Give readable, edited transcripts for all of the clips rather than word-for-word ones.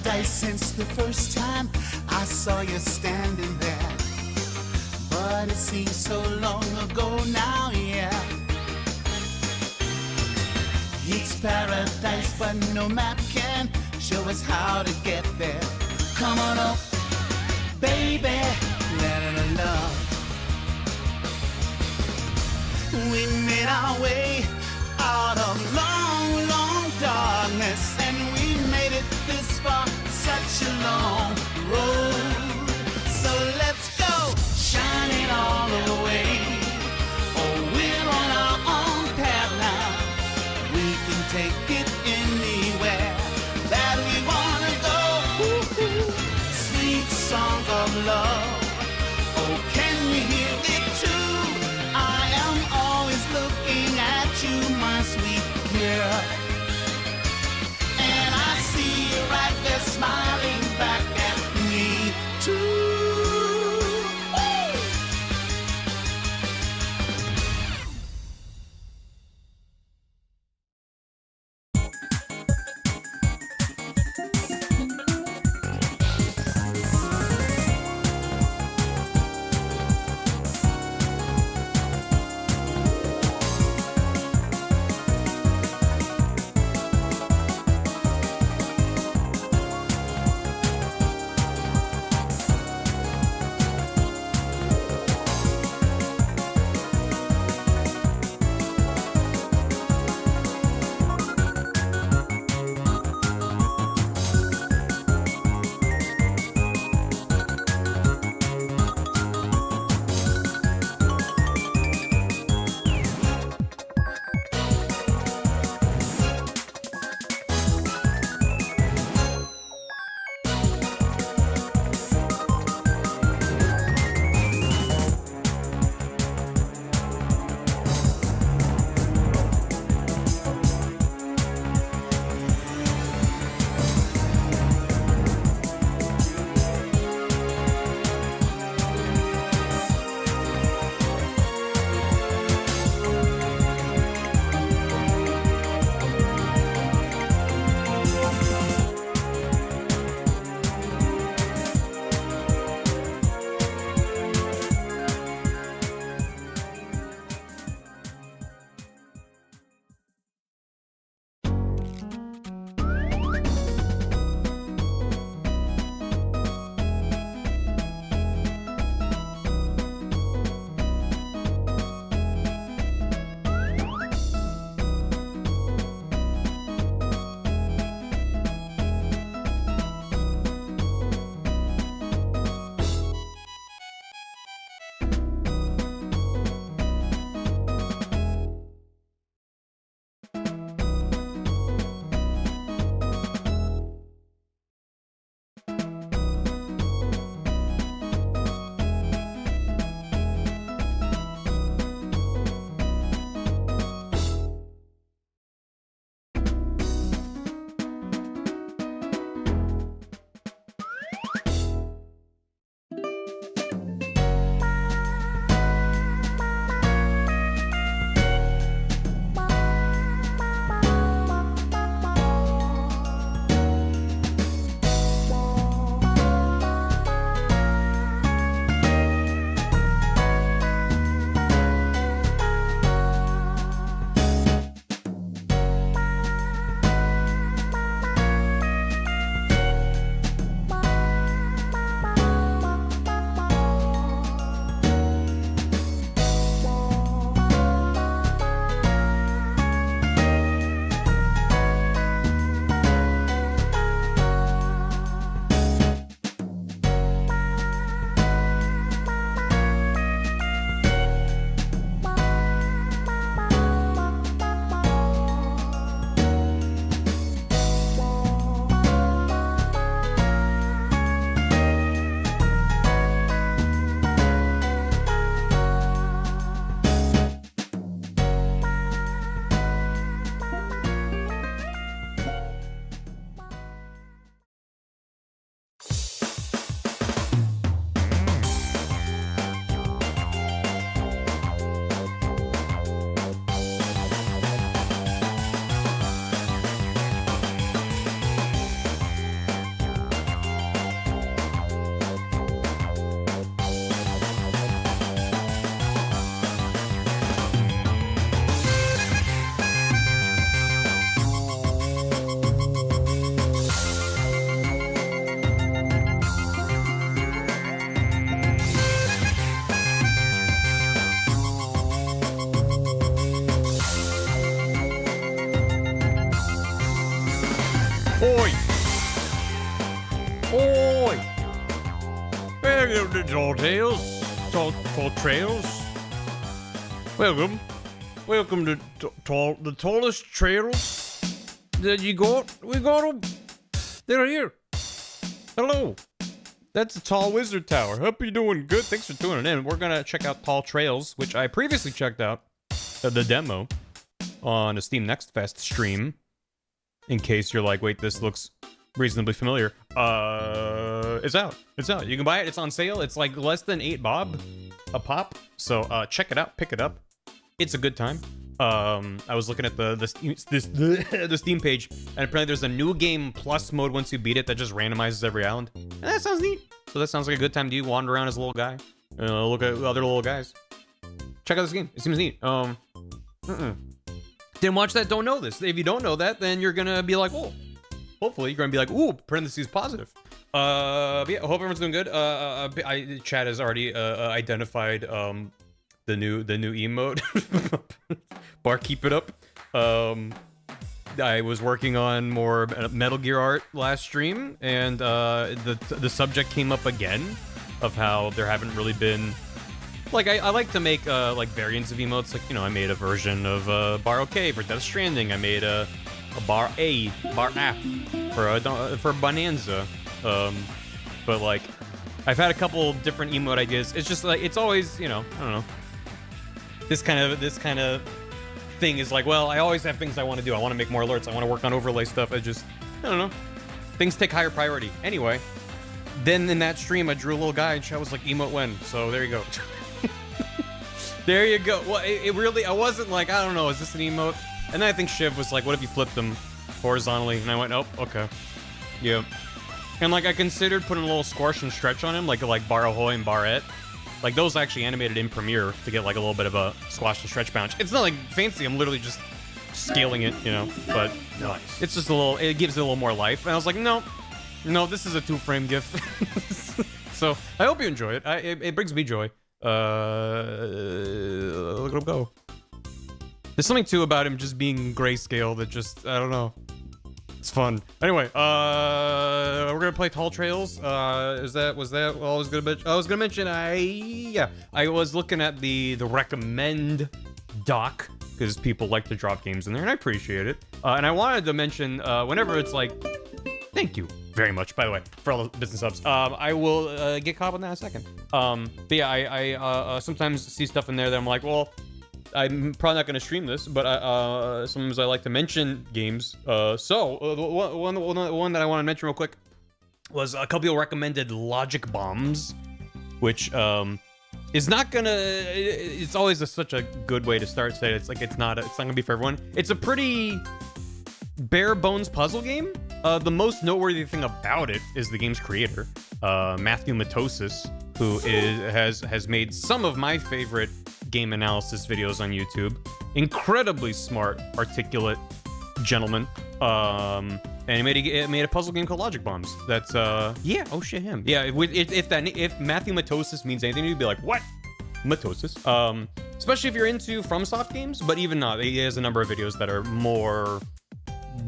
paradise since the first time I saw you standing there. But it seems so long ago now, yeah. It's paradise, but no map can show us how to get there. Come on up, baby, let it love. We made our way out of long, long darkness, and we made it this far, such a long road. So let's go, shining all the way. Oh, we're on our own path now. We can take it anywhere that we wanna go. Woo-hoo. Sweet songs of love. Oh, can you hear it too? I am always looking at you, my sweet girl. Welcome to Tall Tales. Tall Trails. Welcome. Welcome to the tallest trails that you got. We got them. They're here. Hello. That's the Tall Wizard Tower. Hope you're doing good. Thanks for tuning in. We're gonna check out Tall Trails, which I previously checked out the demo on a Steam Next Fest stream. In case you're like, wait, this looks reasonably familiar. It's out. It's out. You can buy it. It's on sale. It's like less than 8 bob a pop. So check it out. Pick it up. It's a good time. I was looking at the Steam page, and apparently there's a new game plus mode once you beat it that just randomizes every island. And that sounds neat. So that sounds like a good time to you wander around as a little guy, look at other little guys. Check out this game. It seems neat. Didn't watch that. Don't know this. If you don't know that, then you're gonna be like, oh. Hopefully you're gonna be like, ooh, parentheses positive. But yeah, I hope everyone's doing good. Chat has already identified the new emote. Bar, keep it up. I was working on more Metal Gear art last stream, and the subject came up again of how there haven't really been. Like, I like to make like variants of emotes. Like, you know, I made a version of Bar OK for Death Stranding. I made a Bar app for Bonanza. But like, I've had a couple different emote ideas. It's just like, it's always, you know, I don't know. This kind of thing is like, well, I always have things I want to do. I want to make more alerts. I want to work on overlay stuff. I don't know. Things take higher priority. Anyway, then in that stream, I drew a little guy and chat was like, emote when. So there you go. There you go. Well, it really, I wasn't like, I don't know, is this an emote? And then I think Shiv was like, what if you flipped them horizontally? And I went, oh, okay. Yeah. And like, I considered putting a little squash and stretch on him, like Bar Ahoy and Barrette. Like, those actually animated in Premiere to get like a little bit of a squash and stretch bounce. It's not like fancy, I'm literally just scaling it, you know, but nice. It's just a little, it gives it a little more life. And I was like, no, this is a 2-frame GIF. So I hope you enjoy it. It brings me joy. Look at him go. There's something too about him just being grayscale that just, I don't know. It's fun. Anyway, we're gonna play Tall Trails. Was that what I was gonna mention? I was gonna mention, I was looking at the recommend doc, because people like to drop games in there, and I appreciate it. And I wanted to mention, whenever it's like, thank you very much, by the way, for all the business subs. I will get caught up on that in a second. But yeah, I sometimes see stuff in there that I'm like, well, I'm probably not going to stream this, but sometimes I like to mention games. So one that I want to mention real quick was a couple people recommended Logic Bombs, which is not gonna. It's always such a good way to start. Say it's like it's not gonna be for everyone. It's a pretty bare bones puzzle game. The most noteworthy thing about it is the game's creator, Matthew Matosis, who has made some of my favorite game analysis videos on YouTube. Incredibly smart, articulate gentleman. And he made a puzzle game called Logic Bombs. That's yeah, oh shit, him. Yeah, if Matthew Matosis means anything, you'd be like, what? Matosis. Especially if you're into FromSoft games, but even not, he has a number of videos that are more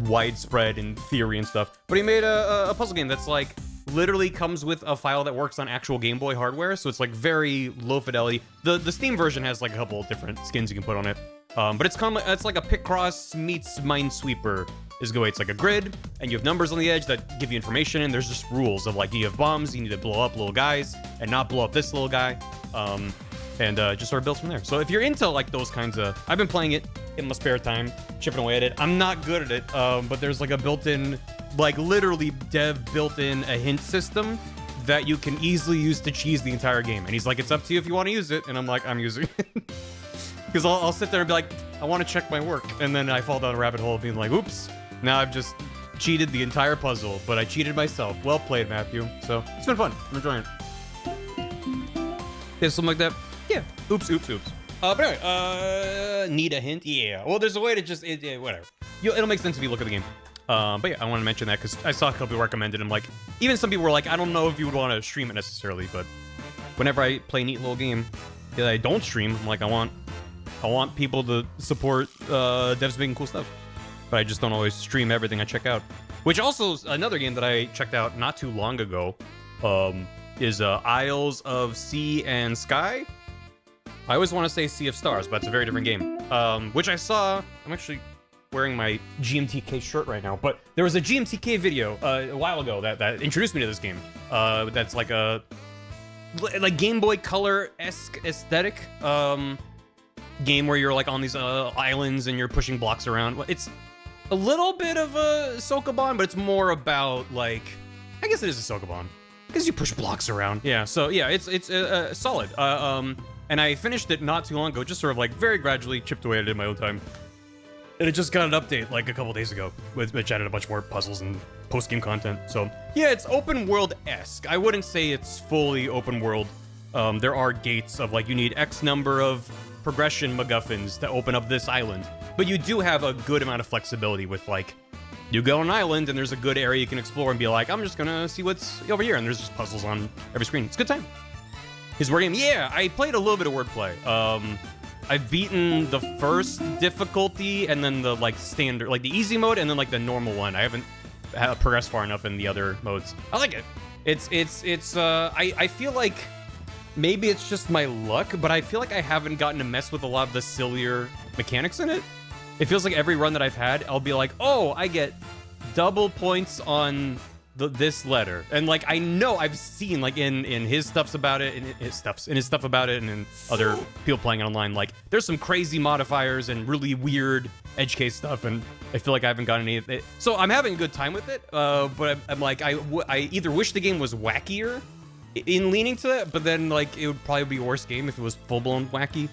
widespread in theory and stuff. But he made a puzzle game that's like literally comes with a file that works on actual Game Boy hardware, so it's like very low fidelity. The Steam version has like a couple of different skins you can put on it, but it's like a Picross meets Minesweeper is good way. It's like a grid, and you have numbers on the edge that give you information, and there's just rules of like, you have bombs, you need to blow up little guys and not blow up this little guy, and just sort of build from there. So if you're into like those kinds of, I've been playing it in my spare time, chipping away at it. I'm not good at it, but there's like a built-in, like literally dev built in a hint system that you can easily use to cheese the entire game. And he's like, it's up to you if you want to use it. And I'm like, I'm using it. Because I'll sit there and be like, I want to check my work. And then I fall down a rabbit hole of being like, oops, now I've just cheated the entire puzzle, but I cheated myself. Well played, Matthew. So it's been fun. I'm enjoying it. Yeah, something like that. Yeah. Oops. But anyway, need a hint? Yeah. Well, there's a way to just, whatever. It'll make sense if you look at the game. But yeah, I want to mention that because I saw a couple people recommended him. Like, even some people were like, I don't know if you would want to stream it necessarily, but whenever I play a neat little game that I don't stream, I'm like, I want people to support devs making cool stuff. But I just don't always stream everything I check out. Which also is another game that I checked out not too long ago. is Isles of Sea and Sky. I always want to say Sea of Stars, but it's a very different game. Which I saw. I'm actually wearing my GMTK shirt right now, but there was a GMTK video a while ago that introduced me to this game. That's like a Game Boy Color-esque aesthetic game where you're like on these islands and you're pushing blocks around. It's a little bit of a Sokoban, but it's more about like, I guess it is a Sokoban because you push blocks around. Yeah, so yeah, it's solid. And I finished it not too long ago, just sort of like very gradually chipped away at it in my own time. And it just got an update like a couple days ago, which added a bunch more puzzles and post-game content. So yeah, it's open world-esque. I wouldn't say it's fully open world. There are gates of like, you need X number of progression MacGuffins to open up this island. But you do have a good amount of flexibility with like, you go on an island and there's a good area you can explore and be like, I'm just gonna see what's over here. And there's just puzzles on every screen. It's a good time. His word game, yeah, I played a little bit of wordplay. I've beaten the first difficulty and then the like standard, like the easy mode and then like the normal one. I haven't progressed far enough in the other modes. I like it. I feel like maybe it's just my luck, but I feel like I haven't gotten to mess with a lot of the sillier mechanics in it. It feels like every run that I've had, I'll be like, oh, I get double points on this letter. And like, I know I've seen like in his stuffs about it, in his stuff about it, and in other people playing it online, like there's some crazy modifiers and really weird edge case stuff, and I feel like I haven't gotten any of it. So I'm having a good time with it, but I'm like, I either wish the game was wackier in leaning to that, but then like it would probably be a worse game if it was full-blown wacky.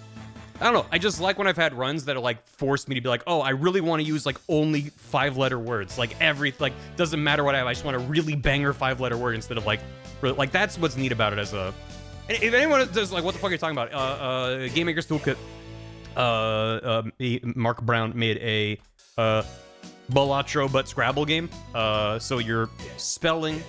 I don't know. I just like when I've had runs that are like forced me to be like, oh, I really want to use like only 5-letter words. Like doesn't matter what I have. I just want a really banger 5-letter word instead of like that's what's neat about it as a. And if anyone does like, what the fuck are you talking about? Game Maker's Toolkit. Mark Brown made a Balatro but Scrabble game. So you're spelling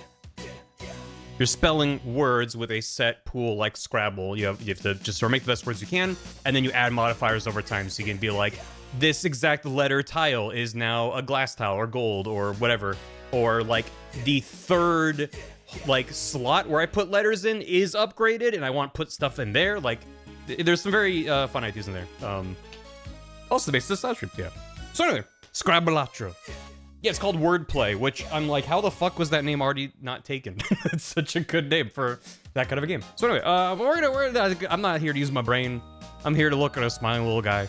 words with a set pool like Scrabble. You have to just sort of make the best words you can, and then you add modifiers over time. So you can be like, this exact letter tile is now a glass tile or gold or whatever. Or like the third like slot where I put letters in is upgraded and I want to put stuff in there. Like there's some very fun ideas in there. Also the basis of South Street, yeah. So anyway, Scrabbleatro. Yeah, it's called Wordplay, which I'm like, how the fuck was that name already not taken? It's such a good name for that kind of a game. So anyway, I'm not here to use my brain. I'm here to look at a smiling little guy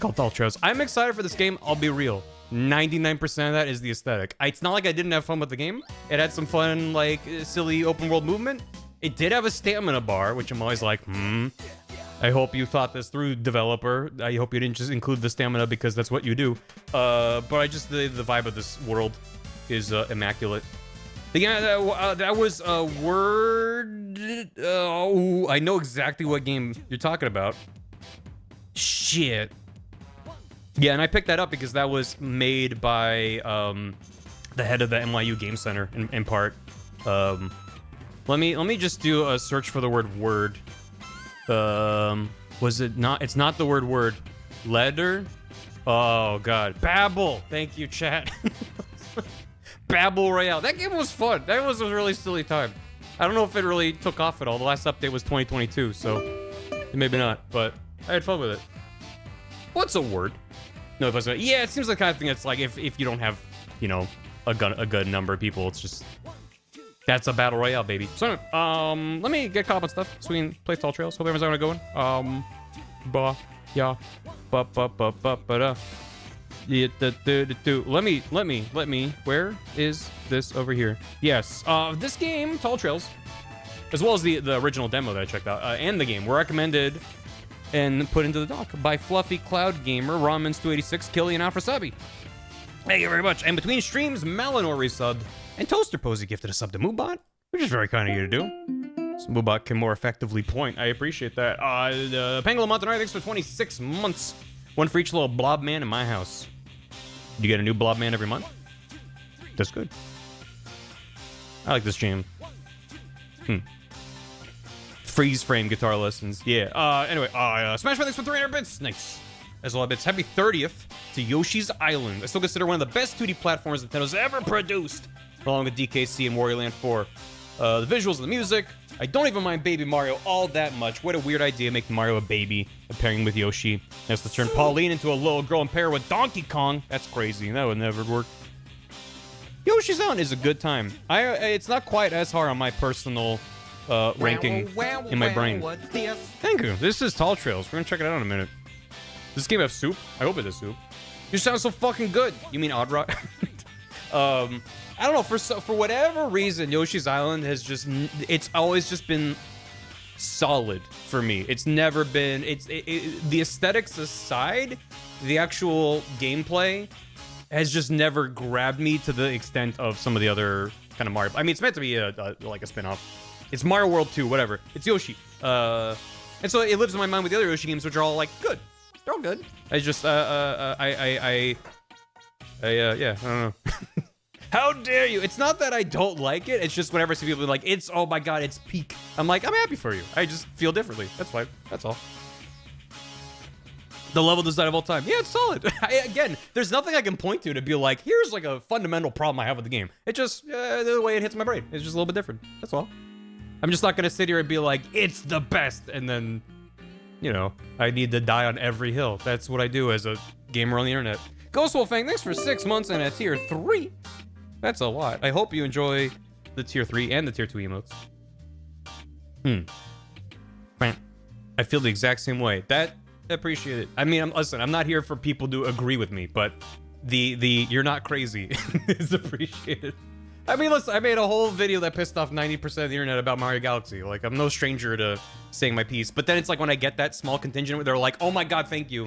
called Taltros. I'm excited for this game. I'll be real. 99% of that is the aesthetic. It's not like I didn't have fun with the game. It had some fun, like, silly open world movement. It did have a stamina bar, which I'm always like, I hope you thought this through, developer. I hope you didn't just include the stamina because that's what you do. But I just, the vibe of this world is immaculate. Yeah, that was a word. Oh, I know exactly what game you're talking about. Shit. Yeah, and I picked that up because that was made by the head of the NYU Game Center in part. Let me just do a search for the word. Was it not? It's not the word. Letter? Oh, God. Babel. Thank you, chat. Babel Royale. That game was fun. That was a really silly time. I don't know if it really took off at all. The last update was 2022, so maybe not, but I had fun with it. What's a word? No, it wasn't. Yeah, it seems like the kind of thing that's like if you don't have, you know, a good number of people, it's just... That's a battle royale, baby. So, let me get caught up on stuff so we can play Tall Trails. Hope everyone's going. Let me. Where is this over here? Yes. This game, Tall Trails, as well as the original demo that I checked out, and the game were recommended and put into the dock by Fluffy Cloud Gamer, Ramens286, Killian Afrasabi. Thank you very much. And between streams, Malinor resubbed, and Toaster Posey gifted a sub to Moobot, which is very kind of you to do. So Moobot can more effectively point. I appreciate that. Pangolo Montanari, thanks for 26 months. One for each little blob man in my house. You get a new blob man every month? That's good. I like this jam. Freeze frame guitar lessons. Yeah. Anyway, Smash Bros. For 300 bits. Nice. As well, bits. Happy 30th to Yoshi's Island. I still consider one of the best 2D platforms Nintendo's ever produced, along with DKC and Wario Land 4. The visuals and the music, I don't even mind Baby Mario all that much. What a weird idea, making Mario a baby and pairing with Yoshi. That's to turn Pauline into a little girl and pair her with Donkey Kong. That's crazy. That would never work. Yoshi's Island is a good time. It's not quite as hard on my personal ranking in my brain. Thank you. This is Tall Trails. We're gonna check it out in a minute. Does this game have soup? I hope it has soup. You sound so fucking good. You mean Odd Rock? I don't know. For whatever reason, Yoshi's Island has just... It's always just been solid for me. It's never been... the aesthetics aside, the actual gameplay has just never grabbed me to the extent of some of the other kind of Mario... I mean, it's meant to be like a spin-off. It's Mario World 2, whatever. It's Yoshi. And so it lives in my mind with the other Yoshi games, which are all like, good. They're all good. I just, yeah, I don't know. How dare you? It's not that I don't like it. It's just whenever I see people like, oh my god, it's peak. I'm like, I'm happy for you. I just feel differently. That's fine. That's all. The level design of all time. Yeah, it's solid. Again, there's nothing I can point to be like, here's like a fundamental problem I have with the game. It just, the way it hits my brain. It's just a little bit different. That's all. I'm just not going to sit here and be like, it's the best. And then, you know, I need to die on every hill. That's what I do as a gamer on the internet. Ghost Wolfang, thanks for 6 months and a tier 3. That's a lot. I hope you enjoy the tier 3 and the tier 2 emotes. I feel the exact same way. That, appreciate it. I mean, listen, I'm not here for people to agree with me, but the you're not crazy is appreciated. I mean, listen, I made a whole video that pissed off 90% of the internet about Mario Galaxy. Like, I'm no stranger to saying my piece. But then it's like when I get that small contingent where they're like, oh my god, thank you.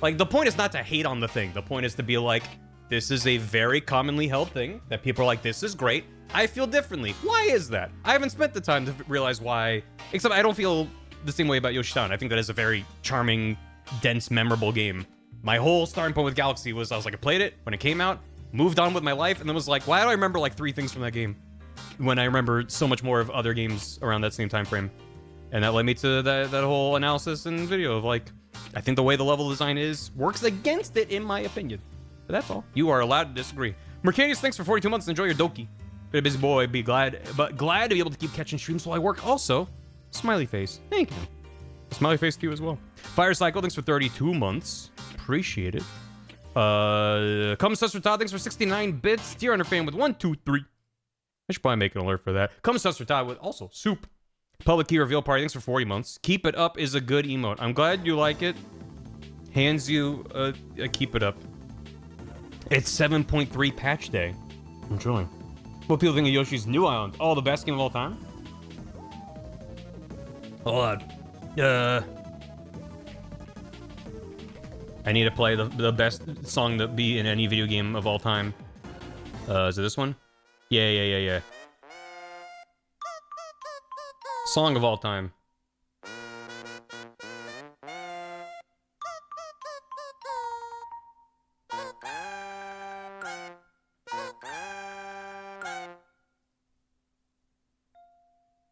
Like, the point is not to hate on the thing. The point is to be like, this is a very commonly held thing that people are like, this is great. I feel differently. Why is that? I haven't spent the time to realize why. Except I don't feel the same way about Yoshi's Island. I think that is a very charming, dense, memorable game. My whole starting point with Galaxy was I was like, I played it when it came out, moved on with my life, and then was like, why do I remember like 3 things from that game when I remember so much more of other games around that same time frame? And that led me to that whole analysis and video of like, I think the way the level design works against it in my opinion. But that's all. You are allowed to disagree. Mercadius, thanks for 42 months. Enjoy your Doki. Been a busy boy, glad to be able to keep catching streams while I work. Also, smiley face. Thank you. Smiley face to you as well. Fire Cycle, thanks for 32 months. Appreciate it. Come Sus for Todd, thanks for 69 bits. Tier under fan with 1, 2, 3. I should probably make an alert for that. Come Sus for Todd with also soup. Public key reveal party, thanks for 40 months. Keep it up is a good emote. I'm glad you like it. Hands you a keep it up. It's 7.3 patch day. Enjoy. What people think of Yoshi's New Island? Oh, the best game of all time? Hold on. I need to play the best song to be in any video game of all time. Is it this one? Yeah. Song of all time.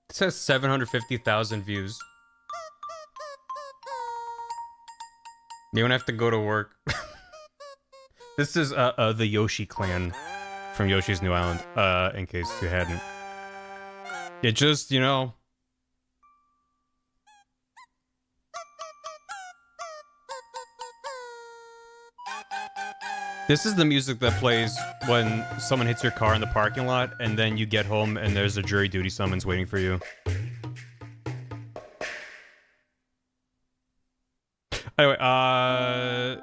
It says 750,000 views. You don't have to go to work. This is the Yoshi clan from Yoshi's New Island, in case you hadn't. It just, you know... This is the music that plays when someone hits your car in the parking lot, and then you get home and there's a jury duty summons waiting for you. Anyway, I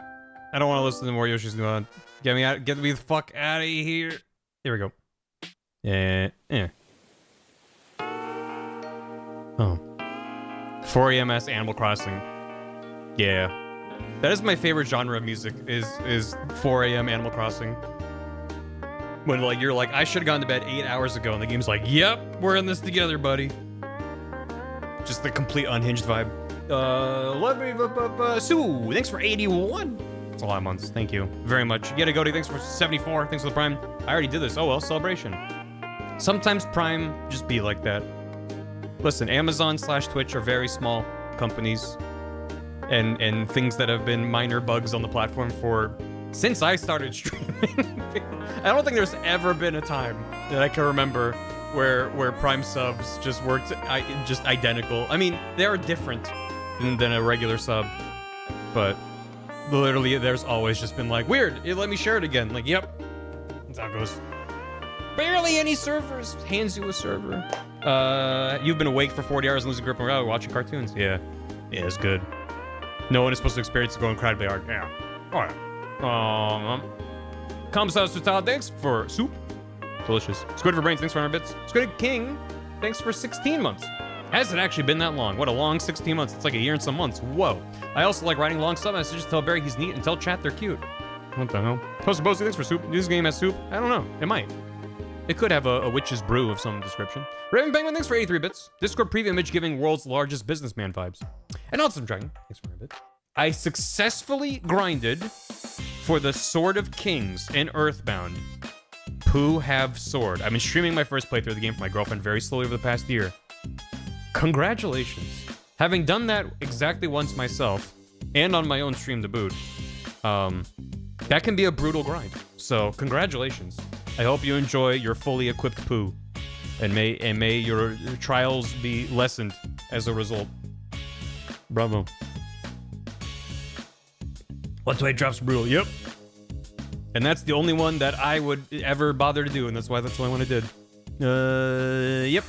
don't want to listen to more Yoshi's New Island. Get me the fuck out of here. Here we go. Yeah. Oh. 4EMS Animal Crossing. Yeah. That is my favorite genre of music, is 4 a.m. Animal Crossing. When like you're like, I should have gone to bed 8 hours ago, and the game's like, yep, we're in this together, buddy. Just the complete unhinged vibe. Sue, thanks for 81. That's a lot of months. Thank you very much. Get a Goaty, thanks for 74. Thanks for the Prime. I already did this. Oh well, celebration. Sometimes Prime just be like that. Listen, Amazon/Twitch are very small companies. And things that have been minor bugs on the platform since I started streaming. I don't think there's ever been a time that I can remember where Prime subs just worked just identical. I mean, they are different than a regular sub, but literally there's always just been like, weird, it let me share it again. Like, yep, that's how it goes. Barely any servers. Hands you a server. You've been awake for 40 hours and losing grip around watching cartoons. Yeah, it's good. No one is supposed to experience it going incredibly hard. Yeah. Alright. Kamsa's Total, thanks for soup. Delicious. Squid for brains, thanks for 100 bits. Squid King, thanks for 16 months. Has it actually been that long? What a long 16 months. It's like a year and some months. Whoa. I also like writing long sub messages to tell Barry he's neat and tell chat they're cute. What the hell? Toasted Boasty, thanks for soup. This game has soup? I don't know. It might. It could have a witch's brew of some description. Raven Penguin, thanks for 83 bits. Discord preview image giving world's largest businessman vibes. And also Dragon, thanks for 100 bits. I successfully grinded for the Sword of Kings in Earthbound. Pooh have sword. I've been streaming my first playthrough of the game for my girlfriend very slowly over the past year. Congratulations. Having done that exactly once myself, and on my own stream to boot, that can be a brutal grind. So, congratulations. I hope you enjoy your fully equipped Pooh, and may your trials be lessened as a result. Bravo. Let's Play drops brutal. Yep. And that's the only one that I would ever bother to do, and that's that's the only one I did. Yep.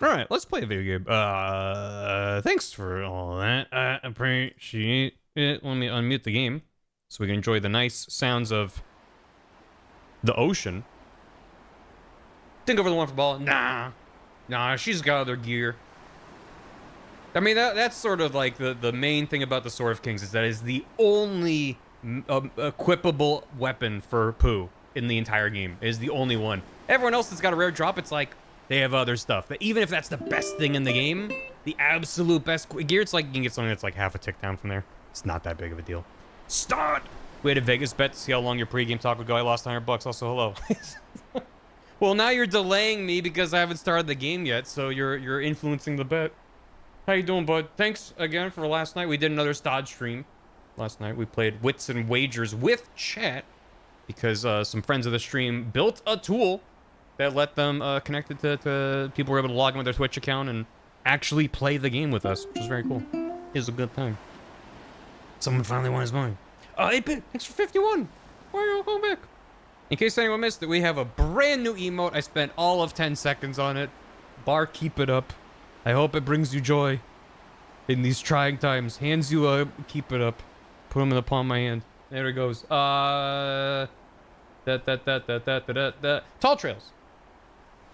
Alright, let's play a video game. Thanks for all that. I appreciate it. Let me unmute the game so we can enjoy the nice sounds of the ocean. Think over the one for ball. Nah, she's got other gear. I mean, that's sort of like the main thing about the Sword of Kings is that is the only equipable weapon for Pooh in the entire game. It is the only one. Everyone else that's got a rare drop, it's like they have other stuff. But even if that's the best thing in the game, the absolute best gear, it's like you can get something that's like half a tick down from there. It's not that big of a deal. Start! We had a Vegas bet to see how long your pregame talk would go. I lost 100 bucks. Also, hello. Well, now you're delaying me because I haven't started the game yet, so you're influencing the bet. How you doing, bud? Thanks again for last night. We did another Stod stream. Last night we played Wits and Wagers with chat because some friends of the stream built a tool that let them connect it to people who were able to log in with their Twitch account and actually play the game with us, which is very cool. It was a good thing. Someone finally won his money. 8-bit, thanks for 51. Why are you going back? In case anyone missed it, we have a brand new emote. I spent all of 10 seconds on it. Bar, keep it up. I hope it brings you joy in these trying times. Hands you up, keep it up. Put them in the palm of my hand. There it goes. Tall Trails.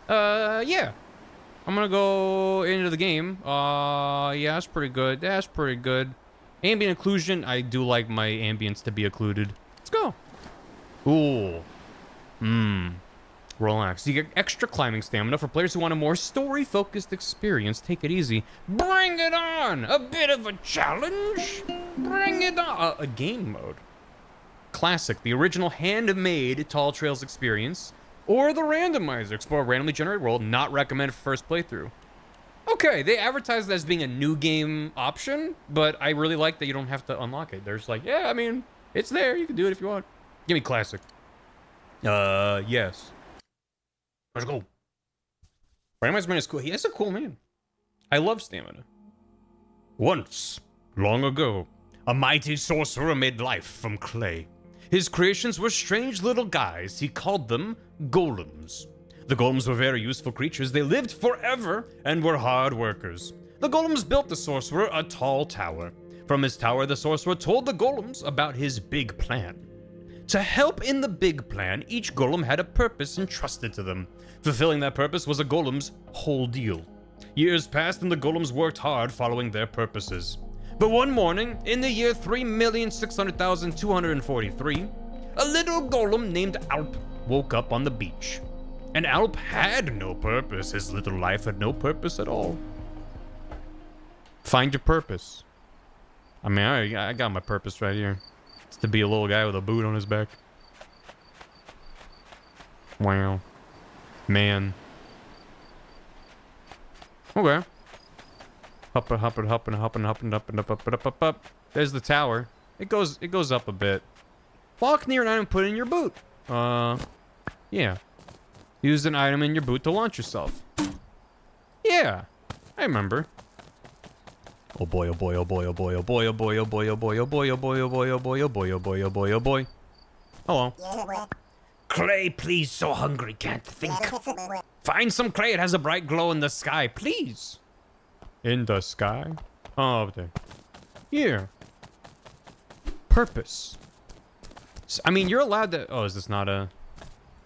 Yeah. I'm gonna go into the game. Yeah, that's pretty good. That's pretty good. Ambient occlusion. I do like my ambience to be occluded. Let's go. Ooh. Relax. You get extra climbing stamina for players who want a more story-focused experience. Take it easy. Bring it on! A bit of a challenge? Bring it on! A game mode. Classic. The original handmade Tall Trails experience. Or the randomizer. Explore a randomly generated world. Not recommended for first playthrough. Okay, they advertised it as being a new game option, but I really like that you don't have to unlock it. There's like, yeah, I mean, it's there. You can do it if you want. Give me classic. Yes. Let's go. Randomizer man is cool. He is a cool name. I love stamina. Once, long ago, a mighty sorcerer made life from clay. His creations were strange little guys. He called them golems. The golems were very useful creatures. They lived forever and were hard workers. The golems built the sorcerer a tall tower. From his tower, the sorcerer told the golems about his big plan. To help in the big plan, each golem had a purpose entrusted to them. Fulfilling that purpose was a golem's whole deal. Years passed and the golems worked hard following their purposes. But one morning, in the year 3,600,243, a little golem named Alp woke up on the beach. And Alp had no purpose. His little life had no purpose at all. Find your purpose. I mean, I got my purpose right here. It's to be a little guy with a boot on his back. Wow. Man. Okay. Hopping up. There's the tower. It goes up a bit. Walk near an item, put it in your boot. Yeah. Use an item in your boot to launch yourself. Yeah, I remember. Oh boy, oh boy, oh boy, oh boy, oh boy, oh boy, oh boy, oh boy, oh boy, oh boy, oh boy, oh boy, oh boy, oh boy, oh boy, oh boy. Hello. Clay, please, so hungry, can't think. Find some clay, it has a bright glow in the sky, please. In the sky? Oh, up there. Here. Purpose. I mean, you're allowed to... Oh, is this not a...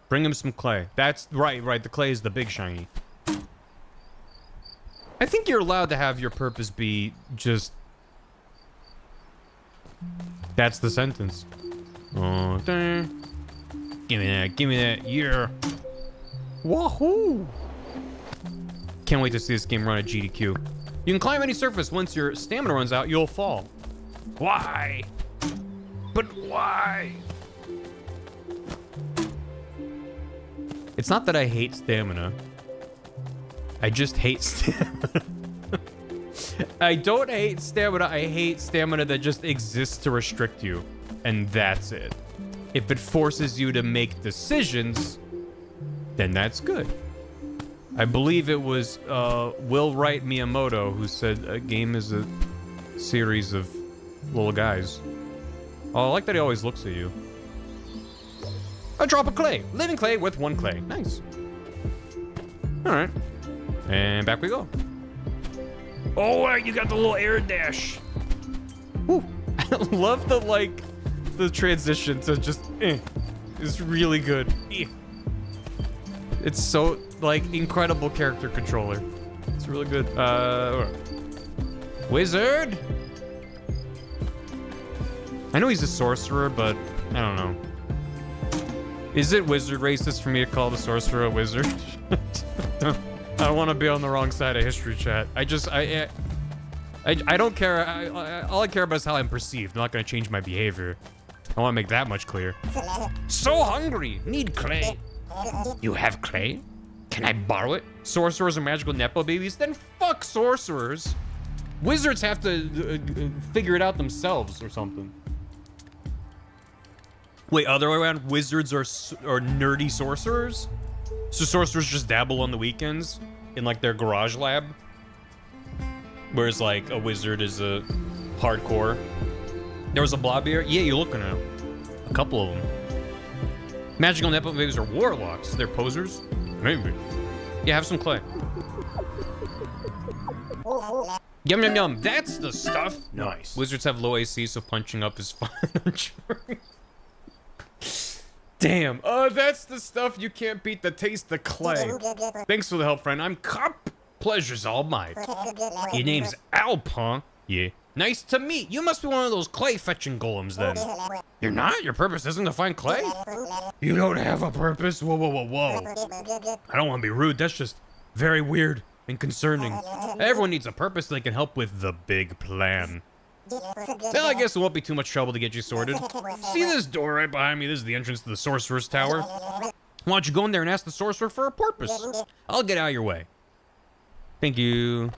Bring him some clay. That's right, the clay is the big shiny. I think you're allowed to have your purpose be just... That's the sentence. Oh, dang. Give me that, yeah. Wahoo! Can't wait to see this game run at GDQ. You can climb any surface. Once your stamina runs out, you'll fall. Why? But why? It's not that I hate stamina. I just hate stamina. I don't hate stamina. I hate stamina that just exists to restrict you. And that's it. If it forces you to make decisions, then that's good. I believe it was Will Wright Miyamoto who said a game is a series of little guys. Oh, I like that he always looks at you. A drop of clay. Living clay with 1 clay. Nice. All right. And back we go. Oh, you got the little air dash. Woo. I love the transition to just, It's really good. It's so, incredible character controller. It's really good. Wizard? I know he's a sorcerer, but I don't know. Is it wizard racist for me to call the sorcerer a wizard? I don't want to be on the wrong side of history, chat. I don't care. All I care about is how I'm perceived. I'm not going to change my behavior. I want to make that much clear. So hungry. Need clay. You have clay? Can I borrow it? Sorcerers are magical Nepo babies? Then fuck sorcerers. Wizards have to figure it out themselves or something. Wait, other way around? Wizards are nerdy sorcerers? So sorcerers just dabble on the weekends in their garage lab? Whereas a wizard is a hardcore. There was a blob here? Yeah, you're looking at a couple of them. Magical Nepo babies are warlocks. They're posers? Maybe. Yeah, have some clay. Yum, yum, yum. That's the stuff. Nice. Wizards have low AC, so punching up is fine. Damn. That's the stuff. You can't beat the taste of clay. Thanks for the help, friend. I'm Cup. Pleasure's all mine. Your name's Alpin. Yeah. Nice to meet. You must be one of those clay fetching golems then. You're not? Your purpose isn't to find clay? You don't have a purpose? Whoa, whoa, whoa, whoa. I don't want to be rude. That's just very weird and concerning. Everyone needs a purpose so they can help with the big plan. Well, I guess it won't be too much trouble to get you sorted. See this door right behind me? This is the entrance to the Sorcerer's Tower. Why don't you go in there and ask the sorcerer for a purpose? I'll get out of your way. Thank you.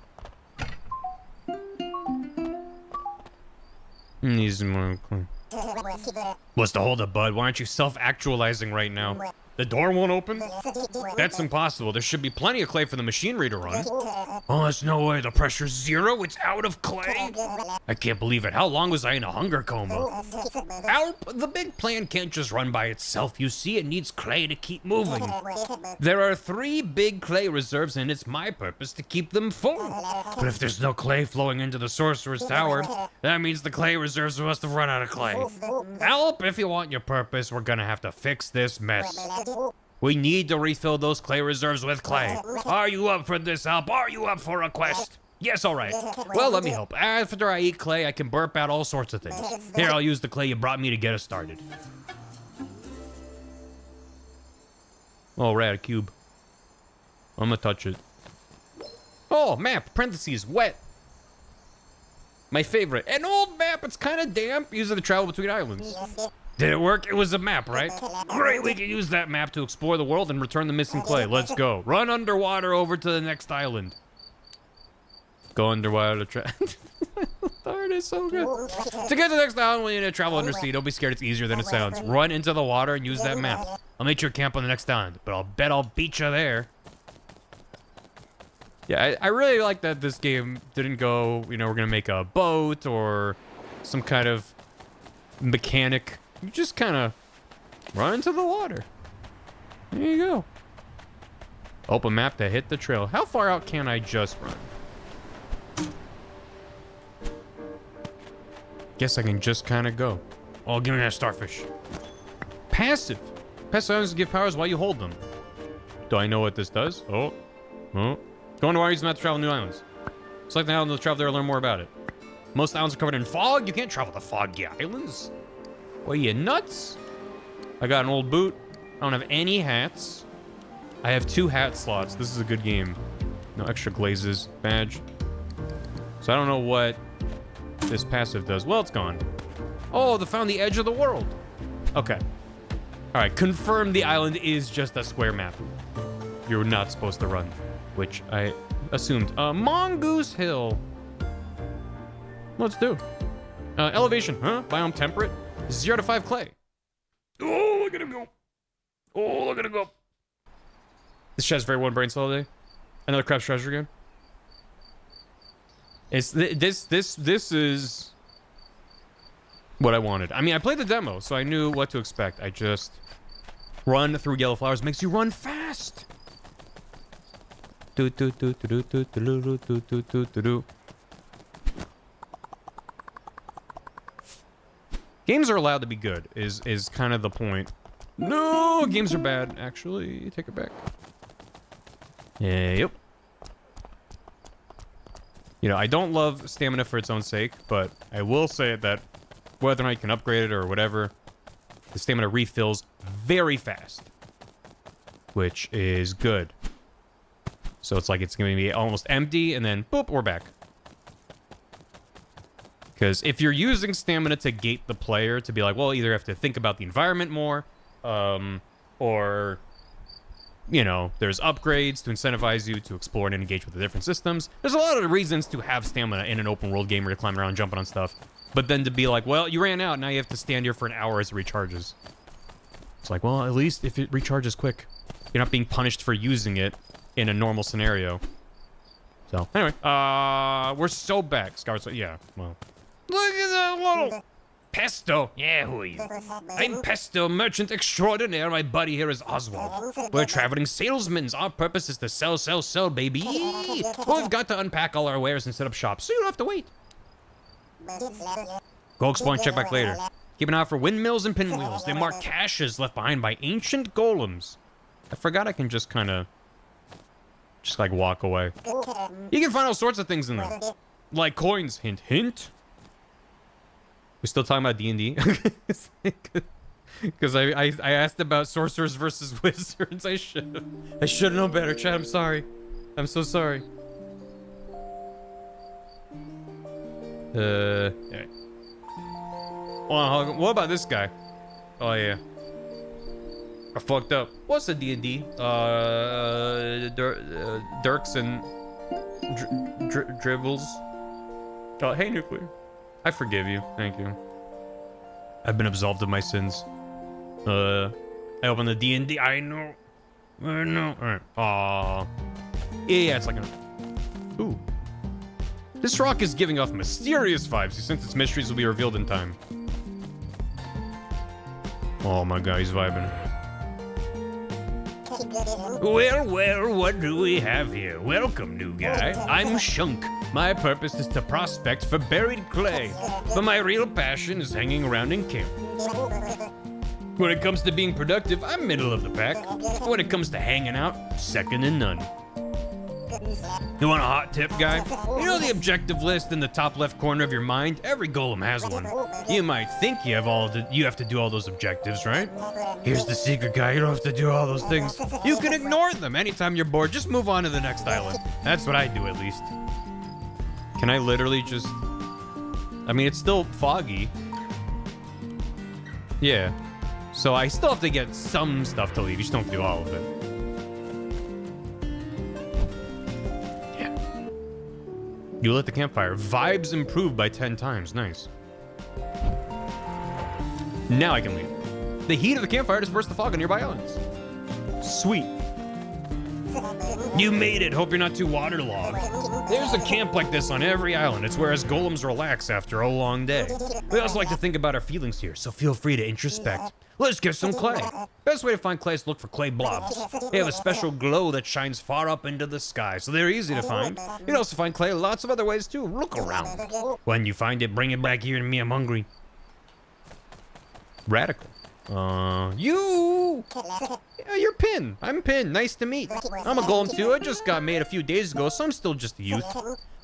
Needs more. What's the holdup, bud? Why aren't you self-actualizing right now? The door won't open? That's impossible. There should be plenty of clay for the machinery to run. Oh, there's no way. The pressure's 0? It's out of clay? I can't believe it. How long was I in a hunger coma? Alp, the big plan can't just run by itself. You see, it needs clay to keep moving. There are 3 big clay reserves, and it's my purpose to keep them full. But if there's no clay flowing into the Sorcerer's Tower, that means the clay reserves must have run out of clay. Alp, if you want your purpose, we're gonna have to fix this mess. We need to refill those clay reserves with clay. Are you up for this, Alp? Are you up for a quest? Yes, all right. Well, let me help. After I eat clay, I can burp out all sorts of things. Here, I'll use the clay you brought me to get us started. Oh, rad, a cube. I'm gonna touch it. Oh, map, parentheses, wet. My favorite. An old map, it's kind of damp. Use it to travel between islands. Did it work? It was a map, right? Great, we can use that map to explore the world and return the missing clay. Let's go. Run underwater over to the next island. Go underwater to Darn, it's so good. To get to the next island, we need to travel undersea. Don't be scared, it's easier than it sounds. Run into the water and use that map. I'll make your camp on the next island, but I'll bet I'll beat you there. Yeah, I really like that this game didn't go, you know, we're gonna make a boat or some kind of mechanic. You just kind of run into the water. There you go. Open map to hit the trail. How far out can I just run? Guess I can just kind of go. Oh, give me that starfish. Passive. Passive items give powers while you hold them. Do I know what this does? Oh. Oh. Go into water, use the map to travel new islands. Select the island to travel there and learn more about it. Most islands are covered in fog. You can't travel the foggy islands. What, you nuts? I got an old boot. I don't have any hats. I have 2 hat slots. This is a good game. No extra glazes. Badge. So I don't know what this passive does. Well, it's gone. Oh, they found the edge of the world. Okay. All right, confirm the island is just a square map. You're not supposed to run, which I assumed. Mongoose Hill. Let's do. Elevation, huh? Biome temperate. 0 to 5 clay. Oh, look at him go. Oh, look at him go. This chest very one brain cell day. Another crab's treasure again. It's this is what I wanted. I mean, I played the demo, so I knew what to expect. I just run through yellow flowers makes you run fast. Do do do do do do do do do do do do. Games are allowed to be good. Is kind of the point. No, games are bad. Actually, take it back. Yeah, yep. You know, I don't love stamina for its own sake, but I will say that whether or not you can upgrade it or whatever, the stamina refills very fast, which is good. So it's like it's going to be almost empty, and then boop, we're back. Because if you're using stamina to gate the player to be like, well, either have to think about the environment more, or, you know, there's upgrades to incentivize you to explore and engage with the different systems. There's a lot of reasons to have stamina in an open world game where you're climbing around, jumping on stuff. But then to be like, well, you ran out, now you have to stand here for an hour as it recharges. It's like, well, at least if it recharges quick, you're not being punished for using it in a normal scenario. So, anyway, we're so back. Scout's like, yeah, well. Look at that little Pesto. Yeah, who are you? I'm Pesto, merchant extraordinaire. My buddy here is Oswald. We're traveling salesmen. Our purpose is to sell, sell, sell, baby. Well, we've got to unpack all our wares and set up shop, so you don't have to wait. Go explore and check back later. Keep an eye out for windmills and pinwheels. They mark caches left behind by ancient golems. I forgot I can just kind of just like walk away. You can find all sorts of things in there. Like coins. Hint, hint. We're still talking about D&D? Because I asked about sorcerers versus wizards. I should have known better, Chad. I'm sorry. I'm so sorry. Yeah. What about this guy? Oh, yeah. I fucked up. What's a D&D? Dirks and dribbles. Oh, hey, Nuclear. I forgive you. Thank you. I've been absolved of my sins. I opened the D&D. I know. I know. All right. Aww. Yeah, it's like a... Ooh. This rock is giving off mysterious vibes. Since its mysteries will be revealed in time. Oh my god, he's vibing. Well, what do we have here? Welcome, new guy. I'm Shunk. My purpose is to prospect for buried clay, but my real passion is hanging around in camp. When it comes to being productive, I'm middle of the pack. When it comes to hanging out, second to none. You want a hot tip, guy? You know the objective list in the top left corner of your mind? Every golem has one. You might think you have to do all those objectives, right? Here's the secret, guy. You don't have to do all those things. You can ignore them. Anytime you're bored, just move on to the next island. That's what I do, at least. Can I literally just... I mean, it's still foggy. Yeah. So I still have to get some stuff to leave. You just don't do all of it. You lit the campfire. Vibes improved by 10 times. Nice. Now I can leave. The heat of the campfire dispersed the fog on nearby islands. Sweet. You made it. Hope you're not too waterlogged. There's a camp like this on every island. It's where us golems relax after a long day. We also like to think about our feelings here, so feel free to introspect. Let's get some clay. Best way to find clay is to look for clay blobs. They have a special glow that shines far up into the sky, so they're easy to find. You can also find clay lots of other ways too. Look around. When you find it, bring it back here to me. I'm hungry. Radical. You! Yeah, you're Pin. I'm Pin. Nice to meet. I'm a golem too. I just got made a few days ago, so I'm still just a youth.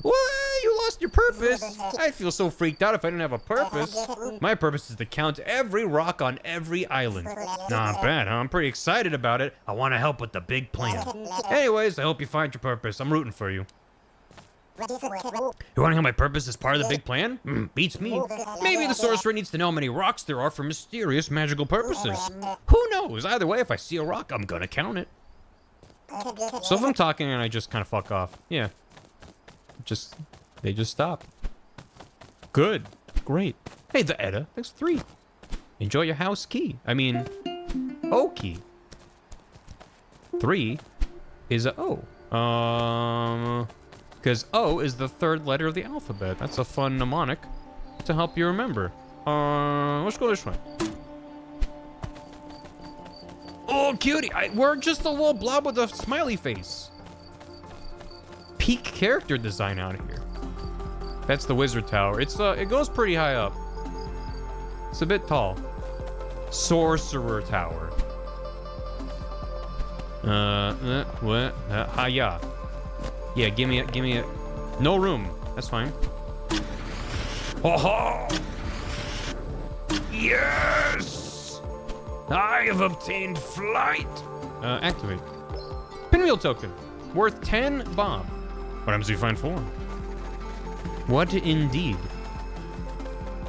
What? You lost your purpose? I feel so freaked out if I didn't have a purpose. My purpose is to count every rock on every island. Not bad, huh? I'm pretty excited about it. I want to help with the big plan. Anyways, I hope you find your purpose. I'm rooting for you. You want to know my purpose is part of the big plan? Beats me. Maybe the sorcerer needs to know how many rocks there are for mysterious magical purposes. Who knows? Either way, if I see a rock, I'm gonna count it. So if I'm talking and I just kind of fuck off, yeah. They just stop. Good. Great. Hey, the Edda. Thanks 3. Enjoy your house key. I mean, O key. 3 is a O. Because O is the 3rd letter of the alphabet. That's a fun mnemonic to help you remember. Let's go this way. Oh, cutie. We're just a little blob with a smiley face. Peak character design out here. That's the wizard tower. It goes pretty high up. It's a bit tall. Sorcerer tower. What? Hiya. Yeah, give me a. No room. That's fine. Oh, yes! I have obtained flight. Activate. Pinwheel token, worth 10 bomb. What happens if you find 4? What indeed?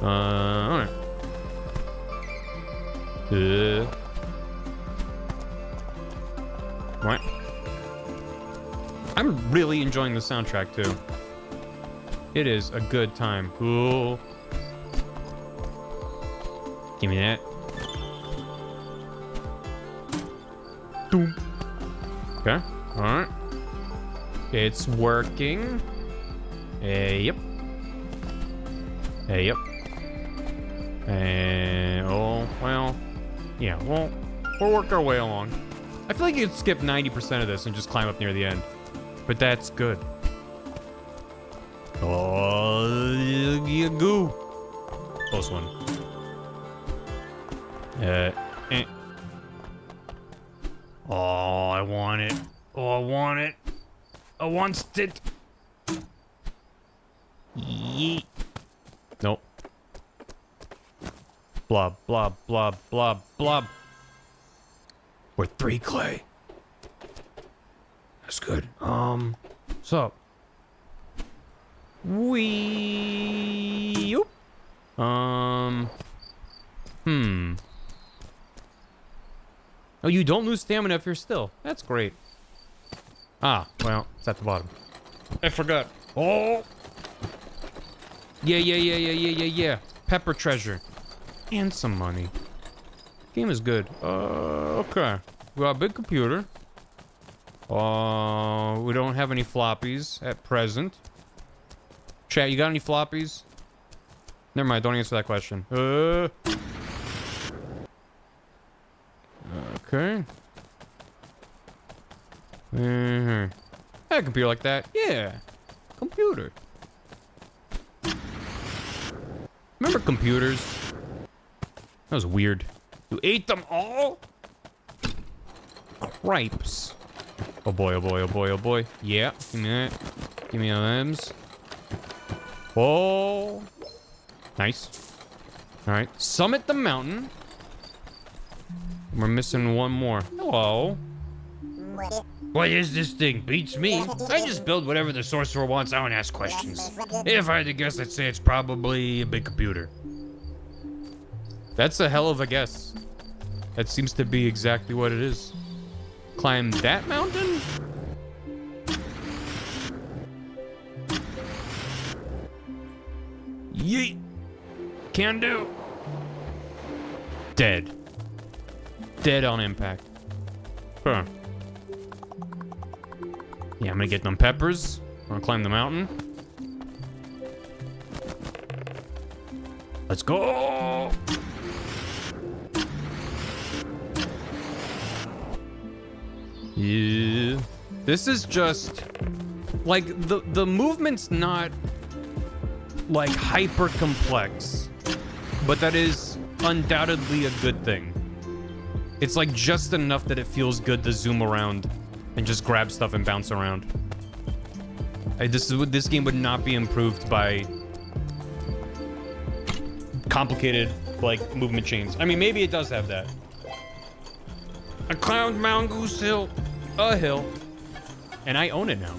Alright. What? I'm really enjoying the soundtrack too. It is a good time. Cool. Give me that. Boom. Okay. All right. It's working. Yep. Yep. Oh well. Yeah. Well, we'll work our way along. I feel like you could skip 90% of this and just climb up near the end. But that's good. Oh, you goo. Close one. Oh, I want it. Oh, I want it. I want it. Yeet. Nope. Blob, blob, blob, blob, blob. We're 3 clay. That's good. What's up? Yoop. Oh, you don't lose stamina if you're still. That's great. Ah, well, it's at the bottom. I forgot. Oh. Yeah. Pepper treasure. And some money. Game is good. Okay. We got a big computer. We don't have any floppies at present. Chat, you got any floppies? Never mind, don't answer that question. Okay. A computer like that? Yeah. Computer. Remember computers? That was weird. You ate them all? Cripes. Oh boy, oh boy, oh boy, oh boy. Yeah, give me that. Give me them's. Oh. Nice. Alright, summit the mountain. We're missing one more. Hello. What is this thing? Beats me. I just build whatever the sorcerer wants. I don't ask questions. If I had to guess, I'd say it's probably a big computer. That's a hell of a guess. That seems to be exactly what it is. Climb that mountain? Yeet. Can do. Dead. Dead on impact. Huh. Yeah, I'm gonna get them peppers. I'm gonna climb the mountain. Let's go. Yeah. This is just like the movement's not like hyper complex, but that is undoubtedly a good thing. It's like just enough that it feels good to zoom around and just grab stuff and bounce around. This game would not be improved by complicated like movement chains. I mean, maybe it does have that. I climbed Mount Goose Hill, a hill, and I own it now.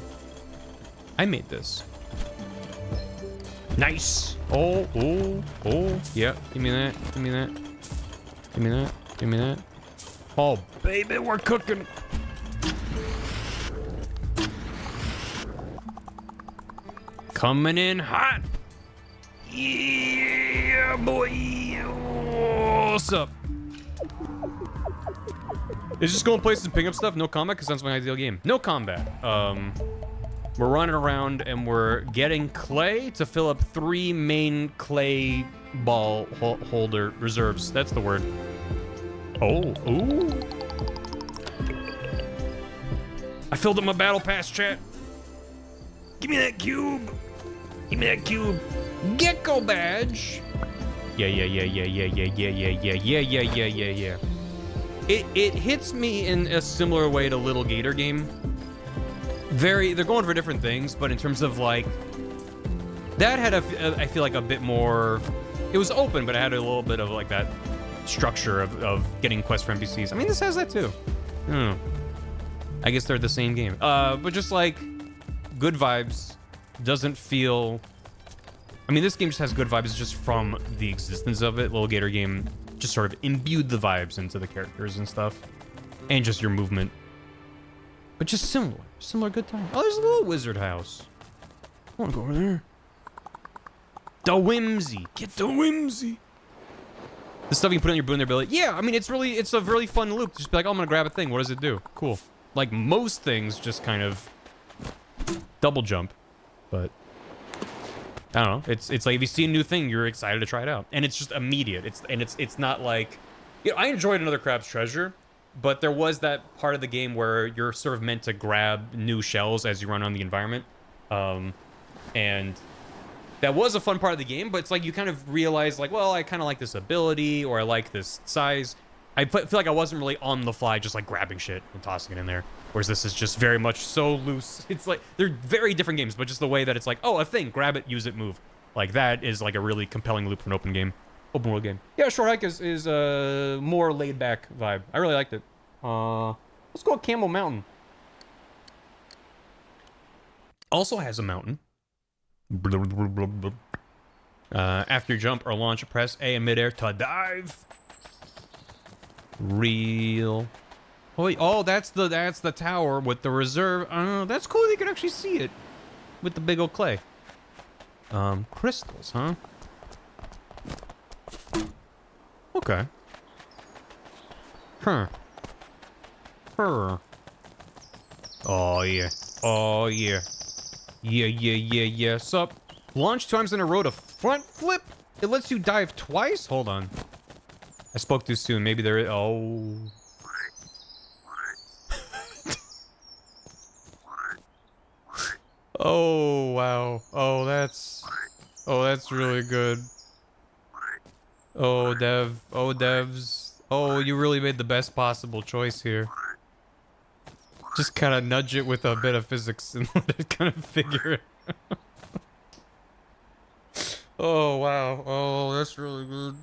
I made this. Nice. Oh, oh, oh. Yeah, give me that. Give me that. Give me that. Give me that. Oh, baby, we're cooking. Coming in hot. Yeah, boy. What's up? It's just going places and picking up stuff. No combat, because that's my ideal game. No combat. We're running around and we're getting clay to fill up 3 main clay ball holder reserves. That's the word. Oh, ooh. I filled up my battle pass, chat. Give me that cube. Give me that cube. Gecko badge. Yeah. It hits me in a similar way to Little Gator Game. They're going for different things, but in terms of like, that had I feel like a bit more, it was open, but it had a little bit of like that structure of getting quests for NPCs. I mean, this has that too. I don't know. I guess they're the same game. But just like, good vibes, doesn't feel, I mean, this game just has good vibes just from the existence of it. Little Gator Game just sort of imbued the vibes into the characters and stuff, and just your movement. But just similar good time. Oh, there's a little wizard house. I want to go over there. The whimsy, get the whimsy. The stuff you put on your Boon ability. Yeah, I mean, it's a really fun loop. Just be like, oh, I'm gonna grab a thing. What does it do? Cool. Like most things, just kind of double jump. But I don't know. It's like if you see a new thing, you're excited to try it out, and it's just immediate. It's not like, you know, I enjoyed Another Crab's Treasure, but there was that part of the game where you're sort of meant to grab new shells as you run on the environment, and that was a fun part of the game. But it's like you kind of realize like, well, I kind of like this ability, or I like this size. I feel like I wasn't really on the fly, just like grabbing shit and tossing it in there. Whereas this is just very much so loose. It's like, they're very different games, but just the way that it's like, oh, a thing, grab it, use it, move. Like that is like a really compelling loop for an open world game. Yeah, Short Hike is a more laid back vibe. I really liked it. Let's go with Camel Mountain. Also has a mountain. After you jump or launch, press A in midair to dive. Real. Oh, that's the tower with the reserve. That's cool. You can actually see it with the big old clay. Crystals, huh? Okay. Huh. Oh yeah. Oh yeah. Yeah. Sup? Launch 2 times in a row to front flip. It lets you dive twice. Hold on. I spoke too soon. Maybe there is. Oh. Oh wow. Oh that's really good. Oh Dev. Oh Devs. Oh, you really made the best possible choice here. Just kind of nudge it with a bit of physics and let it kind of figure it. Oh wow. Oh, that's really good.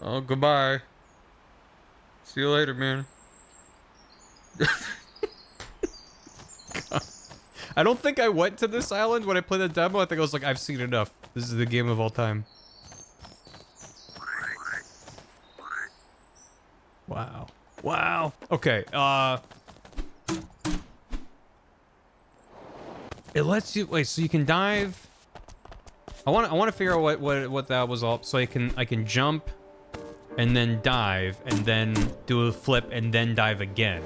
Oh, goodbye. See you later, man. I don't think I went to this island when I played the demo. I think I was like, I've seen enough. This is the game of all time. Wow. Wow. Okay, it lets you, wait, so you can dive. I want to figure out what that was all. So I can jump, and then dive, and then do a flip, and then dive again.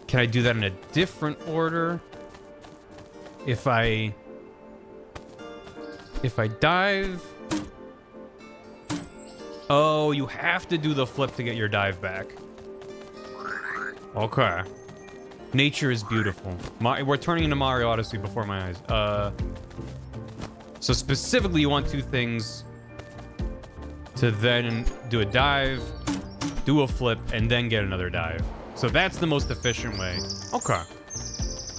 Can I do that in a different order? If I dive. Oh, you have to do the flip to get your dive back. Okay. Nature is beautiful. We're turning into Mario Odyssey before my eyes. So specifically, you want two things. To then do a dive, do a flip, and then get another dive. So that's the most efficient way. Okay.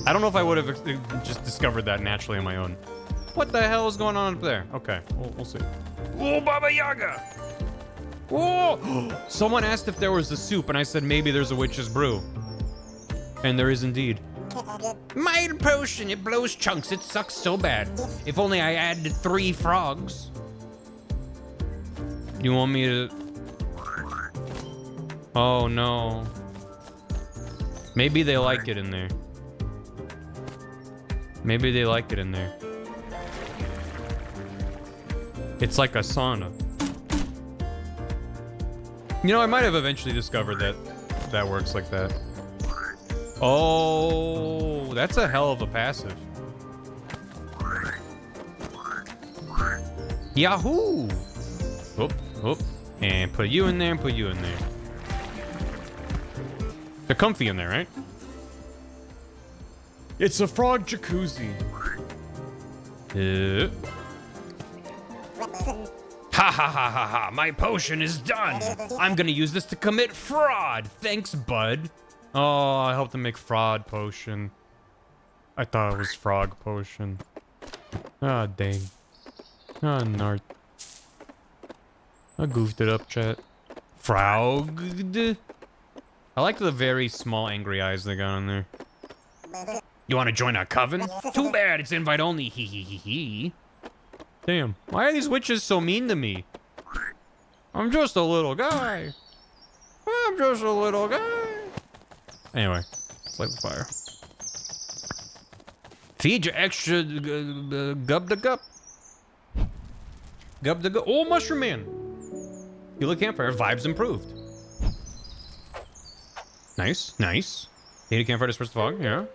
I don't know if I would have just discovered that naturally on my own. What the hell is going on up there? Okay, we'll see. Oh, Baba Yaga! Whoa! Someone asked if there was a soup, and I said maybe there's a witch's brew. And there is indeed. Mild potion, it blows chunks, it sucks so bad. If only I added 3 frogs. You want me to... Oh no. Maybe they like it in there. Maybe they like it in there. It's like a sauna. You know, I might have eventually discovered that that works like that. Oh, that's a hell of a passive. Yahoo! Oop, oop. And put you in there and put you in there. They're comfy in there, right? It's a frog jacuzzi. Ha ha ha ha ha, my potion is done. I'm gonna use this to commit fraud. Thanks, bud. Oh, I helped him make fraud potion. I thought it was frog potion. Ah, dang. Ah, nart. I goofed it up, chat. Frog. I like the very small angry eyes they got on there. You want to join our coven? Too bad, it's invite only. Hee hee hee hee. Damn, why are these witches so mean to me? I'm just a little guy. I'm just a little guy. Anyway, let's light the fire. Feed your extra gub to gup. Gub to gup. Oh, Mushroom Man. Feel the campfire, vibes improved. Nice, nice. Need a campfire to disperse the fog, yeah.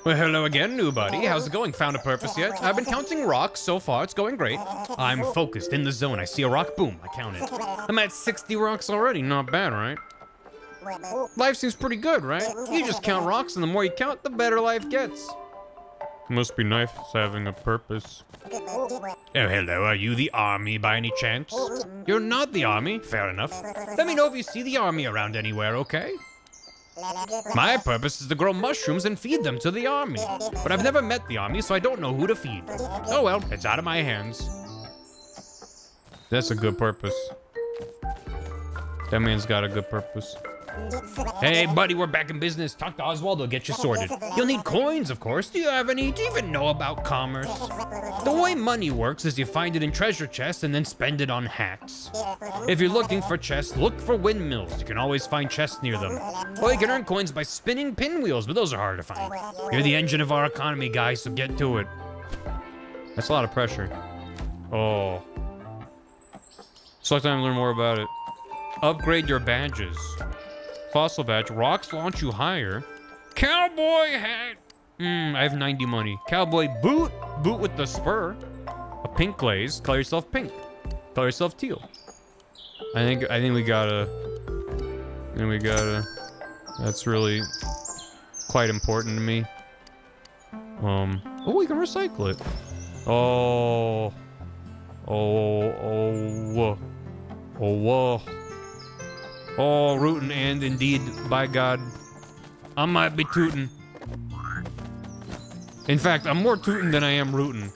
Well, hello again, new buddy. How's it going? Found a purpose yet? I've been counting rocks. So far, it's going great. I'm focused, in the zone. I see a rock, boom, I count it. I'm at 60 rocks already. Not bad, right? Life seems pretty good, right? You just count rocks, and the more you count, the better life gets. Must be nice having a purpose. Oh, hello. Are you the army by any chance? You're not the army. Fair enough. Let me know if you see the army around anywhere, okay? My purpose is to grow mushrooms and feed them to the army. But I've never met the army, so I don't know who to feed. Oh well, it's out of my hands. That's a good purpose. That man's got a good purpose. Hey, buddy, we're back in business. Talk to Oswaldo, get you sorted. You'll need coins, of course. Do you have any? Do you even know about commerce? The way money works is you find it in treasure chests and then spend it on hats. If you're looking for chests, look for windmills. You can always find chests near them. Or you can earn coins by spinning pinwheels, but those are hard to find. You're the engine of our economy, guys, so get to it. That's a lot of pressure. Oh. Select time to learn more about it. Upgrade your badges. Fossil badge. Rocks launch you higher. Cowboy hat. I have 90 money. Cowboy boot. Boot with the spur. A pink glaze. Color yourself pink. Color yourself teal. I think we gotta. That's really quite important to me. Oh, we can recycle it. Oh. Whoa. Oh, rootin' and indeed, by God, I might be tootin'. In fact, I'm more tootin' than I am rootin'.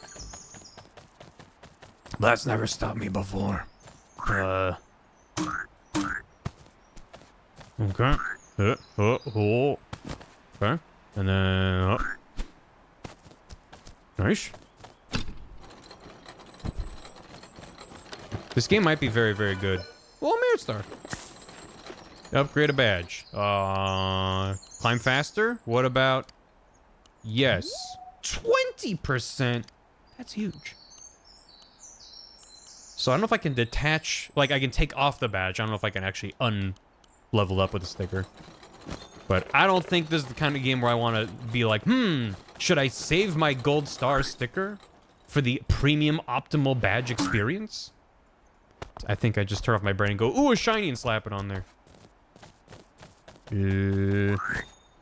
That's never stopped me before. Okay. Okay. And then, nice. This game might be very, very good. Well, Merit Star. Upgrade a badge. Climb faster? What about... Yes. 20 20%. That's huge. So I don't know if I can detach, like I can take off the badge. I don't know if I can actually level up with a sticker. But I don't think this is the kind of game where I want to be like, should I save my gold star sticker for the premium optimal badge experience? I think I just turn off my brain and go, ooh, a shiny, and slap it on there.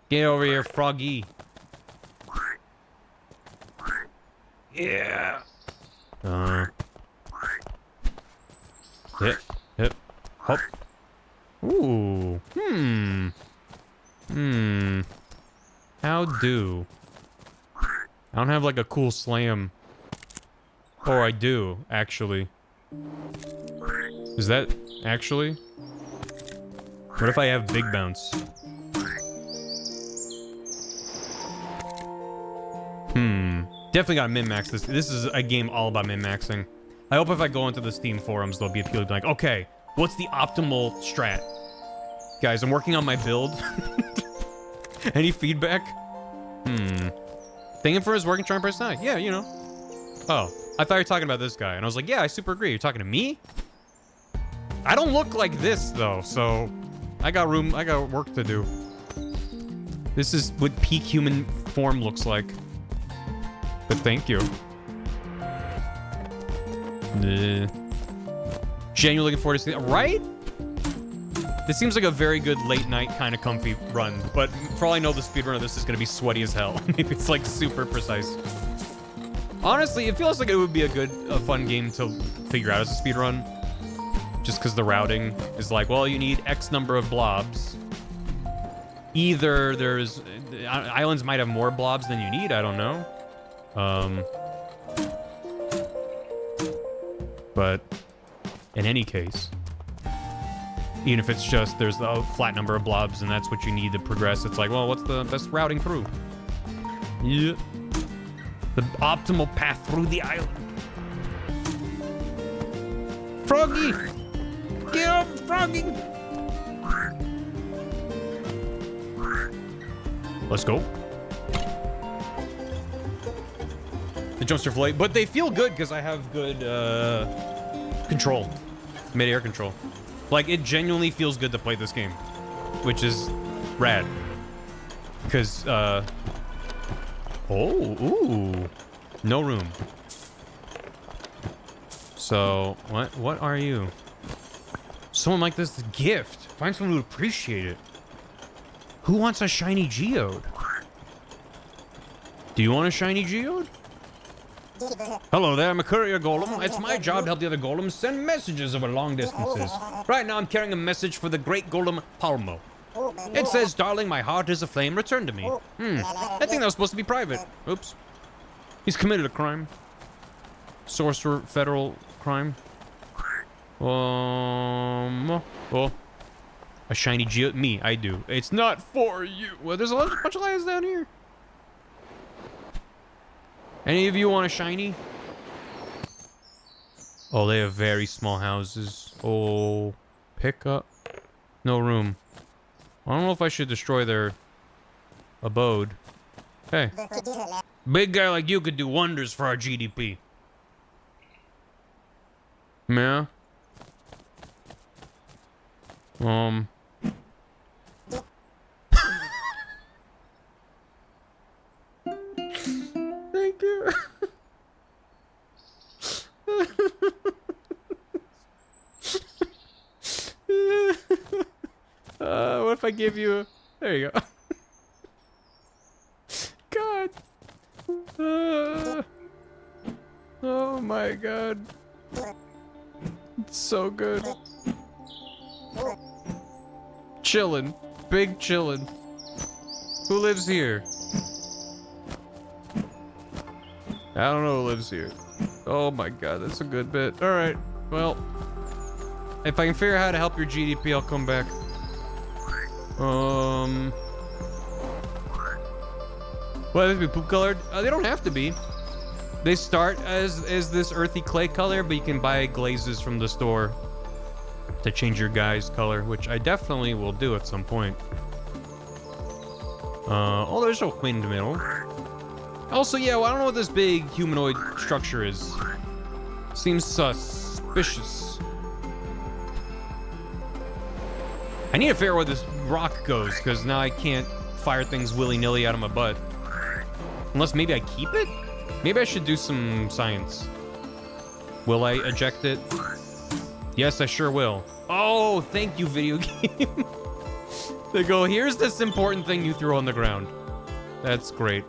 Get over here, froggy. Yeah. Hip, hop. Ooh. How do? I don't have like a cool slam. Or I do, actually. Is that actually? What if I have big bounce? Definitely gotta min-max this. This is a game all about min-maxing. I hope if I go into the Steam forums, they'll be appealing like, okay, what's the optimal strat? Guys, I'm working on my build. Any feedback? Thank him for his work and trying to press 9. Yeah, you know. Oh, I thought you were talking about this guy. And I was like, yeah, I super agree. You're talking to me? I don't look like this, though, so I got work to do. This is what peak human form looks like. But thank you. Genuinely looking forward to seeing it. Right? This seems like a very good late night kind of comfy run, but for all I know, the speedrun of this is gonna be sweaty as hell. Maybe it's like super precise. Honestly, it feels like it would be a fun game to figure out as a speedrun. Just because the routing is like, well, you need X number of blobs. Either there's... Islands might have more blobs than you need, I don't know. But in any case, even if it's just there's a flat number of blobs and that's what you need to progress, it's like, well, what's the best routing through? Yeah. The optimal path through the island. Froggy! Get up, Froggy! Let's go. The jumps are late, but they feel good because I have good control, mid-air control. Like, it genuinely feels good to play this game, which is rad. Because, ooh, no room. So, what are you? Someone like this is a gift. Find someone who would appreciate it. Who wants a shiny geode? Do you want a shiny geode? Hello there, I'm a courier golem. It's my job to help the other golems send messages over long distances. Right now I'm carrying a message for the great golem Palmo. It says, darling, my heart is aflame, return to me. I think that was supposed to be private. Oops. He's committed a crime. Sorcerer, federal crime. Oh. A shiny geode? Me, I do. It's not for you. Well, there's a bunch of lions down here. Any of you want a shiny? Oh, they have very small houses. Oh, pick up. No room. I don't know if I should destroy their abode. Hey. Big guy like you could do wonders for our GDP. Yeah. Thank you. What if I give you... There you go. God. Oh my god. It's so good. Chillin'. Big chillin'. Who lives here? I don't know who lives here. Oh my god, that's a good bit. Alright, well. If I can figure out how to help your GDP, I'll come back. Well, they have to be poop colored? They don't have to be. They start as this earthy clay color, but you can buy glazes from the store to change your guy's color, which I definitely will do at some point. Oh, there's a windmill. Also, yeah, well, I don't know what this big humanoid structure is. Seems suspicious. I need to figure out where this rock goes, because now I can't fire things willy-nilly out of my butt. Unless maybe I keep it? Maybe I should do some science. Will I eject it? Yes, I sure will. Oh, thank you, video game. They go, here's this important thing you threw on the ground. That's great.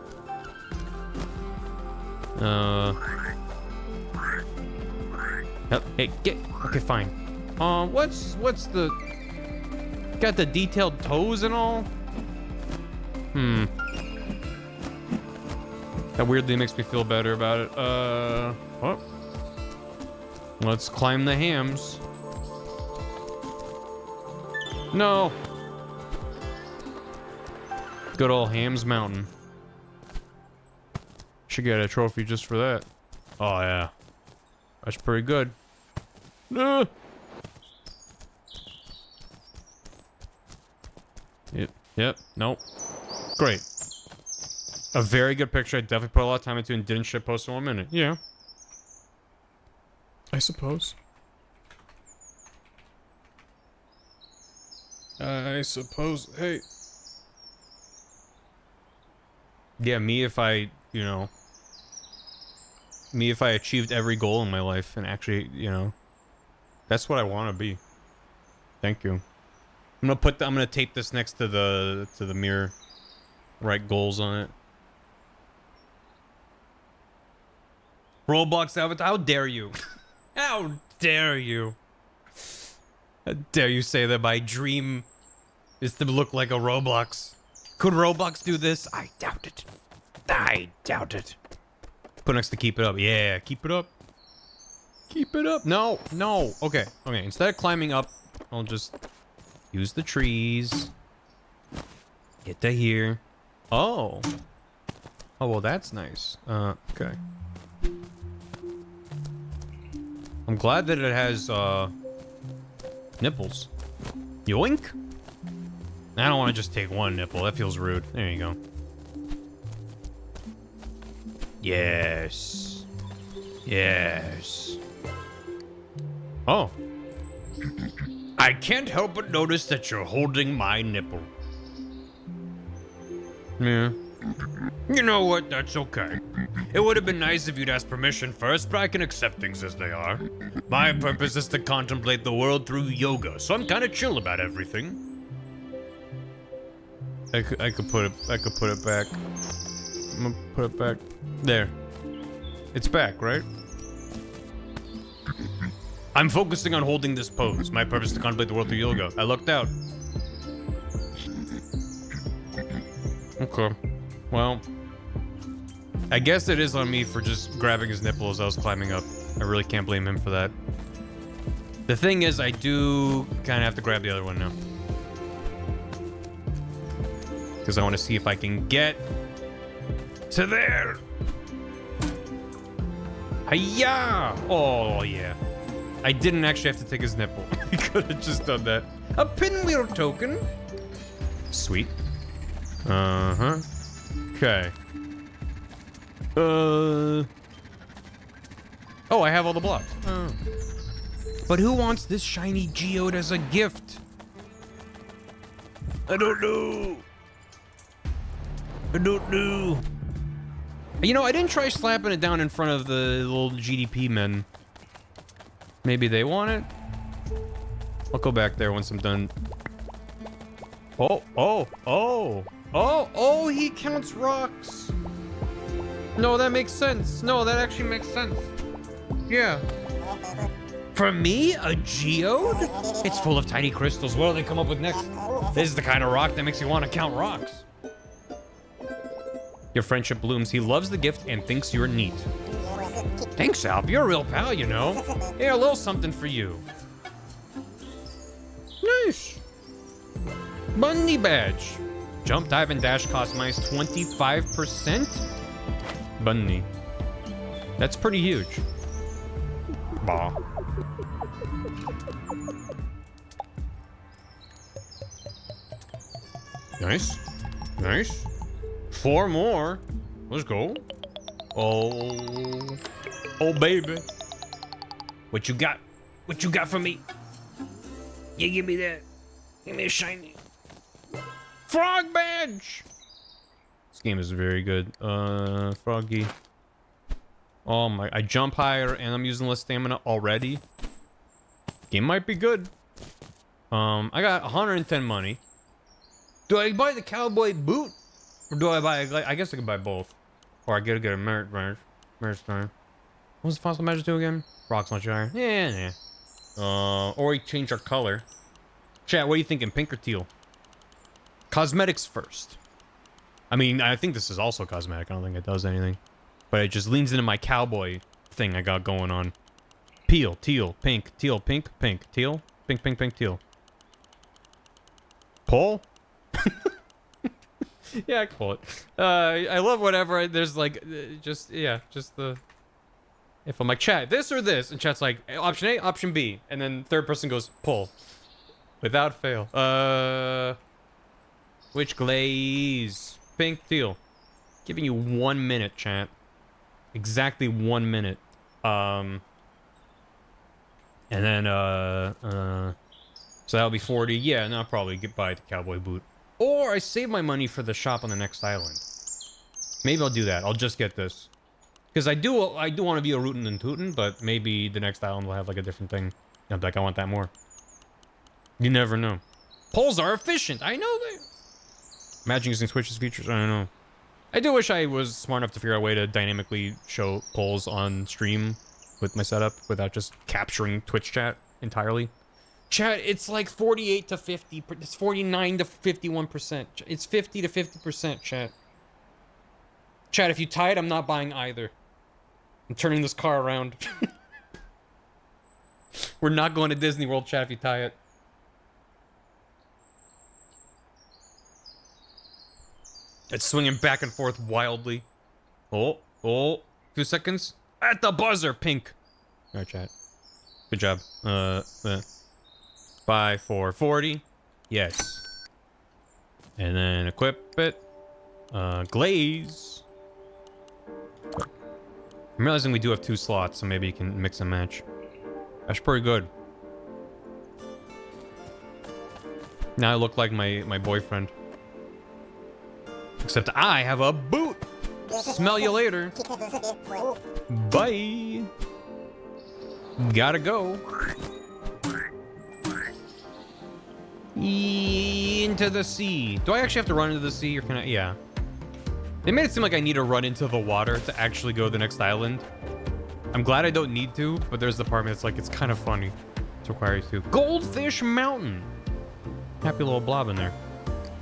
Hey, get, okay, fine. What's the, got the detailed toes and all? That weirdly makes me feel better about it. Well, let's climb the hams. No. Good old Hams Mountain. Should get a trophy just for that. Oh, yeah. That's pretty good. Yep. Nope. Great. A very good picture. I definitely put a lot of time into and didn't shit post in 1 minute. Yeah. I suppose. Hey. Yeah, me if I achieved every goal in my life and actually, that's what I want to be. Thank you. I'm gonna tape this next to the mirror. Write goals on it. Roblox avatar, how dare you? How dare you? How dare you say that my dream is to look like a Roblox? Could Roblox do this? I doubt it. I doubt it. Put next to keep it up. Yeah, keep it up. Keep it up. No. Okay. Instead of climbing up, I'll just use the trees. Get to here. Oh, well, that's nice. Okay. I'm glad that it has, nipples. Yoink? I don't want to just take one nipple. That feels rude. There you go. Yes. Oh. I can't help but notice that you're holding my nipple. Yeah. You know what? That's okay. It would have been nice if you'd asked permission first, but I can accept things as they are. My purpose is to contemplate the world through yoga, so I'm kind of chill about everything. I could put it back. I'm gonna put it back. There. It's back, right? I'm focusing on holding this pose. My purpose is to contemplate the world through yoga. I lucked out. Okay. Well, I guess it is on me for just grabbing his nipple as I was climbing up. I really can't blame him for that. The thing is, I do kind of have to grab the other one now. Because I want to see if I can get to there. Hiya! Oh, yeah. I didn't actually have to take his nipple. I could have just done that. A pinwheel token. Sweet. Uh-huh. Okay. Oh, I have all the blocks. Oh. But who wants this shiny geode as a gift? I don't know. You know, I didn't try slapping it down in front of the little GDP men. Maybe they want it? I'll go back there once I'm done. Oh, he counts rocks. No, that makes sense. No, that actually makes sense. Yeah. For me, a geode? It's full of tiny crystals. What do they come up with next? This is the kind of rock that makes you want to count rocks. Your friendship blooms. He loves the gift and thinks you're neat. Thanks, Alp. You're a real pal, you know. Here, a little something for you. Nice. Bunny badge. Jump, dive, and dash cost minus 25%? Bunny. That's pretty huge. Bah. Nice. 4 more. Let's go. Oh. Oh, baby. What you got? What you got for me? Yeah, give me that. Give me a shiny. Frog badge! This game is very good. Froggy. Oh my, I jump higher and I'm using less stamina already. Game might be good. I got 110 money. Do I buy the cowboy boot? Or do I buy, I guess I could buy both. Or I gotta get a merit time. What's the fossil magic do again? Rocks much higher. Yeah. Or we change our color. Chat, what are you thinking? Pink or teal? Cosmetics first. I mean, I think this is also cosmetic. I don't think it does anything. But it just leans into my cowboy thing I got going on. Peel, teal, pink, teal, pink, pink, teal, pink, pink, pink, teal. Pull? Yeah, I can pull it. I love whatever. There's like, just the... If I'm like, chat, this or this? And chat's like, option A, option B. And then third person goes, pull. Without fail. Which glaze? Pink, teal. Giving you 1 minute, chat. Exactly 1 minute. And then, so that'll be 40. Yeah, and I'll probably buy the cowboy boot. Or I save my money for the shop on the next island. Maybe I'll do that. I'll just get this. Because I do want to be a rootin' and tootin', but maybe the next island will have like a different thing. I'm like, I want that more. You never know. Polls are efficient. I know they. Imagine using Twitch's features. I don't know. I do wish I was smart enough to figure out a way to dynamically show polls on stream with my setup without just capturing Twitch chat entirely. Chat, it's like 48 to 50. It's 49 to 51%. It's 50 to 50%, chat. Chat, if you tie it, I'm not buying either. I'm turning this car around. We're not going to Disney World, chat, if you tie it. It's swinging back and forth wildly. Oh, 2 seconds. At the buzzer, pink. All right, chat. Good job. 5, 4, 40. Yes. And then equip it. Glaze. I'm realizing we do have 2 slots, so maybe you can mix and match. That's pretty good. Now I look like my boyfriend. Except I have a boot. Smell you later. Bye. Gotta go. Into the sea. Do I actually have to run into the sea, or can I? Yeah. They made it seem like I need to run into the water to actually go to the next island. I'm glad I don't need to, but there's the part that's like, it's kind of funny to require you to. Goldfish Mountain. Happy little blob in there.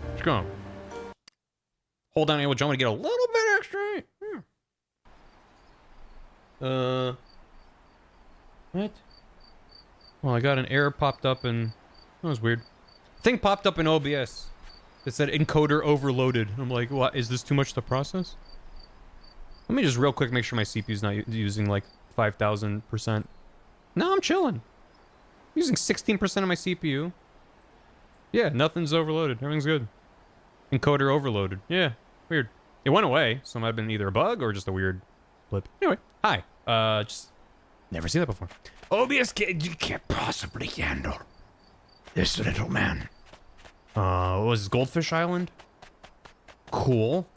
Let's go. Hold down A with jump to get a little bit extra. Yeah. What? Well, I got an error popped up and that was weird. Thing popped up in OBS. It said encoder overloaded. I'm like, what? Is this too much to process? Let me just real quick make sure my CPU's not using like 5,000%. No, I'm chilling. I'm using 16% of my CPU. Yeah, nothing's overloaded. Everything's good. Encoder overloaded. Yeah, weird. It went away, so it might have been either a bug or just a weird blip. Anyway, hi. Just never seen that before. OBS, you can't possibly handle this little man. What was this, Goldfish Island? Cool.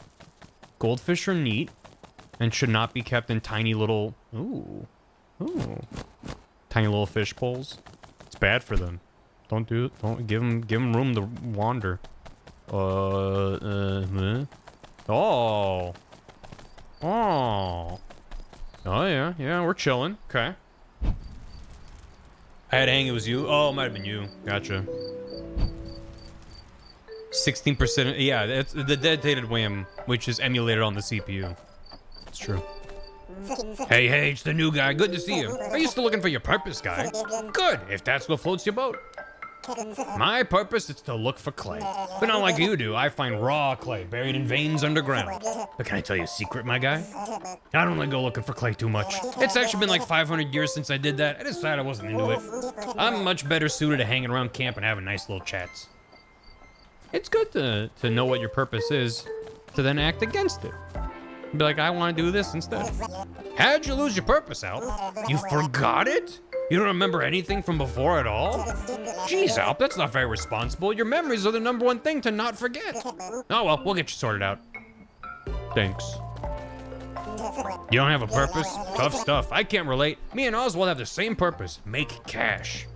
Goldfish are neat and should not be kept in tiny little... Ooh. Tiny little fish poles. It's bad for them. Don't do it. Don't give them room to wander. Oh. Oh, yeah, we're chilling. Okay. I had to hang it was you. Oh, it might have been you. Gotcha. 16%. Yeah, it's the dedicated WAM, which is emulated on the CPU. It's true. Hey, it's the new guy. Good to see you. Are you still looking for your purpose, guy? Good, if that's what floats your boat. My purpose is to look for clay. But not like you do. I find raw clay buried in veins underground. But can I tell you a secret, my guy? I don't really go looking for clay too much. It's actually been like 500 years since I did that. I decided I wasn't into it. I'm much better suited to hanging around camp and having nice little chats. It's good to know what your purpose is, to then act against it. Be like, I want to do this instead. How'd you lose your purpose, Alp? You forgot it? You don't remember anything from before at all? Jeez, Alp, that's not very responsible. Your memories are the #1 thing to not forget. Oh well, we'll get you sorted out. Thanks. You don't have a purpose? Tough stuff. I can't relate. Me and Oswald have the same purpose. Make cash.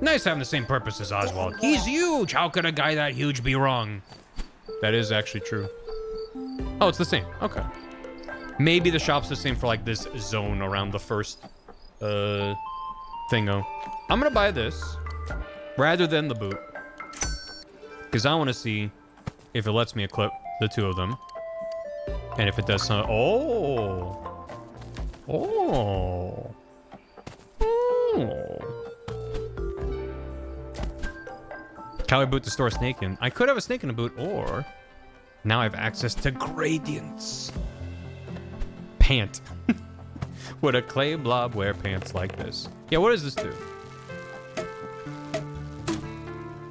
Nice having the same purpose as Oswald. He's huge. How could a guy that huge be wrong? That is actually true. Oh, it's the same. Okay. Maybe the shop's the same for like this zone around the first thingo. I'm gonna buy this rather than the boot. Because I want to see if it lets me equip the 2 of them. And if it does something. Oh. Oh. Oh. Cowboy boot to store a snake in. I could have a snake in a boot, or now I have access to gradients. Pant. Would a clay blob wear pants like this? Yeah, what does this do?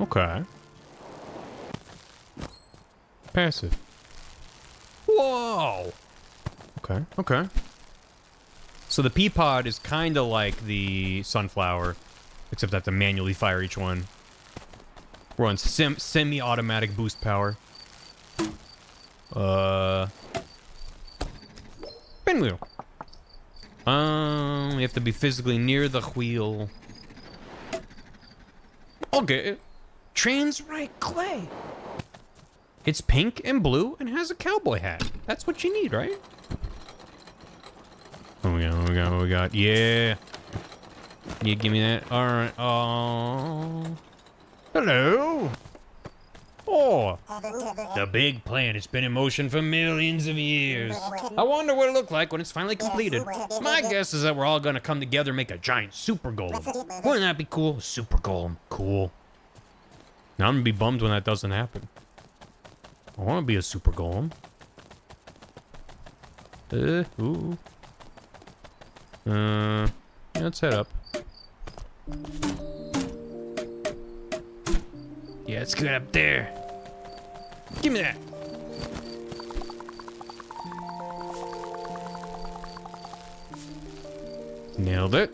Okay. Passive. Whoa. Okay, okay. So the pea pod is kind of like the sunflower, except I have to manually fire each one. We're on semi-automatic boost power. Pinwheel. You have to be physically near the wheel. Okay. Transrite clay. It's pink and blue and has a cowboy hat. That's what you need, right? What we got? Yeah. You give me that? All right. Oh. Hello. Oh. The big plan has been in motion for millions of years. I wonder what it looked like when it's finally completed. My guess is that we're all gonna come together and make a giant super golem. Wouldn't that be cool? Super golem. Cool. Now I'm gonna be bummed when that doesn't happen. I want to be a super golem. Ooh. Yeah, let's head up. Yeah, it's good up there. Give me that. Nailed it.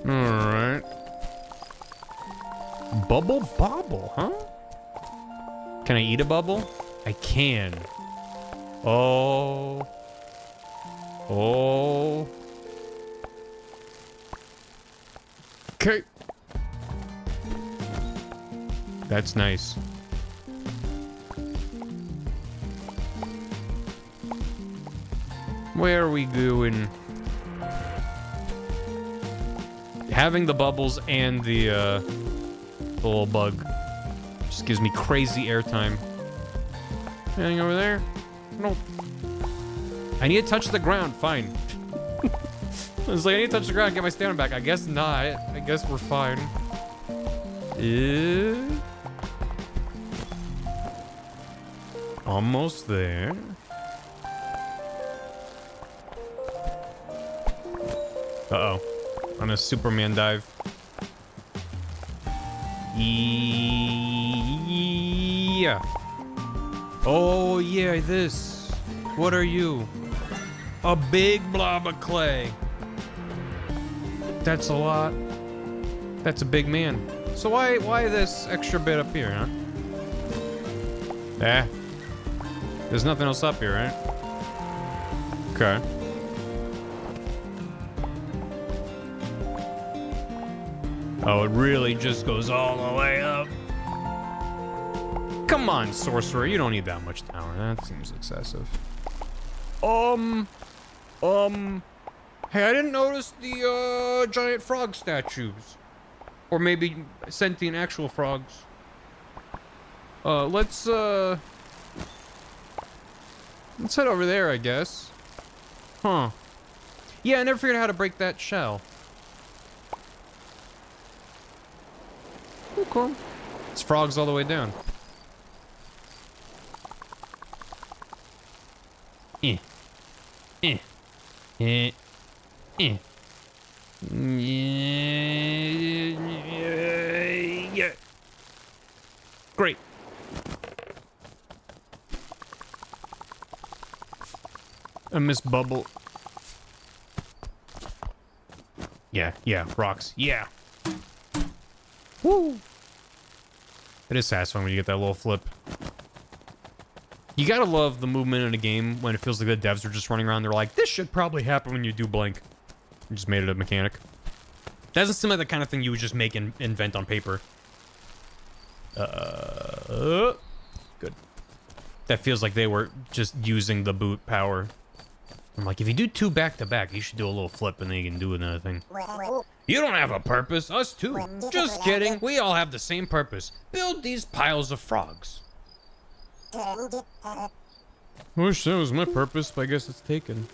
All right. Bubble bobble, huh? Can I eat a bubble? I can. Oh. Oh. Okay. That's nice. Where are we going? Having the bubbles and the little bug just gives me crazy airtime. Anything over there? Nope. I need to touch the ground. Fine. It's like I need to touch the ground and get my stamina back. I guess not. I guess we're fine. Almost there. Uh-oh. On a Superman dive. Yeah. Oh, yeah, this. What are you? A big blob of clay. That's a lot. That's a big man. So why this extra bit up here, huh? There's nothing else up here, right? Okay. Oh, it really just goes all the way up. Come on, sorcerer. You don't need that much tower. That seems excessive. Hey, I didn't notice the, giant frog statues. Or maybe sentient actual frogs. Let's head over there, I guess. Huh. Yeah, I never figured out how to break that shell. Okay. It's frogs all the way down. Yeah. Great. I miss Bubble. Yeah, rocks. Yeah. Woo! It is satisfying when you get that little flip. You gotta love the movement in a game when it feels like the devs are just running around. They're like, this should probably happen when you do blank. You just made it a mechanic. That doesn't seem like the kind of thing you would just make and invent on paper. Good. That feels like they were just using the boot power. I'm like, if you do 2 back-to-back, you should do a little flip and then you can do another thing. You don't have a purpose, us too. Just kidding, we all have the same purpose. Build these piles of frogs. I wish that was my purpose, but I guess it's taken.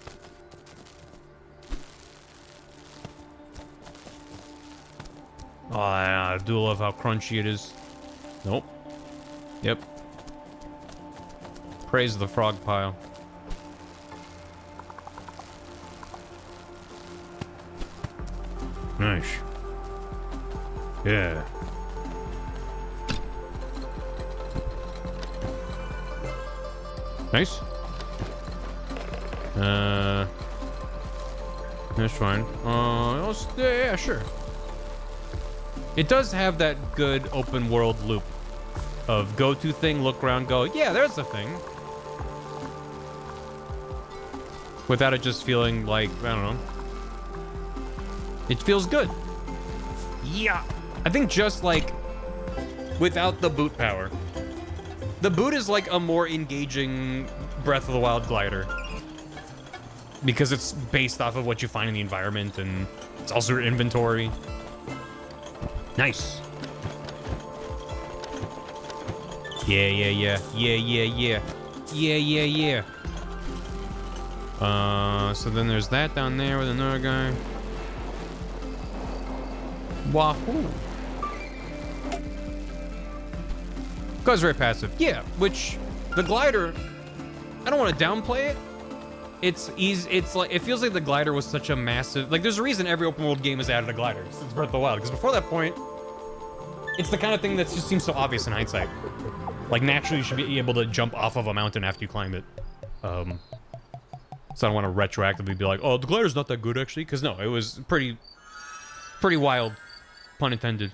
Oh, I do love how crunchy it is. Nope. Yep. Praise the frog pile. Nice. Yeah. Nice. That's fine. Yeah, sure. It does have that good open world loop of go to thing, look around, go, yeah, there's the thing. Without it just feeling like, I don't know. It feels good. Yeah. I think just like without the boot power. The boot is like a more engaging Breath of the Wild glider. Because it's based off of what you find in the environment and it's also your inventory. Nice. Yeah. So then there's that down there with another guy. Wahoo. Guy's very passive. Yeah, which the glider, I don't want to downplay it. It's easy. It's like, it feels like the glider was such a massive, like there's a reason every open world game has added a glider since Breath of the Wild. Because before that point, it's the kind of thing that just seems so obvious in hindsight. Like naturally you should be able to jump off of a mountain after you climb it. So I don't want to retroactively be like, oh, the glider's not that good actually. Because no, it was pretty wild. Pun intended.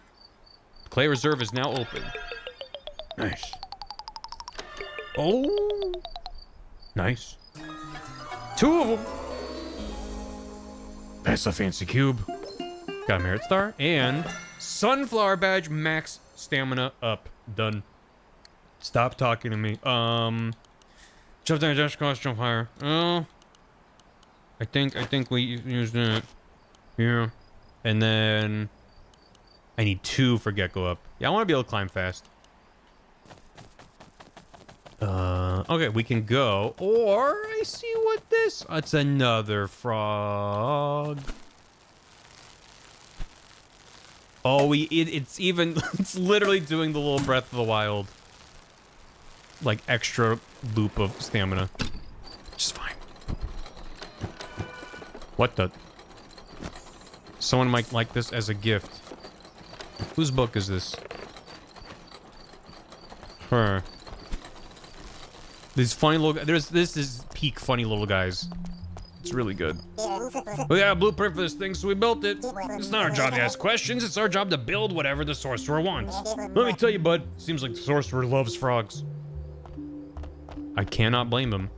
Clay Reserve is now open. Nice. Oh. Nice. 2 of them. That's a fancy cube. Got a merit star and sunflower badge, max stamina up. Done. Stop talking to me. Jump down, dash across, jump higher. Oh. I think we used it. Yeah. And then I need 2 for get go up. Yeah, I want to be able to climb fast. Okay, we can go. Or I see what this. It's another frog. Oh, it's even. It's literally doing the little Breath of the Wild, like extra loop of stamina. Just fine. What the? Someone might like this as a gift. Whose book is this? Her. These funny little. This is peak funny little guys. It's really good. We got a blueprint for this thing, so we built it. It's not our job to ask questions. It's our job to build whatever the sorcerer wants. Let me tell you, bud. Seems like the sorcerer loves frogs. I cannot blame him.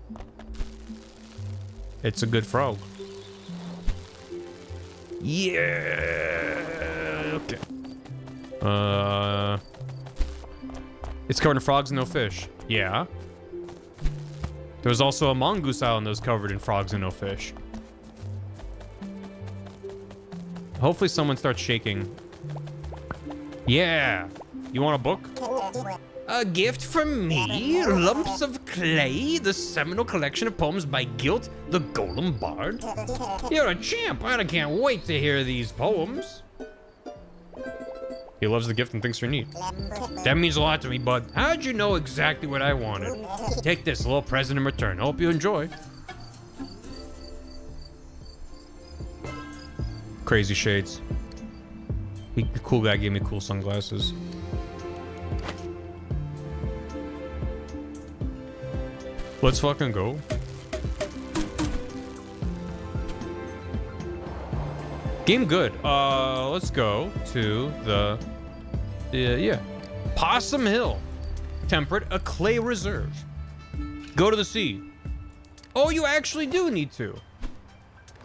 It's a good frog. Yeah. Okay. It's covered in frogs and no fish. Yeah. There was also a mongoose island that was covered in frogs and no fish. Hopefully someone starts shaking. Yeah. You want a book? A gift from me? Lumps of Clay? The seminal collection of poems by Guilt, the Golem Bard? You're a champ. I can't wait to hear these poems. He loves the gift and thinks you're neat. That means a lot to me, bud. How'd you know exactly what I wanted? Take this little present in return. Hope you enjoy. Crazy shades. The cool guy gave me cool sunglasses. Let's fucking go. Game good. Let's go to the yeah. Possum Hill. Temperate, a clay reserve. Go to the sea. Oh, you actually do need to.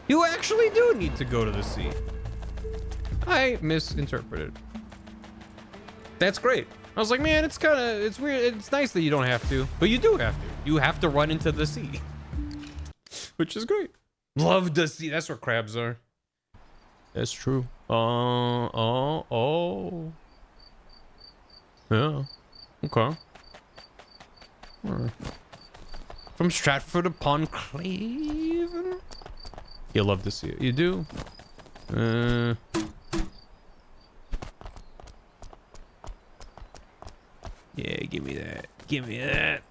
You actually do need to go to the sea. I misinterpreted. That's great. I was like, man, it's weird. It's nice that you don't have to, but you do have to. You have to run into the sea, which is great. Love the sea. That's where crabs are. That's true. Oh. Yeah. Okay. From Stratford upon Clavin. You love to see it. You do. Yeah, give me that. Give me that.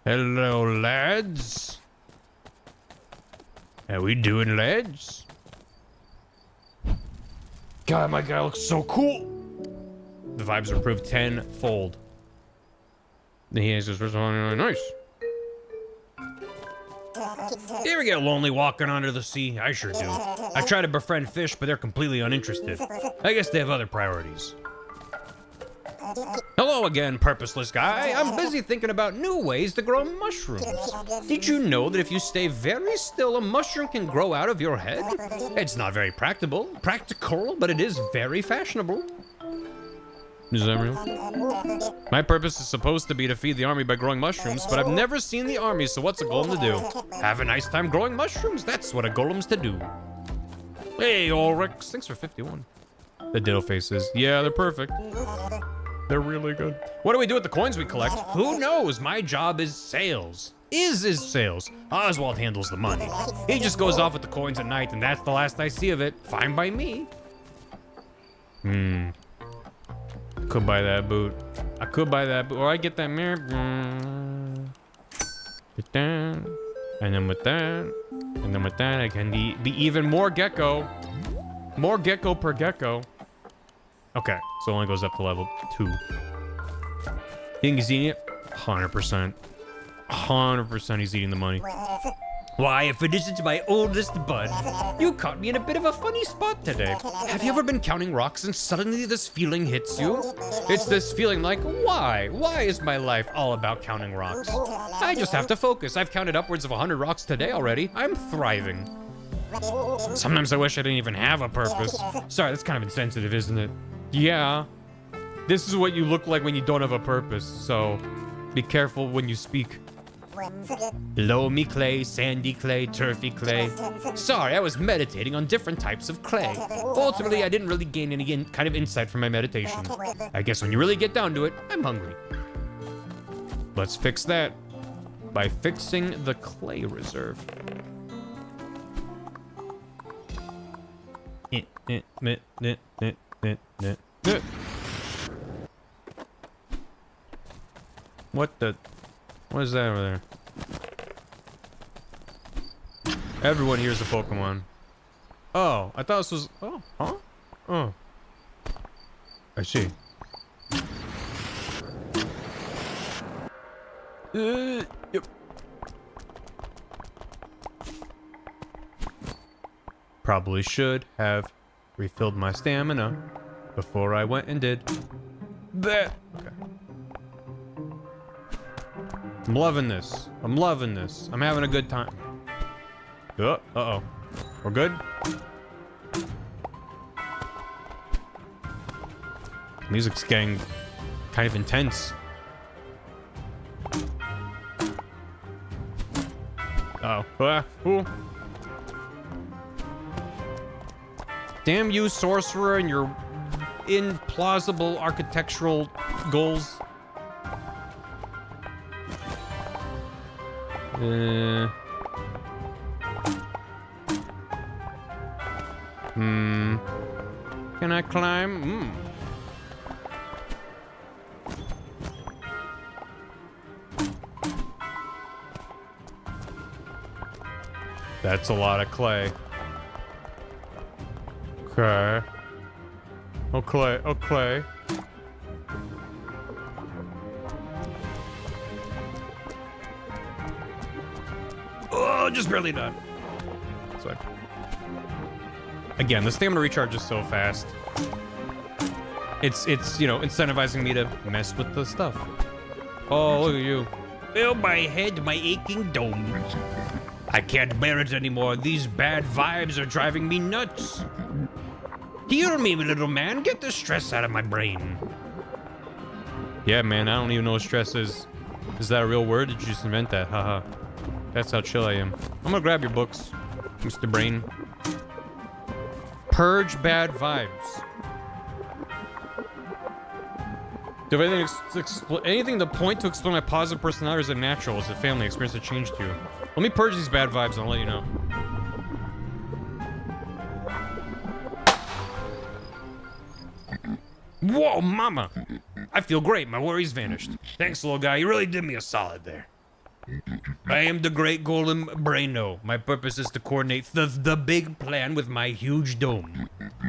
Hello, lads. How we doing, lads? God, my guy looks so cool. The vibes are improved tenfold. He has his first one. Nice. You ever get lonely walking under the sea? I sure do. I try to befriend fish, but they're completely uninterested. I guess they have other priorities. Hello again, purposeless guy. I'm busy thinking about new ways to grow mushrooms. Did you know that if you stay very still, a mushroom can grow out of your head? It's not very practical, but it is very fashionable. Is that real? My purpose is supposed to be to feed the army by growing mushrooms, but I've never seen the army, so what's a golem to do? Have a nice time growing mushrooms. That's what a golem's to do. Hey, Ulrich. Thanks for 51. The ditto faces. Yeah, they're perfect. They're really good. What do we do with the coins we collect? Who knows? My job is sales. Is sales. Oswald handles the money. He just goes off with the coins at night, and that's the last I see of it. Fine by me. Could buy that boot. I could buy that boot. Or I get that mirror. With that. And then with that. And then with that, I can be even more gecko. More gecko per gecko. Okay, so it only goes up to level 2. You think he's eating it? 100%. 100% he's eating the money. Why, if it isn't my oldest bud, you caught me in a bit of a funny spot today. Have you ever been counting rocks and suddenly this feeling hits you? It's this feeling like, why? Why is my life all about counting rocks? I just have to focus. I've counted upwards of 100 rocks today already. I'm thriving. Sometimes I wish I didn't even have a purpose. Sorry, that's kind of insensitive, isn't it? Yeah. This is what you look like when you don't have a purpose, so be careful when you speak. Loamy clay, sandy clay, turfy clay. Sorry, I was meditating on different types of clay. Ultimately, I didn't really gain any kind of insight from my meditation. I guess when you really get down to it, I'm hungry. Let's fix that by fixing the clay reserve. What is that over there? Everyone here's a Pokemon. Oh, I thought this was... Oh, huh? Oh. I see. Yep. Probably should have refilled my stamina before I went and did that. Okay. I'm loving this. I'm loving this. I'm having a good time. Uh-oh. We're good? Music's getting kind of intense. Uh-oh. Ooh. Damn you, sorcerer, and your implausible architectural goals. Can I climb? That's a lot of clay. Okay. Okay. Oh, just barely done. Sorry. Again, the stamina recharge is so fast. It's you know, incentivizing me to mess with the stuff. Oh, look at you. Oh, my head, my aching dome. I can't bear it anymore. These bad vibes are driving me nuts. Heal me, little man. Get the stress out of my brain. Yeah, man, I don't even know what stress is. Is that a real word? Did you just invent that? Haha. That's how chill I am. I'm gonna grab your books, Mr. Brain. Purge bad vibes. Do you have anything to point to explain my positive personality, or is it natural? Is it family experience that changed you? Let me purge these bad vibes and I'll let you know. Whoa, mama! I feel great. My worries vanished. Thanks, little guy. You really did me a solid there. I am the great golden braino. My purpose is to coordinate the big plan with my huge dome.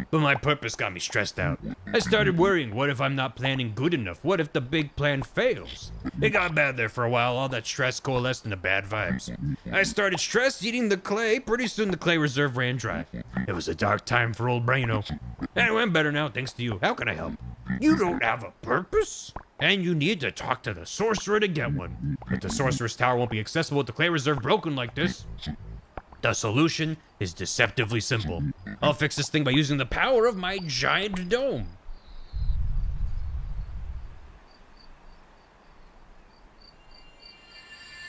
But my purpose got me stressed out. I started worrying, what if I'm not planning good enough? What if the big plan fails? It got bad there for a while. All that stress coalesced into bad vibes. I started stress eating the clay. Pretty soon the clay reserve ran dry. It was a dark time for old braino. Anyway, I'm better now thanks to you. How can I help? You don't have a purpose? And you need to talk to the sorcerer to get one. But the sorcerer's tower won't be accessible with the clay reserve broken like this. The solution is deceptively simple. I'll fix this thing by using the power of my giant dome.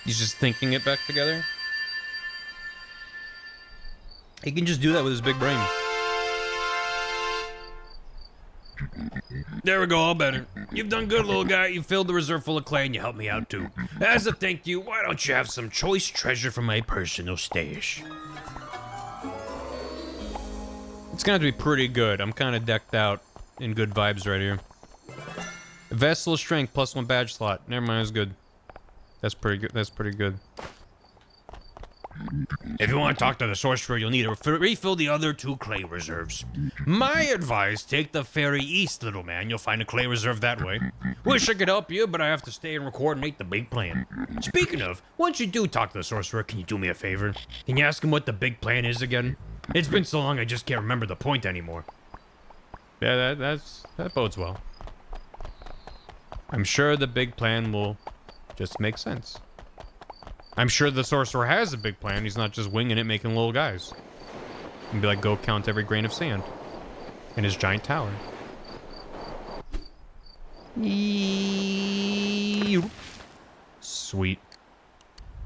He's just thinking it back together. He can just do that with his big brain. There we go, all better. You've done good, little guy. You filled the reserve full of clay and you helped me out too. As a thank you, why don't you have some choice treasure from my personal stash? It's gonna have to be pretty good. I'm kind of decked out in good vibes right here. Vessel strength +1 badge slot. Never mind, that's good. That's pretty good. That's pretty good. If you want to talk to the sorcerer, you'll need to refill the other 2 clay reserves. My advice, take the ferry east, little man. You'll find a clay reserve that way. Wish I could help you, but I have to stay and coordinate the big plan. Speaking of, once you do talk to the sorcerer, can you do me a favor? Can you ask him what the big plan is again? It's been so long I just can't remember the point anymore. Yeah, that bodes well. I'm sure the big plan will just make sense. I'm sure the sorcerer has a big plan. He's not just winging it, making little guys. And be like, go count every grain of sand in his giant tower. Sweet.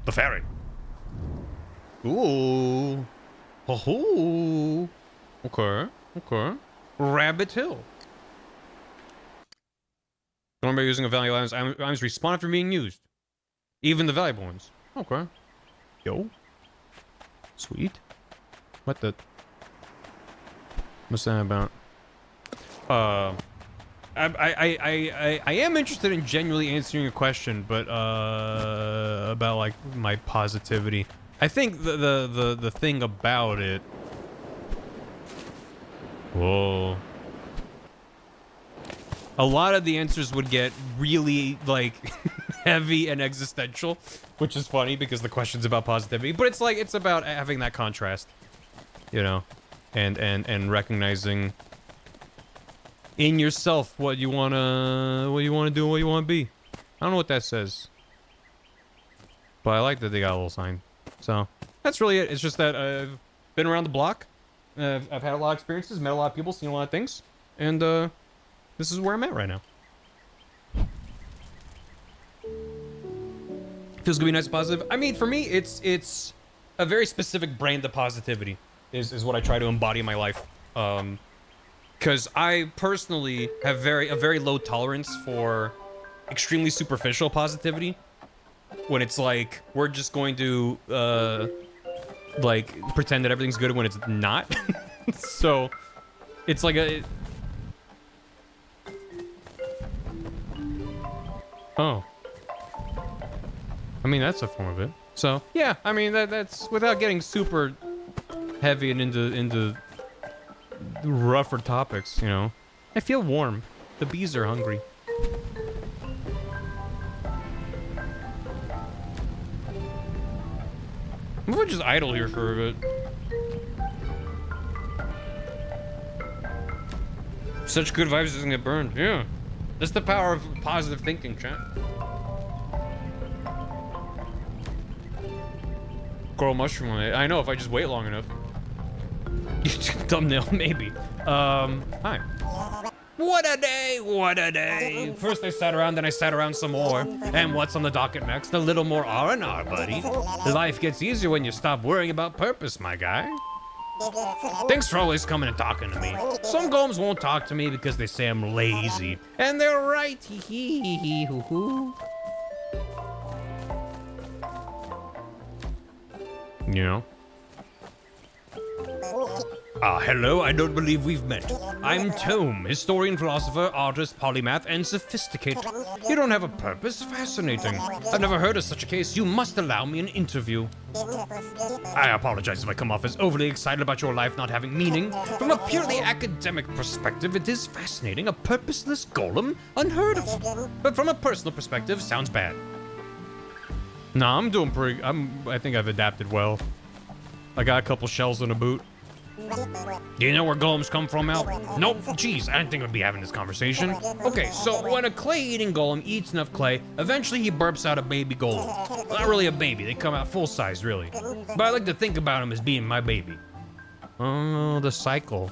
The ferry. Ooh. Oh. Okay. Okay. Rabbit Hill. Don't remember using a valuable items respawn after being used. Even the valuable ones. Okay. Yo. Sweet. What the? What's that about? I am interested in genuinely answering your question, but about like my positivity. I think the thing about it. Whoa. A lot of the answers would get really like heavy and existential, which is funny because the question's about positivity, but it's like it's about having that contrast, you know, and recognizing in yourself what you wanna do, what you wanna be. I don't know what that says, but I like that they got a little sign. So that's really it. It's just that I've been around the block. I've had a lot of experiences, met a lot of people, seen a lot of things, and this is where I'm at right now. Feels gonna be nice and positive. I mean, for me, it's a very specific brand of positivity is what I try to embody in my life. Because I personally have a very low tolerance for extremely superficial positivity. When it's like, we're just going to, like, pretend that everything's good when it's not. So, it's like a... Oh. I mean, that's a form of it. So, yeah, I mean, that's without getting super heavy and into rougher topics, you know. I feel warm. The bees are hungry. What if we just idle here for a bit? Such good vibes doesn't get burned. Yeah. That's the power of positive thinking, chat. Coral mushroom on it. I know if I just wait long enough. Thumbnail, maybe. Hi. What a day, what a day. First I sat around, then I sat around some more. And what's on the docket next? A little more R&R, buddy. Life gets easier when you stop worrying about purpose, my guy. Thanks for always coming and talking to me. Some golems won't talk to me because they say I'm lazy. And they're right, hee hee hee hee hoo hoo. You know? Hello, I don't believe we've met. I'm Tome, historian, philosopher, artist, polymath, and sophisticated. You don't have a purpose? Fascinating. I've never heard of such a case. You must allow me an interview. I apologize if I come off as overly excited about your life not having meaning. From a purely academic perspective, it is fascinating. A purposeless golem? Unheard of. But from a personal perspective, sounds bad. Nah, I'm doing pretty... I think I've adapted well. I got a couple shells in a boot. Do you know where golems come from, Al? Nope. Jeez, I didn't think we'd be having this conversation. Okay, so when a clay-eating golem eats enough clay, eventually he burps out a baby golem. Well, not really a baby. They come out full-size, really. But I like to think about him as being my baby. Oh, the cycle.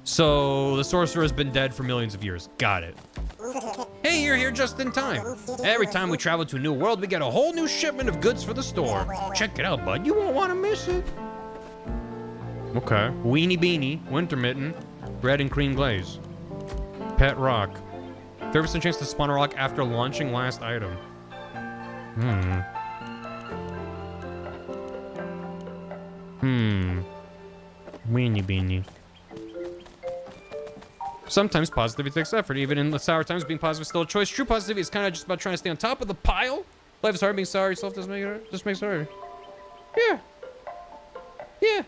So the sorcerer has been dead for millions of years. Got it. Hey, you're here just in time. Every time we travel to a new world, we get a whole new shipment of goods for the store. Check it out, bud. You won't want to miss it. Okay. Weenie Beanie, Winter Mitten, Red and Cream Glaze. Pet Rock. 30% chance to spawn a rock after launching last item. Weenie Beanie. Sometimes positivity takes effort. Even in the sour times, being positive is still a choice. True positivity is kind of just about trying to stay on top of the pile. Life is hard, being sorry yourself doesn't make it hard. Just makes it harder. Yeah. Yeah.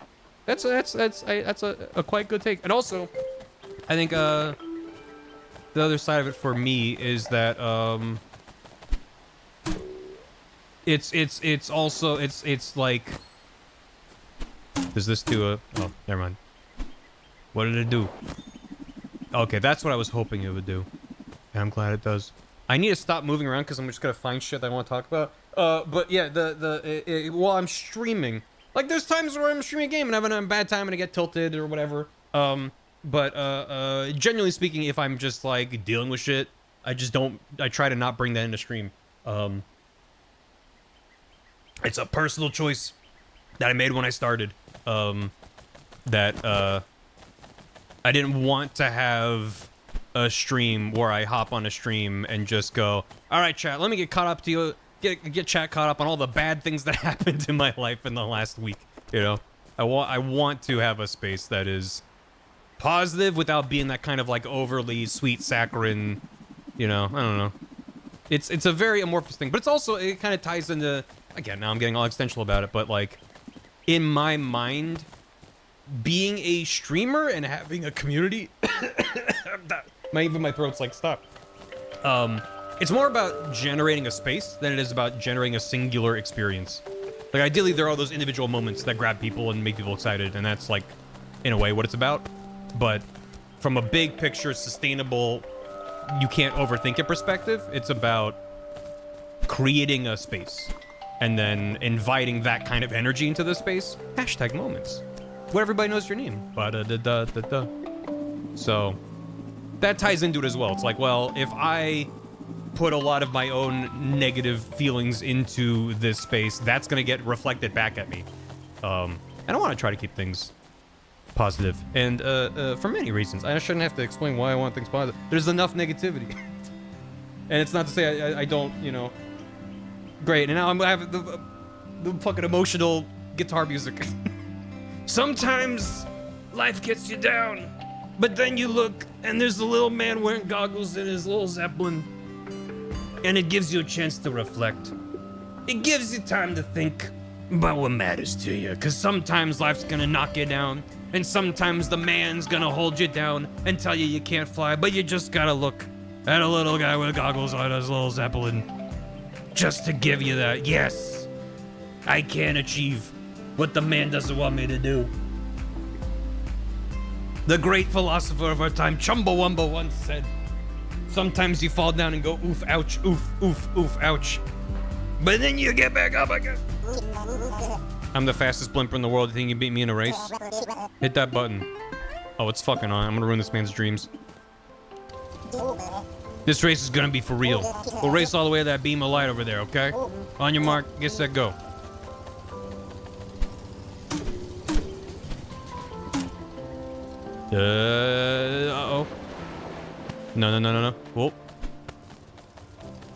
That's a quite good take. And also, I think the other side of it for me is that it's also like, does this do a, oh, never mind. What did it do? Okay, that's what I was hoping it would do. And I'm glad it does. I need to stop moving around because I'm just gonna find shit that I want to talk about. But yeah, while I'm streaming, like there's times where I'm streaming a game and having a bad time and I get tilted or whatever. But generally speaking, if I'm just like dealing with shit, I try to not bring that into stream. It's a personal choice that I made when I started. That I didn't want to have a stream where I hop on a stream and just go, all right, chat, let me get caught up to you, get chat caught up on all the bad things that happened in my life in the last week. You know, I want to have a space that is positive without being that kind of like overly sweet saccharine, you know, I don't know. It's a very amorphous thing, but it's also, it kind of ties into, again, now I'm getting all existential about it, but like in my mind, being a streamer and having a community, my throat's like, stop. It's more about generating a space than it is about generating a singular experience. Like ideally there are those individual moments that grab people and make people excited, and that's like, in a way, what it's about. But from a big picture, sustainable, you can't overthink it perspective, it's about creating a space and then inviting that kind of energy into the space. Hashtag moments. Where everybody knows your name. Ba-da-da-da-da-da. So that ties into it as well. It's like, well, if I put a lot of my own negative feelings into this space, that's gonna get reflected back at me. And I want to try to keep things positive. And for many reasons. I shouldn't have to explain why I want things positive. There's enough negativity. And it's not to say I don't, you know. Great, and now I'm gonna have the fucking emotional guitar music. Sometimes life gets you down, but then you look and there's a little man wearing goggles in his little Zeppelin, and it gives you a chance to reflect. It gives you time to think about what matters to you, because sometimes life's gonna knock you down, and sometimes the man's gonna hold you down and tell you can't fly, but you just gotta look at a little guy with goggles on his little Zeppelin just to give you that, yes, I can't achieve what the man doesn't want me to do. The great philosopher of our time, Chumbawamba, once said, sometimes you fall down and go, oof, ouch, oof, oof, oof, ouch. But then you get back up again. I'm the fastest blimper in the world. You think you can beat me in a race? Hit that button. Oh, it's fucking on. I'm gonna ruin this man's dreams. This race is gonna be for real. We'll race all the way to that beam of light over there, okay? On your mark, get set, go. Uh-oh. No. Whoop.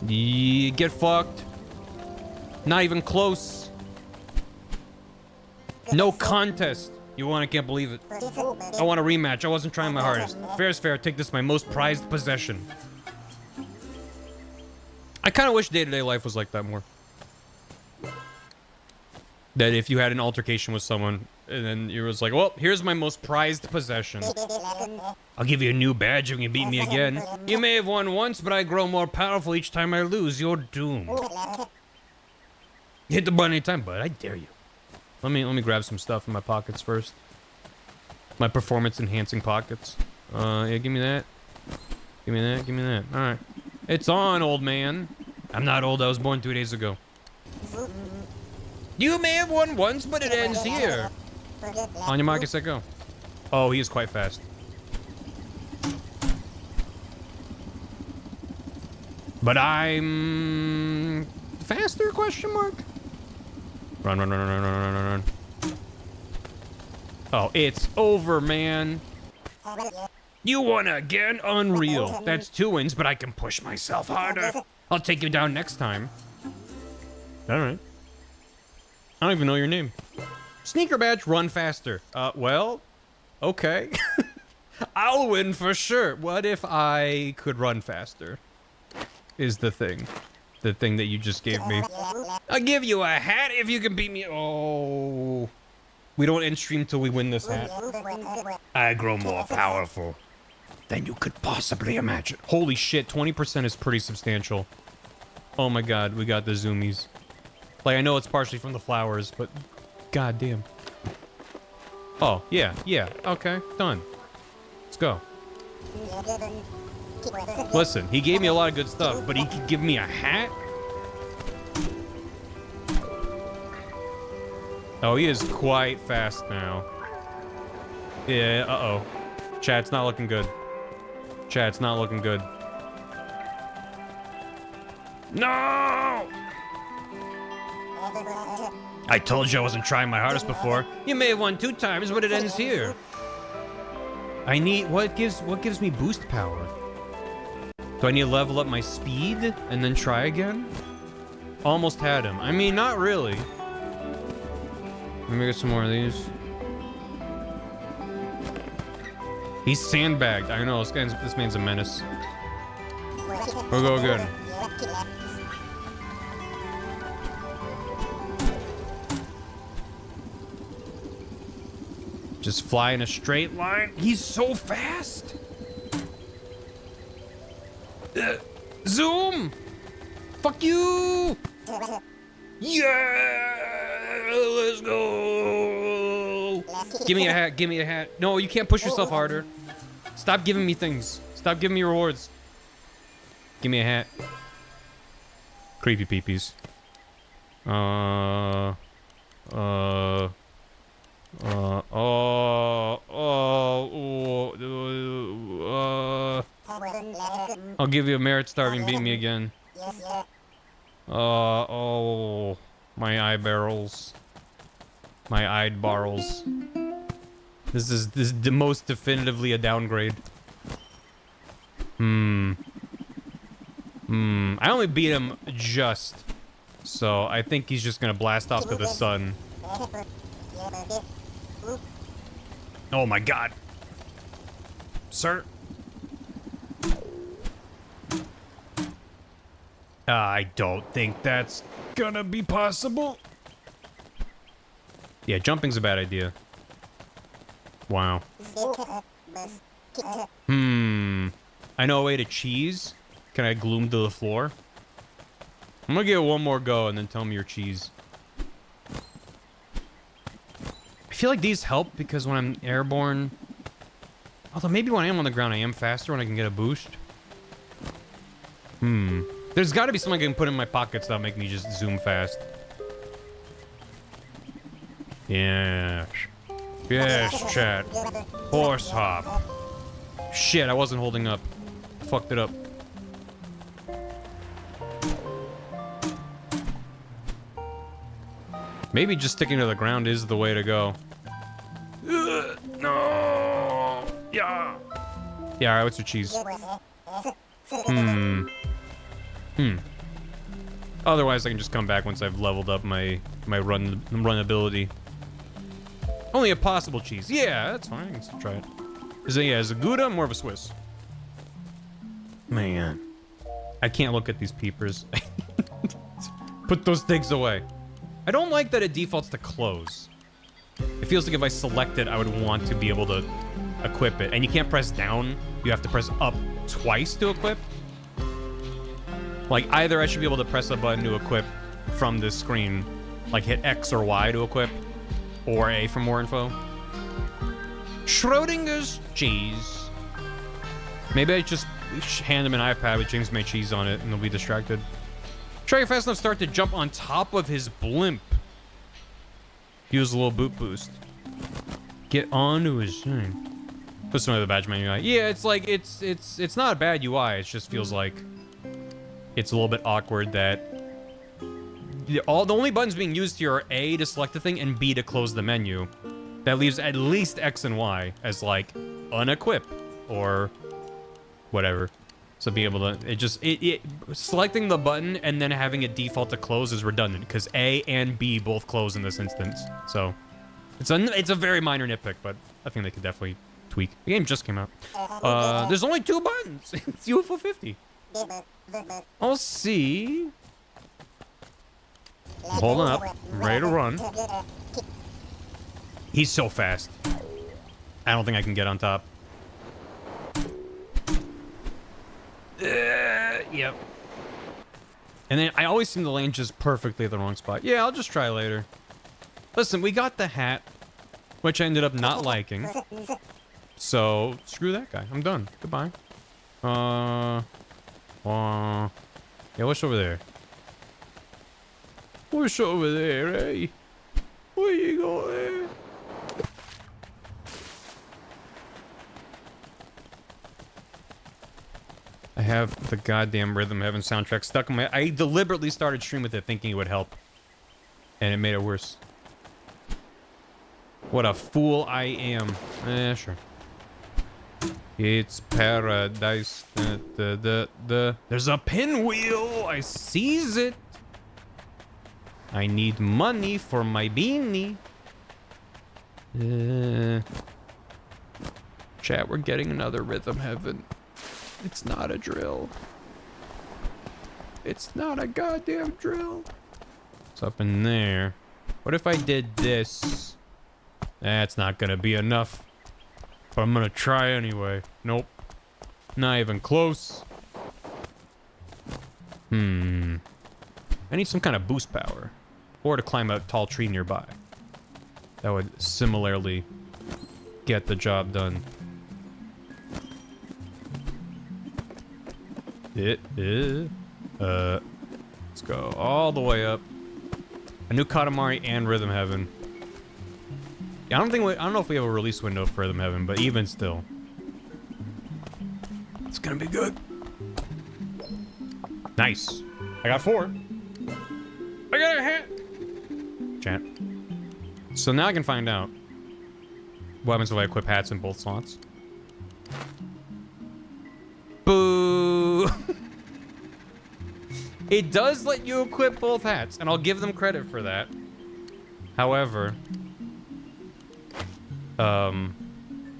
Get fucked. Not even close. No contest. You want? I can't believe it. I want a rematch. I wasn't trying my hardest. Fair is fair. Take this, my most prized possession. I kind of wish day-to-day life was like that more. That if you had an altercation with someone, and then you was like, well, here's my most prized possession. I'll give you a new badge if you beat me again. You may have won once, but I grow more powerful each time I lose. You're doomed. Hit the button anytime, bud. I dare you. Let me grab some stuff in my pockets first. My performance-enhancing pockets. Yeah, give me that. Give me that. Give me that. All right. It's on, old man. I'm not old. I was born 2 days ago. You may have won once, but it ends here. On your mark, set, go. Oh, he is quite fast. But I'm faster? Question mark. Run. Oh, it's over, man. You won again? Unreal. That's 2 wins, but I can push myself harder. I'll take you down next time. All right. I don't even know your name. Sneaker badge, run faster. Well, okay. I'll win for sure. What if I could run faster? Is the thing. The thing that you just gave me. I'll give you a hat if you can beat me. Oh. We don't end stream till we win this hat. I grow more powerful than you could possibly imagine. Holy shit, 20% is pretty substantial. Oh my god, we got the zoomies. Like, I know it's partially from the flowers, but god damn. Oh, yeah, okay, done. Let's go. Listen, he gave me a lot of good stuff, but he could give me a hat? Oh, he is quite fast now. Yeah, uh-oh. Chat's not looking good. Chat's not looking good. No! I told you I wasn't trying my hardest before. You may have won 2 times, but it ends here. I need... What gives me boost power? Do I need to level up my speed and then try again? Almost had him. I mean, not really. Let me get some more of these. He's sandbagged. I know, this man's a menace. We'll go again. Just fly in a straight line. He's so fast. Zoom! Fuck you! Yeah! Let's go! Give me a hat, give me a hat. No, you can't push yourself harder. Stop giving me things. Stop giving me rewards. Give me a hat. Creepy peepees. I'll give you a merit star if you beat me again. Oh, my eye barrels. My eyed barrels. This is the most definitively a downgrade. I only beat him just. So I think he's just gonna blast off to the sun. Oh my god. Sir? I don't think that's gonna be possible. Yeah, jumping's a bad idea. Wow. I know a way to cheese. Can I glue him to the floor? I'm gonna give it one more go and then tell me your cheese. feel like these help because when I'm airborne... Although maybe when I am on the ground, I am faster when I can get a boost. There's got to be something I can put in my pockets that'll make me just zoom fast. Yeah. Yes, chat. Horse hop. Shit, I wasn't holding up. Fucked it up. Maybe just sticking to the ground is the way to go. No. Yeah. Yeah, alright, what's your cheese? Otherwise, I can just come back once I've leveled up my run ability. Only a possible cheese. Yeah, that's fine. I can still try it. Is it a Gouda or more of a Swiss? Man. I can't look at these peepers. Put those things away. I don't like that it defaults to close. It feels like if I select it, I would want to be able to equip it. And you can't press down. You have to press up twice to equip. Like, either I should be able to press a button to equip from this screen, like hit X or Y to equip, or A for more info. Schrodinger's cheese. Maybe I just hand him an iPad with James made cheese on it and they'll be distracted. Try a fast enough start to jump on top of his blimp. Use a little boot boost. Get onto his thing. Put some of the badge menu UI. Yeah, it's like it's not a bad UI. It just feels like it's a little bit awkward that the only buttons being used here are A to select the thing and B to close the menu. That leaves at least X and Y as like unequip or whatever. So be able to selecting the button and then having it default to close is redundant because A and B both close in this instance. So it's a very minor nitpick, but I think they could definitely tweak. The game just came out. There's only 2 buttons. It's UFO 50. I'll see. I'm holding up. I'm ready to run. He's so fast. I don't think I can get on top. Yep. And then I always seem to land just perfectly at the wrong spot. Yeah, I'll just try later. Listen, we got the hat, which I ended up not liking. So, screw that guy. I'm done. Goodbye. Yeah, what's over there? What's over there, eh? Where you going? I have the goddamn Rhythm Heaven soundtrack stuck in my... I deliberately started stream with it thinking it would help. And it made it worse. What a fool I am. Sure. It's paradise. There's a pinwheel. I seize it. I need money for my beanie. Chat, we're getting another Rhythm Heaven. It's not a drill. It's not a goddamn drill. It's up in there. What if I did this? That's not gonna be enough. But I'm gonna try anyway. Nope. Not even close. I need some kind of boost power. Or to climb a tall tree nearby. That would similarly get the job done. Let's go all the way up. A new Katamari and Rhythm Heaven. Yeah, I don't know if we have a release window for Rhythm Heaven, but even still, it's gonna be good. Nice. I got 4. I got a hat. Chat. So now I can find out what happens if I equip hats in both slots. Boo! It does let you equip both hats, and I'll give them credit for that. However, I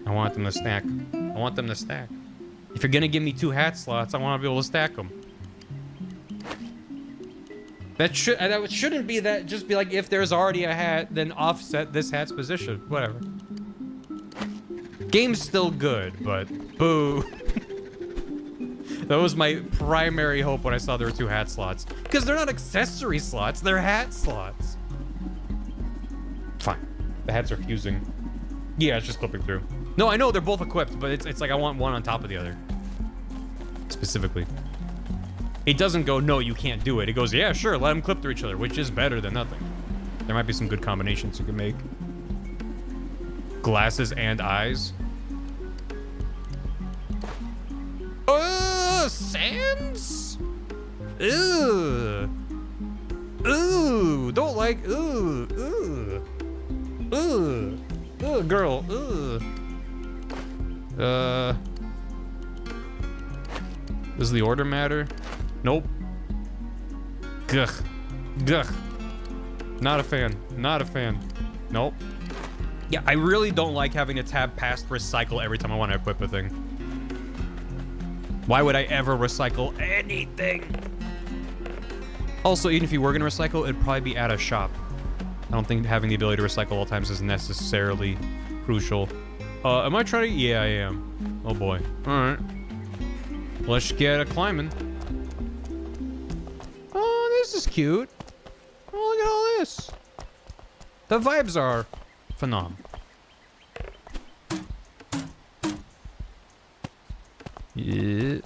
want them to stack. I want them to stack. If you're gonna give me 2 hat slots, I want to be able to stack them. That shouldn't be that. Just be like, if there's already a hat, then offset this hat's position. Whatever. Game's still good, but boo. That was my primary hope when I saw there were 2 hat slots. Because they're not accessory slots, they're hat slots. Fine. The hats are fusing. Yeah, it's just clipping through. No, I know they're both equipped, but it's like I want one on top of the other. Specifically. It doesn't go, no, you can't do it. It goes, yeah, sure, let them clip through each other, which is better than nothing. There might be some good combinations you can make. Glasses and eyes. Sands? Ew. Ooh, don't like, ooh, ooh. Ooh. Ooh, girl, ooh. Does the order matter? Nope. Gugh. Gugh. Not a fan. Not a fan. Nope. Yeah, I really don't like having to tab past recycle every time I want to equip a thing. Why would I ever recycle anything? Also, even if you were going to recycle, it'd probably be at a shop. I don't think having the ability to recycle all times is necessarily crucial. Am I trying to? Yeah, I am. Oh boy. Alright. Let's get a climbing. Oh, this is cute. Oh, look at all this. The vibes are phenomenal. Yeah.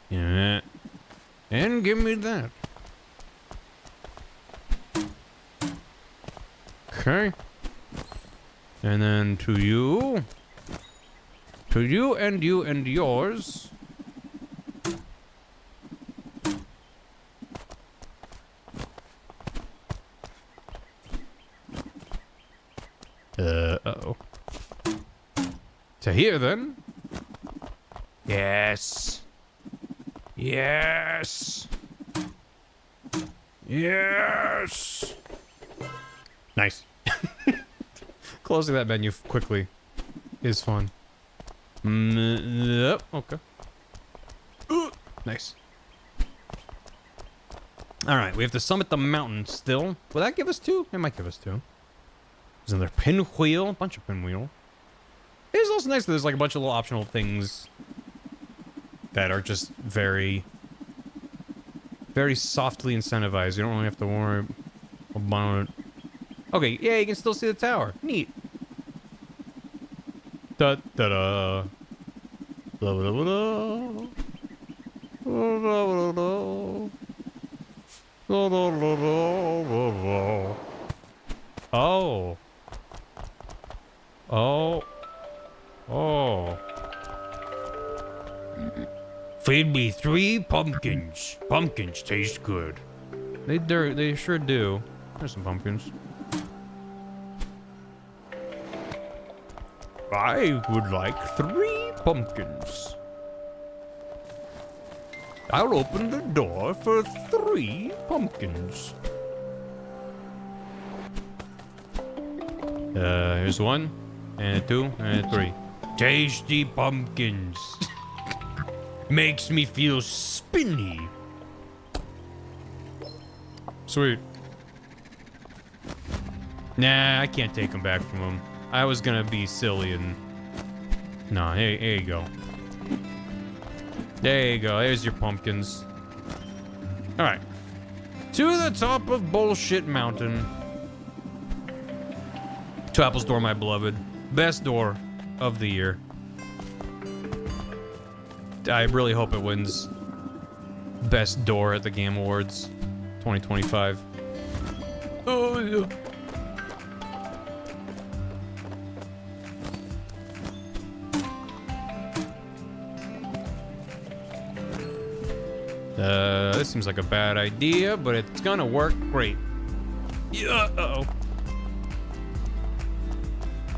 Yeah. And give me that. Okay. And then to you. To you and you and yours. Uh-oh. To here, then. Yes. Yes. Yes. Nice. Closing that menu quickly is fun. Yep. Okay. Nice. All right, we have to summit the mountain still. Will that give us 2? It might give us 2. There's another pinwheel, a bunch of pinwheel. It's also nice that there's like a bunch of little optional things that are just very, very softly incentivized. You don't really have to worry about it. Okay, yeah, you can still see the tower. Neat. Da da da. Da da da da. Oh. Oh. Oh. Feed me 3 pumpkins. Pumpkins taste good. They sure do. There's some pumpkins. I would like 3 pumpkins. I'll open the door for 3 pumpkins. Here's 1, and 2, and 3. Tasty pumpkins. Makes me feel spinny. Sweet. Nah, I can't take them back from him. I was gonna be silly and... Nah, here you go. There you go, there's your pumpkins. Alright. To the top of Bullshit Mountain. To Apple's door, my beloved. Best door of the year. I really hope it wins Best Door at the Game Awards 2025. Oh, yeah. This seems like a bad idea, but it's gonna work great. Yeah, uh-oh.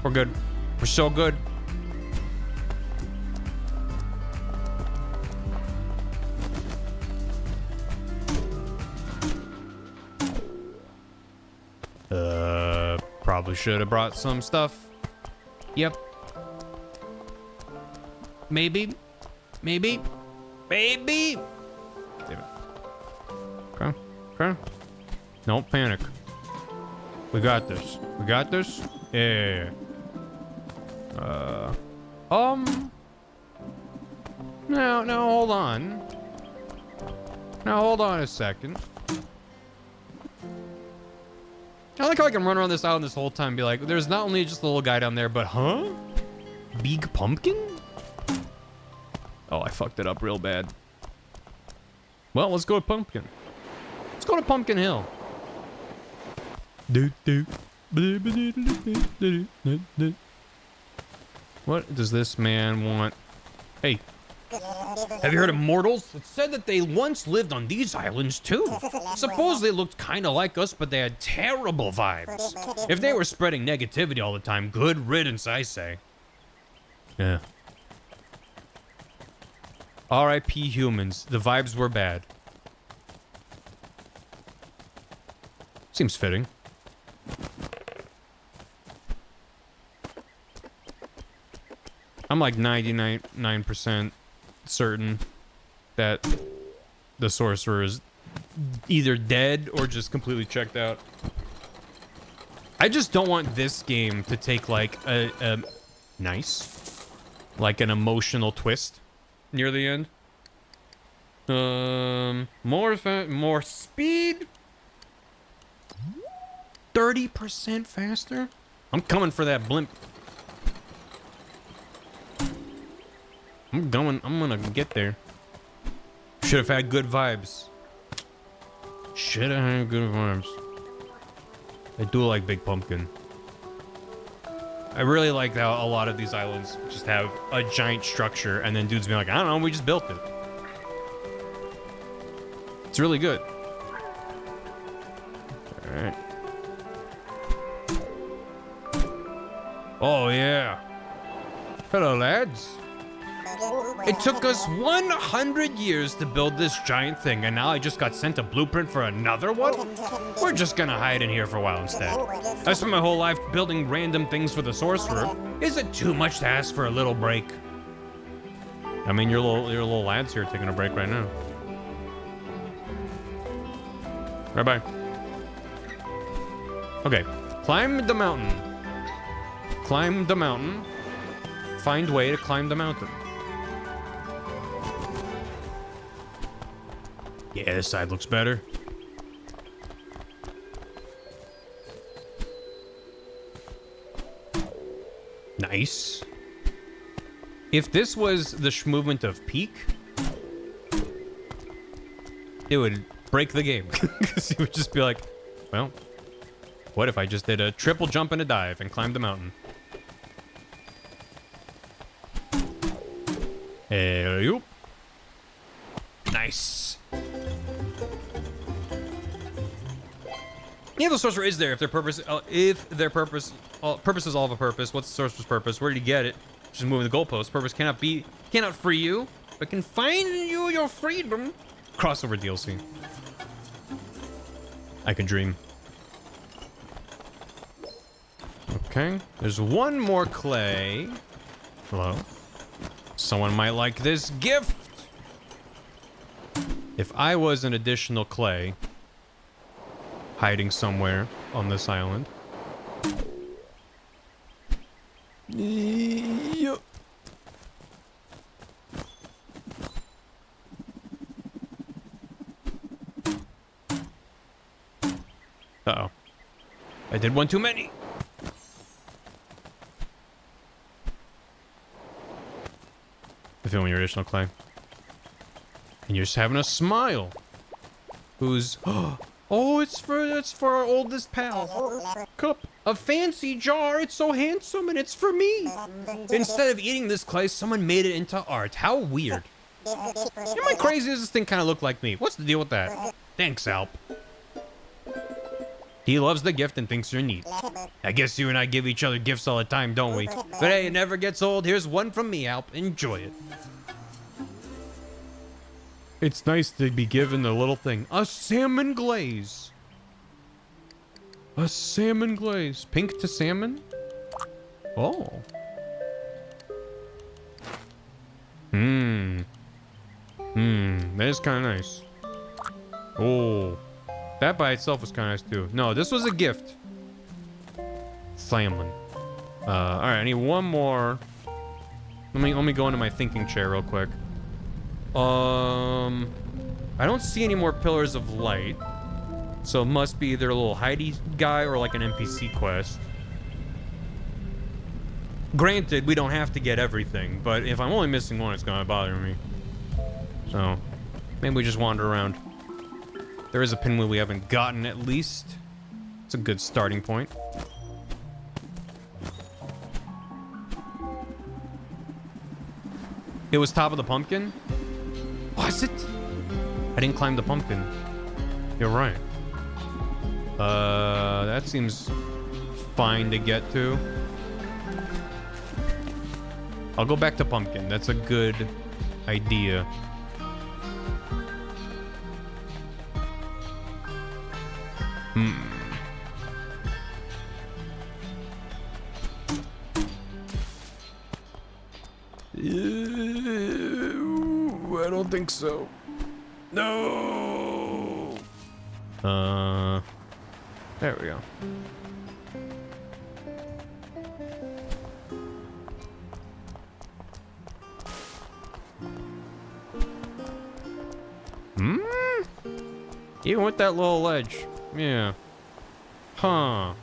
We're good. We're so good. Probably should have brought some stuff. Yep. Maybe. Maybe. Maybe. Damn it. Okay. Okay. Don't panic. We got this. We got this? Yeah. Now hold on. Now hold on a second. I like how I can run around this island this whole time and be like, there's not only just a little guy down there, but huh? Big pumpkin? Oh, I fucked it up real bad. Well, let's go to Pumpkin. Let's go to Pumpkin Hill. What does this man want? Hey, have you heard of mortals? It's said that they once lived on these islands too. Suppose they looked kind of like us, but they had terrible vibes. If they were spreading negativity all the time, good riddance, I say. Yeah. R.I.P. humans. The vibes were bad. Seems fitting. I'm like 99% certain that the sorcerer is either dead or just completely checked out. I just don't want this game to take like a nice, like an emotional twist near the end. More speed. 30% faster. I'm coming for that blimp. I'm gonna get there. Should have had good vibes. Should have had good vibes. I do like Big Pumpkin. I really like how a lot of these islands just have a giant structure and then dudes being like, I don't know, we just built it. It's really good. Alright. Oh yeah. Hello lads. It took us 100 years to build this giant thing, and now I just got sent a blueprint for another one? We're just gonna hide in here for a while instead. I spent my whole life building random things for the sorcerer. Is it too much to ask for a little break? I mean, your little lads here taking a break right now. Bye-bye. Okay, climb the mountain. Climb the mountain. Find way to climb the mountain. Yeah, this side looks better. Nice. If this was the movement of Peak, it would break the game. Because it would just be like, well, what if I just did a triple jump and a dive and climbed the mountain? Hey, nice. Yeah, the sorcerer is there. If their purpose is all of a purpose, what's the sorcerer's purpose? Where did you get it? Just moving the goalpost. Purpose cannot free you, but can find you your freedom. Crossover DLC. I can dream. Okay, there's one more clay. Hello. Someone might like this gift. If I was an additional clay hiding somewhere on this island. Yep. Uh-oh. I did one too many. I feel your additional clay. And you're just having a smile. Who's... Oh, it's for our oldest pal. Cup. A fancy jar. It's so handsome and it's for me. Instead of eating this clay, someone made it into art. How weird. Am I crazy? Does this thing kind of look like me? What's the deal with that? Thanks, Alp. He loves the gift and thinks you're neat. I guess you and I give each other gifts all the time, don't we? But hey, it never gets old. Here's one from me, Alp. Enjoy it. It's nice to be given a little thing. A salmon glaze. A salmon glaze. Pink to salmon? Oh. That is kind of nice. Oh. That by itself was kind of nice too. No, this was a gift. Salmon. Alright, I need one more. Let me go into my thinking chair real quick. I don't see any more pillars of light. So it must be their little Heidi guy or like an NPC quest. Granted, we don't have to get everything, but if I'm only missing one, it's gonna bother me. So, maybe we just wander around. There is a pinwheel we haven't gotten, at least. It's a good starting point. It was top of the pumpkin? Was it? I didn't climb the pumpkin. You're right. That seems fine to get to. I'll go back to pumpkin. That's a good idea. I don't think so. No. There we go. Even with that little ledge. Yeah. Huh.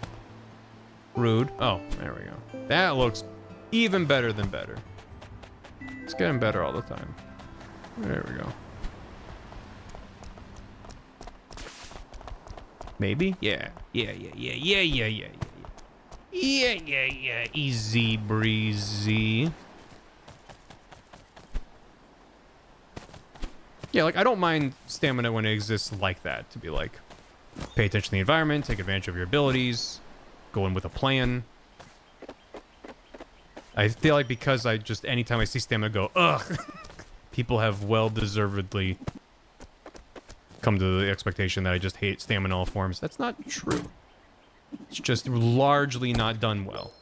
Rude. Oh, there we go. That looks even better than better. It's getting better all the time. There we go. Maybe? Yeah. Yeah. Easy breezy. Yeah, like, I don't mind stamina when it exists like that. To be like, pay attention to the environment, take advantage of your abilities, go in with a plan. I feel like because I just, anytime I see stamina go, ugh, people have well-deservedly come to the expectation that I just hate stamina in all forms. That's not true. It's just largely not done well.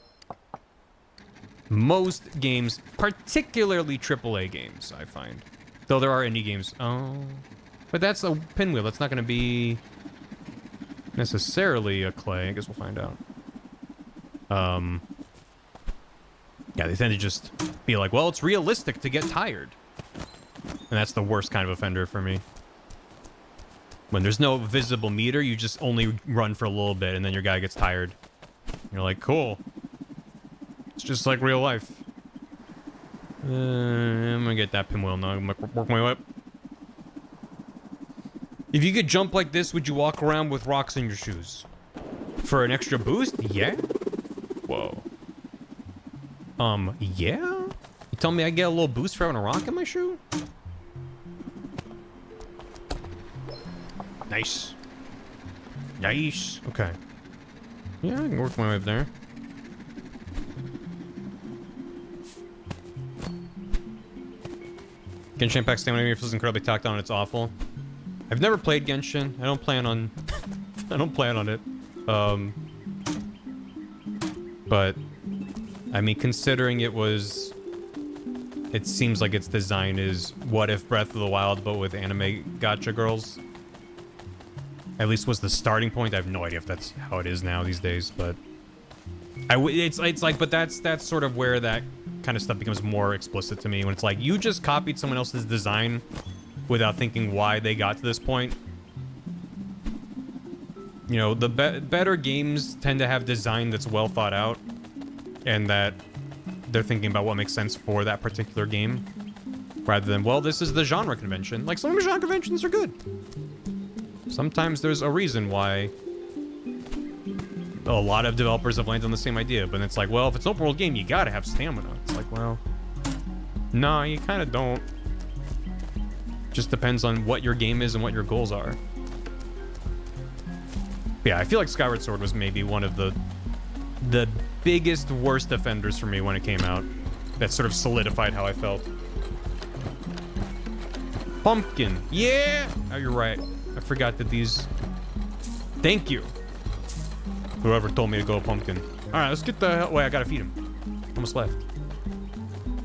Most games, particularly AAA games, I find. Though there are indie games. Oh. But that's a pinwheel. That's not going to be necessarily a clay. I guess we'll find out. Yeah, they tend to just be like, well, it's realistic to get tired. And that's the worst kind of offender for me. When there's no visible meter, you just only run for a little bit and then your guy gets tired. You're like, cool. It's just like real life. I'm gonna get that pinwheel now. I'm gonna work my way up. If you could jump like this, would you walk around with rocks in your shoes? For an extra boost? Yeah? Whoa. Yeah? You tell me I get a little boost for having a rock in my shoe? Nice. Nice. Okay. Yeah, I can work my way up there. Genshin Impact stamina feels incredibly tacked on. It's awful. I've never played Genshin. I don't plan on. I don't plan on it. But I mean, considering it was, it seems like its design is what if Breath of the Wild, but with anime gacha girls. At least was the starting point. I have no idea if that's how it is now these days, but it's like, but that's sort of where that kind of stuff becomes more explicit to me, when it's like you just copied someone else's design without thinking why they got to this point. You know, the better games tend to have design that's well thought out and that they're thinking about what makes sense for that particular game, rather than, well, this is the genre convention. Like, some of the genre conventions are good. Sometimes there's a reason why a lot of developers have landed on the same idea, but it's like, well, if it's an open world game, you gotta have stamina. It's like, well, nah, you kind of don't. Just depends on what your game is and what your goals are. But yeah, I feel like Skyward Sword was maybe one of the biggest, worst offenders for me when it came out. That sort of solidified how I felt. Pumpkin. Yeah! Oh, you're right. I forgot that these... Thank you. Whoever told me to go pumpkin. All right, let's get the hell... Wait, I gotta feed him. Almost left.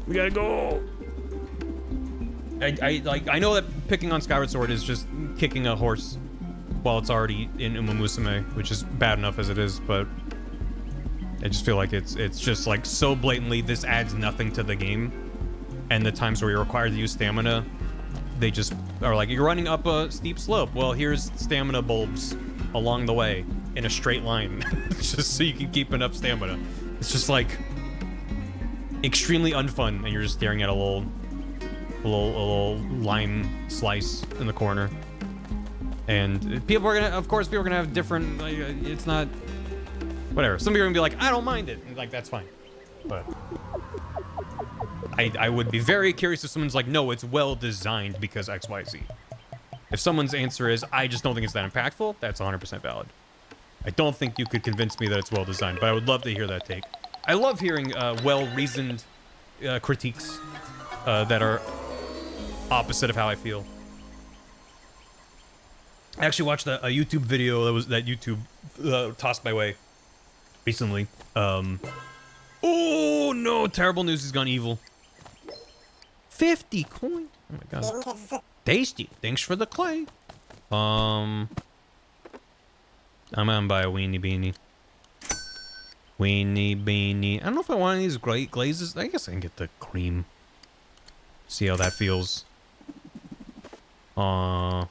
We gotta go. I know that picking on Skyward Sword is just kicking a horse while it's already in Uma Musume, which is bad enough as it is, but I just feel like it's just like so blatantly this adds nothing to the game, and the times where you're required to use stamina they just are like, you're running up a steep slope. Well, here's stamina bulbs along the way in a straight line, just so you can keep enough stamina. It's just like extremely unfun, and you're just staring at a little line slice in the corner. And people are gonna, of course, people are gonna have different. Like, it's not whatever. Some people are gonna be like, I don't mind it, and like that's fine. But I would be very curious if someone's like, no, it's well designed because X, Y, Z. If someone's answer is, I just don't think it's that impactful, that's 100% valid. I don't think you could convince me that it's well designed, but I would love to hear that take. I love hearing well-reasoned critiques that are opposite of how I feel. I actually watched a YouTube video that YouTube tossed my way recently. Oh no, terrible news has gone evil. 50 coin. Oh my god. Tasty. Thanks for the clay. I'm gonna buy a weenie beanie. Weenie beanie. I don't know if I want any of these great glazes. I guess I can get the cream. See how that feels. Ugh.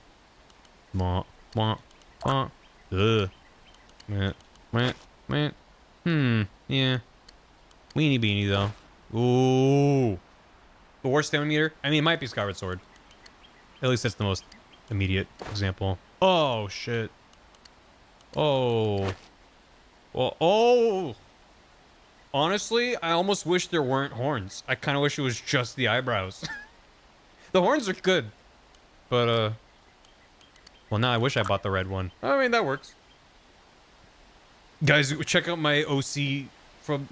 Yeah. Weenie beanie though. Ooh. The worst stamina meter? I mean, it might be Skyward Sword. At least that's the most immediate example. Oh shit. Oh. Well, oh. Honestly, I almost wish there weren't horns. I kind of wish it was just the eyebrows. The horns are good. But, well, now I wish I bought the red one. I mean, that works. Guys, check out my OC from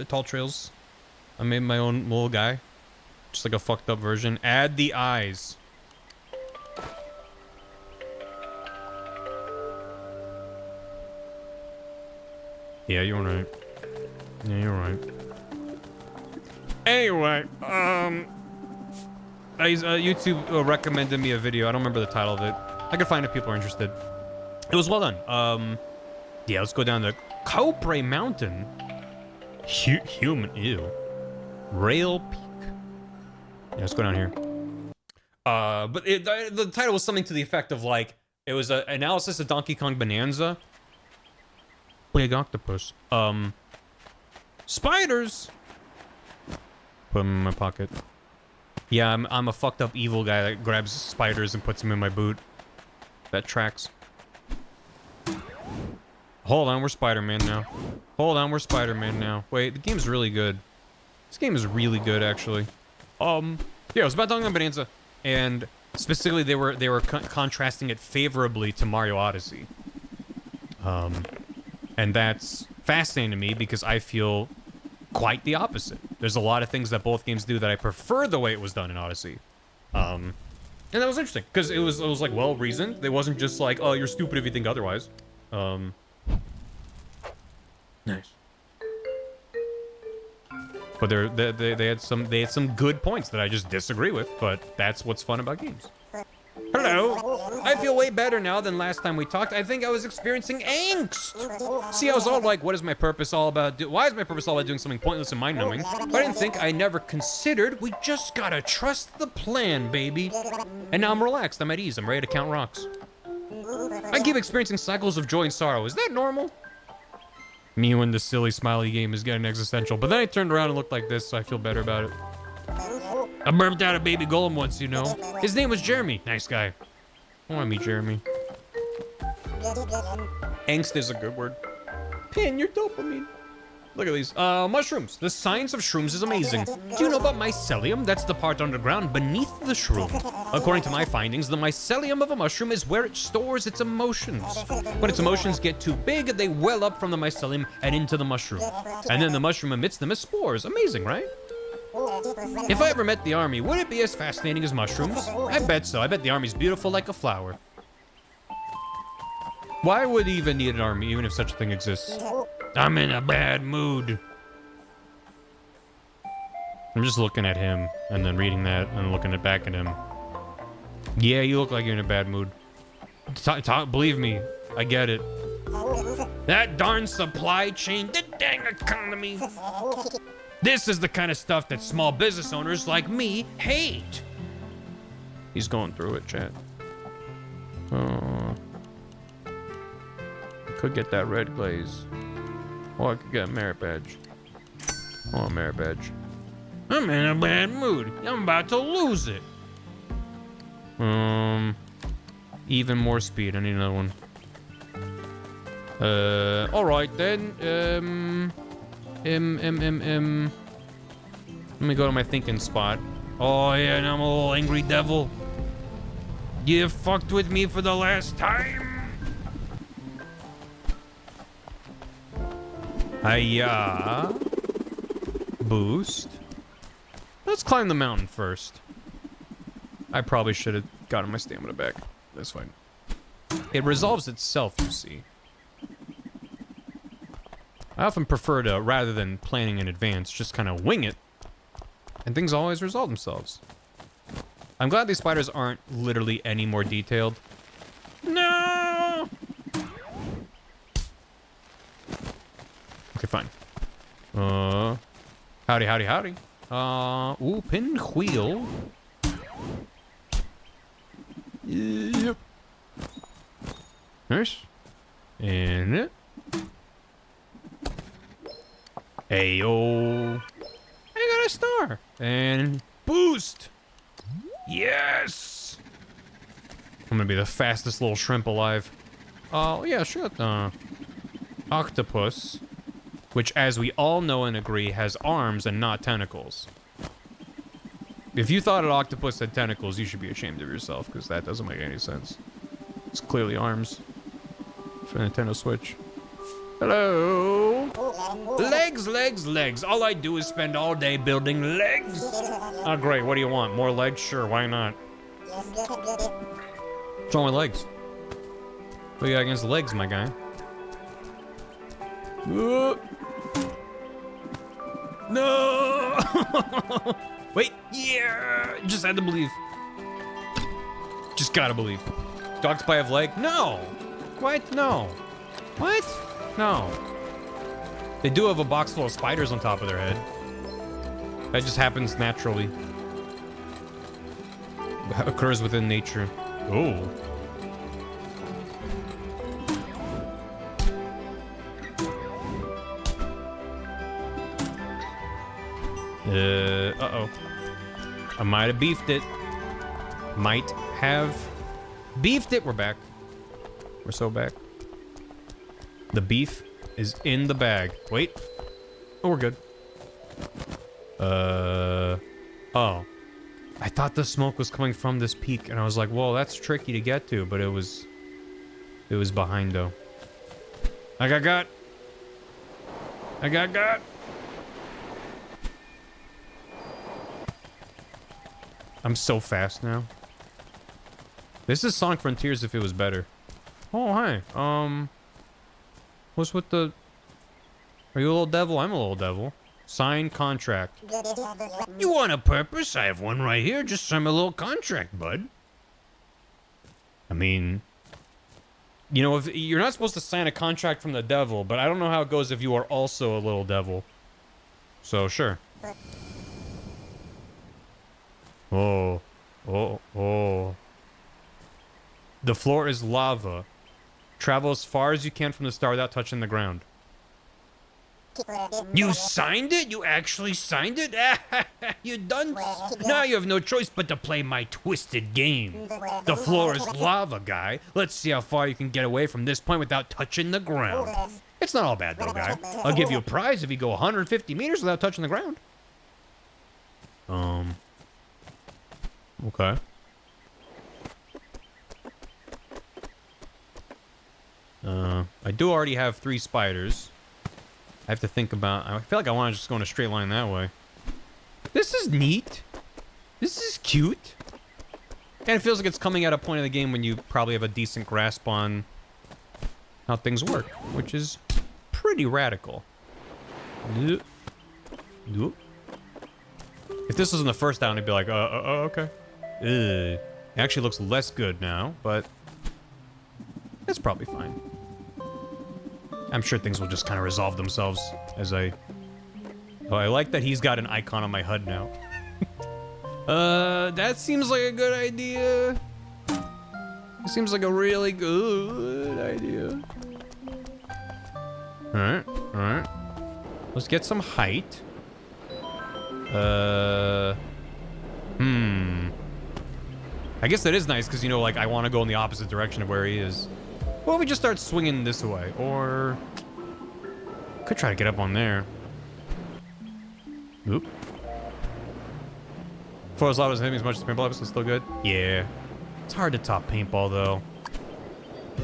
Tall Trails. I made my own little guy. Just like a fucked up version. Add the eyes. Yeah, you're right. Yeah, you're right. Anyway, YouTube recommended me a video. I don't remember the title of it. I could find it if people are interested. It was well done. Yeah, let's go down to Copre Mountain. Human, ew. Rail Peak. Yeah, let's go down here. But the title was something to the effect of like, it was an analysis of Donkey Kong Bonanza. Big octopus. Spiders. Put them in my pocket. Yeah, I'm a fucked up evil guy that grabs spiders and puts them in my boot. That tracks. Hold on, we're Spider-Man now. Hold on, we're Spider-Man now. Wait, the game's really good. This game is really good, actually. Yeah, it was about Donkey Kong Bonanza, and specifically they were contrasting it favorably to Mario Odyssey. And that's fascinating to me because I feel quite the opposite. There's a lot of things that both games do that I prefer the way it was done in Odyssey. And that was interesting because it was like well reasoned. They wasn't just like, oh, you're stupid if you think otherwise. Nice. But they had some good points that I just disagree with. But that's what's fun about games. Hello. I feel way better now than last time we talked. I think I was experiencing angst. See, I was all like, what is my purpose all about? Why is my purpose all about doing something pointless and mind-numbing? But I didn't think, I never considered, we just gotta trust the plan, baby. And now I'm relaxed, I'm at ease, I'm ready to count rocks. I keep experiencing cycles of joy and sorrow. Is that normal? Me when the silly smiley game is getting existential. But then I turned around and looked like this, so I feel better about it. I burped out a baby golem once, you know. His name was Jeremy. Nice guy. I want to meet Jeremy. Angst is a good word. Pin your dopamine. Look at these. Mushrooms. The science of shrooms is amazing. Do you know about mycelium? That's the part underground beneath the shroom. According to my findings, the mycelium of a mushroom is where it stores its emotions. When its emotions get too big, they well up from the mycelium and into the mushroom. And then the mushroom emits them as spores. Amazing, right? If I ever met the army, would it be as fascinating as mushrooms? I bet so. I bet the army's beautiful like a flower. Why would he even need an army, even if such a thing exists? I'm in a bad mood. I'm just looking at him, and then reading that, and looking back at him. Yeah, you look like you're in a bad mood. Believe me, I get it. That darn supply chain, the dang economy. This is the kind of stuff that small business owners like me hate. He's going through it, chat. Could get that red glaze. Or I could get a merit badge. Oh, a merit badge. I'm in a bad mood. I'm about to lose it. Even more speed. I need another one. All right then. Let me go to my thinking spot. Oh yeah, and I'm a little angry devil. You fucked with me for the last time. Hiya. Boost. Let's climb the mountain first. I probably should have gotten my stamina back. That's fine. It resolves itself, you see. I often prefer to, rather than planning in advance, just kind of wing it. And things always resolve themselves. I'm glad these spiders aren't literally any more detailed. No! Okay, fine. Howdy, howdy, howdy. Ooh, pinwheel. Yep. Nice. And it. Ayo. I got a star. And boost. Yes. I'm gonna be the fastest little shrimp alive. Oh, yeah, sure. Octopus. Which, as we all know and agree, has arms and not tentacles. If you thought an octopus had tentacles, you should be ashamed of yourself, because that doesn't make any sense. It's clearly arms. For Nintendo Switch. Hello? Legs, legs, legs. All I do is spend all day building legs. Oh, great. What do you want? More legs? Sure, why not? What's wrong with legs? What do you got against legs, my guy? No! Wait, yeah! Just had to believe. Just gotta believe. Do octopi have leg? No! What? No. What? No. They do have a box full of spiders on top of their head. That just happens naturally. That occurs within nature. Oh. Uh-oh. I might have beefed it. Might have beefed it. We're back. We're so back. The beef is in the bag. Wait. Oh, we're good. Oh. I thought the smoke was coming from this peak, and I was like, whoa, that's tricky to get to, but it was behind, though. I got. I'm so fast now. This is Sonic Frontiers if it was better. Oh, hi. What's with the... Are you a little devil? I'm a little devil. Signed contract. You want a purpose? I have one right here. Just sign a little contract, bud. I mean... You know, if you're not supposed to sign a contract from the devil, but I don't know how it goes if you are also a little devil. So, sure. Oh. Oh. Oh. The floor is lava. Travel as far as you can from the star without touching the ground. You signed it? You actually signed it? You done? Now you have no choice but to play my twisted game. The floor is lava, guy. Let's see how far you can get away from this point without touching the ground. It's not all bad, though, guy. I'll give you a prize if you go 150 meters without touching the ground. Okay. I do already have 3 spiders. I have to think about... I feel like I want to just go in a straight line that way. This is neat. This is cute. And it feels like it's coming at a point in the game when you probably have a decent grasp on how things work, which is pretty radical. If this was in the first down, I'd be like, okay. It actually looks less good now, but it's probably fine. I'm sure things will just kind of resolve themselves as I... Oh, I like that he's got an icon on my HUD now. That seems like a good idea. It seems like a really good idea. Alright, alright. Let's get some height. I guess that is nice because, you know, like, I want to go in the opposite direction of where he is. Well, we just start swinging this way, or... Could try to get up on there. Oop. For as loud as him, as much as paintball episode, still good? Yeah. It's hard to top paintball, though.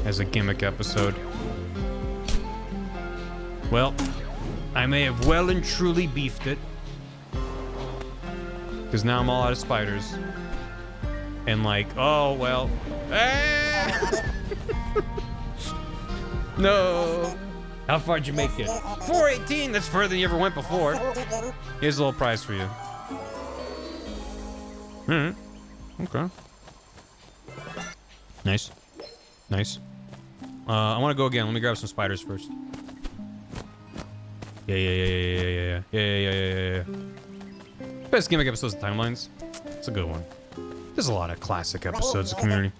As a gimmick episode. Well, I may have well and truly beefed it. Because now I'm all out of spiders. And like, oh, well. Ah! No. How far'd you make it? 418, that's further than you ever went before. Here's a little prize for you. Alright. Okay. Nice. Nice. I want to go again. Let me grab some spiders first. Yeah. Best gimmick episodes of Timelines. It's a good one. There's a lot of classic episodes of Community.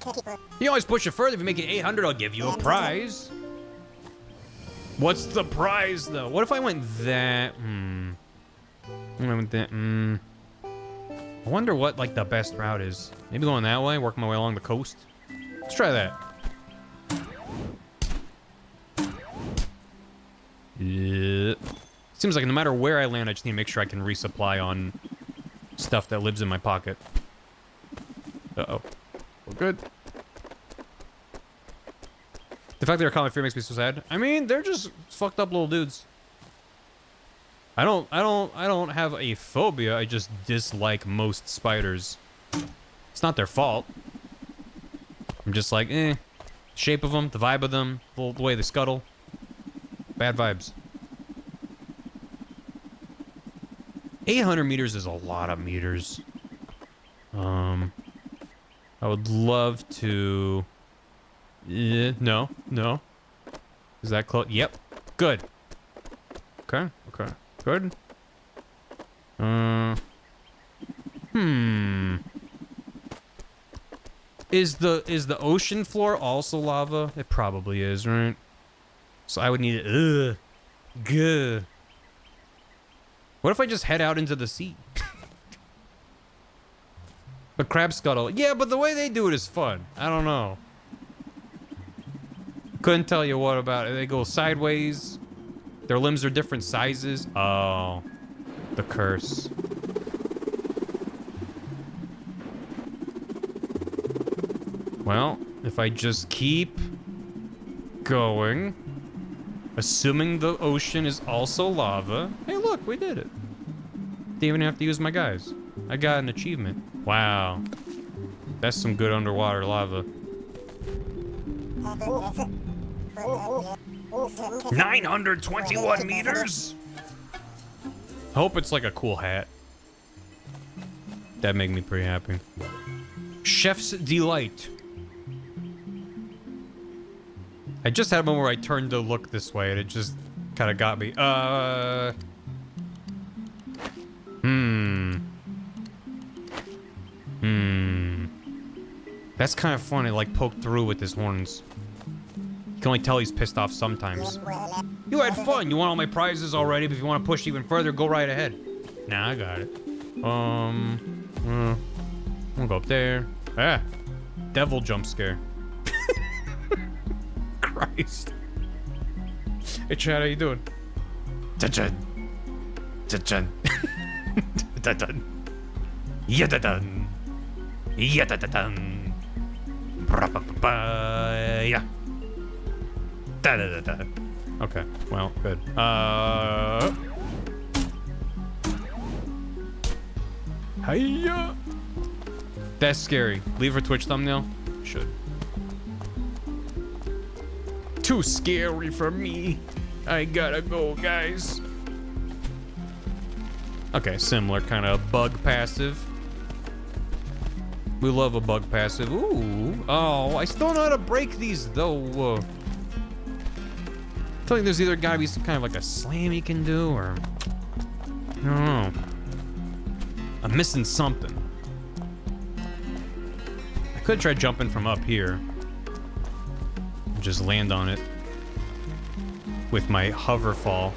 You always push it further. If you make it 800, I'll give you a prize. What's the prize, though? What if I went that? I went that. I wonder what, like, the best route is. Maybe going that way, working my way along the coast. Let's try that. Yeah. Seems like no matter where I land, I just need to make sure I can resupply on stuff that lives in my pocket. Uh-oh. We're good. The fact that they're calling fear makes me so sad. I mean, they're just fucked up little dudes. I don't have a phobia. I just dislike most spiders. It's not their fault. I'm just like, shape of them, the vibe of them, the way they scuttle. Bad vibes. 800 meters is a lot of meters. I would love to... no. Is that close? Yep. Good. Okay. Good. Is the ocean floor also lava? It probably is, right? So I would need it. Good. What if I just head out into the sea? But crab scuttle. Yeah, but the way they do it is fun. I don't know. Couldn't tell you what about it. They go sideways. Their limbs are different sizes. Oh. The curse. Well, if I just keep going, assuming the ocean is also lava. Hey, look, we did it. Didn't even have to use my guys. I got an achievement. Wow. That's some good underwater lava. 921 meters? I hope it's like a cool hat. That'd make me pretty happy. Chef's Delight. I just had a moment where I turned to look this way and it just kind of got me. That's kind of funny, like poked through with his horns. You can only tell he's pissed off sometimes. You had fun. You want all my prizes already, but if you want to push even further, go right ahead. Nah, I got it. I'll go up there. Ah, devil jump scare. Christ. Hey, Chad, how you doing? Cha-chan. Cha-chan. Da-dun. Ya-da-dun. Ya-da-da-dun. Yeah. Da-da-da-da. Okay, well, good. Hiya. That's scary. Leave her Twitch thumbnail? Should. Too scary for me. I gotta go, guys. Okay, similar kind of bug passive. We love a bug passive. Ooh. Oh, I still know how to break these, though. I feel like there's either gotta be some kind of like a slam you can do, or... I don't know. I'm missing something. Could try jumping from up here. Just land on it with my hover fall.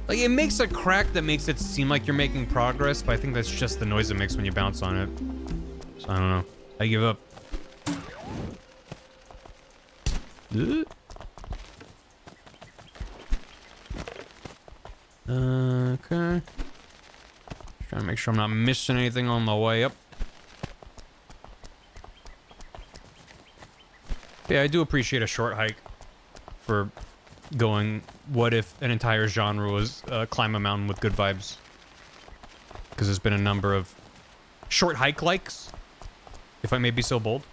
Like, it makes a crack that makes it seem like you're making progress, but I think that's just the noise it makes when you bounce on it. So I don't know. I give up. Okay. Trying to make sure I'm not missing anything on the way up. Yeah, I do appreciate a short hike for going, what if an entire genre was climb a mountain with good vibes? Because there's been a number of short hike likes, if I may be so bold,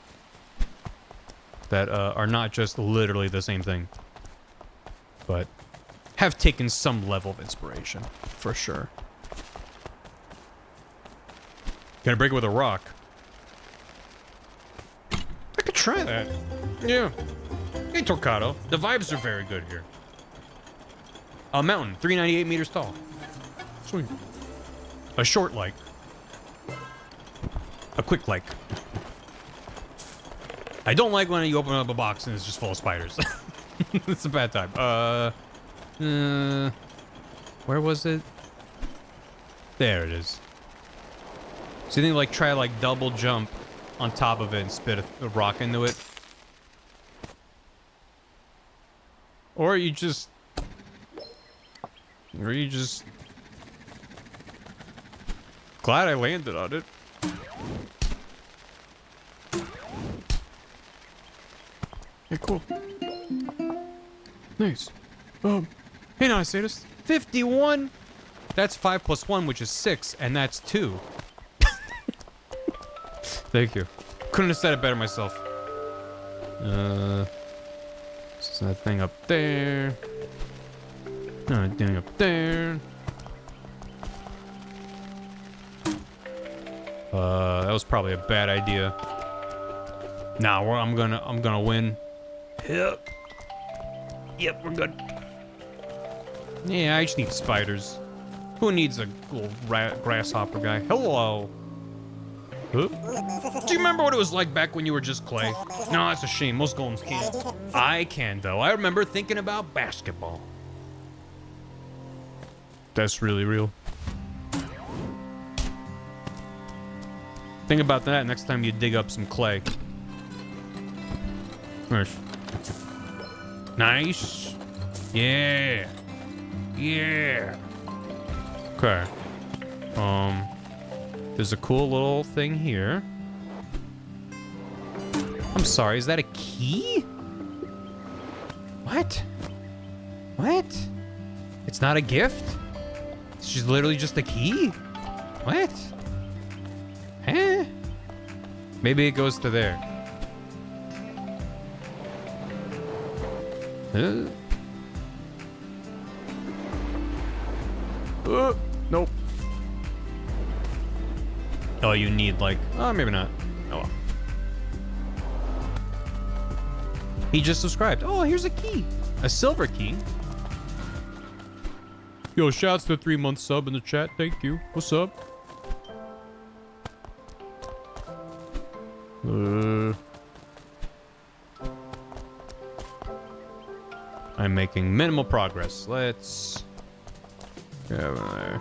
that are not just literally the same thing, but have taken some level of inspiration, for sure. Gotta break it with a rock. I could try that. Yeah. Hey, Torcado. The vibes are very good here. A mountain, 398 meters tall. Sweet. A short like. A quick like. I don't like when you open up a box and it's just full of spiders. It's a bad time. Where was it? There it is. So you think like try like double jump on top of it and spit a rock into it? Or you just glad I landed on it. Okay, cool. Nice. Hey, now I say this. 51. That's 5 plus 1, which is 6, and that's 2. Thank you. Couldn't have said it better myself. This is that thing up there. No, thing up there. That was probably a bad idea. Nah, I'm gonna win. Yep. Yep, we're good. Yeah, I just need spiders. Who needs a little grasshopper guy? Hello. Huh? Do you remember what it was like back when you were just clay? No, that's a shame. Most golems can't. I can, though. I remember thinking about basketball. That's really real. Think about that next time you dig up some clay. Nice. Yeah. Yeah. Okay. There's a cool little thing here. I'm sorry, is that a key? What? What? It's not a gift? It's just literally just a key? What? Huh? Maybe it goes to there. Nope. Oh, you need like... Oh, maybe not. Oh, well. He just subscribed. Oh, here's a key. A silver key. Yo, shouts to 3-month sub in the chat. Thank you. What's up? I'm making minimal progress. Let's... Get over there.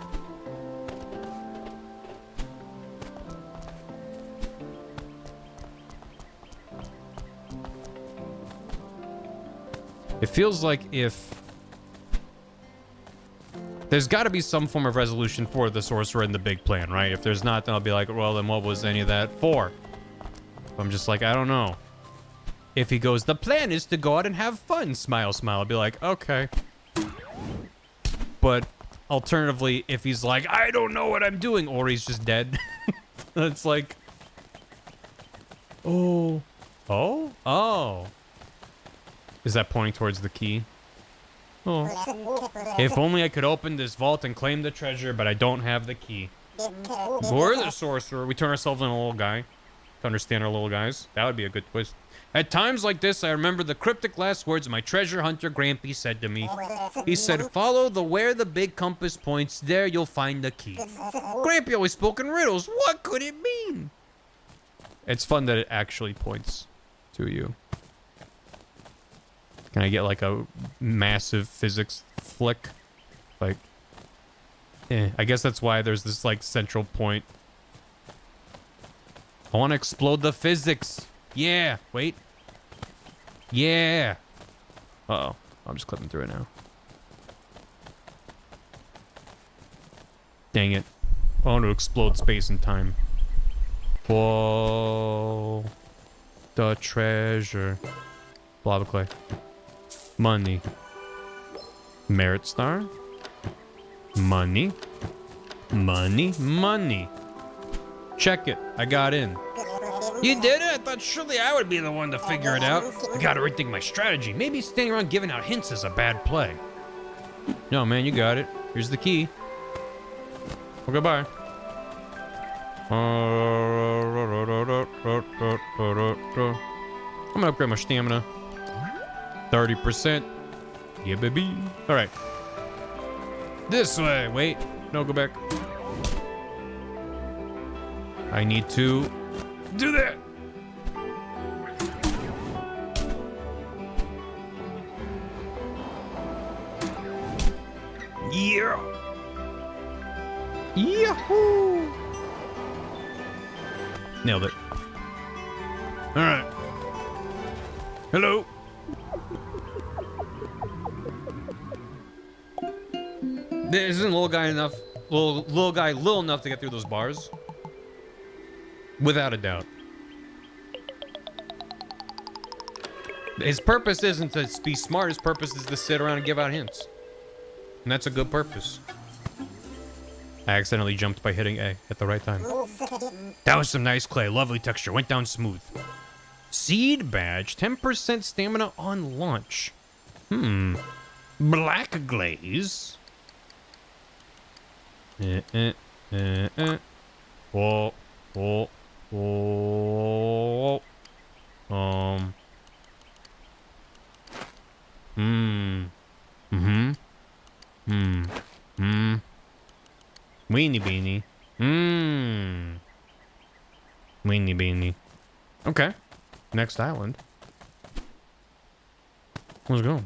It feels like if... There's got to be some form of resolution for the sorcerer in the big plan, right? If there's not, then I'll be like, well, then what was any of that for? I'm just like, I don't know. If he goes, the plan is to go out and have fun, smile, smile, I'll be like, okay. But alternatively, if he's like, I don't know what I'm doing, or he's just dead, it's like, oh. Oh? Oh. Is that pointing towards the key? Oh. If only I could open this vault and claim the treasure, but I don't have the key. We're the sorcerer. We turn ourselves into a little guy to understand our little guys. That would be a good twist. At times like this, I remember the cryptic last words my treasure hunter Grampy said to me. He said, follow the where the big compass points, there you'll find the key. Grampy always spoke in riddles. What could it mean? It's fun that it actually points to you. Can I get like a massive physics flick? Like, I guess that's why there's this like central point. I want to explode the physics. Yeah, wait. Yeah. Uh-oh. I'm just clipping through it now. Dang it. I want to explode space and time. Whoa. The treasure. Lava clay. Money. Merit star. Money. Money. Money. Check it. I got in. You did it? I thought surely I would be the one to figure it out. I gotta rethink my strategy. Maybe standing around giving out hints is a bad play. No, man, you got it. Here's the key. Well, goodbye. I'm gonna upgrade my stamina. 30%. Yeah, baby. All right. This way. Wait. No, go back. I need to do that. Yeah. Yahoo! Nailed it. All right. Hello. Isn't little guy enough? Little guy little enough to get through those bars? Without a doubt. His purpose isn't to be smart. His purpose is to sit around and give out hints. And that's a good purpose. I accidentally jumped by hitting A at the right time. That was some nice clay. Lovely texture. Went down smooth. Seed badge. 10% stamina on launch. Black glaze. Whoa. Whoa. Whoa. Weenie beanie. Weenie beanie. Okay. Next island. Let's go.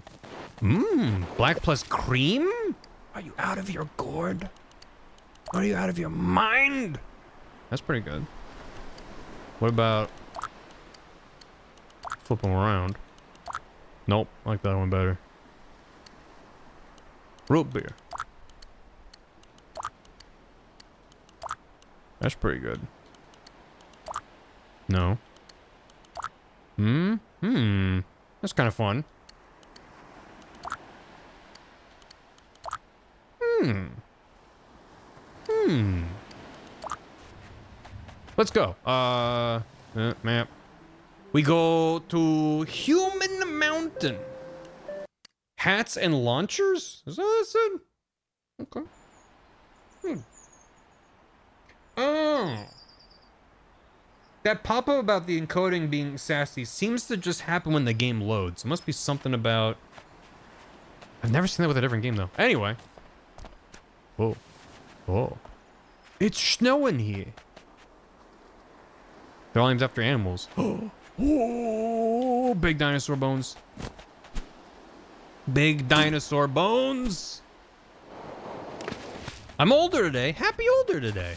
Black plus cream? Are you out of your gourd? Are you out of your mind? That's pretty good. What about flip them around? Nope, I like that one better. Root beer. That's pretty good. No. That's kind of fun. Let's go. Map. We go to Human Mountain. Hats and launchers? Is that what it said? Okay. Oh. That pop-up about the encoding being sassy seems to just happen when the game loads. It must be something about... I've never seen that with a different game, though. Anyway. Whoa. Whoa. It's snowing here. They're all named after animals. Oh, big dinosaur bones. Big dinosaur bones. I'm older today. Happy older today.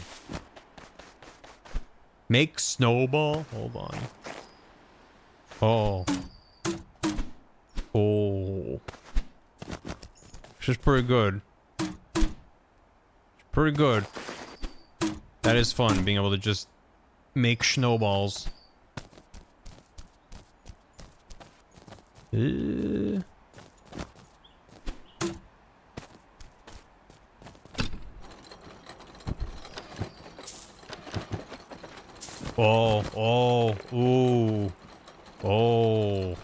Make snowball. Hold on. Oh. Oh. This is pretty good. It's pretty good. That is fun, being able to just make snowballs. Oh, ooh. Oh.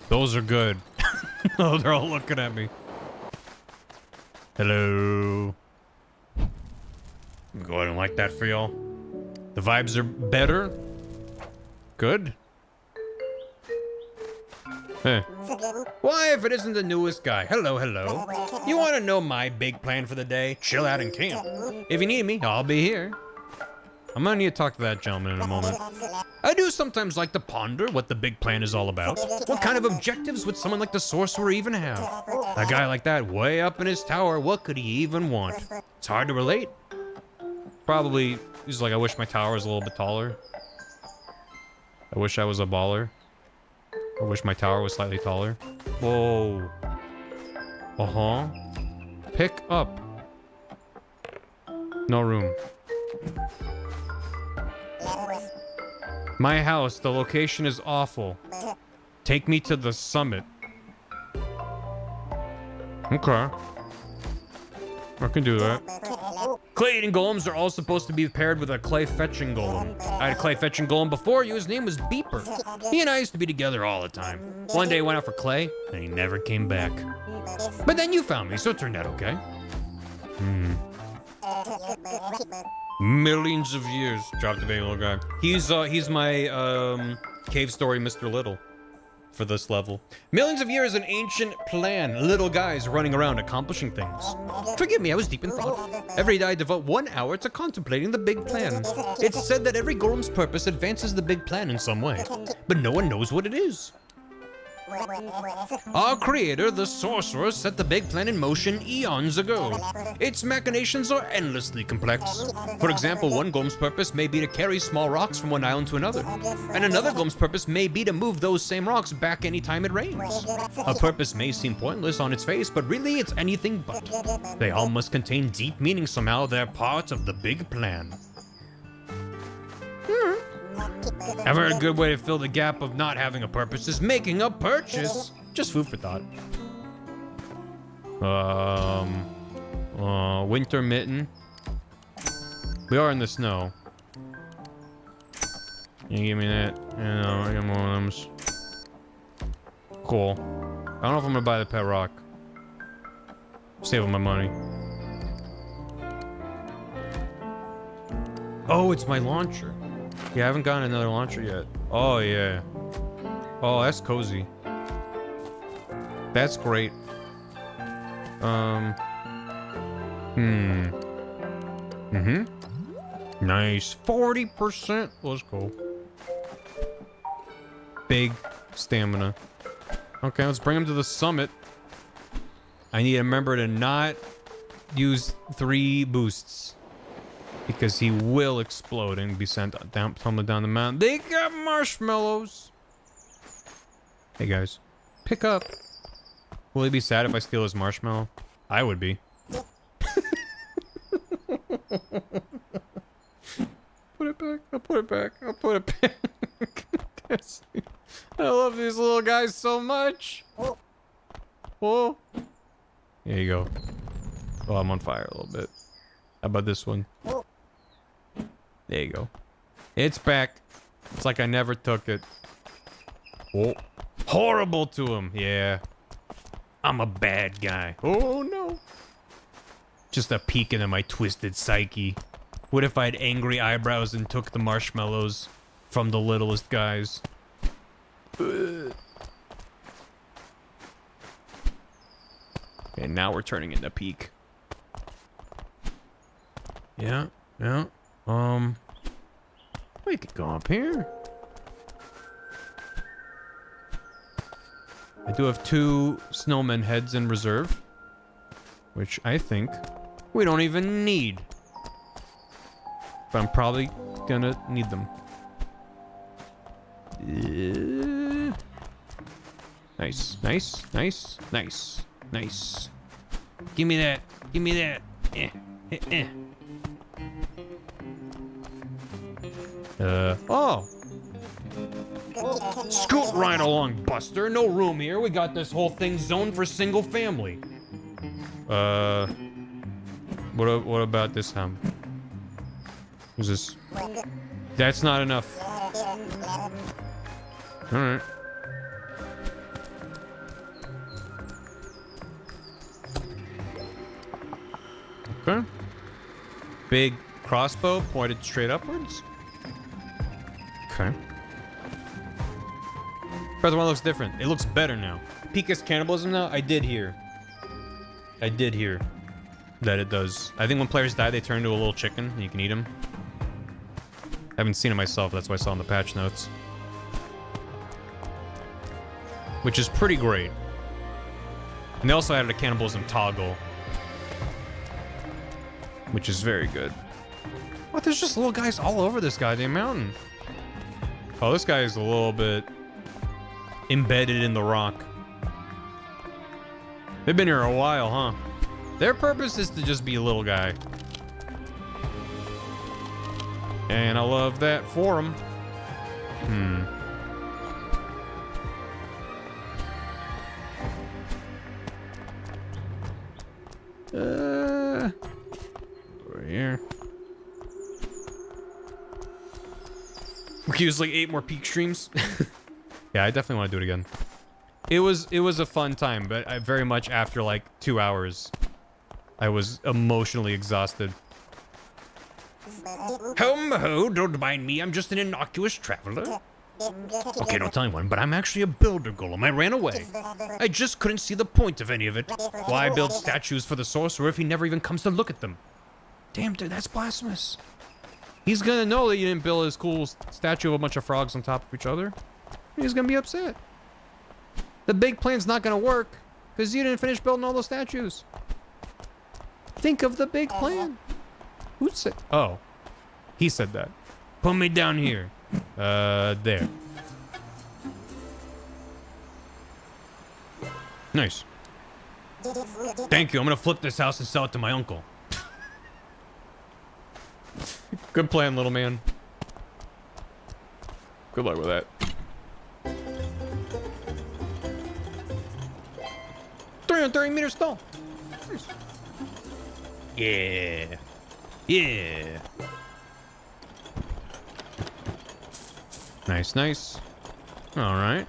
Those are good. Oh, they're all looking at me. Hello. Go ahead and like that for y'all. The vibes are better. Good. Hey. Why, if it isn't the newest guy? Hello, hello. You want to know my big plan for the day? Chill out and camp. If you need me, I'll be here. I'm gonna need to talk to that gentleman in a moment. I do sometimes like to ponder what the big plan is all about. What kind of objectives would someone like the sorcerer even have? A guy like that way up in his tower, what could he even want? It's hard to relate. Probably, he's like, I wish my tower was a little bit taller. I wish I was a baller. I wish my tower was slightly taller. Whoa. Uh-huh. Pick up. No room. My house, the location is awful. Take me to the summit. Okay. I can do that. Clay eating golems are all supposed to be paired with a clay fetching golem. I had a clay fetching golem before you. His name was Beeper. He and I used to be together all the time. One day I went out for clay, and he never came back. But then you found me, so it turned out okay. Millions of years. Dropped the baby little guy. He's my cave story Mr. Little for this level. Millions of years, an ancient plan. Little guys running around accomplishing things. Forgive me, I was deep in thought. Every day I devote 1 hour to contemplating the big plan. It's said that every golem's purpose advances the big plan in some way, but no one knows what it is. Our creator, the sorcerer, set the big plan in motion eons ago. Its machinations are endlessly complex. For example, one golem's purpose may be to carry small rocks from one island to another, and another golem's purpose may be to move those same rocks back anytime it rains. A purpose may seem pointless on its face, but really it's anything but. They all must contain deep meaning somehow. They're part of the big plan. I've heard a good way to fill the gap of not having a purpose is making a purchase. Just food for thought. Winter mitten. We are in the snow. Can you give me that? Yeah, I got more of them. Cool. I don't know if I'm gonna buy the pet rock. Saving my money. Oh, it's my launcher. Yeah, I haven't gotten another launcher yet. Oh, yeah. Oh, that's cozy. That's great. Nice. 40%. Let's go. Big stamina. Okay, let's bring him to the summit. I need to remember to not use 3 boosts, because he will explode and be sent down, tumbling down the mountain. They got marshmallows. Hey guys, pick up. Will he be sad if I steal his marshmallow? I would be. Put it back. I'll put it back. I'll put it back. I love these little guys so much. Whoa. There you go. Oh, I'm on fire a little bit. How about this one? There you go. It's back. It's like I never took it. Oh. Horrible to him. Yeah. I'm a bad guy. Oh, no. Just a peek into my twisted psyche. What if I had angry eyebrows and took the marshmallows from the littlest guys? Ugh. Okay, now we're turning into peak. Yeah, yeah. We could go up here. I do have 2 snowman heads in reserve, which I think we don't even need. But I'm probably gonna need them. Nice, nice, nice, nice, nice. Give me that. Give me that. Oh. Scoot right along, Buster. No room here. We got this whole thing zoned for single family. What about this time? Who's this? That's not enough. Alright. Okay. Big crossbow pointed straight upwards. Okay. Breath of Wild looks different. It looks better now. Peak is cannibalism now? I did hear that it does. I think when players die, they turn into a little chicken and you can eat them. I haven't seen it myself, that's why I saw in the patch notes. Which is pretty great. And they also added a cannibalism toggle. Which is very good. What? There's just little guys all over this goddamn mountain. Oh, this guy is a little bit embedded in the rock. They've been here a while, huh? Their purpose is to just be a little guy. And I love that for them. Over here. We could use like 8 more peak streams. Yeah, I definitely want to do it again. It was a fun time, but I very much after like 2 hours, I was emotionally exhausted. Ho, don't mind me. I'm just an innocuous traveler. Okay, don't tell anyone, but I'm actually a builder golem. I ran away. I just couldn't see the point of any of it. Why build statues for the sorcerer if he never even comes to look at them? Damn, dude, that's blasphemous. He's gonna know that you didn't build his cool statue of a bunch of frogs on top of each other. He's gonna be upset. The big plan's not gonna work because you didn't finish building all those statues. Think of the big plan. Who said? Oh, he said that. Put me down here. There. Nice. Thank you. I'm gonna flip this house and sell it to my uncle. Good plan, little man. Good luck with that. 330 meters tall. Nice. Yeah. Yeah. Nice, nice. All right.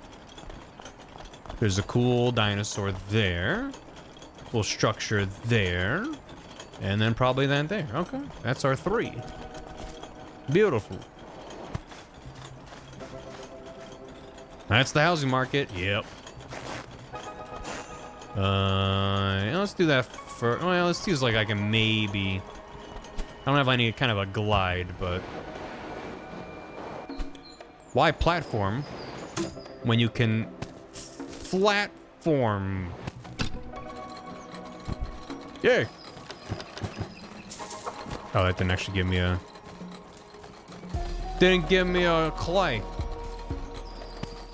There's a cool dinosaur there. Little structure there. And then probably that there. Okay. That's our 3. Beautiful. That's the housing market. Yep. Let's do that for... Well, let's use like I can maybe... I don't have any kind of a glide, but... Why platform when you can flatform? Yay! Oh, that didn't actually give me a... Didn't give me a clay.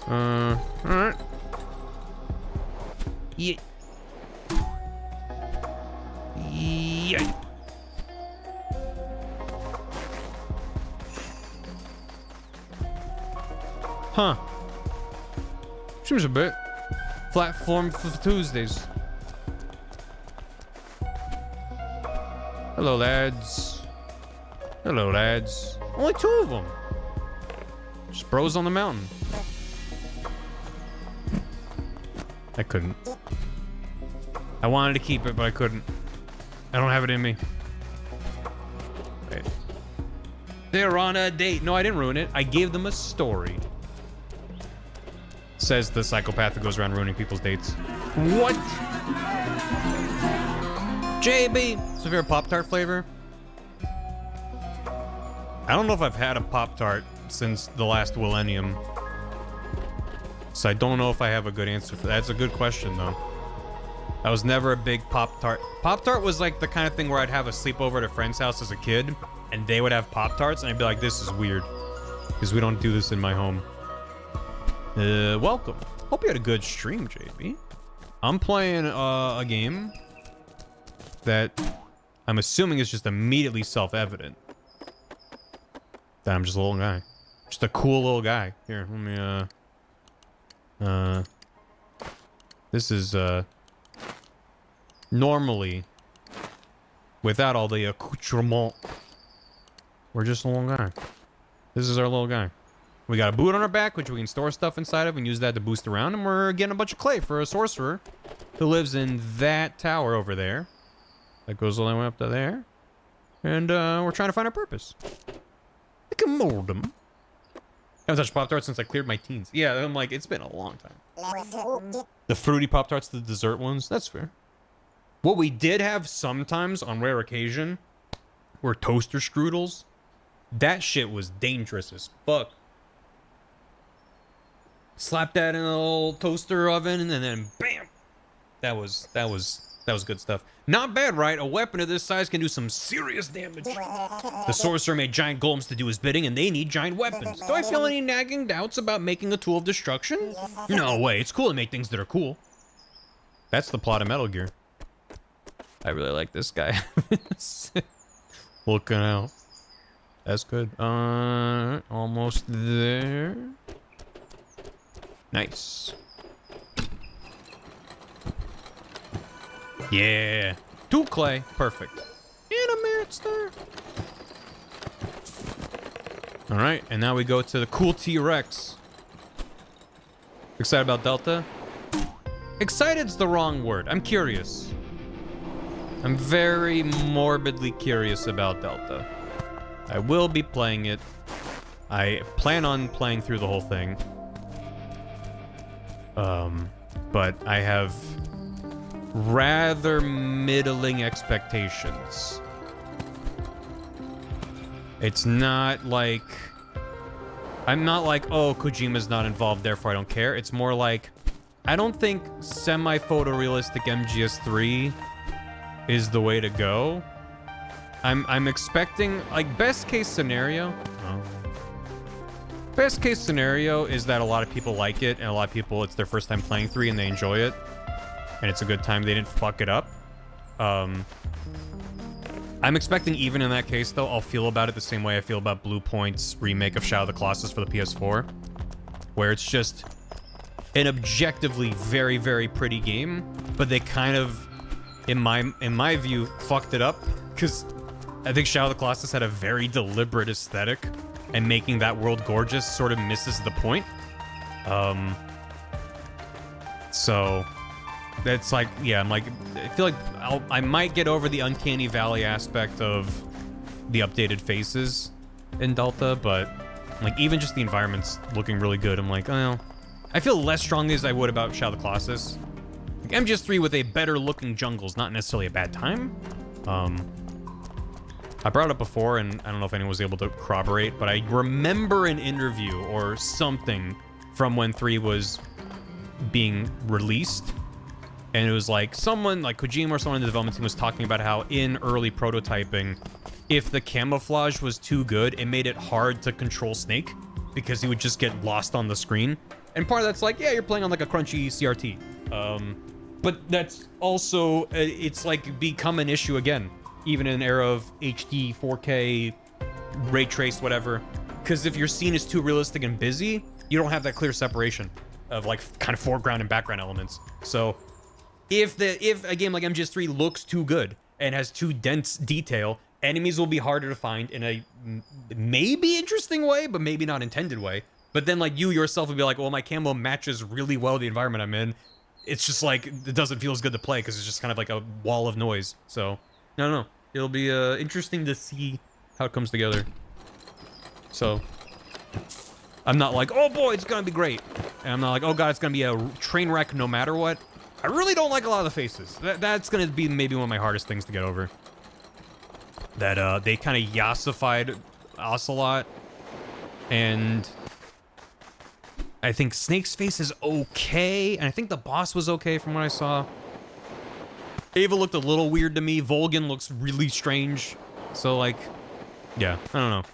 Alright. Yeah. Yeah. Huh. Seems a bit. Platform for Tuesdays. Hello, lads. Hello, lads. Only 2 of them. Just bros on the mountain. I couldn't. I wanted to keep it, but I couldn't. I don't have it in me. Wait. They're on a date. No, I didn't ruin it. I gave them a story. Says the psychopath that goes around ruining people's dates. What? JB. Severe Pop-Tart flavor? I don't know if I've had a Pop-Tart since the last millennium. So I don't know if I have a good answer for that. That's a good question, though. I was never a big Pop-Tart. Pop-Tart was like the kind of thing where I'd have a sleepover at a friend's house as a kid, and they would have Pop-Tarts, and I'd be like, this is weird. Because we don't do this in my home. Welcome. Hope you had a good stream, JB. I'm playing a game that I'm assuming is just immediately self-evident. That I'm just a little guy. Just a cool little guy. Here, let me, this is, normally, without all the accoutrement, we're just a little guy. This is our little guy. We got a boot on our back, which we can store stuff inside of and use that to boost around. And we're getting a bunch of clay for a sorcerer who lives in that tower over there. That goes all the way up to there. And we're trying to find our purpose. I can mold them. I haven't touched Pop-Tarts since I cleared my teens. Yeah, I'm like, it's been a long time. The fruity Pop-Tarts, the dessert ones, that's fair. What we did have sometimes on rare occasion were toaster strudels. That shit was dangerous as fuck. Slap that in a little toaster oven and then bam. That was good stuff. Not bad, right? A weapon of this size can do some serious damage. The sorcerer made giant golems to do his bidding, and they need giant weapons. Do I feel any nagging doubts about making a tool of destruction? No way. It's cool to make things that are cool. That's the plot of Metal Gear. I really like this guy. Looking out. That's good. Almost there. Nice. Yeah. 2 clay. Perfect. And a merit star. Alright, and now we go to the cool T-Rex. Excited about Delta? Excited's the wrong word. I'm curious. I'm very morbidly curious about Delta. I will be playing it. I plan on playing through the whole thing. But I have rather middling expectations. It's not like... I'm not like, oh, Kojima's not involved, therefore I don't care. It's more like, I don't think semi-photorealistic MGS3 is the way to go. I'm expecting, like, best case scenario... Oh. Best case scenario is that a lot of people like it, and a lot of people, it's their first time playing 3 and they enjoy it. And it's a good time, they didn't fuck it up. I'm expecting even in that case, though, I'll feel about it the same way I feel about Blue Point's remake of Shadow of the Colossus for the PS4. Where it's just an objectively very, very pretty game, but they kind of, in my view, fucked it up. Because I think Shadow of the Colossus had a very deliberate aesthetic, and making that world gorgeous sort of misses the point. So that's like, yeah, I'm like, I feel like I might get over the Uncanny Valley aspect of the updated faces in Delta, but like even just the environment's looking really good. I'm like, oh, I feel less strongly as I would about Shadow of the Colossus. Like MGS3 with a better looking jungle is not necessarily a bad time. I brought it up before, and I don't know if anyone was able to corroborate, but I remember an interview or something from when 3 was being released, and it was like someone, like Kojima or someone in the development team was talking about how in early prototyping, if the camouflage was too good, it made it hard to control Snake, because he would just get lost on the screen. And part of that's like, yeah, you're playing on like a crunchy CRT. But that's also, it's like become an issue again. Even in an era of HD, 4K, ray trace, whatever. Because if your scene is too realistic and busy, you don't have that clear separation of like kind of foreground and background elements. So if a game like MGS3 looks too good and has too dense detail, enemies will be harder to find in a maybe interesting way, but maybe not intended way. But then like you yourself would be like, well, my camo matches really well the environment I'm in. It's just like, it doesn't feel as good to play because it's just kind of like a wall of noise. So... No. It'll be interesting to see how it comes together. So, I'm not like, oh boy, it's gonna be great. And I'm not like, oh god, it's gonna be a train wreck no matter what. I really don't like a lot of the faces. That's gonna be maybe one of my hardest things to get over. That they kind of yassified Ocelot. And I think Snake's face is okay. And I think the boss was okay from what I saw. Ava looked a little weird to me. Volgin looks really strange. So, like, yeah, I don't know.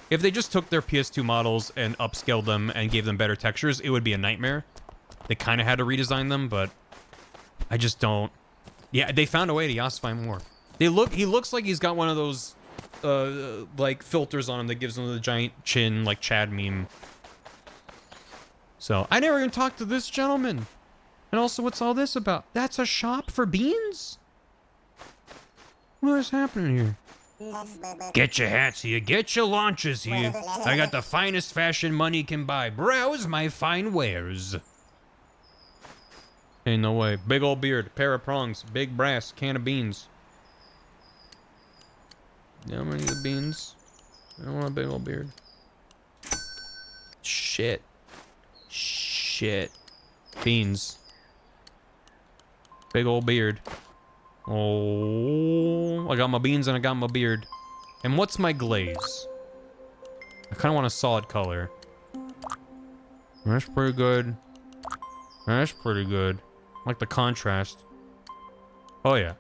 If they just took their PS2 models and upscaled them and gave them better textures, it would be a nightmare. They kind of had to redesign them, but I just don't. Yeah, they found a way to yassify more. He looks like he's got one of those, like, filters on him that gives him the giant chin, like Chad meme. So, I never even talked to this gentleman. And also, what's all this about? That's a shop for beans? What is happening here? Get your hats here, get your launches here. I got the finest fashion money can buy. Browse my fine wares. Ain't no way. Big old beard, pair of prongs, big brass, can of beans. Yeah, I'm gonna need the beans. I don't want a big old beard. Shit. Beans. Big old beard. Oh, I got my beans and I got my beard. And what's my glaze? I kind of want a solid color. That's pretty good. That's pretty good. I like the contrast. Oh yeah.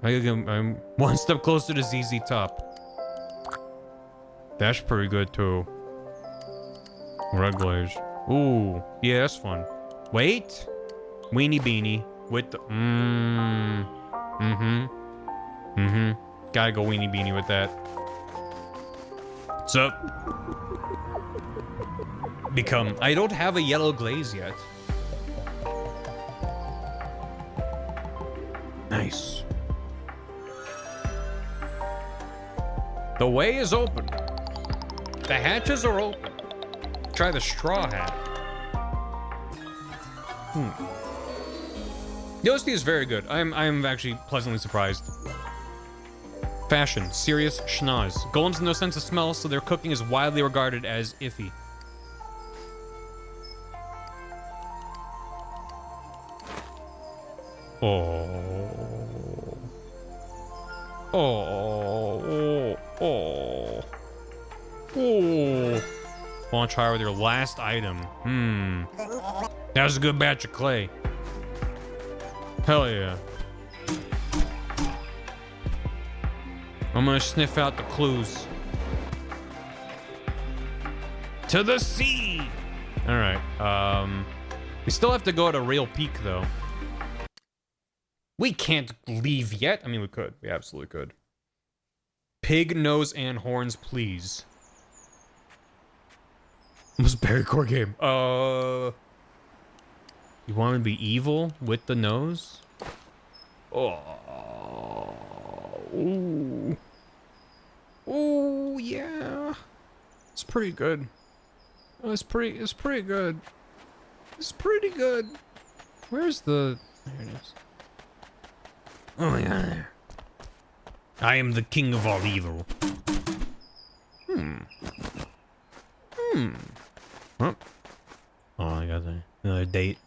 I'm one step closer to ZZ Top. That's pretty good too. Red glaze. Ooh, yeah, that's fun. Wait, weenie beanie with the Gotta go weenie beanie with that. So become. I don't have a yellow glaze yet. Nice. The way is open. The hatches are open. Try the straw hat. The OST is very good. I'm actually pleasantly surprised. Fashion, serious schnoz. Golems have no sense of smell, so their cooking is widely regarded as iffy. Oh. Oh. Oh. Oh. Launch higher with your last item. That was a good batch of clay. Hell yeah. I'm gonna sniff out the clues. To the sea! Alright, we still have to go to Real Peak, though. We can't leave yet. I mean, we could. We absolutely could. Pig, nose, and horns, please. Most Barrycore game. You want me to be evil with the nose? Oh. Ooh. Ooh, yeah. It's pretty good. Oh, it's pretty good. It's pretty good. Where's the... There it is. Oh my god, there. I am the king of all evil. Oh, I got another date.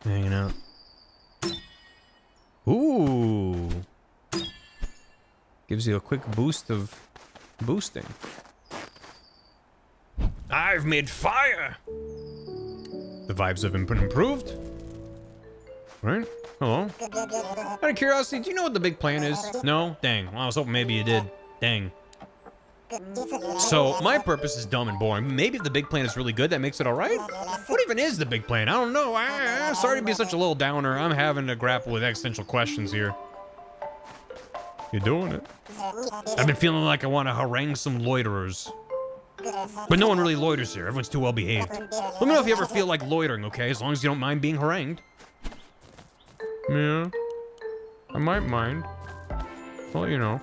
Hanging out. Ooh. Gives you a quick boost of boosting. I've made fire! The vibes have been improved. Right? Hello? Out of curiosity, do you know what the big plan is? No? Dang. Well, I was hoping maybe you did. Dang. So, my purpose is dumb and boring. Maybe if the big plan is really good, that makes it alright? What even is the big plan? I don't know. I'm sorry to be such a little downer. I'm having to grapple with existential questions here. You're doing it. I've been feeling like I want to harangue some loiterers. But no one really loiters here. Everyone's too well behaved. Let me know if you ever feel like loitering, okay? As long as you don't mind being harangued. Yeah. I might mind. Well, you know.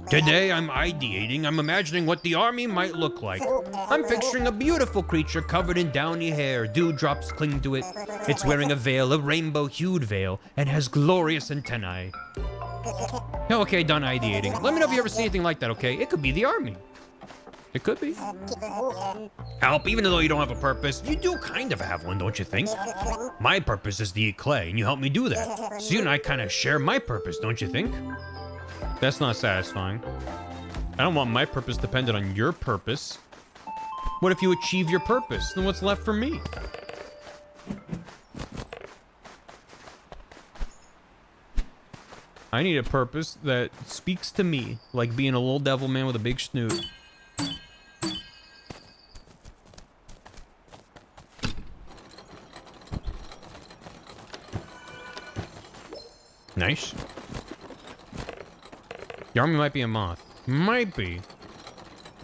Today I'm ideating. I'm imagining what the army might look like. I'm picturing a beautiful creature covered in downy hair. Dewdrops cling to it. It's wearing a veil, a rainbow-hued veil, and has glorious antennae. Okay, done ideating. Let me know if you ever see anything like that, okay? It could be the army. It could be. Help, even though you don't have a purpose, you do kind of have one, don't you think? My purpose is to eat clay, and you help me do that. So you and I kind of share my purpose, don't you think? That's not satisfying. I don't want my purpose dependent on your purpose. What if you achieve your purpose? Then what's left for me? I need a purpose that speaks to me, like being a little devil man with a big snoot. Nice. The army might be a moth. Might be.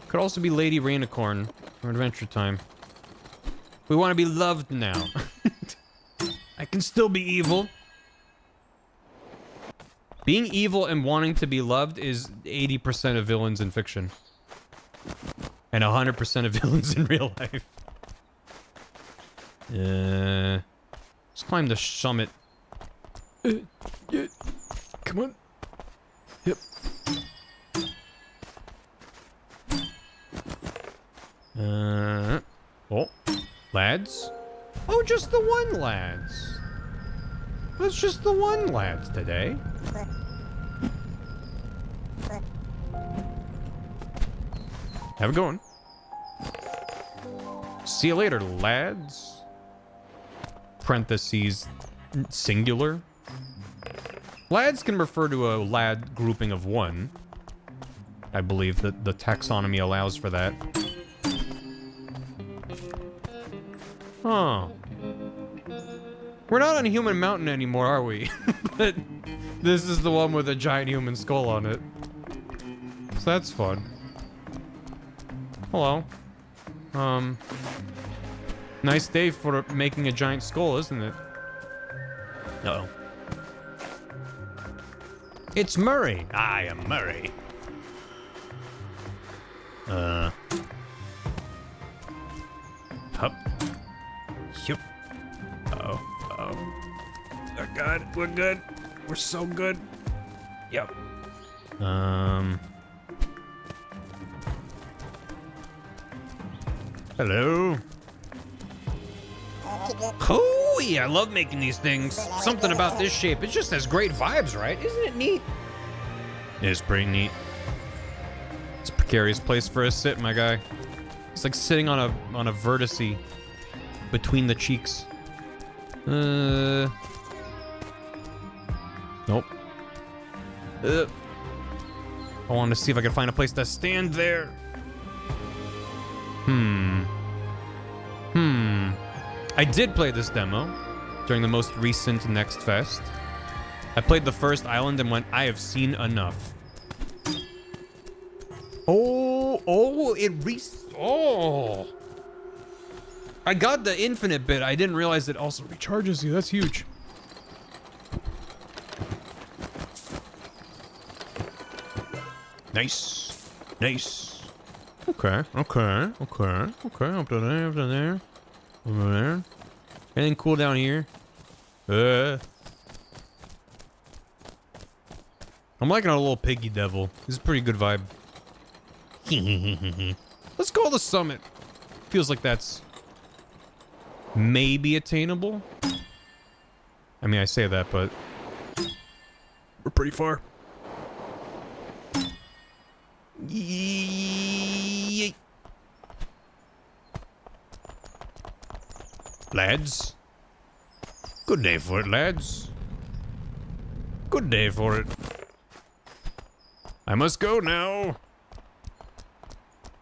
Could also be Lady Rainicorn or Adventure Time. We want to be loved now. I can still be evil. Being evil and wanting to be loved is 80% of villains in fiction. And 100% of villains in real life. Let's climb the summit. Come on. Yep. Oh, lads. Oh, just the one lads. That's just the one lads today. Have a good one. See you later, lads. Parentheses, singular. Lads can refer to a lad grouping of one. I believe that the taxonomy allows for that. Huh. We're not on Human Mountain anymore, are we? But this is the one with a giant human skull on it. So that's fun. Hello. Nice day for making a giant skull, isn't it? Uh-oh. It's Murray. I am Murray. Hup. Yup. Uh-oh. Uh-oh. Oh, God. We're good. We're so good. Yep. Hello. Hooey, I love making these things. Something about this shape. It just has great vibes, right? Isn't it neat? It is pretty neat. It's a precarious place for a sit, my guy. It's like sitting on a vertice between the cheeks. Nope. I wanted to see if I could find a place to stand there. I did play this demo during the most recent Next Fest. I played the first island and went, I have seen enough. Oh, I got the infinite bit. I didn't realize it also recharges you. That's huge. Nice. Nice. Okay. Up to there. Over there. Anything cool down here? I'm liking our little piggy devil. This is a pretty good vibe. Let's go to the summit. Feels like that's maybe attainable. I mean, I say that, but we're pretty far. Yeet. Lads. Good day for it, lads. Good day for it. I must go now.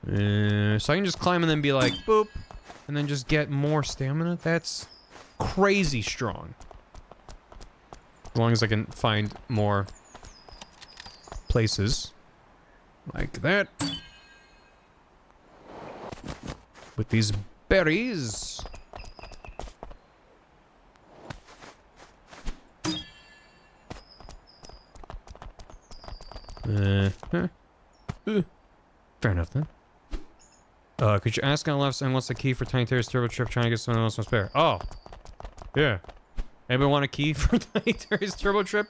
So I can just climb and then be like, boop. And then just get more stamina. That's crazy strong. As long as I can find more places. Like that. With these berries. Fair enough then. Could you ask on the left and what's the key for Tiny Terry's Turbo Trip trying to get someone else to spare? Oh. Yeah. Anybody want a key for Tiny Terry's Turbo Trip?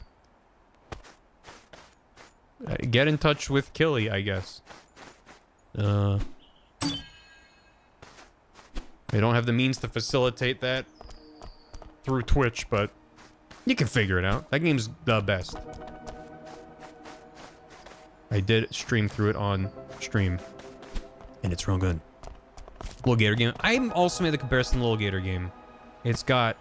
Get in touch with Killy, I guess. They don't have the means to facilitate that through Twitch, but you can figure it out. That game's the best. I did stream through it on stream, and it's real good. Little Gator game. I also made the comparison to the Little Gator game. It's got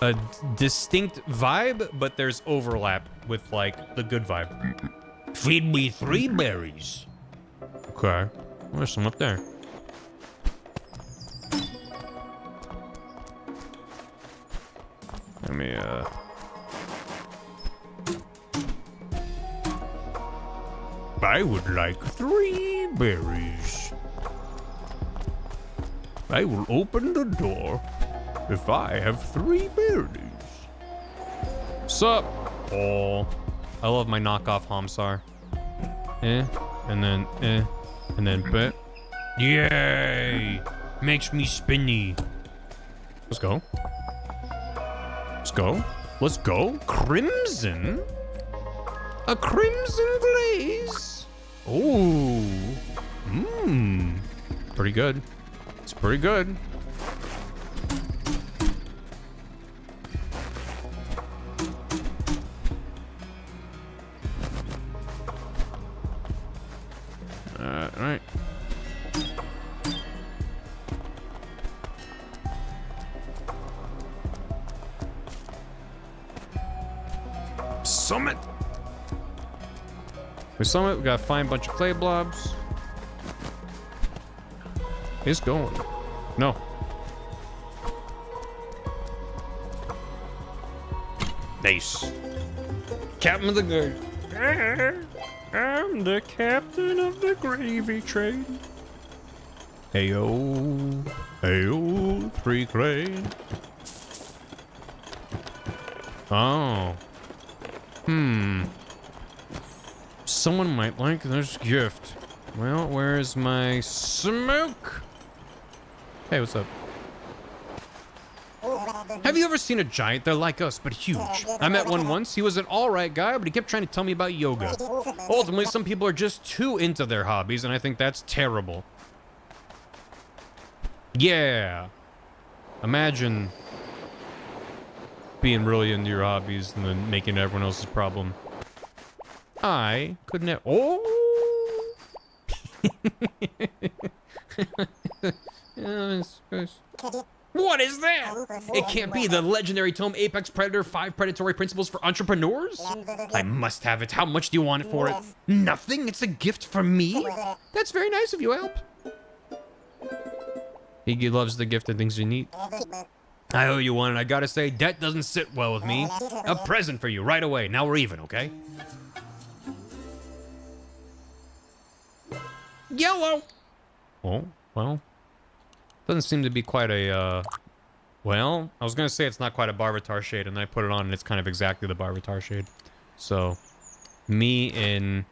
a distinct vibe, but there's overlap with, like, the good vibe. Feed me 3 berries. Okay. There's some up there. Let me, I would like 3 berries. I will open the door if I have 3 berries. Sup? Oh, I love my knockoff Hamsar. And then bit. Yay! Makes me spinny. Let's go. Let's go. Let's go. Crimson? A crimson glaze? Oh. Mmm. Pretty good. It's pretty good. summit. We summit. We gotta find a bunch of clay blobs. It's going. No. Nice. Captain of the good. I'm the captain of the gravy train. Heyo, heyo, 3 crane. Oh. Someone might like this gift. Well, where's my smoke? Hey, what's up? Have you ever seen a giant? They're like us, but huge. I met one once. He was an alright guy, but he kept trying to tell me about yoga. Ultimately, some people are just too into their hobbies, and I think that's terrible. Yeah. Imagine being really into your hobbies and then making everyone else's problem. I could never. Oh! What is that? It can't be the legendary tome Apex Predator 5 Predatory Principles for Entrepreneurs? I must have it. How much do you want it for it? Nothing? It's a gift from me? That's very nice of you, Alp. He loves the gift and things you need. I owe you one, and I gotta say, debt doesn't sit well with me. A present for you right away. Now we're even, okay? Yellow! Oh, well. Doesn't seem to be quite a, well, I was gonna say it's not quite a Barvatar shade, and I put it on, and it's kind of exactly the Barvatar shade. So, me in,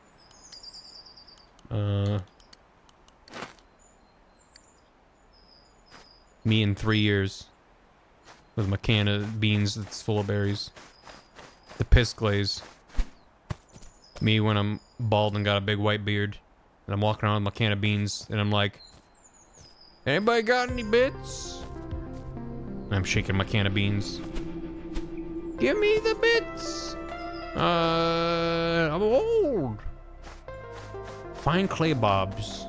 me in 3 years. With my can of beans that's full of berries. The piss glaze. Me when I'm bald and got a big white beard. And I'm walking around with my can of beans, and I'm like, anybody got any bits? And I'm shaking my can of beans. Give me the bits. I'm old. Find clay bobs.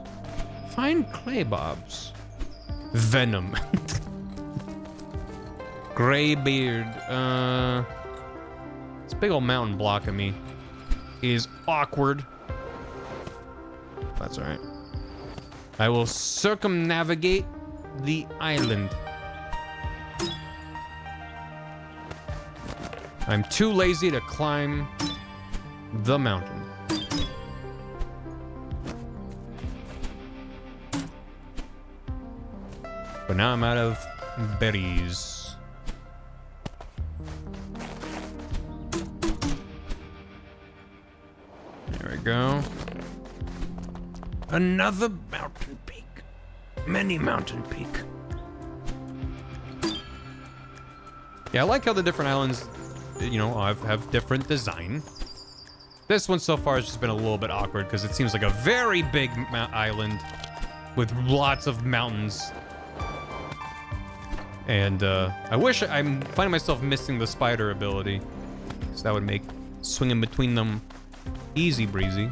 Find clay bobs. Venom. Gray beard. This big old mountain blocking me is awkward. That's alright. I will circumnavigate the island. I'm too lazy to climb the mountain. But now I'm out of berries. There we go. Another mountain peak. Many mountain peak. Yeah, I like how the different islands, you know, have different design. This one so far has just been a little bit awkward because it seems like a very big island with lots of mountains. And I wish I'm finding myself missing the spider ability. So that would make swinging between them easy breezy.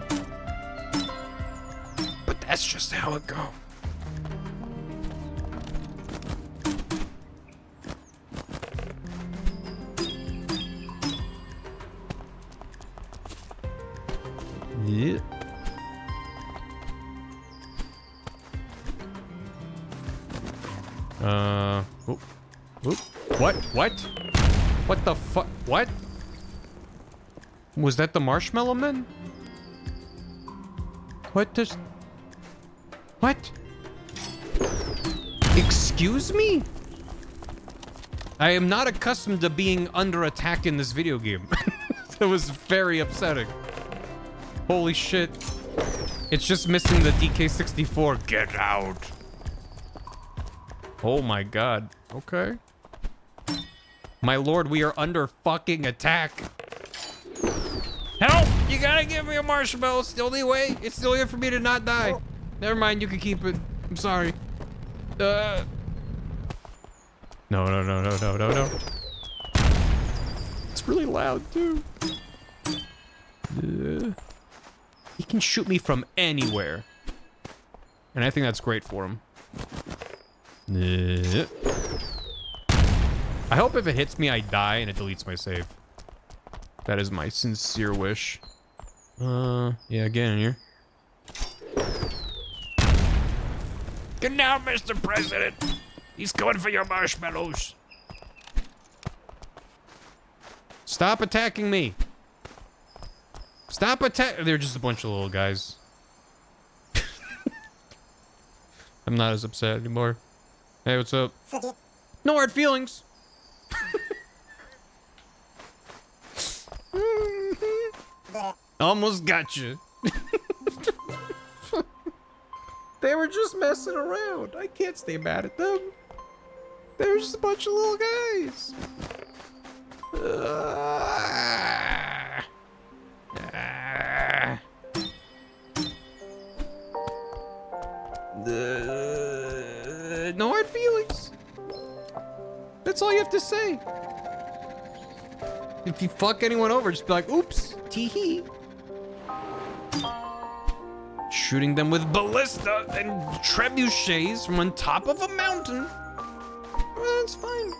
But that's just how it goes. Yeah. Oop. Oop. What? What? What the fuck? What? Was that the marshmallow man? What does... What? Excuse me? I am not accustomed to being under attack in this video game. That was very upsetting. Holy shit. It's just missing the DK64. Get out. Oh my god. Okay. My lord, we are under fucking attack. Help! You gotta give me a marshmallow. It's the only way. It's the only way for me to not die. Never mind, you can keep it. I'm sorry. No. It's really loud, too. He can shoot me from anywhere. And I think that's great for him. I hope if it hits me, I die and it deletes my save. That is my sincere wish. Yeah, get in here. Get down, Mr. President. He's going for your marshmallows. Stop attacking me. Stop attack. They're just a bunch of little guys. I'm not as upset anymore. Hey, what's up? No hard feelings. Almost got you. They were just messing around. I can't stay mad at them. They're just a bunch of little guys. No hard feelings. That's all you have to say. If you fuck anyone over, just be like, oops, tee-hee. Shooting them with ballista and trebuchets from on top of a mountain. That's fine.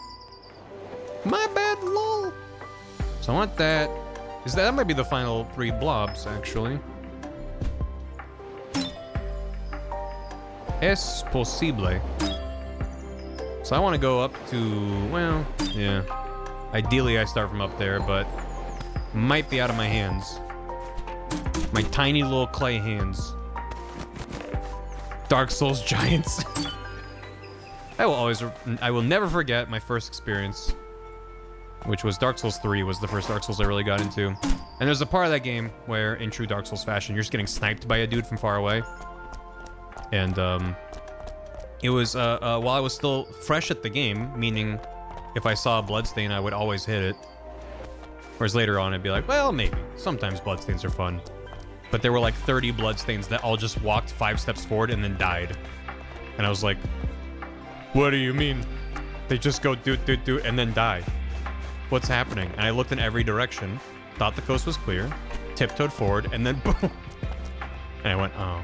My bad, lol. So I want that. That might be the final 3 blobs, actually. Es posible. So I want to go up to, well, yeah. Ideally, I start from up there, but might be out of my hands. My tiny little clay hands. Dark Souls giants. I will never forget my first experience, which was Dark Souls 3 was the first Dark Souls I really got into. And there's a part of that game where, in true Dark Souls fashion, you're just getting sniped by a dude from far away. And, it was, while I was still fresh at the game, meaning if I saw a bloodstain, I would always hit it. Whereas later on, I'd be like, well, maybe. Sometimes bloodstains are fun. But there were like 30 bloodstains that all just walked 5 steps forward and then died. And I was like, what do you mean? They just go do, and then die. What's happening? And I looked in every direction, thought the coast was clear, tiptoed forward, and then boom. And I went, oh.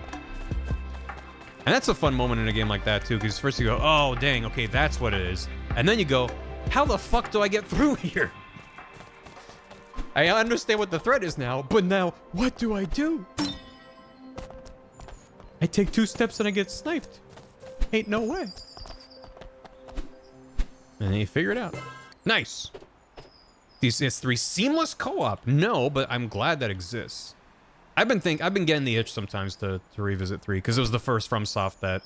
And that's a fun moment in a game like that too, because first you go, oh dang, okay, that's what it is. And then you go, how the fuck do I get through here? I understand what the threat is now, but now, what do I do? I take 2 steps and I get sniped. Ain't no way. And then you figure it out. Nice. These S3 seamless co-op. No, but I'm glad that exists. I've been getting the itch sometimes to revisit 3 because it was the first FromSoft that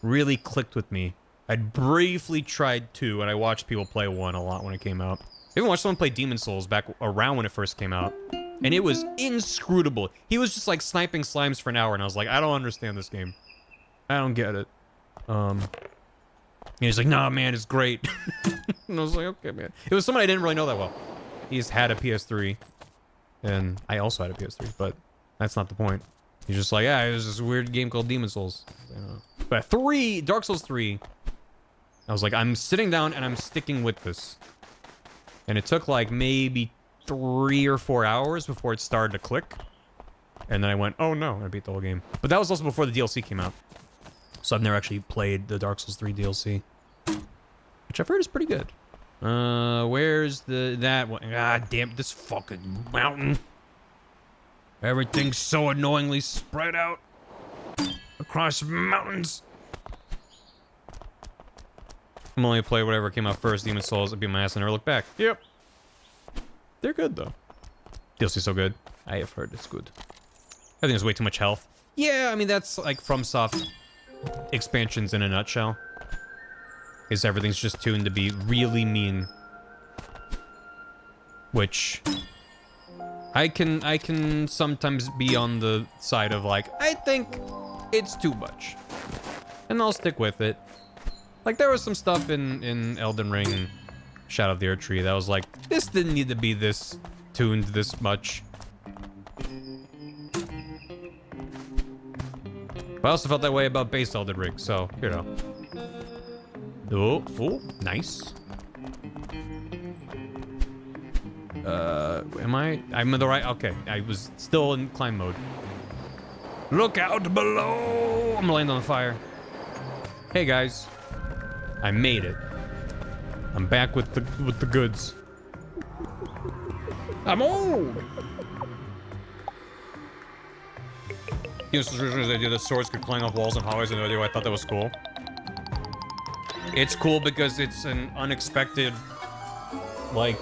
really clicked with me. I'd briefly tried 2 and I watched people play 1 a lot when it came out. I even watched someone play Demon Souls back around when it first came out. And it was inscrutable. He was just like sniping slimes for an hour and I was like, I don't understand this game. I don't get it. And he's like, nah, man, it's great. And I was like, okay, man. It was someone I didn't really know that well. He just had a PS3. And I also had a PS3, but that's not the point. He's just like, yeah, it was this weird game called Demon Souls. But Dark Souls 3, I was like, I'm sitting down and I'm sticking with this. And it took like maybe 3 or 4 hours before it started to click. And then I went, oh no, I beat the whole game. But that was also before the DLC came out. So I've never actually played the Dark Souls 3 DLC. Which I've heard is pretty good. Where's that one? God damn, this fucking mountain. Everything's so annoyingly spread out across mountains. I'm only play whatever came out first. Demon Souls, I beat my ass and never look back. Yep. They're good though. DLC's so good. I have heard it's good. I think there's way too much health. Yeah, I mean that's like FromSoft expansions in a nutshell. Is everything's just tuned to be really mean. Which I can sometimes be on the side of like, I think it's too much. And I'll stick with it. Like there was some stuff in Elden Ring, Shadow of the Erdtree that was like, this didn't need to be this tuned this much. But I also felt that way about base Elden Ring, so, you know. Oh, nice. I'm in the right, okay. I was still in climb mode. Look out below! I'm laying on the fire. Hey guys. I made it. I'm back with the goods. I'm old. This was originally the idea that swords could climb off walls and hallways. I had no idea why I thought that was cool. It's cool because it's an unexpected, like,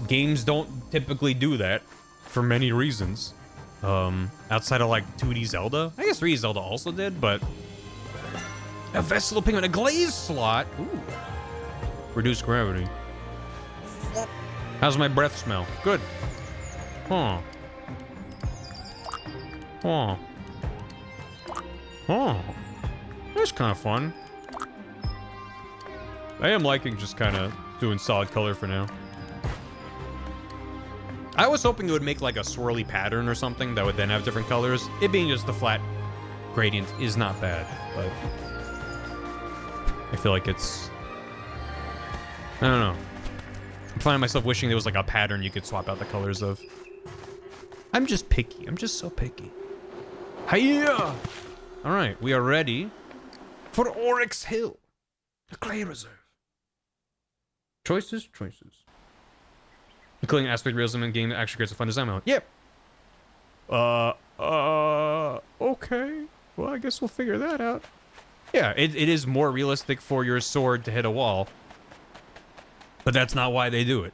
games don't typically do that for many reasons. Outside of like 2D Zelda. I guess 3D Zelda also did, but a vessel of pigment, a glaze slot. Ooh. Reduced gravity. How's my breath smell? Good. Huh. Huh. Huh. That's kind of fun. I am liking just kind of doing solid color for now. I was hoping it would make like a swirly pattern or something that would then have different colors. It being just the flat gradient is not bad, but I feel like it's... I don't know. I'm finding myself wishing there was like a pattern you could swap out the colors of. I'm just picky. I'm just so picky. Hiya! All right, we are ready for Oryx Hill, the clay reserve. Choices. Including aspect realism in game that actually creates a fun design element. Yep. Okay. Well, I guess we'll figure that out. Yeah, it is more realistic for your sword to hit a wall. But that's not why they do it.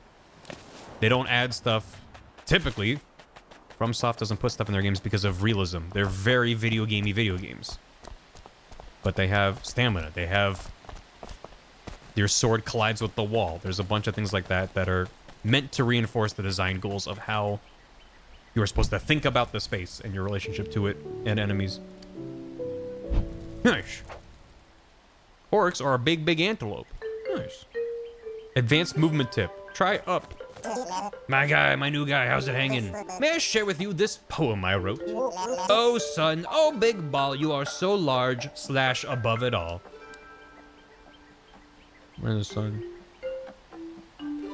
They don't add stuff. Typically, FromSoft doesn't put stuff in their games because of realism. They're very video games. But they have stamina. They have... Your sword collides with the wall. There's a bunch of things like that that are meant to reinforce the design goals of how you are supposed to think about the space and your relationship to it and enemies. Nice. Oryx are a big antelope. Nice. Advanced movement tip. Try up. My new guy, how's it hanging? May I share with you this poem I wrote? Oh, son, oh, big ball, you are so large, / above it all. Where's the sun?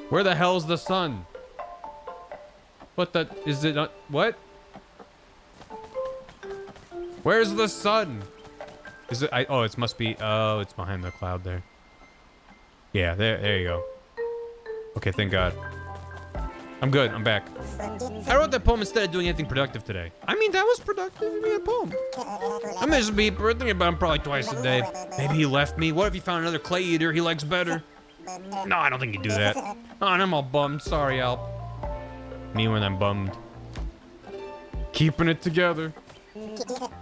Where the hell's the sun? What the... Is it not... What? Where's the sun? Is it... oh, it must be... Oh, it's behind the cloud there. Yeah, there you go. Okay, thank God. I'm good. I'm back. I wrote that poem instead of doing anything productive today. I mean, that was productive. I mean, a poem. I miss be thinking about him probably twice a day. Maybe he left me. What if he found another clay eater he likes better? No, I don't think he'd do that. Oh, and I'm all bummed. Sorry, Alp. Me when I'm bummed. Keeping it together.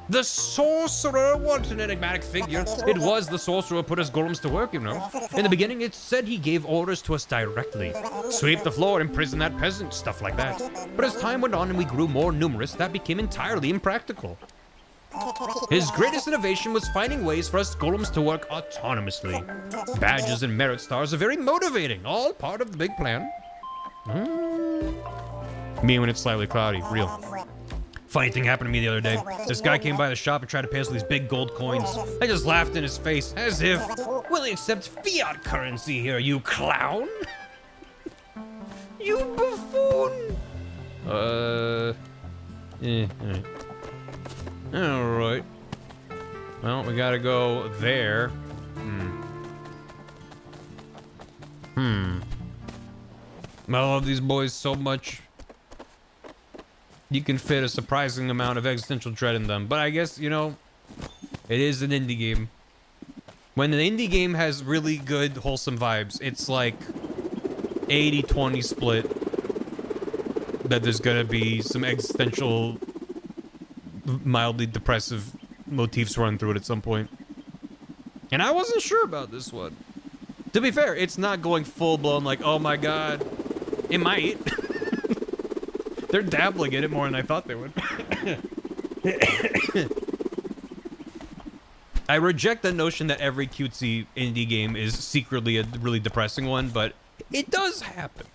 The sorcerer, what an enigmatic figure. It was the sorcerer who put his golems to work, you know. In the beginning, it said he gave orders to us directly. Sweep the floor, imprison that peasant, stuff like that. But as time went on and we grew more numerous, that became entirely impractical. His greatest innovation was finding ways for us golems to work autonomously. Badges and merit stars are very motivating, all part of the big plan. Me when it's slightly cloudy, real. Funny thing happened to me the other day. This guy came by the shop and tried to pay us with these big gold coins. I just laughed in his face, as if, will he accept fiat currency here, you clown? You buffoon! Alright. Well, we gotta go there. I love these boys so much. You can fit a surprising amount of existential dread in them. But I guess, you know, it is an indie game. When an indie game has really good, wholesome vibes, it's like 80-20 split. That there's gonna be some existential, mildly depressive motifs run through it at some point. And I wasn't sure about this one. To be fair, it's not going full-blown like, oh my god. It might. They're dabbling in it more than I thought they would. I reject the notion that every cutesy indie game is secretly a really depressing one, but it does happen.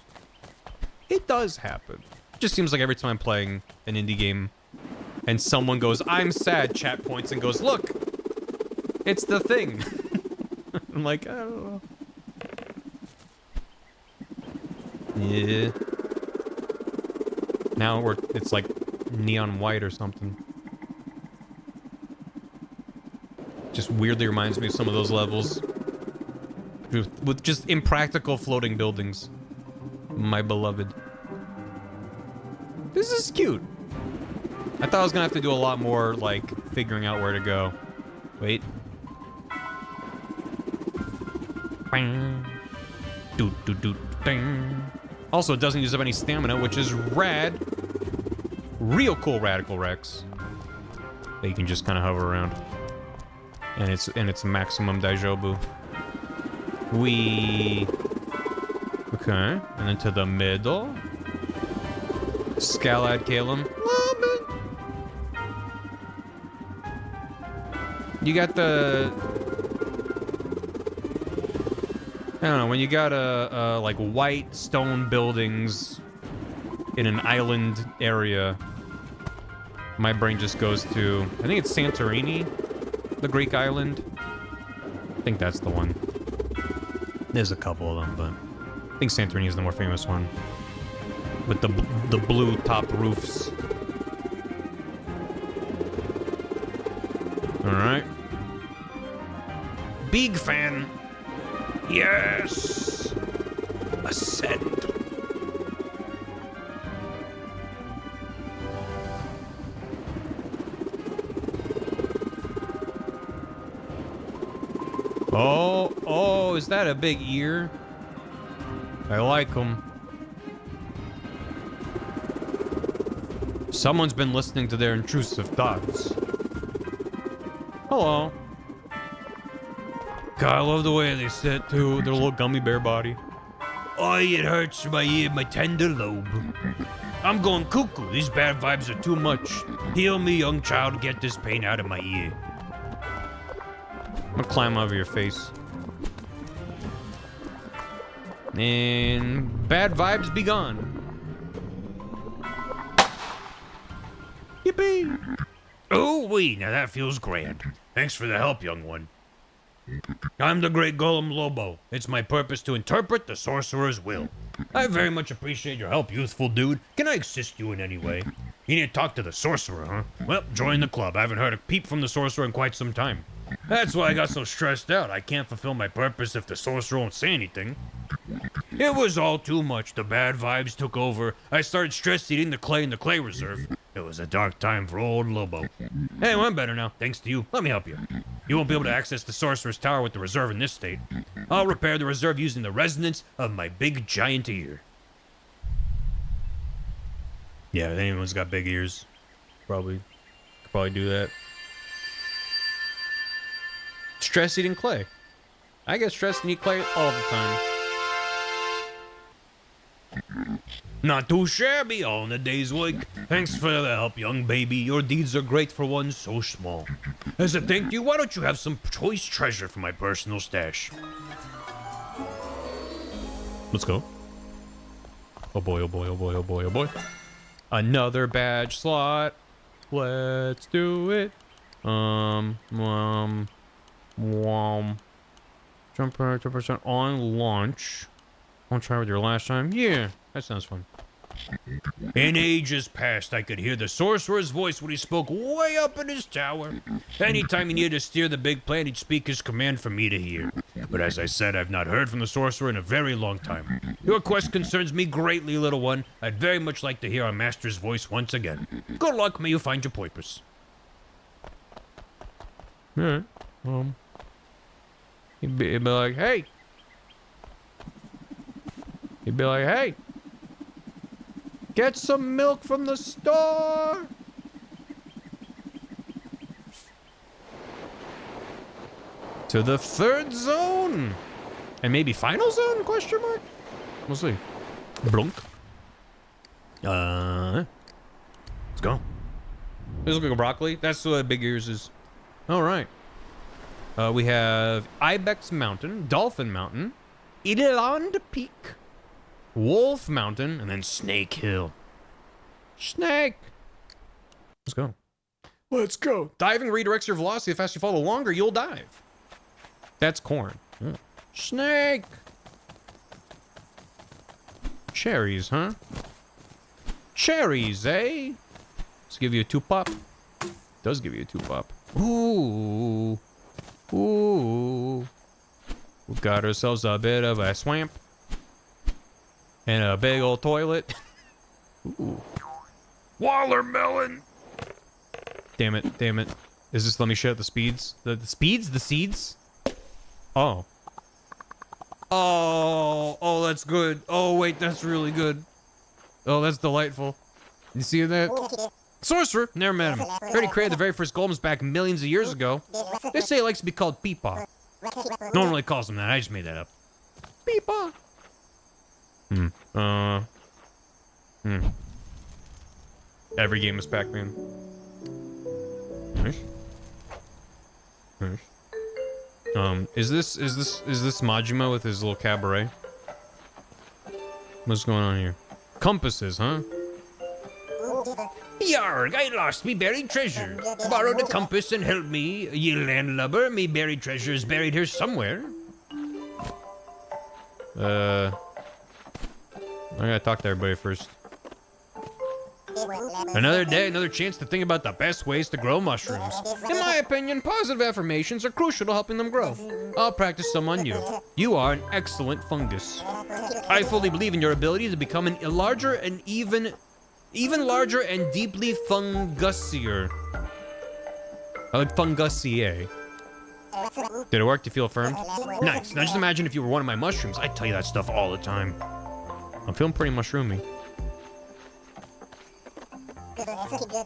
It does happen. It just seems like every time I'm playing an indie game and someone goes, I'm sad, chat points and goes, look, it's the thing. I'm like, I don't know. Yeah. Now it's like neon white or something. Just weirdly reminds me of some of those levels. With just impractical floating buildings. My beloved. This is cute. I thought I was gonna have to do a lot more, like, figuring out where to go. Wait. Bang. Doot, doot, doot, ding. Also, it doesn't use up any stamina, which is rad. Real cool Radical Rex. That you can just kind of hover around. And it's maximum Daijobu. Okay, and then to the middle. Scalad Kalum. Love it. You got the... I don't know, when you got like white stone buildings in an island area, my brain just goes to, I think it's Santorini, the Greek island. I think that's the one. There's a couple of them, but I think Santorini is the more famous one. With the blue top roofs. All right. Big fan. Yes! Ascend. Oh, is that a big ear? I like them. Someone's been listening to their intrusive thoughts. Hello. God, I love the way they sit, too. Their little gummy bear body. Oh, it hurts my ear, my tender lobe. I'm going cuckoo. These bad vibes are too much. Heal me, young child, get this pain out of my ear. I'm gonna climb over your face. And bad vibes be gone. Yippee! Oh, wee, now that feels grand. Thanks for the help, young one. I'm the great Golem Lobo. It's my purpose to interpret the sorcerer's will. I very much appreciate your help, youthful dude. Can I assist you in any way? You need to talk to the sorcerer, huh? Well, join the club. I haven't heard a peep from the sorcerer in quite some time. That's why I got so stressed out. I can't fulfill my purpose if the sorcerer won't say anything. It was all too much. The bad vibes took over. I started stress eating the clay in the clay reserve. It was a dark time for old Lobo. Hey, well, I'm better now, thanks to you. Let me help you. You won't be able to access the sorcerer's tower with the reserve in this state. I'll repair the reserve using the resonance of my big giant ear. Yeah, if anyone's got big ears, could probably do that. Stress eating clay. I get stressed and eat clay all the time. Not too shabby on a day's work. Thanks for the help, young baby. Your deeds are great for one so small. As a thank you, why don't you have some choice treasure for my personal stash? Let's go. Oh boy, oh boy, oh boy, oh boy, oh boy. Another badge slot. Let's do it. Jump 10% on launch. Won't try with your last time. Yeah, that sounds fun. In ages past, I could hear the sorcerer's voice when he spoke way up in his tower. Anytime he needed to steer the big plan, he'd speak his command for me to hear. But as I said, I've not heard from the sorcerer in a very long time. Your quest concerns me greatly, little one. I'd very much like to hear our master's voice once again. Good luck, may you find your purpose. Alright, he'd be like, hey. He'd be like, hey. Get some milk from the store. To the third zone. And maybe final zone, question mark? We'll see. Blunk. Let's go. This looks like a broccoli. That's what big ears is. All right. We have Ibex Mountain, Dolphin Mountain, Eland Peak, Wolf Mountain, and then Snake Hill. Snake. Let's go. Let's go. Diving redirects your velocity. The faster you fall, the longer you'll dive. That's corn. Yeah. Snake. Cherries, huh? Cherries, eh? Let's give you a 2-pop. Does give you a 2-pop. Ooh. Ooh. We've got ourselves a bit of a swamp. And a big old toilet. Ooh. Watermelon. Damn it, damn it. Is this, let me show the speeds? The speeds? The seeds? Oh. Oh, that's good. Oh, wait, that's really good. Oh, that's delightful. You see that? Sorcerer? Never met him. Heard he created the very first golems back millions of years ago. They say he likes to be called Peepaw. No one really calls him that. I just made that up. Peepaw. Every game is Pac-Man. Nice. Nice. Is this Majima with his little cabaret? What's going on here? Compasses, huh? Yarg, I lost me buried treasure. Borrowed a compass and help me, ye landlubber. Me buried treasure is buried here somewhere. I gotta talk to everybody first. Another day, another chance to think about the best ways to grow mushrooms. In my opinion, positive affirmations are crucial to helping them grow. I'll practice some on you. You are an excellent fungus. I fully believe in your ability to become a larger and even larger and deeply fungusier. I like fungusier. Did it work? Do you feel affirmed? Nice. Now just imagine if you were one of my mushrooms. I tell you that stuff all the time. I'm feeling pretty mushroomy.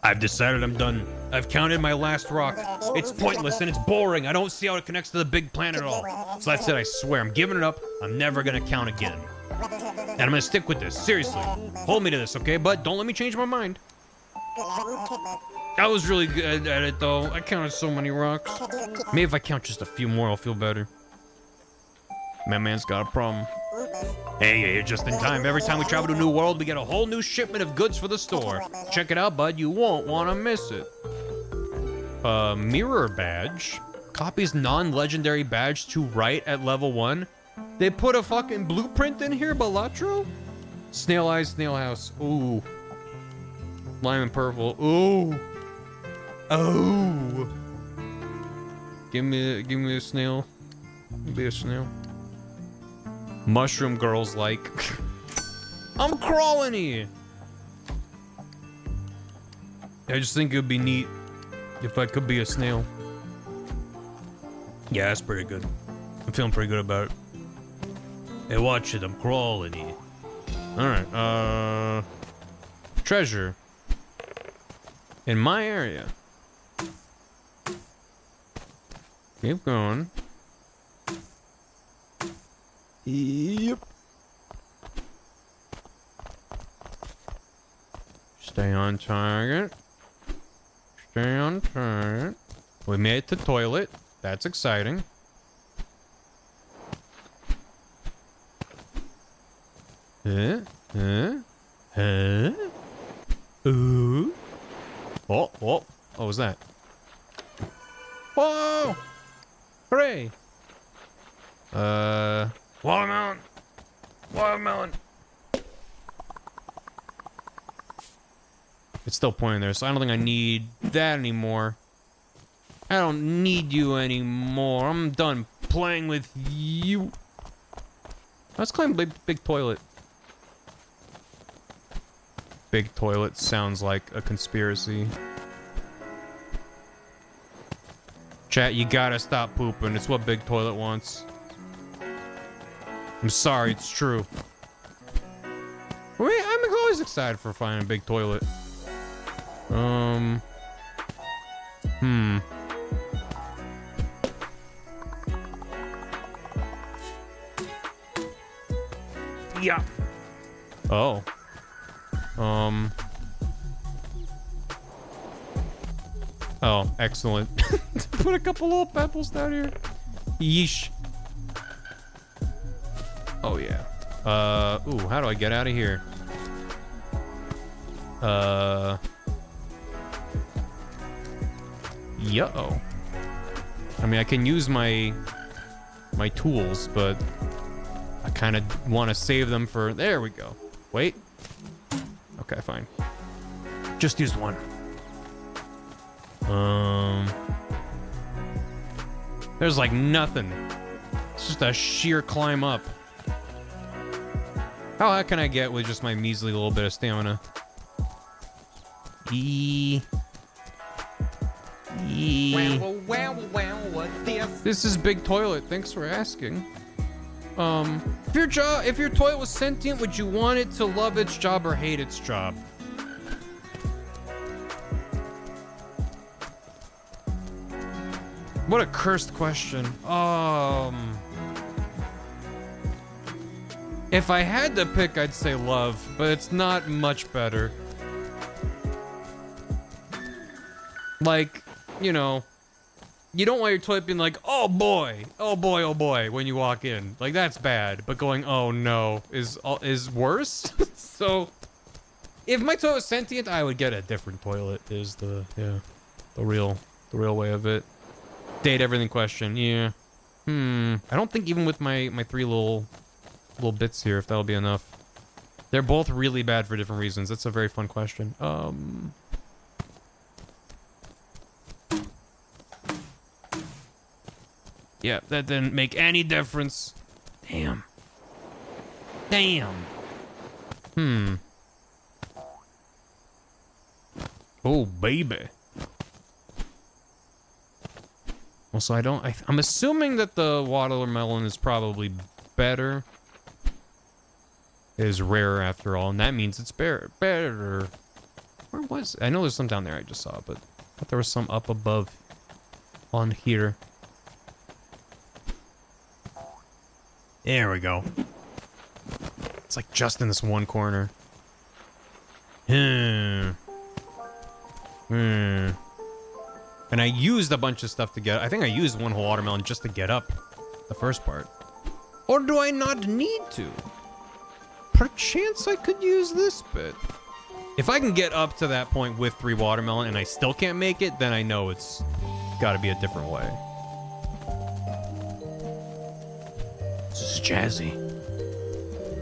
I've decided I'm done. I've counted my last rock. It's pointless and it's boring. I don't see how it connects to the big plan at all. So that's it, I swear. I'm giving it up. I'm never gonna count again. And I'm gonna stick with this, seriously. Hold me to this, okay? But don't let me change my mind. I was really good at it, though. I counted so many rocks. Maybe if I count just a few more, I'll feel better. My man's got a problem. Hey, you're just in time. Every time we travel to a new world, we get a whole new shipment of goods for the store. Check it out, bud. You won't want to miss it. Mirror badge. Copies non-legendary badge to right at level 1. They put a fucking blueprint in here, Balatro? Snail eyes, snail house. Ooh. Lime and purple. Ooh. Oh. Give me a snail. Be a snail. Mushroom girls like. I'm crawling here. I just think it would be neat if I could be a snail. Yeah, that's pretty good. I'm feeling pretty good about it. Hey, watch it. I'm crawling here. Alright, treasure. In my area. Keep going. Yep. Stay on target. Stay on target. We made it to toilet. That's exciting. Huh? Ooh. Oh, what was that? Whoa! Hooray! Watermelon! Watermelon! It's still pointing there, so I don't think I need that anymore. I don't need you anymore. I'm done playing with you. Let's climb big toilet. Big toilet sounds like a conspiracy. Chat, you gotta stop pooping. It's what big toilet wants. I'm sorry, it's true. Wait, I'm always excited for finding a big toilet. Yeah. Oh. Oh, excellent. Put a couple little pebbles down here. Yeesh. Oh, yeah. Ooh, how do I get out of here? Yo. I mean, I can use my tools, but I kind of want to save them for... There we go. Wait. Okay, fine. Just use one. There's like nothing. It's just a sheer climb up. How high can I get with just my measly little bit of stamina? This is Big Toilet. Thanks for asking. If your toilet was sentient, would you want it to love its job or hate its job? What a cursed question. If I had to pick, I'd say love, but it's not much better. Like, you know, you don't want your toilet being like, oh boy, oh boy, oh boy, when you walk in. Like, that's bad. But going, oh no, is worse. So, if my toilet was sentient, I would get a different toilet. Is the real way of it. Date everything question. Yeah. I don't think even with my three little bits here, if that'll be enough. They're both really bad for different reasons. That's a very fun question. Yeah, that didn't make any difference. Damn. Oh, baby. Also, I'm assuming that the watermelon is probably better. It is rarer after all, and that means it's better. Where was it? I know there's some down there I just saw, but I thought there was some up above on here. There we go. It's like just in this one corner. And I used a bunch of stuff to get... I think I used one whole watermelon just to get up the first part. Or do I not need to? Perchance I could use this bit. If I can get up to that point with 3 watermelon and I still can't make it, then I know it's got to be a different way. This is jazzy.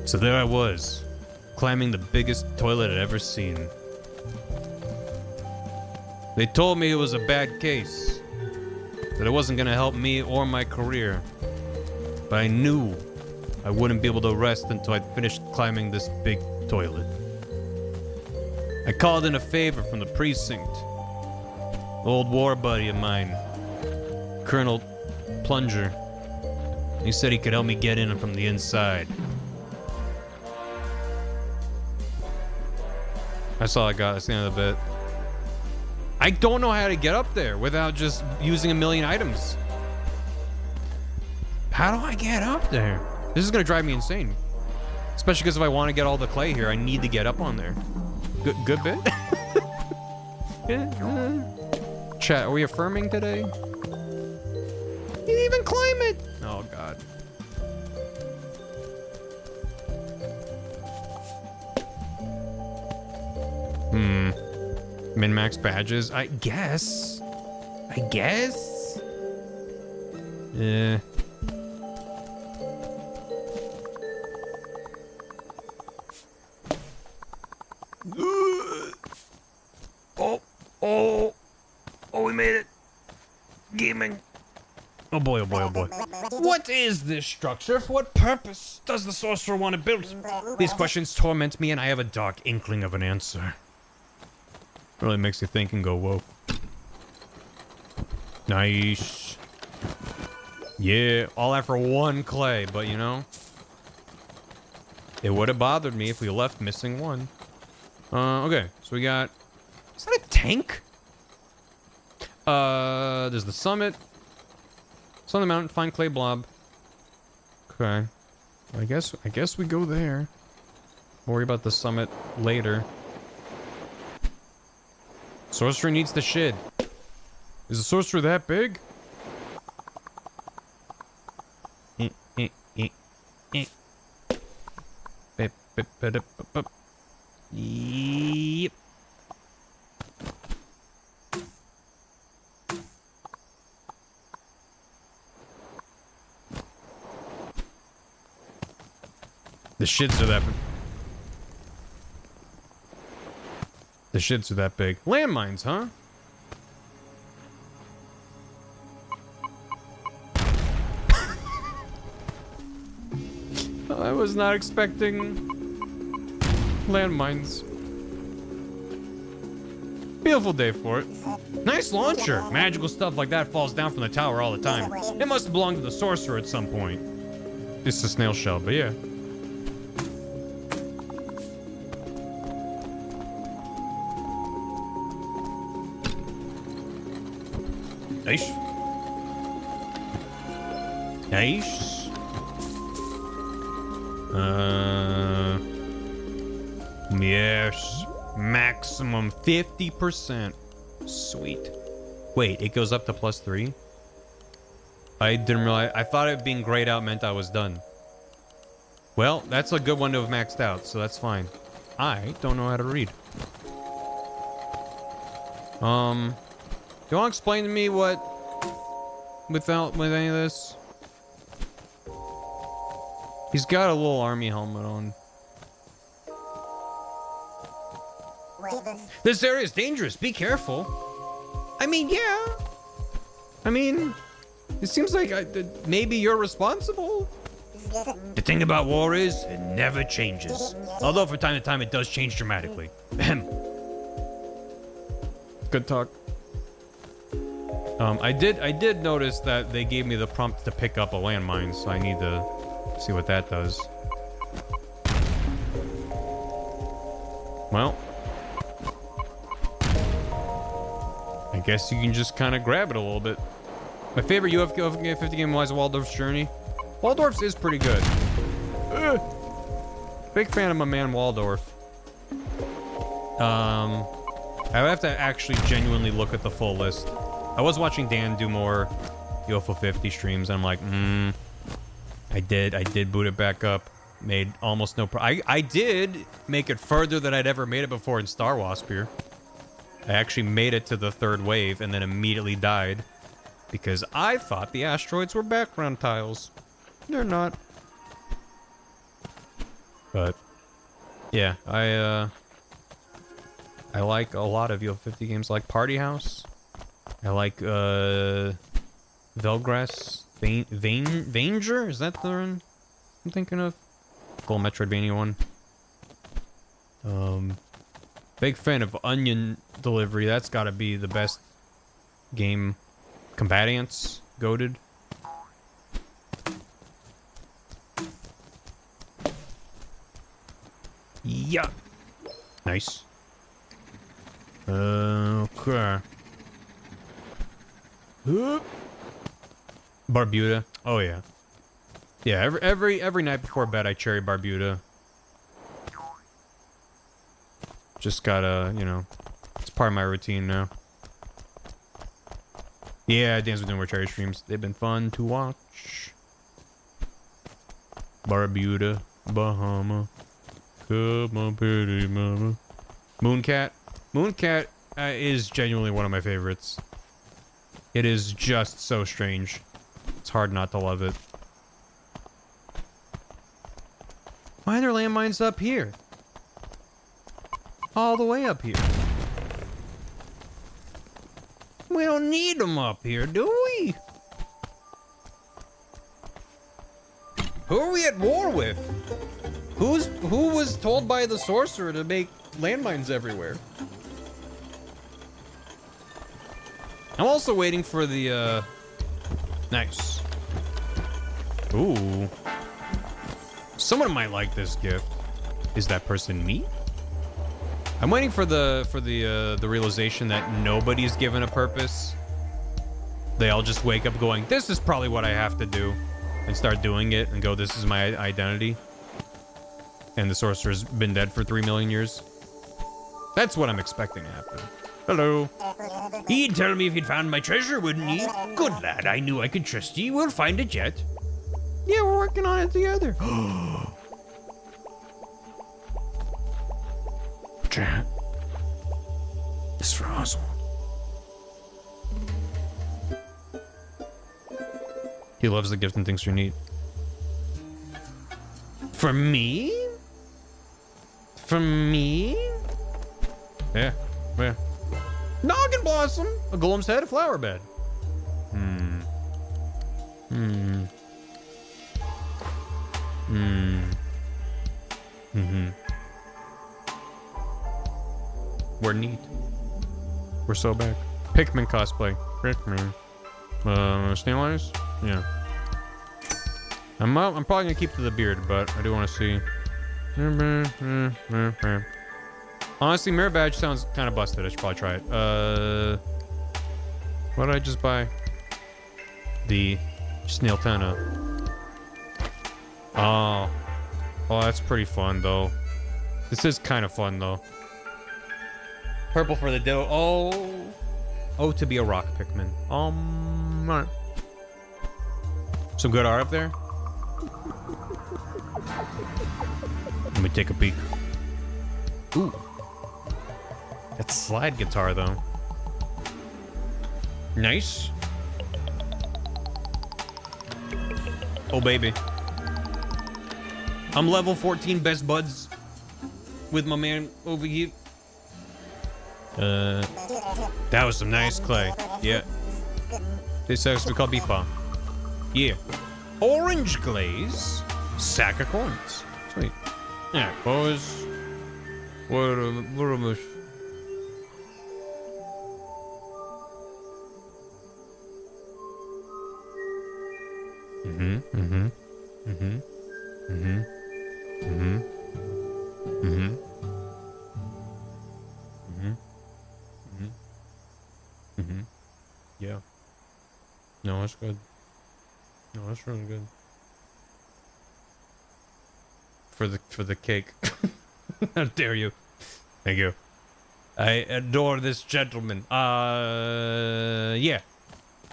So there I was, climbing the biggest toilet I'd ever seen. They told me it was a bad case, that it wasn't gonna help me or my career. But I knew I wouldn't be able to rest until I'd finished climbing this big toilet. I called in a favor from the precinct. Old war buddy of mine, Colonel Plunger. He said he could help me get in from the inside. That's all I got. That's the end of the bit. I don't know how to get up there without just using a million items. How do I get up there? This is gonna drive me insane. Especially because if I want to get all the clay here, I need to get up on there. Good bit? Chat, are we affirming today? You didn't even climb it! Oh, God. Min-max badges? I guess. Yeah. Oh, we made it. Gaming. Oh boy, oh boy, oh boy. What is this structure? For what purpose does the sorcerer want to build? These questions torment me and I have a dark inkling of an answer. Really makes you think and go, whoa. Nice. Yeah, all that for 1 clay, but you know. It would have bothered me if we left missing 1. Okay, so we got... Is that a tank? There's the summit. It's on the mountain, find clay blob. Okay. I guess we go there. We'll worry about the summit later. Sorcerer needs the shit. Is the sorcerer that big? Yep. The shits are that big. The shits are that big. Landmines, huh? I was not expecting landmines. Beautiful day for it. Nice launcher. Magical stuff like that falls down from the tower all the time. It must have belonged to the sorcerer at some point. It's a snail shell, but yeah. Nice. Nice. Yes. Maximum 50%. Sweet. Wait, it goes up to +3? I didn't realize. I thought it being grayed out meant I was done. Well, that's a good one to have maxed out, so that's fine. I don't know how to read. Do you want to explain to me what... with any of this? He's got a little army helmet on. This area is dangerous. Be careful. I mean, yeah. I mean, it seems like maybe you're responsible. The thing about war is, it never changes. Although from time to time, it does change dramatically. Good talk. I did notice that they gave me the prompt to pick up a landmine, so I need to see what that does. Well, I guess you can just kind of grab it a little bit. My favorite UFO 50 game was Waldorf's Journey. Waldorf's is pretty good. Big fan of my man Waldorf. I would have to actually genuinely look at the full list. I was watching Dan do more UFO 50 streams, and I'm like, I did boot it back up. Made almost no I did make it further than I'd ever made it before in Star Wasphere. I actually made it to the 3rd wave and then immediately died because I thought the asteroids were background tiles. They're not. But yeah, I like a lot of UFO 50 games. I like Party House. I like Velgrass Vanger? Is that the one I'm thinking of? Cool Metroidvania one. Big fan of Onion Delivery. That's gotta be the best game. Combatiants, goated. Yeah. Nice. Okay. Barbuda. Oh yeah. Yeah, every night before bed I cherry Barbuda. Just gotta, you know, it's part of my routine now. Yeah, Dan's been doing more cherry streams. They've been fun to watch. Barbuda, Bahama. Come on, pretty mama. Mooncat. Mooncat is genuinely one of my favorites. It is just so strange. It's hard not to love it. Why are there landmines up here? All the way up here. We don't need them up here, do we? Who are we at war with? Who was told by the sorcerer to make landmines everywhere? I'm also waiting for the, nice. Ooh. Someone might like this gift. Is that person me? I'm waiting for the realization that nobody's given a purpose. They all just wake up going, this is probably what I have to do, and start doing it and go, this is my identity. And the sorcerer's been dead for 3 million years. That's what I'm expecting to happen. Hello. He'd tell me if he'd found my treasure, wouldn't he? Good lad, I knew I could trust ye. We'll find it yet. Yeah, we're working on it together. Chat. This is for Oswald. He loves the gift and thinks you're neat. For me? For me? Yeah, yeah. Noggin blossom! A golem's head, a flower bed. We're neat. We're so back. Pikmin cosplay. Pikmin. Snail eyes? Yeah. I'm probably gonna keep to the beard, but I do want to see. Honestly, Mirror Badge sounds kind of busted. I should probably try it. What did I just buy? The Snailtana. Oh. Oh, that's pretty fun, though. This is kind of fun, though. Purple for the dough. Oh. Oh, to be a rock Pikmin. Alright. Some good art up there. Let me take a peek. Ooh. That slide guitar, though. Nice. Oh, baby. I'm level 14 best buds with my man over here. That was some nice clay. Yeah. This has to be called beef bomb. Yeah. Orange glaze. Sack of coins. Sweet. Yeah, boys. What am I? Yeah. No, that's good. No, that's really good. For the cake. How dare you? Thank you. I adore this gentleman. Yeah.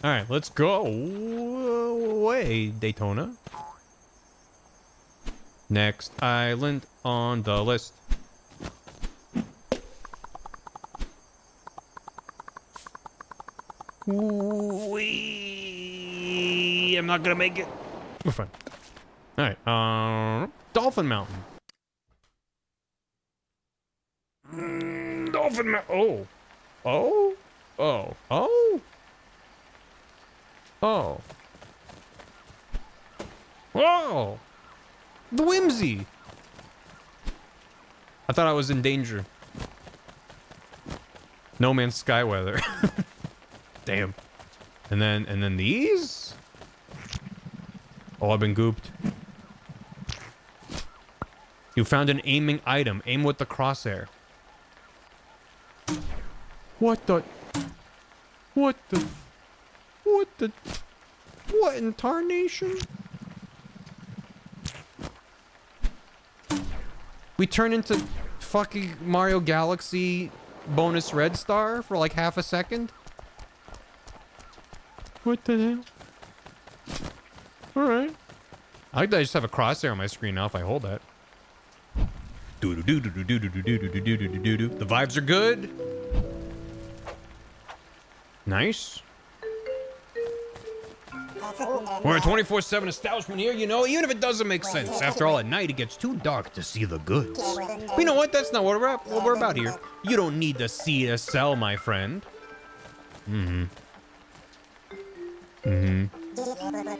All right, let's go away, Daytona. Next island on the list. Wee. I'm not gonna make it. We're fine. All right. Dolphin Mountain. Dolphin Mountain. Oh. Oh. Oh. Oh. Oh. Whoa. The Whimsy. I thought I was in danger. No Man's Sky weather. Damn. And then these? Oh, I've been gooped. You found an aiming item. Aim with the crosshair. What the? What the? What the? What in tarnation? We turn into fucking Mario Galaxy bonus red star for like half a second? What the hell? Alright. I like that I just have a crosshair on my screen now if I hold that. The vibes are good. Nice. We're a 24/7 establishment here, you know, even if it doesn't make sense. After all, at night, it gets too dark to see the goods. But you know what? That's not what we're about here. You don't need to see to sell, my friend.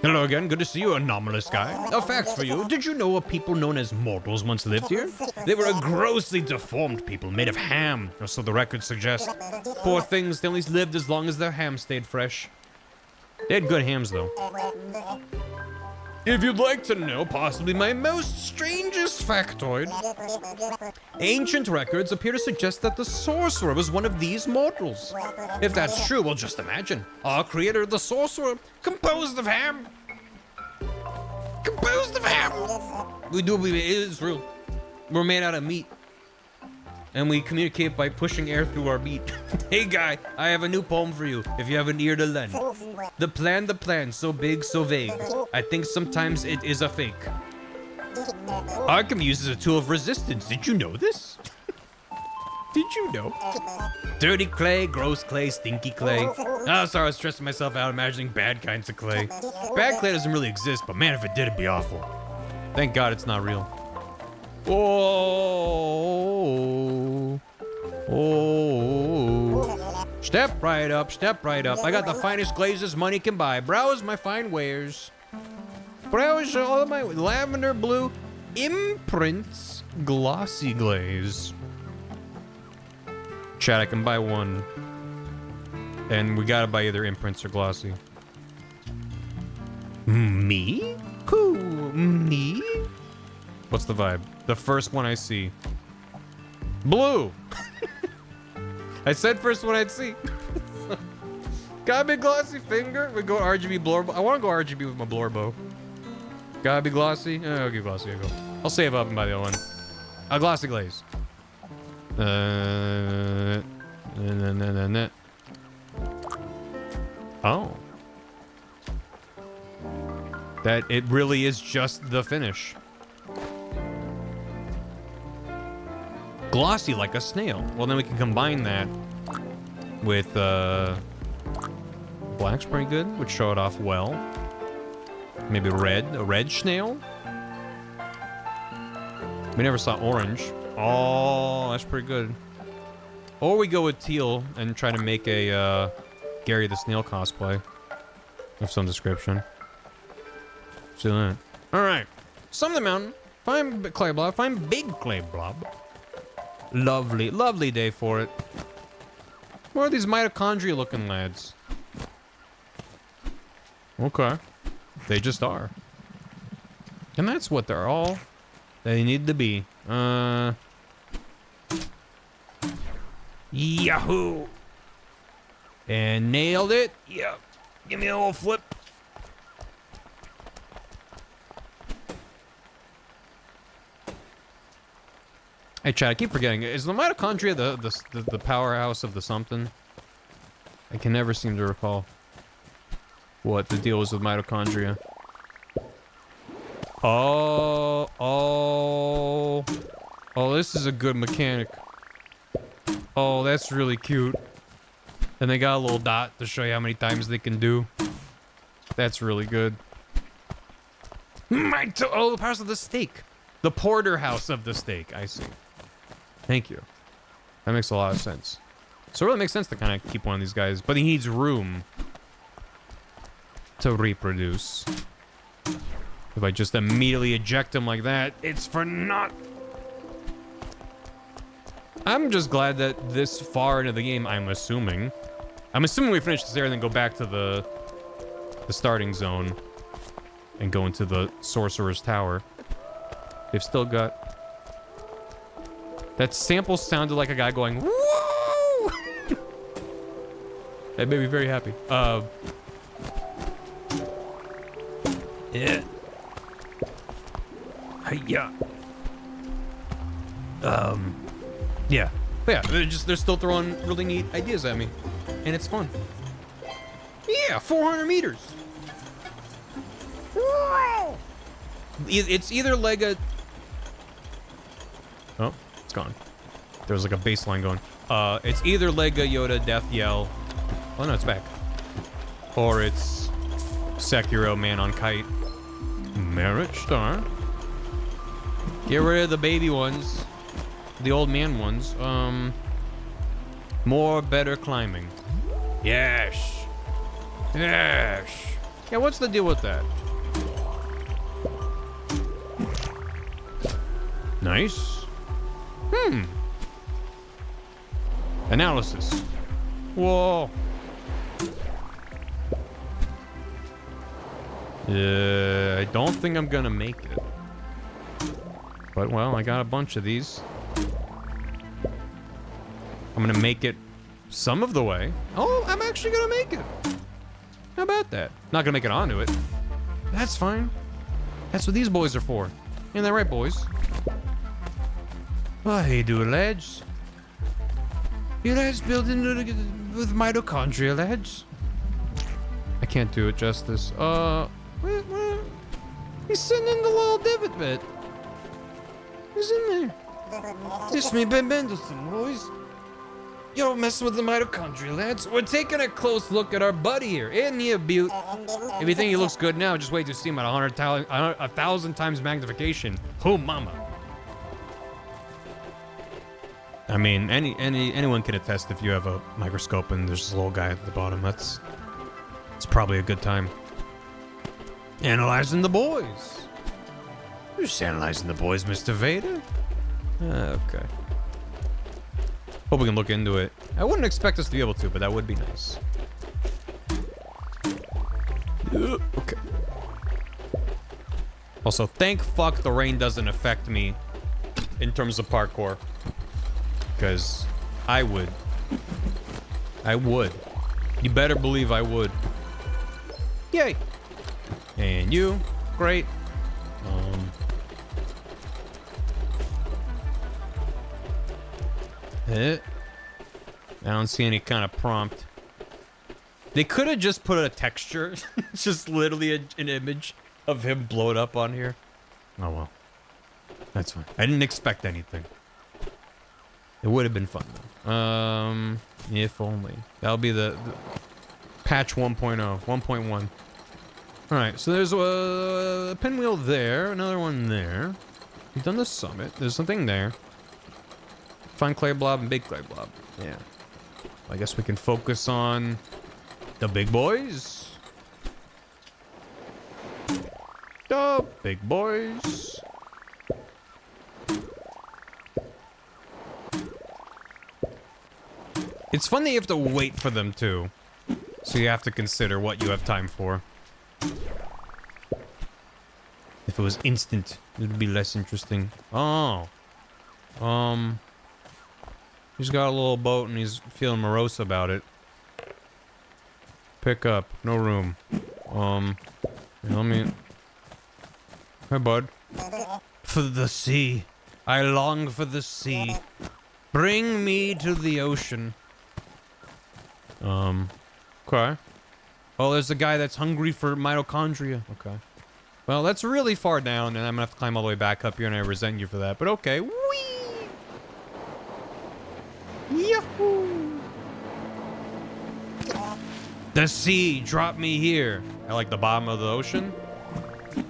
Hello again, good to see you, anomalous guy. A fact for you, did you know a people known as mortals once lived here? They were a grossly deformed people made of ham, or so the records suggest. Poor things, they only lived as long as their ham stayed fresh. They had good hams, though. If you'd like to know possibly my most strangest factoid, ancient records appear to suggest that the sorcerer was one of these mortals. If that's true, well, just imagine. Our creator, the sorcerer, composed of ham. Composed of ham. We do believe it is real. We're made out of meat. And we communicate by pushing air through our meat. Hey guy, I have a new poem for you, if you have an ear to lend. The plan, so big, so vague. I think sometimes it is a fake. Arkham uses a tool of resistance. Did you know this? Did you know? Dirty clay, gross clay, stinky clay. Oh, sorry, I was stressing myself out imagining bad kinds of clay. Bad clay doesn't really exist, but man, if it did, it'd be awful. Thank God it's not real. Oh, oh, step right up, step right up. I got the finest glazes money can buy. Browse my fine wares. Browse all of my lavender blue imprints glossy glaze. Chat, I can buy one. And we gotta buy either imprints or glossy. Me? Who? Me? What's the vibe? The first one I see. Blue! I said first one I'd see. Gotta be glossy finger. We go RGB blower bow. I want to go RGB with my blower bow. Gotta be glossy. I'll give glossy a go. I'll save up and buy the other one. A glossy glaze. Oh. That it really is just the finish. Glossy like a snail. Well, then we can combine that with black's pretty good. Would show it off well. Maybe red, a red snail. We never saw orange. Oh, that's pretty good. Or we go with teal and try to make a Gary the Snail cosplay of some description. See that? All right, summon the mountain. Find clay blob. Find big clay blob. Lovely, lovely day for it. What are these mitochondria-looking lads? Okay, they just are, and that's what they're all they need to be. Yahoo! And nailed it. Yep. Give me a little flip. Hey, Chad, I keep forgetting. Is the mitochondria the powerhouse of the something? I can never seem to recall what the deal is with mitochondria. Oh, this is a good mechanic. Oh, that's really cute. And they got a little dot to show you how many times they can do. That's really good. Oh, the powers of the steak. The porterhouse of the steak. I see. Thank you. That makes a lot of sense. So it really makes sense to kind of keep one of these guys, but he needs room to reproduce. If I just immediately eject him like that, it's for naught. I'm just glad that this far into the game, I'm assuming we finish this area and then go back to the starting zone and go into the Sorcerer's Tower. They've still got... That sample sounded like a guy going, whoa! That made me very happy. Yeah. Hiya. Yeah. But yeah, they're still throwing really neat ideas at me. And it's fun. Yeah, 400 meters. Whoa! It's either Lega... Oh, it's gone. There was like a baseline going. It's either Lega, Yoda, Death Yell. Oh no, it's back. Or it's Sekiro, Man on Kite. Merit Star. Get rid of the baby ones. The old man ones. More better climbing. Yes. Yes. Yeah, what's the deal with that? Nice. Analysis. Whoa. I don't think I'm gonna make it. But, well, I got a bunch of these. I'm gonna make it some of the way. Oh, I'm actually gonna make it. How about that? Not gonna make it onto it. That's fine. That's what these boys are for. Ain't that right, boys? Oh, how you doing, lads? You lads building with mitochondria, lads? I can't do it justice. He's sitting in the little divot bit. He's in there. It's me, Ben Mendelsohn, boys. Yo, messing with the mitochondria, lads. We're taking a close look at our buddy here. Isn't he a beaut? If you think he looks good now, just wait to see him at 1,000 times magnification. Oh, mama. I mean, anyone can attest if you have a microscope and there's a little guy at the bottom. It's probably a good time. Analyzing the boys. You're just analyzing the boys, Mr. Vader. Okay. Hope we can look into it. I wouldn't expect us to be able to, but that would be nice. Okay. Also, thank fuck the rain doesn't affect me in terms of parkour. Because I would. I would. You better believe I would. Yay. And you. Great. I don't see any kind of prompt. They could have just put a texture. Just literally an image of him blown up on here. Oh well. That's fine. I didn't expect anything. It would have been fun though. If only. That'll be the patch 1.0, 1.1. Alright, so there's a pinwheel there, another one there. We've done the summit. There's something there. Fine clay blob and big clay blob. Yeah. I guess we can focus on the big boys. The big boys. It's fun that you have to wait for them too. So you have to consider what you have time for. If it was instant, it would be less interesting. Oh. He's got a little boat and he's feeling morose about it. Pick up. No room. Let me... Hi, bud. For the sea. I long for the sea. Bring me to the ocean. Okay. Oh, there's a guy that's hungry for mitochondria. Okay. Well, that's really far down, and I'm gonna have to climb all the way back up here, and I resent you for that. But okay. Whee! Yahoo! The sea, drop me here. I like the bottom of the ocean. A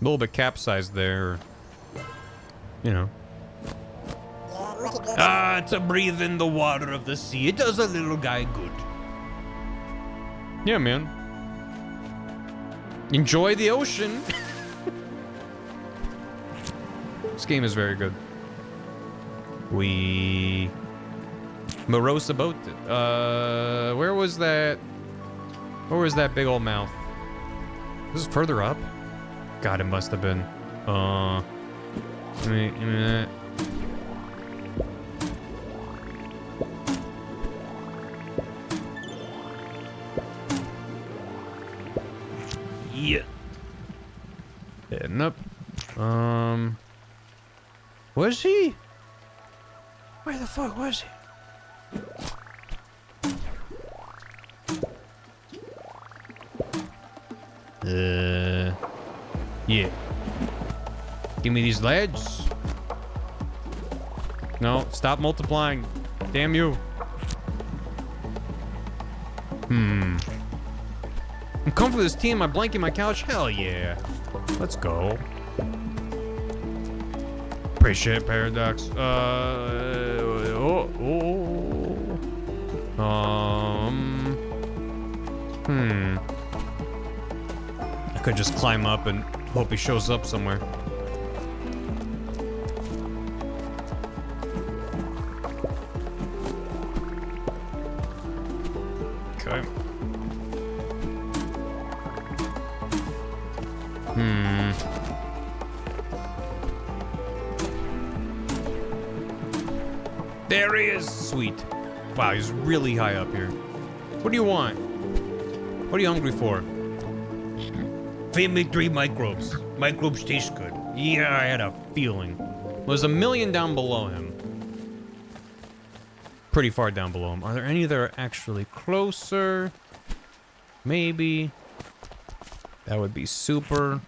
little bit capsized there. You know. To breathe in the water of the sea. It does a little guy good. Yeah, man. Enjoy the ocean. This game is very good. We... morose about it. Where was that? Where was that big old mouth? This is further up? God, it must have been. Give me that. Yeah. Heading up. Was he? Where the fuck was he? Yeah. Give me these legs. No, stop multiplying. Damn you. I'm coming for this team. I'm blanking my couch. Hell yeah. Let's go. Appreciate it, Paradox. I could just climb up and hope he shows up somewhere. Okay. There he is. Sweet. Wow, he's really high up here. What do you want? What are you hungry for? Feed me 3 microbes. Microbes taste good. Yeah, I had a feeling. There's a million down below him. Pretty far down below him. Are there any that are actually closer? Maybe. That would be super.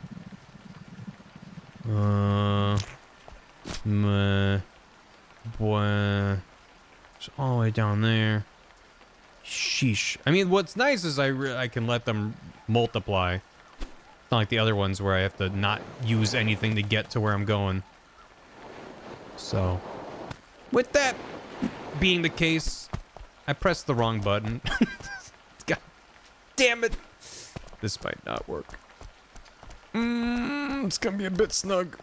Boy. It's all the way down there. Sheesh. I mean, what's nice is I can let them multiply. It's not like the other ones where I have to not use anything to get to where I'm going. So, with that being the case, I pressed the wrong button. God damn it. This might not work. It's gonna be a bit snug.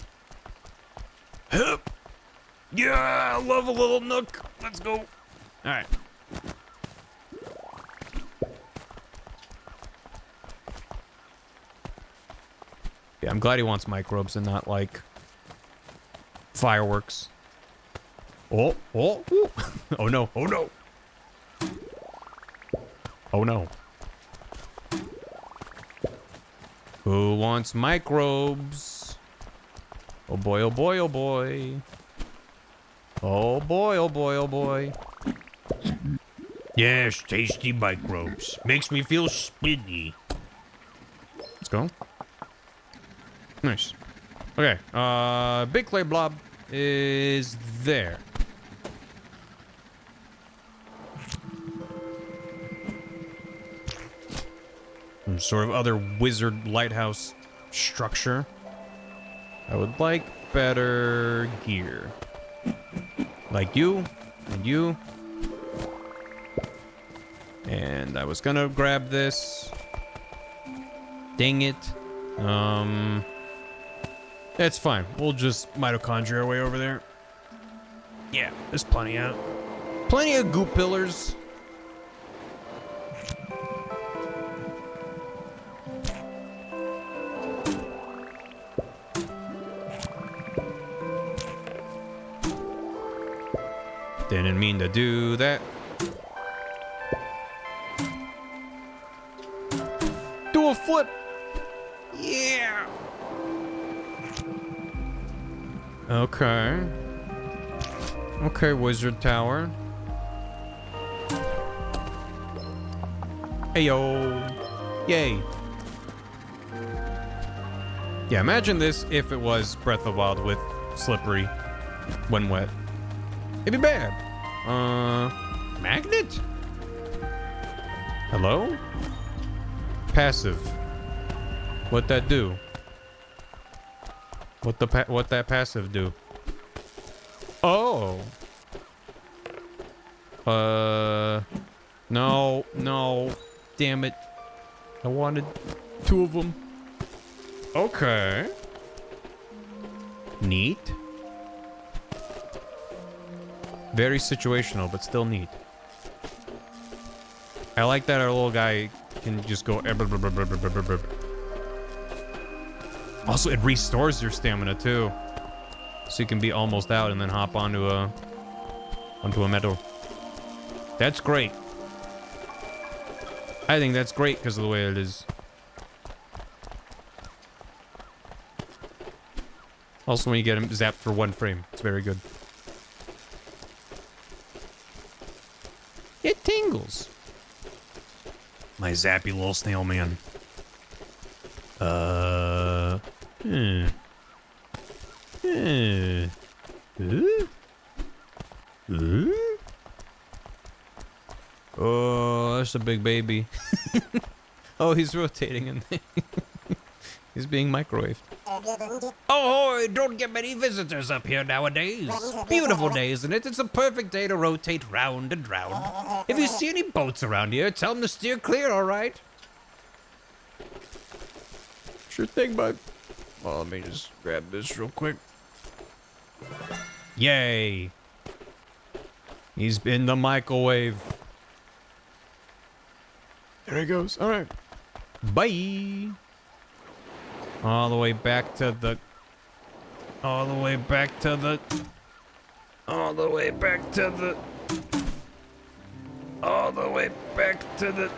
Hup. Yeah, I love a little nook. Let's go. All right. Yeah, I'm glad he wants microbes and not like fireworks. Oh, oh, ooh. Oh no, oh no. Oh no. Who wants microbes? Oh boy, oh boy, oh boy. Oh boy, oh boy, oh boy. Yes, tasty microbes. Makes me feel spinny. Let's go. Nice. Okay, big clay blob is there. Some sort of other wizard lighthouse structure. I would like better gear. Like you, and you. And I was gonna grab this. Dang it. It's fine. We'll just mitochondria our way over there. Yeah, there's plenty out. Plenty of goop pillars. Didn't mean to do that. Do a flip. Yeah. Okay. Okay, wizard tower. Heyo. Yay. Yeah, imagine this if it was Breath of the Wild with slippery when wet. It'd be bad. Magnet? Hello? Passive. What'd that do? What that passive do? Oh. No, no. Damn it. I wanted 2 of them. Okay. Neat. Very situational, but still neat. I like that our little guy can just go. Also, it restores your stamina too, so you can be almost out and then hop onto a meadow. That's great. I think that's great because of the way it is. Also, when you get him zapped for 1 frame, it's very good. It tingles. My zappy little snail man. Oh, that's a big baby. Oh, he's rotating and he's being microwaved. Oh, don't get many visitors up here nowadays. Beautiful day, isn't it? It's a perfect day to rotate round and round. If you see any boats around here, tell them to steer clear, all right? Sure thing, bud. Well, let me just grab this real quick. Yay. He's in the microwave. There he goes. All right. Bye. All the way back to the... All the way back to the... All the way back to the... All the way back to the...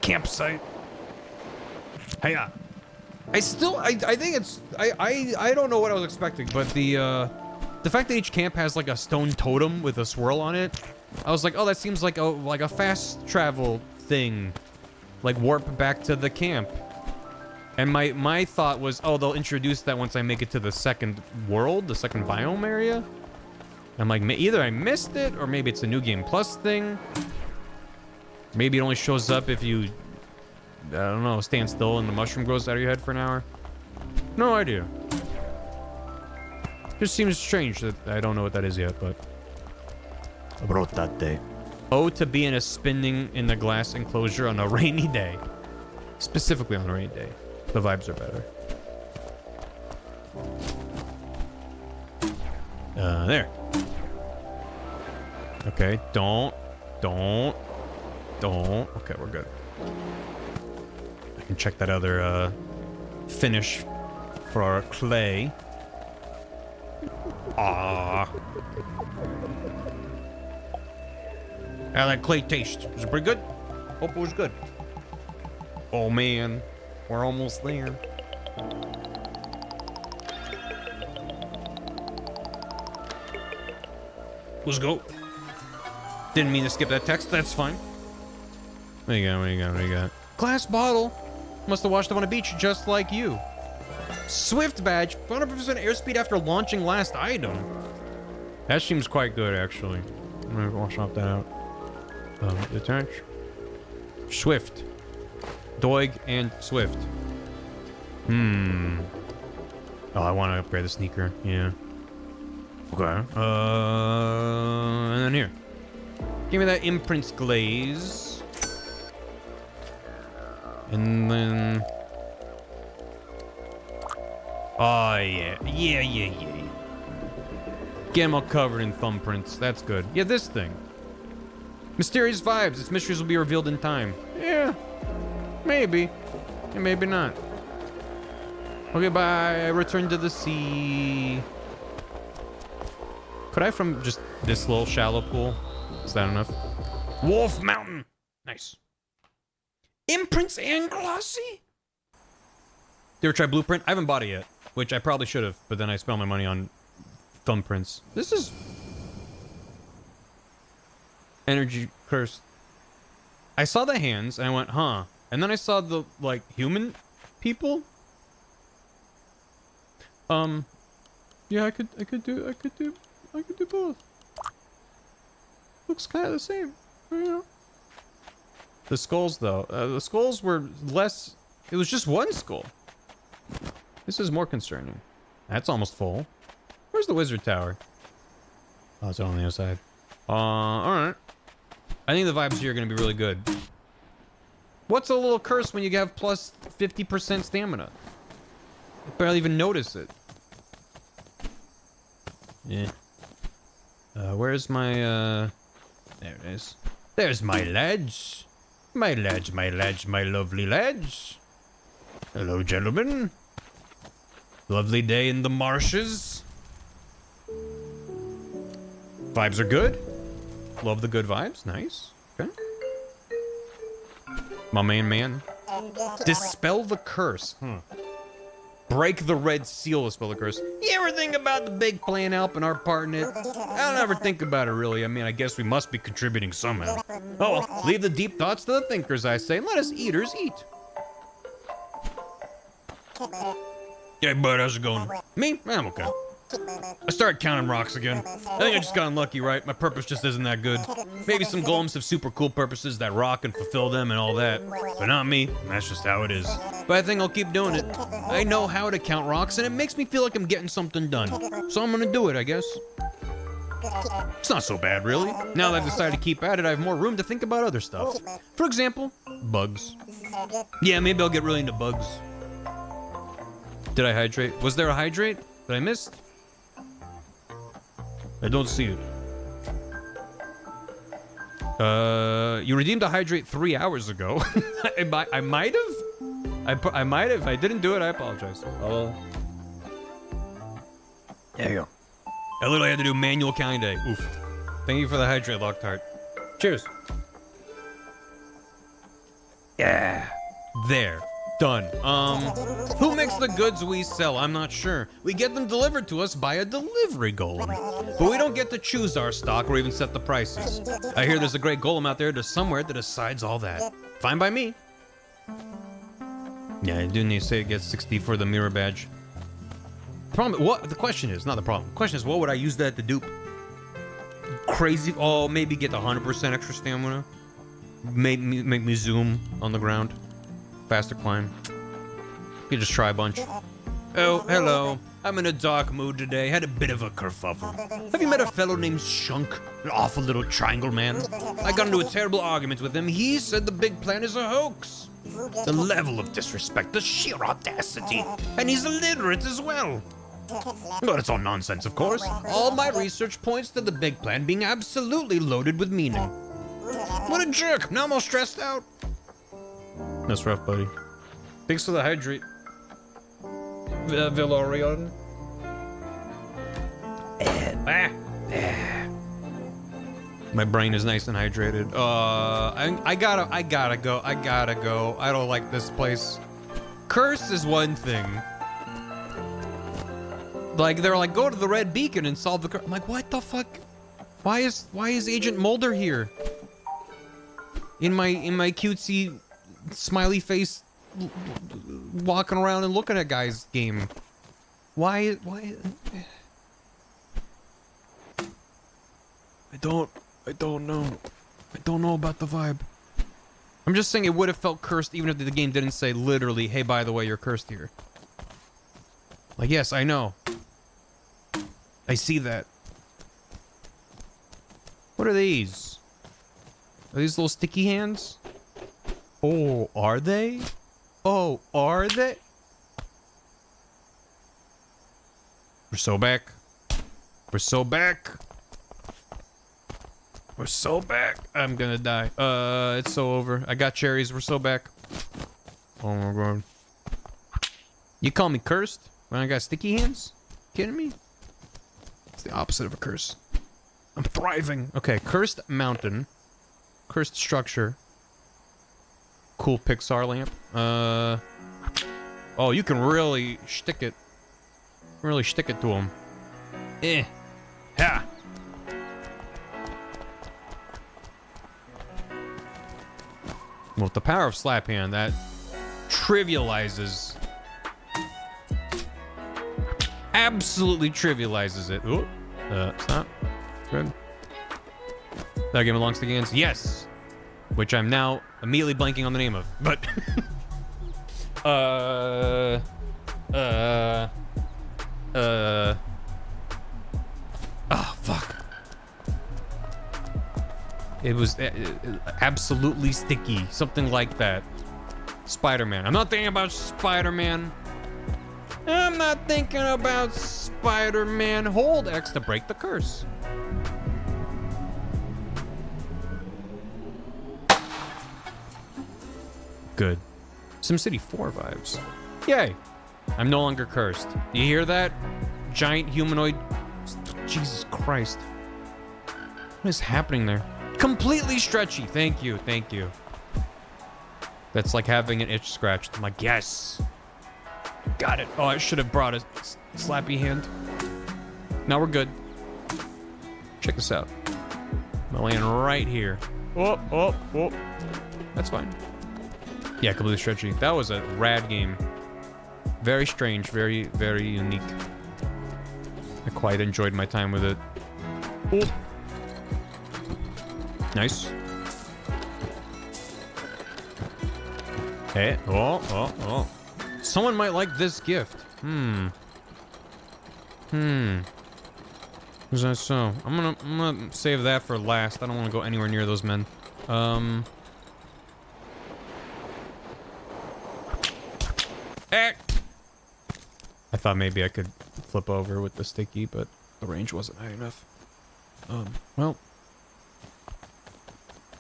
campsite. Hey, I think it's... I don't know what I was expecting, but the fact that each camp has like a stone totem with a swirl on it, I was like, oh, that seems like a fast travel thing. Like warp back to the camp. And my thought was, oh, they'll introduce that once I make it to the second world, the second biome area. I'm like, either I missed it, or maybe it's a New Game Plus thing. Maybe it only shows up if you, I don't know, stand still and the mushroom grows out of your head for an hour. No idea. Just seems strange that I don't know what that is yet, but... I wrote that day. Oh, to be in a spinning in the glass enclosure on a rainy day. Specifically on a rainy day. The vibes are better. There. Okay, don't. Okay, we're good. I can check that other, finish for our clay. Ah. How that clay taste? Was it pretty good? Hope it was good. Oh man, we're almost there. Let's go. Didn't mean to skip that text. That's fine. What do you got? What do you got? What do you got? Glass bottle. Must have washed up on a beach just like you. Swift badge. 100% airspeed after launching last item. That seems quite good, actually. I'm gonna wash off that out. Detach. Swift. Doig and Swift. Oh, I want to upgrade the sneaker. Yeah. Okay. And then here. Give me that imprints glaze. And then... Oh, yeah. Yeah. Get them all covered in thumbprints. That's good. Yeah, this thing. Mysterious vibes. Its mysteries will be revealed in time. Yeah. Maybe. And maybe not. Okay, bye. Return to the sea. Could I from just this little shallow pool? Is that enough? Wolf Mountain. Nice. Imprints and glossy? You ever try Blueprint? I haven't bought it yet, which I probably should have, but then I spent all my money on thumbprints. This is... Energy curse. I saw the hands, and I went, huh. And then I saw the, like, human people. Yeah, I could do both. Looks kind of the same, you know. The skulls, though, the skulls were less. It was just one skull. This is more concerning. That's almost full. Where's the wizard tower? Oh, it's on the other side. All right. I think the vibes here are gonna be really good. What's a little curse when you have plus 50% stamina? I barely even notice it. Yeah. Where's my, there it is. There's my lads. My lads, my lovely lads. Hello, gentlemen. Lovely day in the marshes. Vibes are good. Love the good vibes. Nice. Okay. My man. Dispel the curse. Break the red seal, dispel the curse. You ever think about the big plan helping our part in it? I don't ever think about it, really. I mean, I guess we must be contributing somehow. Oh, well, leave the deep thoughts to the thinkers, I say. Let us eaters eat. Hey, bud, how's it going? Me? I'm okay. I started counting rocks again. I think I just got unlucky, right? My purpose just isn't that good. Maybe some golems have super cool purposes that rock and fulfill them and all that. But not me. That's just how it is. But I think I'll keep doing it. I know how to count rocks, and it makes me feel like I'm getting something done. So I'm gonna do it, I guess. It's not so bad, really. Now that I've decided to keep at it, I have more room to think about other stuff. For example, bugs. Yeah, maybe I'll get really into bugs. Did I hydrate? Was there a hydrate that I missed? I don't see it. You redeemed a hydrate 3 hours ago. I might have. I might have. I didn't do it. I apologize. There you go. I literally had to do manual counting day. Oof. Thank you for the hydrate, Lockhart. Cheers. Yeah. There. Done. Who makes the goods we sell? I'm not sure. We get them delivered to us by a delivery golem. But we don't get to choose our stock or even set the prices. I hear there's a great golem out there somewhere that decides all that. Fine by me. Yeah, I do need to say it gets 60 for the mirror badge. Problem, what? The question is, not the problem. The question is, what would I use that to dupe? Crazy, oh, maybe get 100% extra stamina. Make me zoom on the ground. Faster climb. You just try a bunch. Oh, hello. I'm in a dark mood today. Had a bit of a kerfuffle. Have you met a fellow named Shunk? An awful little triangle man. I got into a terrible argument with him. He said the big plan is a hoax. The level of disrespect, the sheer audacity. And he's illiterate as well. But it's all nonsense, of course. All my research points to the big plan being absolutely loaded with meaning. What a jerk. Now I'm all stressed out. That's rough, buddy. Thanks for the hydrate. Villorion. My brain is nice and hydrated. I gotta go. I don't like this place. Curse is one thing. Like, they're like, go to the red beacon and solve the curse. I'm like, what the fuck? Why is Agent Mulder here? In my cutesy smiley face walking around and looking at guys game. Why I don't know. I don't know about the vibe. I'm just saying it would have felt cursed even if the game didn't say literally, hey, by the way, you're cursed here. Like, yes, I know. I see that. What are these? Are these little sticky hands? Oh, are they? Oh, are they? We're so back. We're so back. We're so back. I'm gonna die. It's so over. I got cherries. We're so back. Oh my god. You call me cursed when I got sticky hands? Kidding me? It's the opposite of a curse. I'm thriving. Okay, cursed mountain. Cursed structure. Cool Pixar lamp. Oh, you can really shtick it. Really shtick it to him. Ha! Well, with the power of Slap Hand, that trivializes. Absolutely trivializes it. Ooh. Stop. Good. That game belongs to Gans? Yes! Which I'm now immediately blanking on the name of. But... Oh, fuck. It was absolutely sticky. Something like that. Spider-Man. I'm not thinking about Spider-Man. I'm not thinking about Spider-Man. Hold X to break the curse. Good. SimCity 4 vibes. Yay. I'm no longer cursed. You hear that? Giant humanoid. Jesus Christ. What is happening there? Completely stretchy. Thank you. Thank you. That's like having an itch scratched. I'm like, yes. Got it. Oh, I should have brought a slappy hand. Now we're good. Check this out. I'm laying right here. Oh, oh, oh. That's fine. Yeah, completely stretchy. That was a rad game. Very strange. Very, very unique. I quite enjoyed my time with it. Oh. Nice. Hey. Oh, oh, oh. Someone might like this gift. Is that so? I'm gonna save that for last. I don't want to go anywhere near those men. I thought maybe I could flip over with the sticky, but the range wasn't high enough. Well,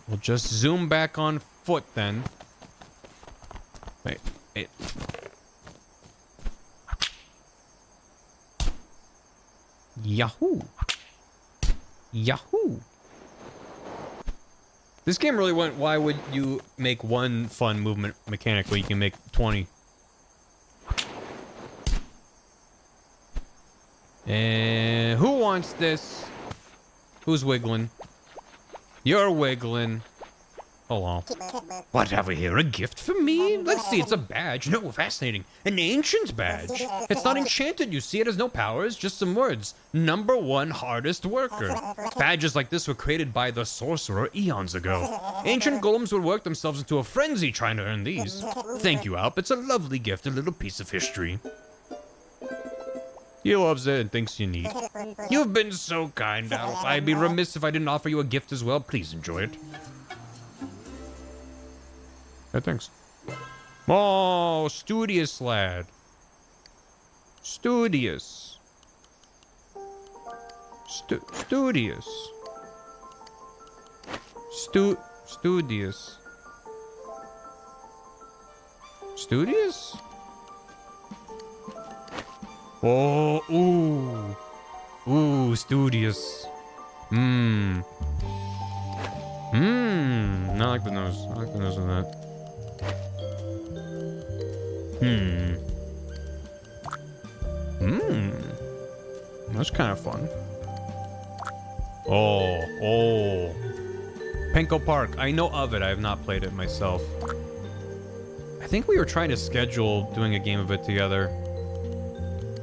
we'll just zoom back on foot then. Wait. Yahoo! Yahoo! This game really went, why would you make one fun movement mechanic when you can make 20? And who wants this? Who's wiggling? You're wiggling. Hello. What have we here? A gift for me? Let's see, it's a badge. No, fascinating. An ancient badge. It's not enchanted, you see. It has no powers, just some words. #1 hardest worker. Badges like this were created by the sorcerer eons ago. Ancient golems would work themselves into a frenzy trying to earn these. Thank you, Alp. It's a lovely gift, a little piece of history. He loves it and thinks you need. You've been so kind, Alp. I'd be remiss if I didn't offer you a gift as well. Please enjoy it. Yeah, thanks. Oh, studious lad. Studious. Studious. Studious. Studious? Oh, ooh. Ooh, studious. Mmm. Mmm. I like the nose. I like the nose of that. Hmm. Mmm. That's kind of fun. Oh, oh. Penco Park. I know of it. I have not played it myself. I think we were trying to schedule doing a game of it together.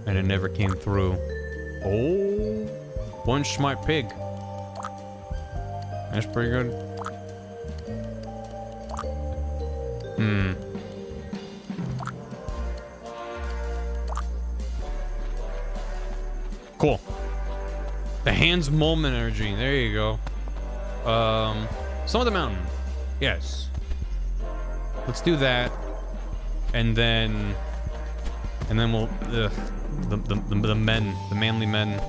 And it never came through. Oh. One smart pig. That's pretty good. Hmm. Cool. The Hans Molman energy. There you go. Some of the mountain. Yes. Let's do that. And then we'll the men, the manly men.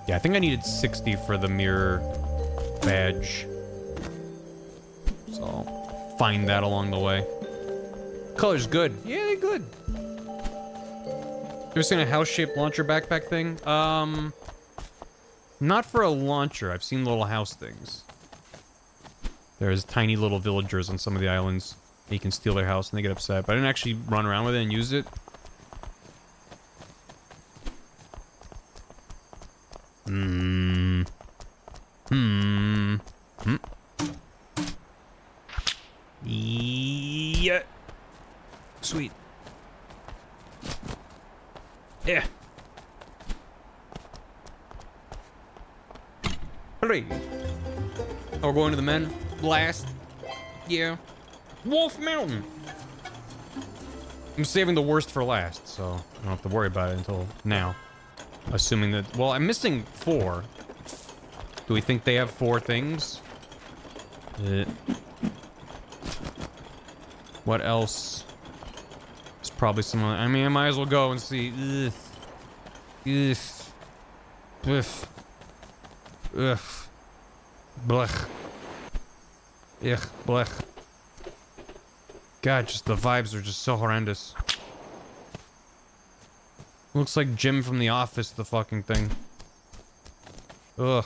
Yeah, I think I needed 60 for the mirror badge. So I'll find that along the way. Color's good. Yeah, they're good. You ever seen a house-shaped launcher backpack thing? Not for a launcher. I've seen little house things. There's tiny little villagers on some of the islands. You can steal their house and they get upset. But I didn't actually run around with it and use it. Yeah. Sweet. Yeah. Hooray. Oh, we're going to the men. Blast. Yeah. Wolf Mountain. I'm saving the worst for last, so I don't have to worry about it until now. Assuming that... Well, I'm missing 4. Do we think they have 4 things? What else? It's probably some... I mean, I might as well go and see. Ugh. Ugh. Ugh. Ugh. Blech. Ugh. Blech. God, just the vibes are just so horrendous. Looks like Jim from The Office, the fucking thing. Ugh.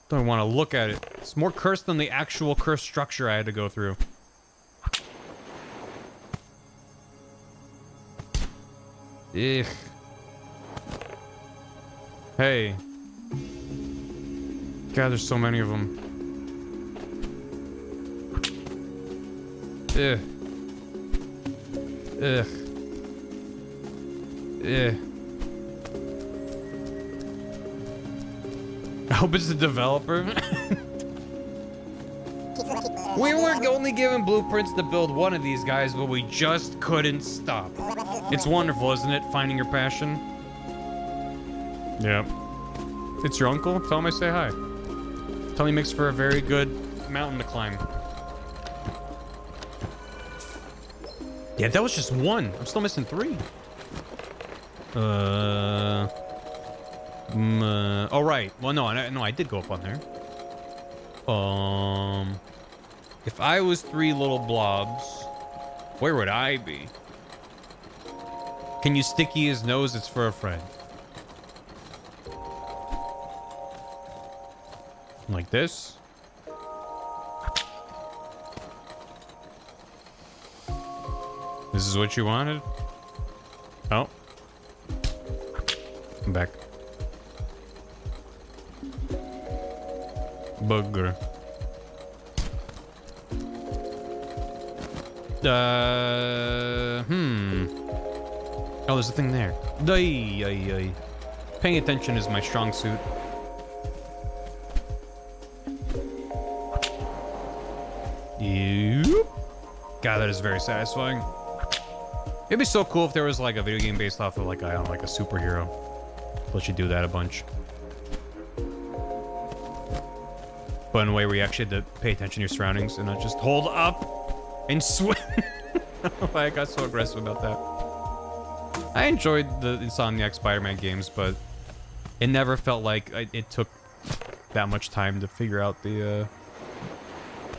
Don't want to look at it. It's more cursed than the actual cursed structure I had to go through. Ugh. Hey. God, there's so many of them. Ugh. Ugh. Ugh. I hope it's the developer. We weren't only given blueprints to build one of these guys, but we just couldn't stop. It's wonderful, isn't it? Finding your passion. Yep. It's your uncle? Tell him I say hi. Tell him he makes for a very good mountain to climb. Yeah, that was just 1. I'm still missing 3. Oh, right. Well, no, I did go up on there. If I was 3 little blobs, where would I be? Can you sticky his nose? It's for a friend. Like this. This is what you wanted? Oh. I'm back. Bugger. Oh, there's a thing there. Paying attention is my strong suit. God, that is very satisfying. It'd be so cool if there was like a video game based off of like, I don't know, like a superhero. Let you do that a bunch. But in a way where you actually had to pay attention to your surroundings and not just hold up and swim. I got so aggressive about that. I enjoyed the Insomniac Spider-Man games, but it never felt like it took that much time to figure out the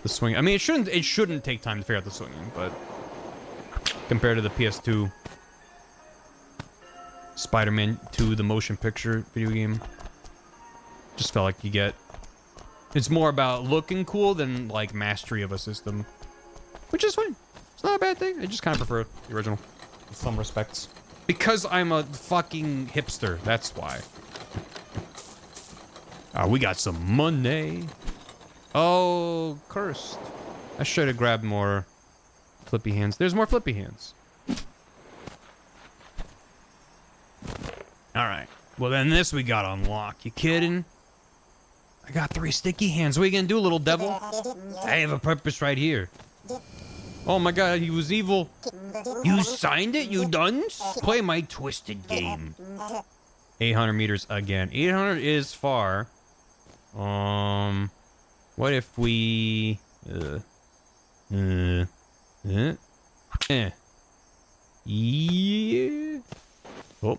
swing. I mean, it shouldn't take time to figure out the swinging, but compared to the PS2 Spider-Man 2, the motion picture video game, just felt like it's more about looking cool than like mastery of a system, which is fine. It's not a bad thing. I just kind of prefer the original in some respects. Because I'm a fucking hipster, that's why. We got some money. Oh, cursed. I should have grabbed more flippy hands. There's more flippy hands. Alright. Well, then this we got unlocked. You kidding? I got 3 sticky hands. What are you gonna do, little devil? I have a purpose right here. Oh my god, he was evil. You signed it, you dunce? Play my twisted game. 800 meters again. 800 is far. What if we... Yeah. Oh.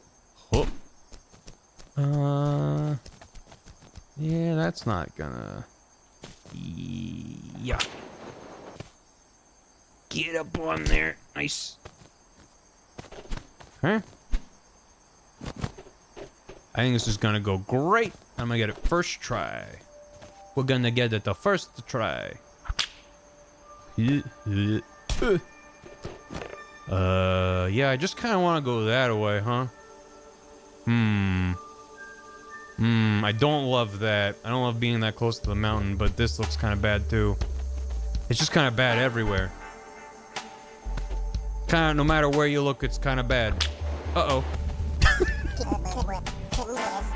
Yeah, that's not gonna... Yeah. Get up on there. Nice. Huh? I think this is gonna go great. I'm gonna get it first try. We're gonna get it the first try. Yeah, I just kind of want to go that way, huh? I don't love that. I don't love being that close to the mountain, but this looks kind of bad too. It's just kind of bad everywhere. Kind of, no matter where you look, it's kind of bad. Uh-oh.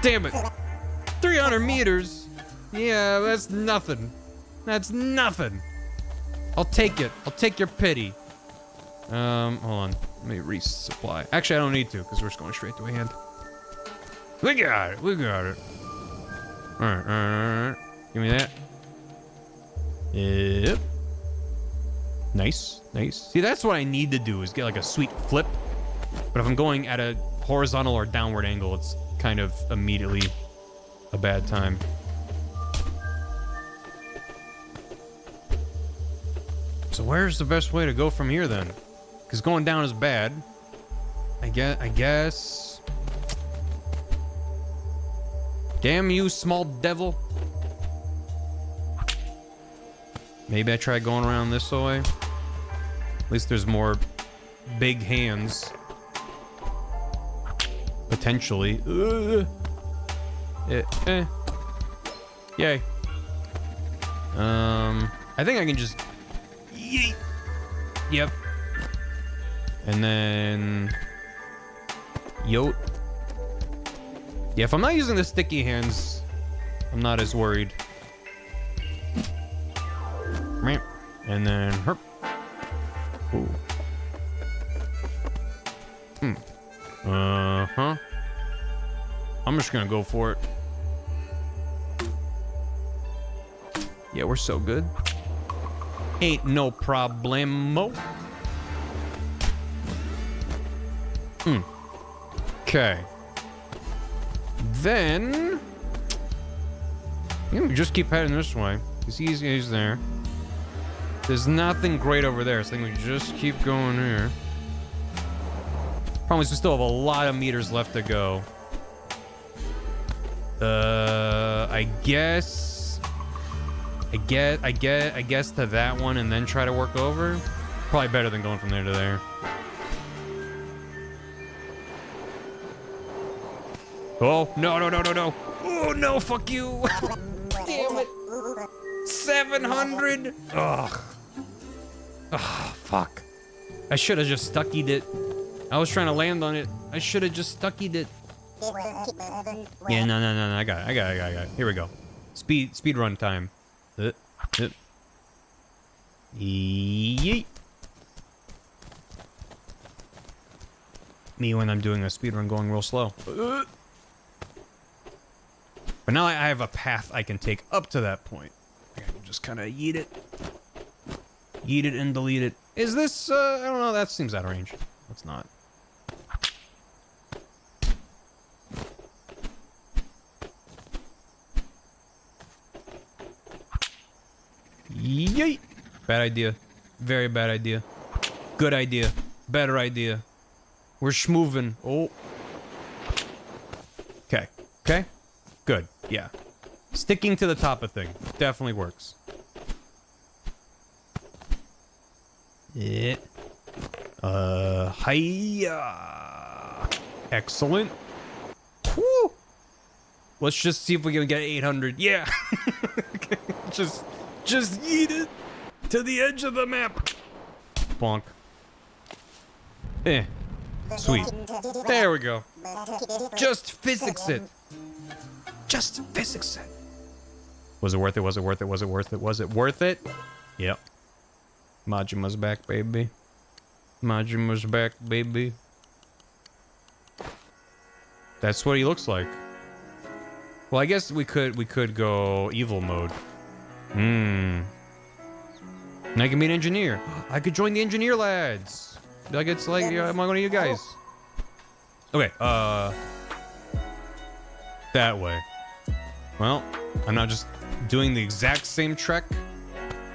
Damn it. 300 meters? Yeah, that's nothing. That's nothing. I'll take it. I'll take your pity. Hold on. Let me resupply. Actually, I don't need to, because we're just going straight to a hand. We got it. We got it. Alright. Give me that. Yep. Nice. See, that's what I need to do, is get like a sweet flip. But if I'm going at a horizontal or downward angle, it's kind of immediately a bad time. So where's the best way to go from here then? Because going down is bad. I guess. Damn you, small devil. Maybe I try going around this way. At least there's more big hands. Potentially. Yay. I think I can just... Yeet. Yep. And then... Yote. Yeah, if I'm not using the sticky hands, I'm not as worried. And then herp. Ooh. Uh-huh. I'm just gonna go for it. Yeah, we're so good. Ain't no problemo. Okay. Then... Yeah, we just keep heading this way. He's there. There's nothing great over there, so I think we just keep going here. Problem is we still have a lot of meters left to go. I guess to that one and then try to work over. Probably better than going from there to there. Oh, no. Oh, no, fuck you. Damn it. 700. Ugh. Oh, fuck. I should have just stuckied it. I was trying to land on it. I should have just stuckied it. Yeah, no. I got it. Here we go. Speed run time. Yeet. Me when I'm doing a speed run going real slow. But now I have a path I can take up to that point. I can just kind of yeet it. Yeet it and delete it. Is this, I don't know, that seems out of range. Let's not. Yeet. Bad idea. Very bad idea. Good idea. Better idea. We're schmoving. Oh. Okay. Okay. Good. Yeah. Sticking to the top of thing definitely works. Yeah. Hiya. Excellent. Woo. Let's just see if we can get 800. Yeah. just eat it to the edge of the map. Bonk. Eh. Sweet. There we go. Just physics it. Just physics it. Was it worth it? Was it worth it? Was it worth it? Was it worth it? Yep. Majima's back, baby. Majima's back, baby. That's what he looks like. Well, I guess we could go evil mode. And I can be an engineer. I could join the engineer lads. Like it's like I'm one of you guys. Okay, that way. Well, I'm not just doing the exact same trek,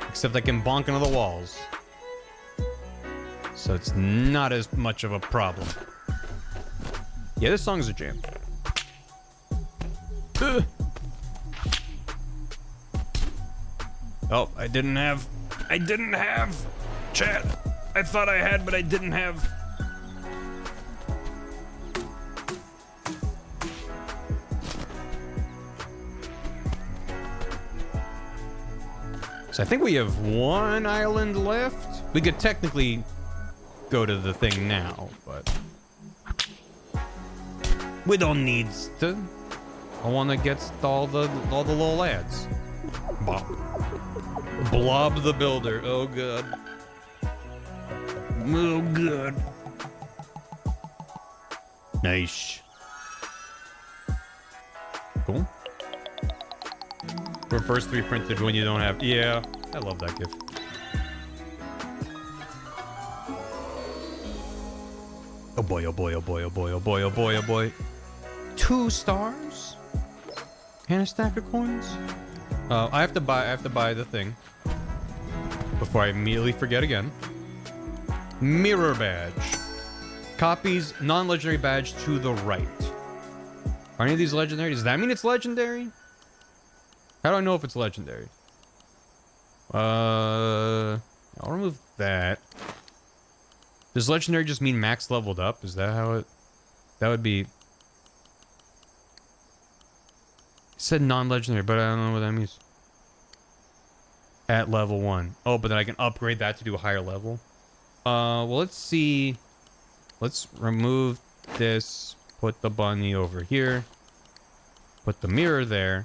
except I can bonk into the walls. So it's not as much of a problem. Yeah, this song's a jam. Oh, I didn't have chat. I thought I had, but I didn't have. So I think we have one island left. We could technically go to the thing now, but we don't need to. I want to get all the little lads. Blob the Builder. Oh god. Oh god. Nice. Cool. For first 3 printed when you don't have. Yeah, I love that gift. Oh boy, oh boy, oh boy, oh boy, oh boy, oh boy, oh boy. 2 stars? And a stack of coins? I have to buy the thing before I immediately forget again. Mirror badge. Copies non-legendary badge to the right. Are any of these legendary? Does that mean it's legendary? How do I know if it's legendary? I'll remove that. Does legendary just mean max leveled up? Is that how it... That would be... It said non-legendary, but I don't know what that means. At level 1. Oh, but then I can upgrade that to do a higher level. Well, let's see. Let's remove this. Put the bunny over here. Put the mirror there.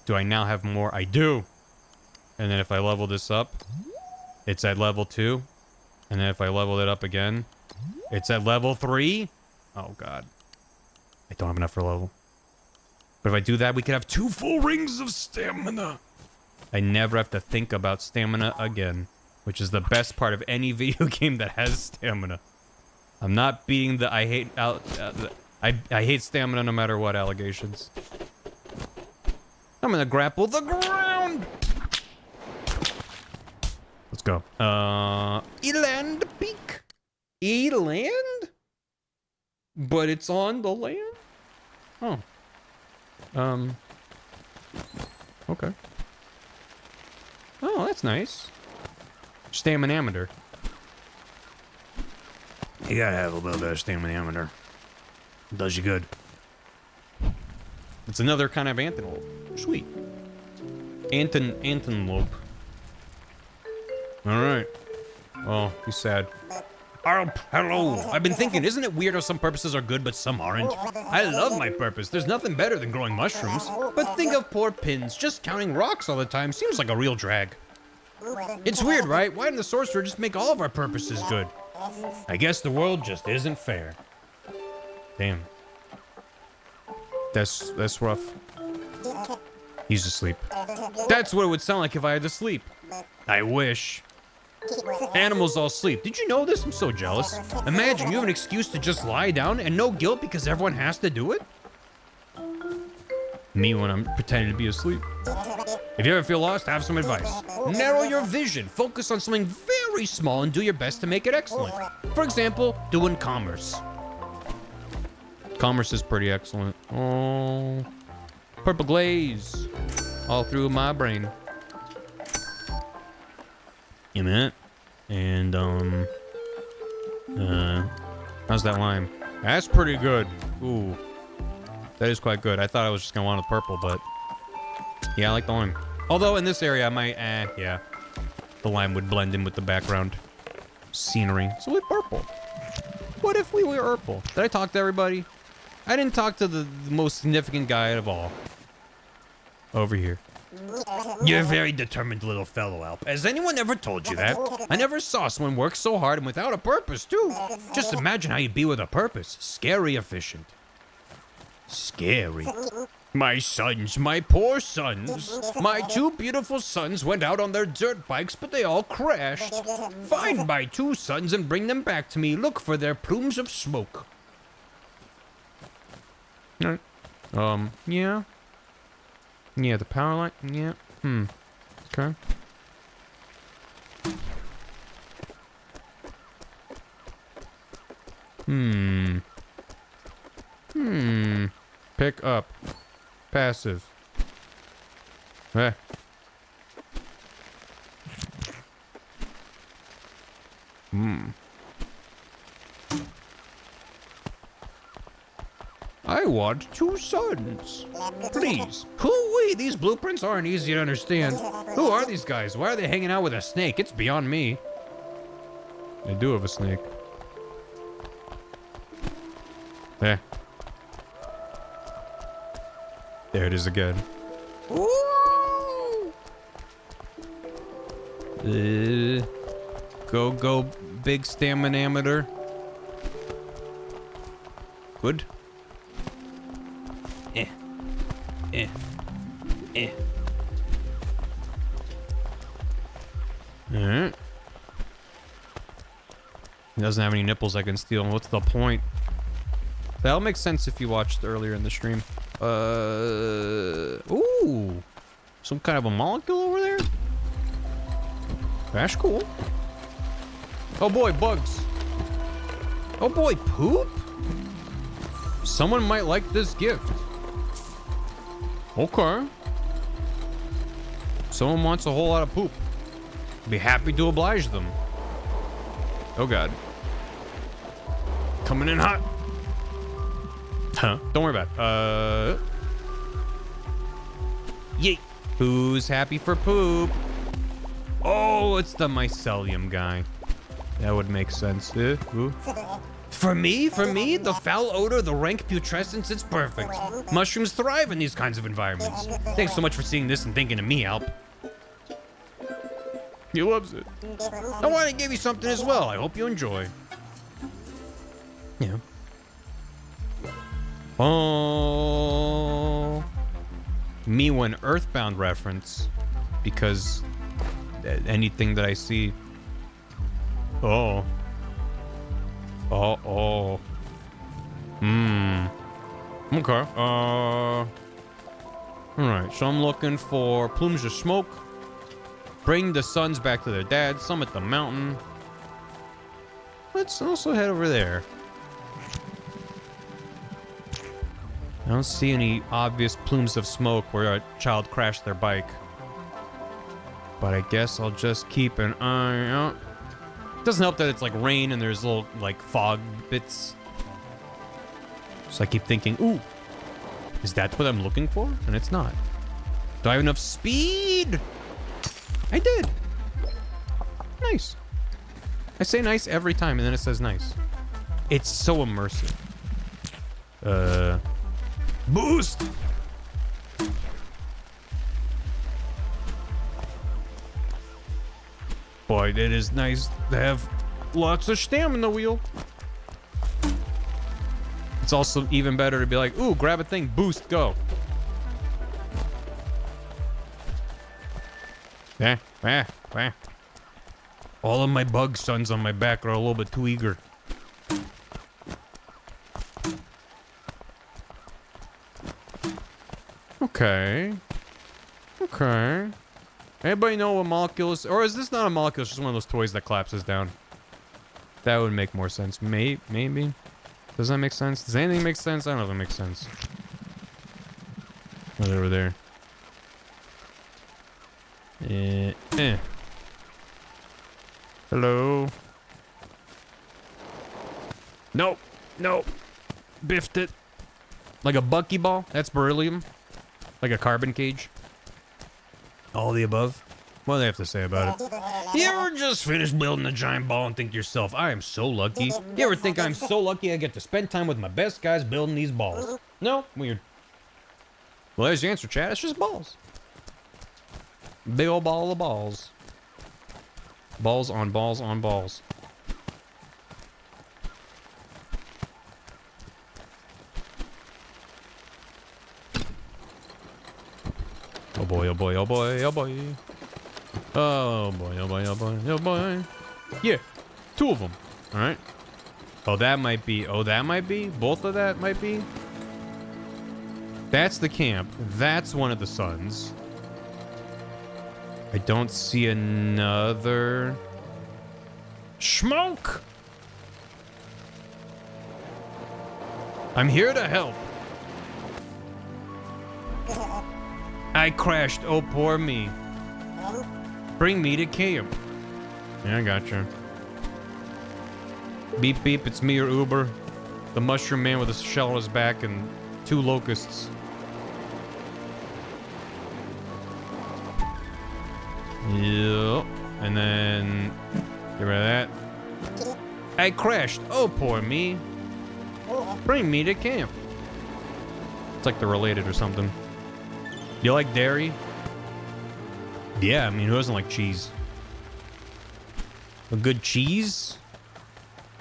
Do I now have more? I do. And then if I level this up, it's at level 2. And then if I level it up again, it's at level 3. Oh, God. I don't have enough for level. But if I do that, we could have 2 full rings of stamina. I never have to think about stamina again, which is the best part of any video game that has stamina. I'm not beating the I hate stamina no matter what allegations. I'm gonna grapple the ground. Let's go. Eland Peak. Eland? But it's on the land? Oh. Okay. Oh, that's nice. Stamina-meter. You gotta have a little bit of stamina-meter. Does you good. It's another kind of antelope. Sweet. Antelope. Alright. Oh, he's sad. Hello. I've been thinking, isn't it weird how some purposes are good but some aren't? I love my purpose. There's nothing better than growing mushrooms. But think of poor Pins. Just counting rocks all the time seems like a real drag. It's weird, right? Why didn't the sorcerer just make all of our purposes good? I guess the world just isn't fair. Damn. That's rough. He's asleep. That's what it would sound like if I had to sleep. I wish. Animals all sleep. Did you know this? I'm so jealous. Imagine you have an excuse to just lie down and no guilt because everyone has to do it. Me when I'm pretending to be asleep. If you ever feel lost, have some advice. Narrow your vision. Focus on something very small and do your best to make it excellent. For example, doing commerce. Commerce is pretty excellent. Oh, purple glaze all through my brain. You mean? And How's that lime? That's pretty good. Ooh, that is quite good. I thought I was just gonna want the purple, but yeah, I like the lime. Although in this area, I might, yeah, the lime would blend in with the background scenery. So with purple. What if we were purple? Did I talk to everybody? I didn't talk to the most significant guy of all. Over here. you're a very determined little fellow, Alp. Has anyone ever told you that? I never saw someone work so hard and without a purpose, too. Just imagine how you'd be with a purpose. Scary efficient. Scary. My sons, my poor sons. My two beautiful sons went out on their dirt bikes, but they all crashed. Find my two sons and bring them back to me. Look for their plumes of smoke. Alright. Yeah. Yeah, the power line, yeah. Okay. Pick up. Passive. Eh. I want two sons. Please. Hoo-wee, these blueprints aren't easy to understand. Who are these guys? Why are they hanging out with a snake? It's beyond me. I do have a snake. There. There it is again. Go, big stamina-meter. Good. Alright. He doesn't have any nipples I can steal. What's the point? That'll make sense if you watched earlier in the stream. Ooh. Some kind of a molecule over there? That's cool. Oh boy, bugs. Oh boy, poop? Someone might like this gift. Okay. Someone wants a whole lot of poop. Be happy to oblige them. Oh god. Coming in hot. Huh? Don't worry about it. Yeet. Who's happy for poop? Oh, it's the mycelium guy. That would make sense. Ooh. For me, the foul odor, the rank putrescence, it's perfect. Mushrooms thrive in these kinds of environments. Thanks so much for seeing this and thinking of me, Alp. He loves it. I want to give you something as well. I hope you enjoy. Yeah. Oh. Me when Earthbound reference. Because anything that I see. Oh. Oh. Okay. Alright, so I'm looking for plumes of smoke. Bring the sons back to their dad. Summit the mountain. Let's also head over there. I don't see any obvious plumes of smoke where a child crashed their bike. But I guess I'll just keep an eye out. It doesn't help that it's like rain and there's little like fog bits. So I keep thinking, ooh, is that what I'm looking for? And it's not. Do I have enough speed? I did. Nice. I say nice every time and then it says nice. It's so immersive. Boost! Boy, it is nice to have lots of stamina wheel. It's also even better to be like, ooh, grab a thing, boost, go. All of my bug sons on my back are a little bit too eager. Okay. Okay. Anybody know what molecule is? Or is this not a molecule? It's just one of those toys that collapses down. That would make more sense. Maybe. Does that make sense? Does anything make sense? I don't know if it makes sense. What's over there? Hello? Nope. Nope. Biffed it. Like a buckyball? That's beryllium. Like a carbon cage. All the above. What do they have to say about it? You ever just finished building a giant ball and think to yourself, I am so lucky? You ever think I'm so lucky I get to spend time with my best guys building these balls? No? Weird. Well, there's your answer, Chad. It's just balls. Big old ball of balls. Balls on balls on balls. Oh boy, oh boy, oh boy, oh boy. Oh boy, oh boy, oh boy, oh boy. Yeah, 2 of them. All right. Oh, that might be. Oh, that might be. Both of that might be. That's the camp. That's one of the suns. I don't see another. Smoke! I'm here to help. I crashed. Oh, poor me. Bring me to camp. Yeah, I gotcha. Beep beep, it's me or Uber. The mushroom man with a shell on his back and 2 locusts. Yep. And then get rid of that. I crashed. Oh, poor me. Bring me to camp. It's like they're related or something. You like dairy? Yeah, I mean, who doesn't like cheese? A good cheese?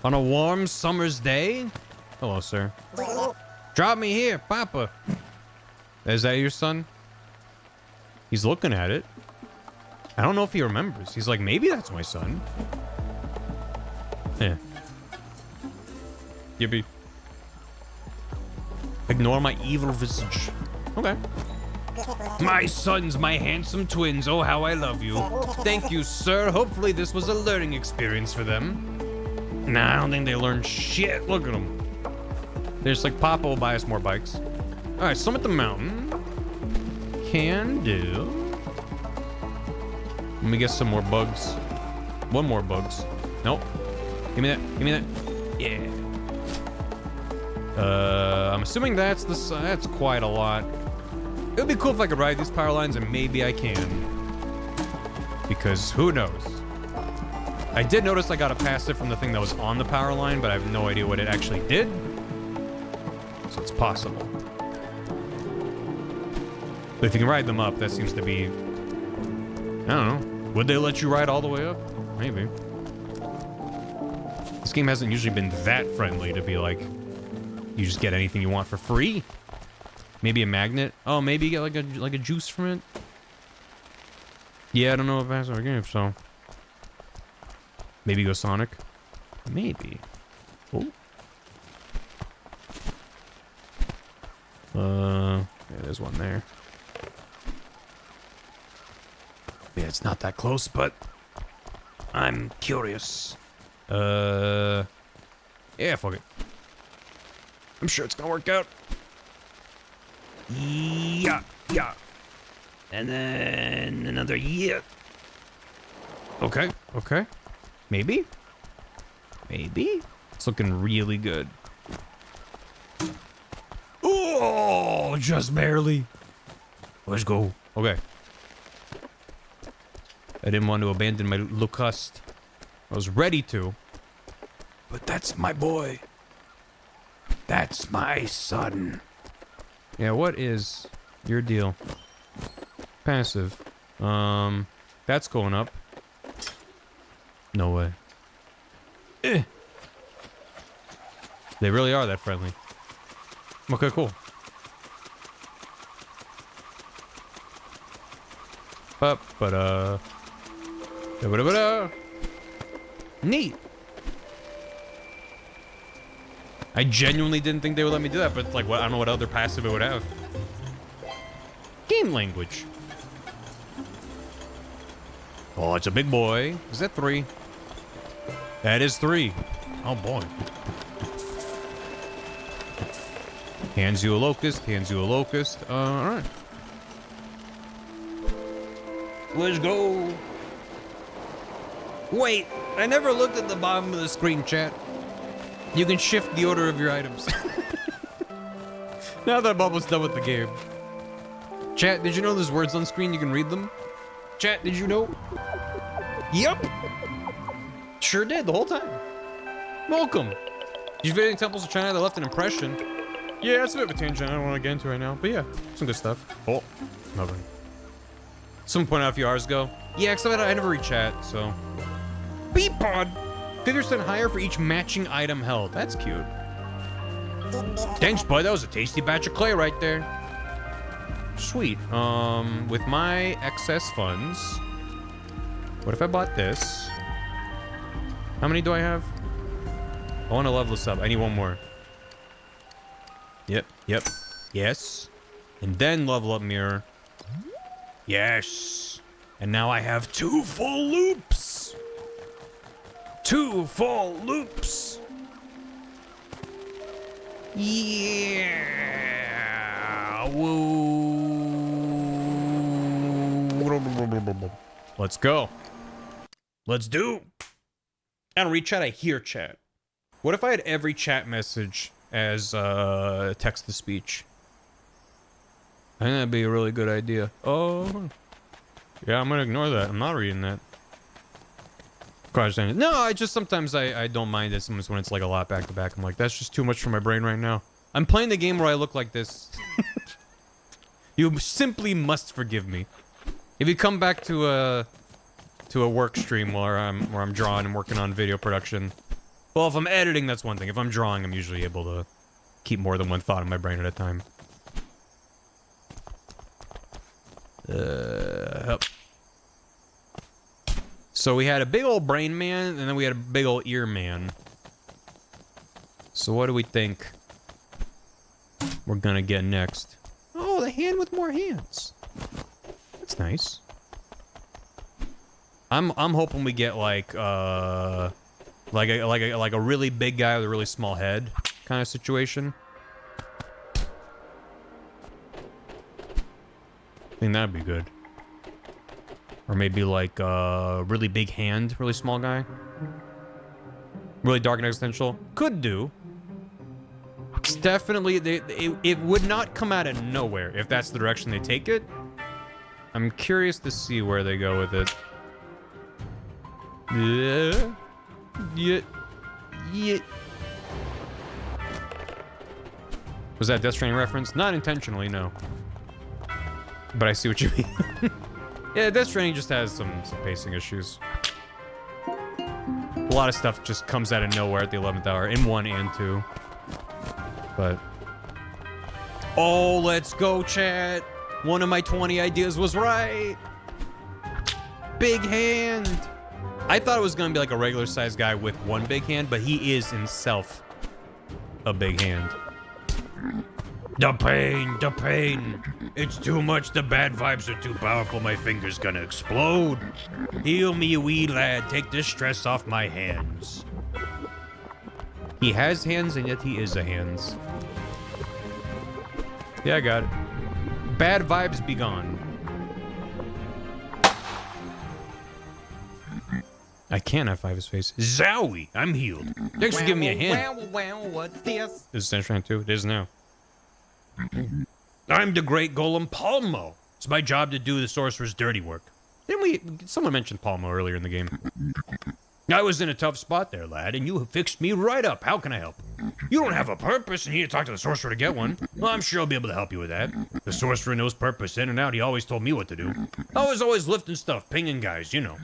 On a warm summer's day? Hello, sir. Drop me here, Papa. Is that your son? He's looking at it. I don't know if he remembers. He's like, maybe that's my son. Yeah. Yippee. Ignore my evil visage. Okay. My sons, my handsome twins. Oh, how I love you. Thank you, sir. Hopefully this was a learning experience for them. Nah, I don't think they learned shit. Look at them. They're just like, Papa will buy us more bikes. All right, summit the mountain. Can do. Let me get some more bugs. 1 more bugs. Nope. Give me that. Give me that. Yeah. I'm assuming that's that's quite a lot. It would be cool if I could ride these power lines, and maybe I can. Because who knows? I did notice I got a passive from the thing that was on the power line, but I have no idea what it actually did. So it's possible. But if you can ride them up, that seems to be... I don't know. Would they let you ride all the way up? Maybe. This game hasn't usually been that friendly to be like, you just get anything you want for free. Maybe a magnet. Oh, maybe you get like a juice from it. Yeah, I don't know if that's our game, so maybe go Sonic. Maybe. Oh. Yeah, there's one there. Yeah, it's not that close, but I'm curious. Yeah, fuck it. I'm sure it's gonna work out. Yeah, yeah. And then another yeah. Okay, okay. Maybe? Maybe? It's looking really good. Oh, just barely. Let's go. Okay. I didn't want to abandon my locust. I was ready to. But that's my boy. That's my son. Yeah, what is your deal? Passive. That's going up. No way. Eh. They really are that friendly. Okay, cool. But neat. I genuinely didn't think they would let me do that, but like, what? I don't know what other passive it would have. Game language. Oh, it's a big boy. Is that 3? That is 3. Oh, boy. Hands you a locust. Hands you a locust. All right. Let's go. Wait, I never looked at the bottom of the screen, chat. You can shift the order of your items. Now that I'm almost done with the game. Chat, did you know there's words on screen? You can read them? Chat, did you know? Yep. Sure did, the whole time. Welcome. You've visited temples of China that left an impression. Yeah, it's a bit of a tangent I don't want to get into right now. But yeah, some good stuff. Oh, nothing. Someone pointed out a few hours ago. Yeah, except I never read chat, so. Beep pod! 50% higher for each matching item held. That's cute. Thanks, bud. That was a tasty batch of clay right there. Sweet. With my excess funds, what if I bought this? How many do I have? I want to level this up. I need one more. Yep. Yes. And then level up mirror. Yes. And now I have 2 full loops. 2 full loops. Yeah. Woo. Let's go. Let's do. I don't read chat, I hear chat. What if I had every chat message as text to speech? I think that'd be a really good idea. Oh. Yeah, I'm gonna ignore that. I'm not reading that. No, I just sometimes I don't mind it sometimes when it's like a lot back to back. I'm like, that's just too much for my brain right now. I'm playing the game where I look like this. You simply must forgive me. If you come back to a work stream where I'm drawing and working on video production. Well, if I'm editing, that's one thing. If I'm drawing, I'm usually able to keep more than one thought in my brain at a time. Help. So we had a big old brain man, and then we had a big old ear man. So what do we think we're gonna get next? Oh, the hand with more hands. That's nice. I'm hoping we get like a really big guy with a really small head kind of situation. I think that'd be good. Or maybe like a really big hand, really small guy. Really dark and existential. Could do. It's definitely, it would not come out of nowhere if that's the direction they take it. I'm curious to see where they go with it. Yeah. Was that Death Stranding reference? Not intentionally, no. But I see what you mean. Yeah, Death Stranding just has some pacing issues. A lot of stuff just comes out of nowhere at the 11th hour, in 1 and 2. But... oh, let's go, chat! One of my 20 ideas was right! Big hand! I thought it was gonna be like a regular sized guy with one big hand, but he is himself a big hand. The pain. It's too much. The bad vibes are too powerful. My finger's gonna explode. Heal me, wee lad. Take the stress off my hands. He has hands, and yet he is a hands. Yeah, I got it. Bad vibes be gone. I can't F5 his face. Zowie! I'm healed. Thanks for giving me a hand. Well, what's this? Is it Death 2? It is now. I'm the great golem Palmo. It's my job to do the sorcerer's dirty work. Someone mentioned Palmo earlier in the game. I was in a tough spot there, lad, and you fixed me right up. How can I help? You don't have a purpose and you need to talk to the sorcerer to get one. Well, I'm sure I'll be able to help you with that. The sorcerer knows purpose in and out. He always told me what to do. I was always lifting stuff, pinging guys, you know.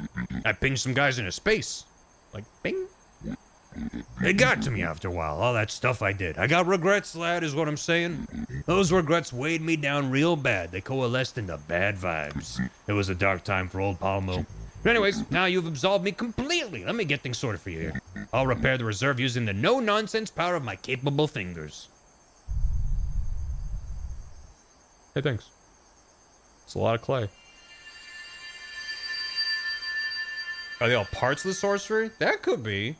I pinged some guys into space. Like, ping? It got to me after a while, all that stuff I did. I got regrets, lad, is what I'm saying. Those regrets weighed me down real bad. They coalesced into bad vibes. It was a dark time for old Palmo. But anyways, now you've absolved me completely. Let me get things sorted for you here. I'll repair the reserve using the no-nonsense power of my capable fingers. Hey, thanks. It's a lot of clay. Are they all parts of the sorcery? That could be.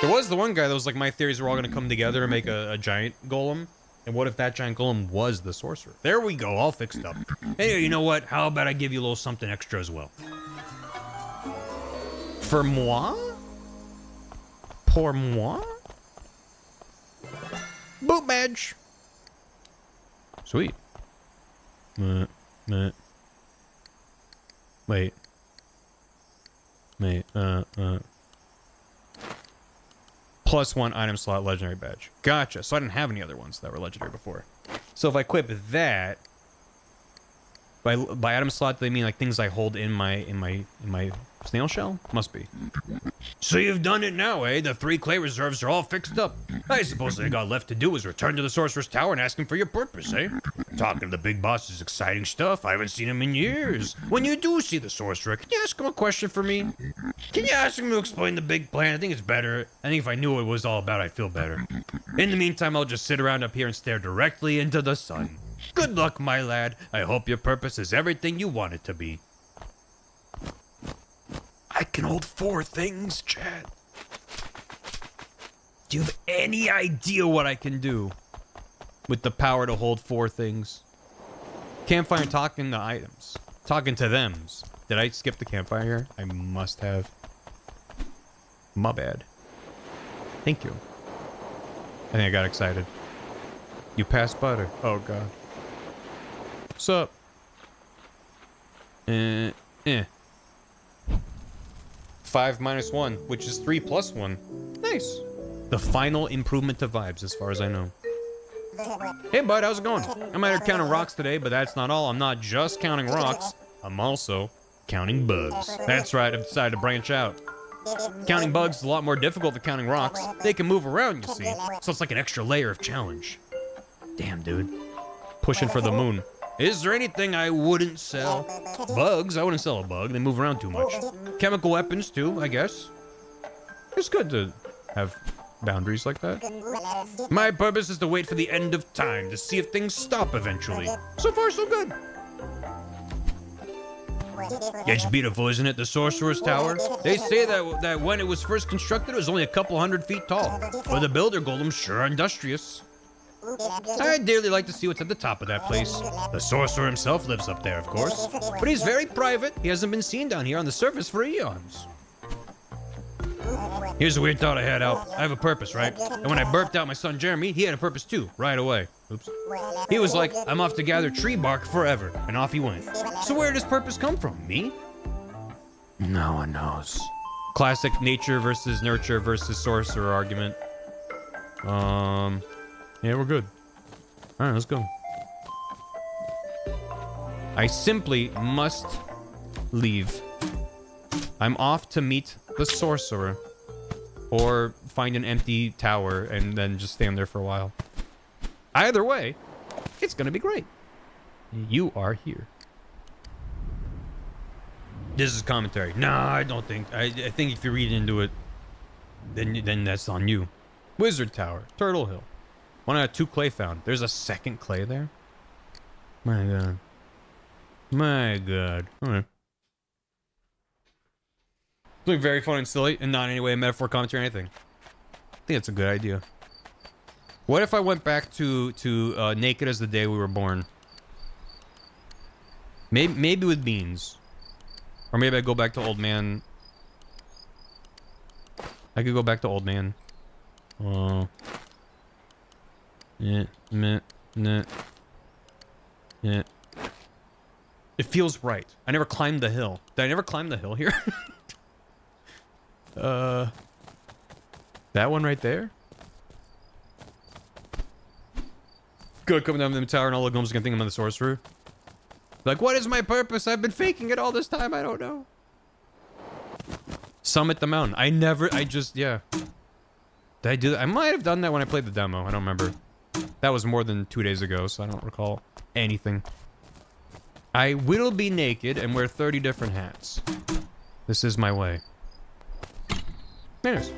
There was the one guy that was like, my theories are all going to come together and make a giant golem. And what if that giant golem was the sorcerer? There we go, all fixed up. Hey, you know what? How about I give you a little something extra as well? For moi? Pour moi? Boot badge. Sweet. Wait. +1 item slot legendary badge. Gotcha. So I didn't have any other ones that were legendary before. So if I equip that, by item slot, they mean like things I hold in my snail shell? Must be. So you've done it now, eh? The 3 clay reserves are all fixed up. I suppose all I got left to do is return to the Sorcerer's Tower and ask him for your purpose, eh? Talking to the big boss is exciting stuff. I haven't seen him in years. When you do see the Sorcerer, can you ask him a question for me? Can you ask him to explain the big plan? I think it's better. I think if I knew what it was all about, I'd feel better. In the meantime, I'll just sit around up here and stare directly into the sun. Good luck, my lad. I hope your purpose is everything you want it to be. I can hold 4 things, Chad. Do you have any idea what I can do with the power to hold 4 things? Campfire talking to items. Talking to thems. Did I skip the campfire here? I must have. My bad. Thank you. I think I got excited. You passed butter. Oh, God. What's up? 5 minus 1, which is 3 plus 1. Nice. The final improvement to vibes, as far as I know. Hey, bud, how's it going? I'm out here counting rocks today, but that's not all. I'm not just counting rocks. I'm also counting bugs. That's right, I've decided to branch out. Counting bugs is a lot more difficult than counting rocks. They can move around, you see. So it's like an extra layer of challenge. Damn, dude. Pushing for the moon. Is there anything I wouldn't sell? Bugs? I wouldn't sell a bug. They move around too much. Chemical weapons, too, I guess. It's good to have boundaries like that. My purpose is to wait for the end of time to see if things stop eventually. So far, so good. It's beautiful, isn't it? The Sorcerer's Tower? They say that when it was first constructed, it was only a couple 100 feet tall. But the builder golems sure are industrious. I'd dearly like to see what's at the top of that place. The sorcerer himself lives up there, of course. But he's very private. He hasn't been seen down here on the surface for eons. Here's a weird thought I had out. I have a purpose, right? And when I burped out my son Jeremy, he had a purpose too, right away. Oops. He was like, I'm off to gather tree bark forever. And off he went. So where does purpose come from? Me? No one knows. Classic nature versus nurture versus sorcerer argument. Yeah, we're good. All right, let's go. I simply must leave. I'm off to meet the sorcerer. Or find an empty tower and then just stand there for a while. Either way, it's gonna be great. You are here. This is commentary. Nah, I don't think. I think if you read into it, then that's on you. Wizard Tower, Turtle Hill. 1 out of 2 clay found. There's a second clay there? My God. My God. Alright. It's very fun and silly, and not in any way a metaphor, commentary, or anything. I think that's a good idea. What if I went back to naked as the day we were born? Maybe with beans. Or maybe I go back to old man. I could go back to old man. Oh. Yeah, meh, nah. Yeah. It feels right. I never climbed the hill. Did I never climb the hill here? That one right there? Good, coming down from the tower and all the gnomes are gonna think I'm the sorcerer. Like, what is my purpose? I've been faking it all this time, I don't know. Summit the mountain. Yeah. Did I do that? I might have done that when I played the demo, I don't remember. That was more than 2 days ago, so I don't recall anything. I will be naked and wear 30 different hats. This is my way. Anyways.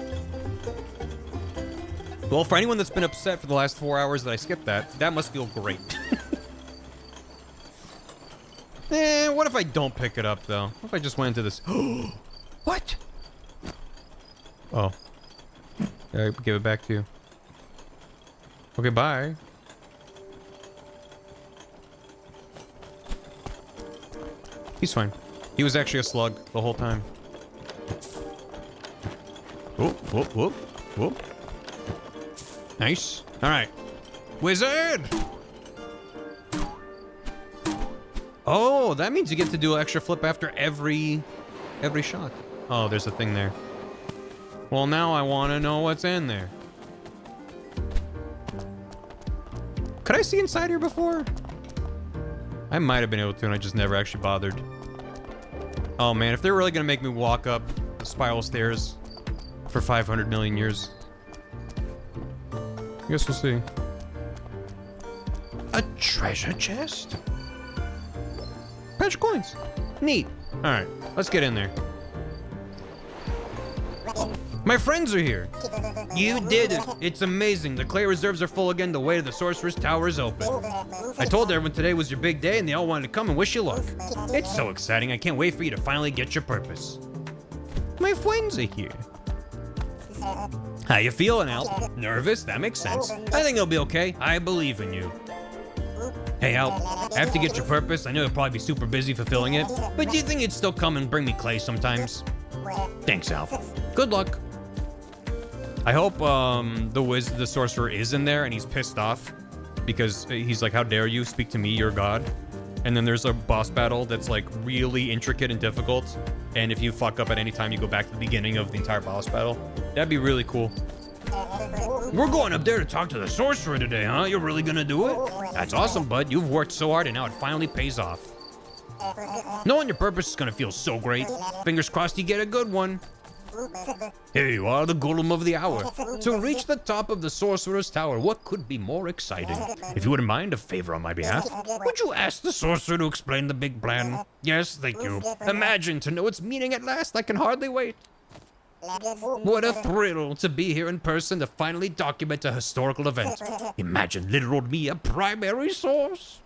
Well, for anyone that's been upset for the last 4 hours that I skipped that, that must feel great. What if I don't pick it up, though? What if I just went into this? What? Oh. I give it back to you. Okay, bye. He's fine. He was actually a slug the whole time. Whoop, whoop, whoop, whoop. Nice. All right. Wizard! Oh, that means you get to do an extra flip after every shot. Oh, there's a thing there. Well, now I want to know what's in there. Could I see inside here before? I might have been able to, and I just never actually bothered. Oh man, if they're really gonna make me walk up the spiral stairs for 500 million years, I guess we'll see. A treasure chest? Patch of coins. Neat. All right, let's get in there. My friends are here. You did it. It's amazing. The clay reserves are full again. The way to the sorcerer's tower is open. I told everyone today was your big day and they all wanted to come and wish you luck. It's so exciting. I can't wait for you to finally get your purpose. My friends are here. How you feeling, Al? Nervous? That makes sense. I think it'll be okay. I believe in you. Hey, Al, after you get your purpose, I know you'll probably be super busy fulfilling it, but do you think you'd still come and bring me clay sometimes? Thanks, Al. Good luck. I hope the sorcerer is in there and he's pissed off because he's like, how dare you speak to me, your god? And then there's a boss battle that's like really intricate and difficult, and if you fuck up at any time, you go back to the beginning of the entire boss battle. That'd be really cool. We're going up there to talk to the sorcerer today, huh? You're really gonna do it? That's awesome, bud. You've worked so hard and now it finally pays off. Knowing your purpose is gonna feel so great. Fingers crossed you get a good one. Here you are, the golem of the hour. To reach the top of the sorcerer's tower, what could be more exciting? If you wouldn't mind a favor on my behalf, would you ask the sorcerer to explain the big plan? Yes, thank you. Imagine to know its meaning at last. I can hardly wait. What a thrill to be here in person to finally document a historical event. Imagine little old me a primary source.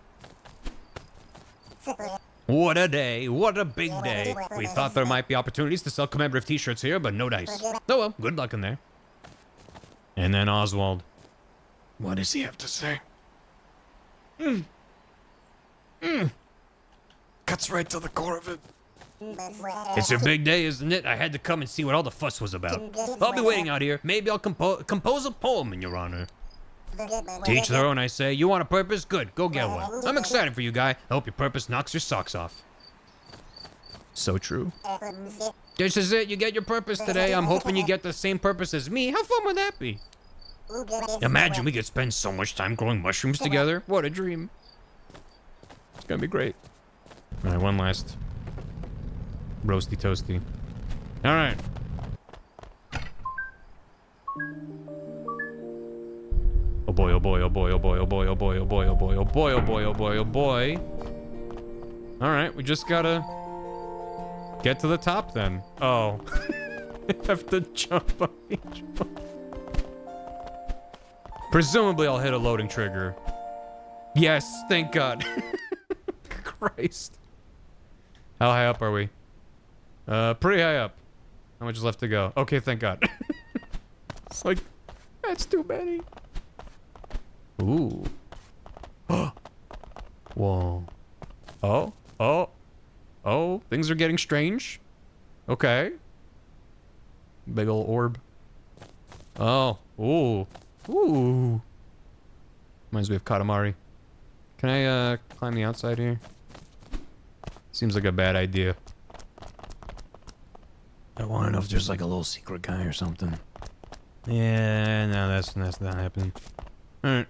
What a day, what a big day. We thought there might be opportunities to sell commemorative t-shirts here, but no dice. Oh well, good luck in there. And then Oswald. What does he have to say? Cuts right to the core of it. It's your big day, isn't it? I had to come and see what all the fuss was about. I'll be waiting out here. Maybe I'll compose a poem in your honor. To each their own, I say. You want a purpose? Good, go get one. I'm excited for you, guy. I hope your purpose knocks your socks off. So true. This is it. You get your purpose today. I'm hoping you get the same purpose as me. How fun would that be? Imagine we could spend so much time growing mushrooms together. What a dream. It's gonna be great. All right, one last roasty toasty. All right. Oh boy, oh boy, oh boy, oh boy, oh boy, oh boy, oh boy, oh boy, oh boy, oh boy, oh boy, oh boy. All right, we just gotta get to the top then. Oh. I have to jump on each one. Presumably I'll hit a loading trigger. Yes, thank God. Christ. How high up are we? Pretty high up. How much is left to go? Okay, thank God. It's like, that's too many. Ooh. Whoa. Oh, oh, oh, things are getting strange. Okay. Big ol' orb. Oh, ooh. Ooh. Reminds me of Katamari. Can I, climb the outside here? Seems like a bad idea. I want to know if there's like a little secret guy or something. Yeah, no, that's not happening. Alright.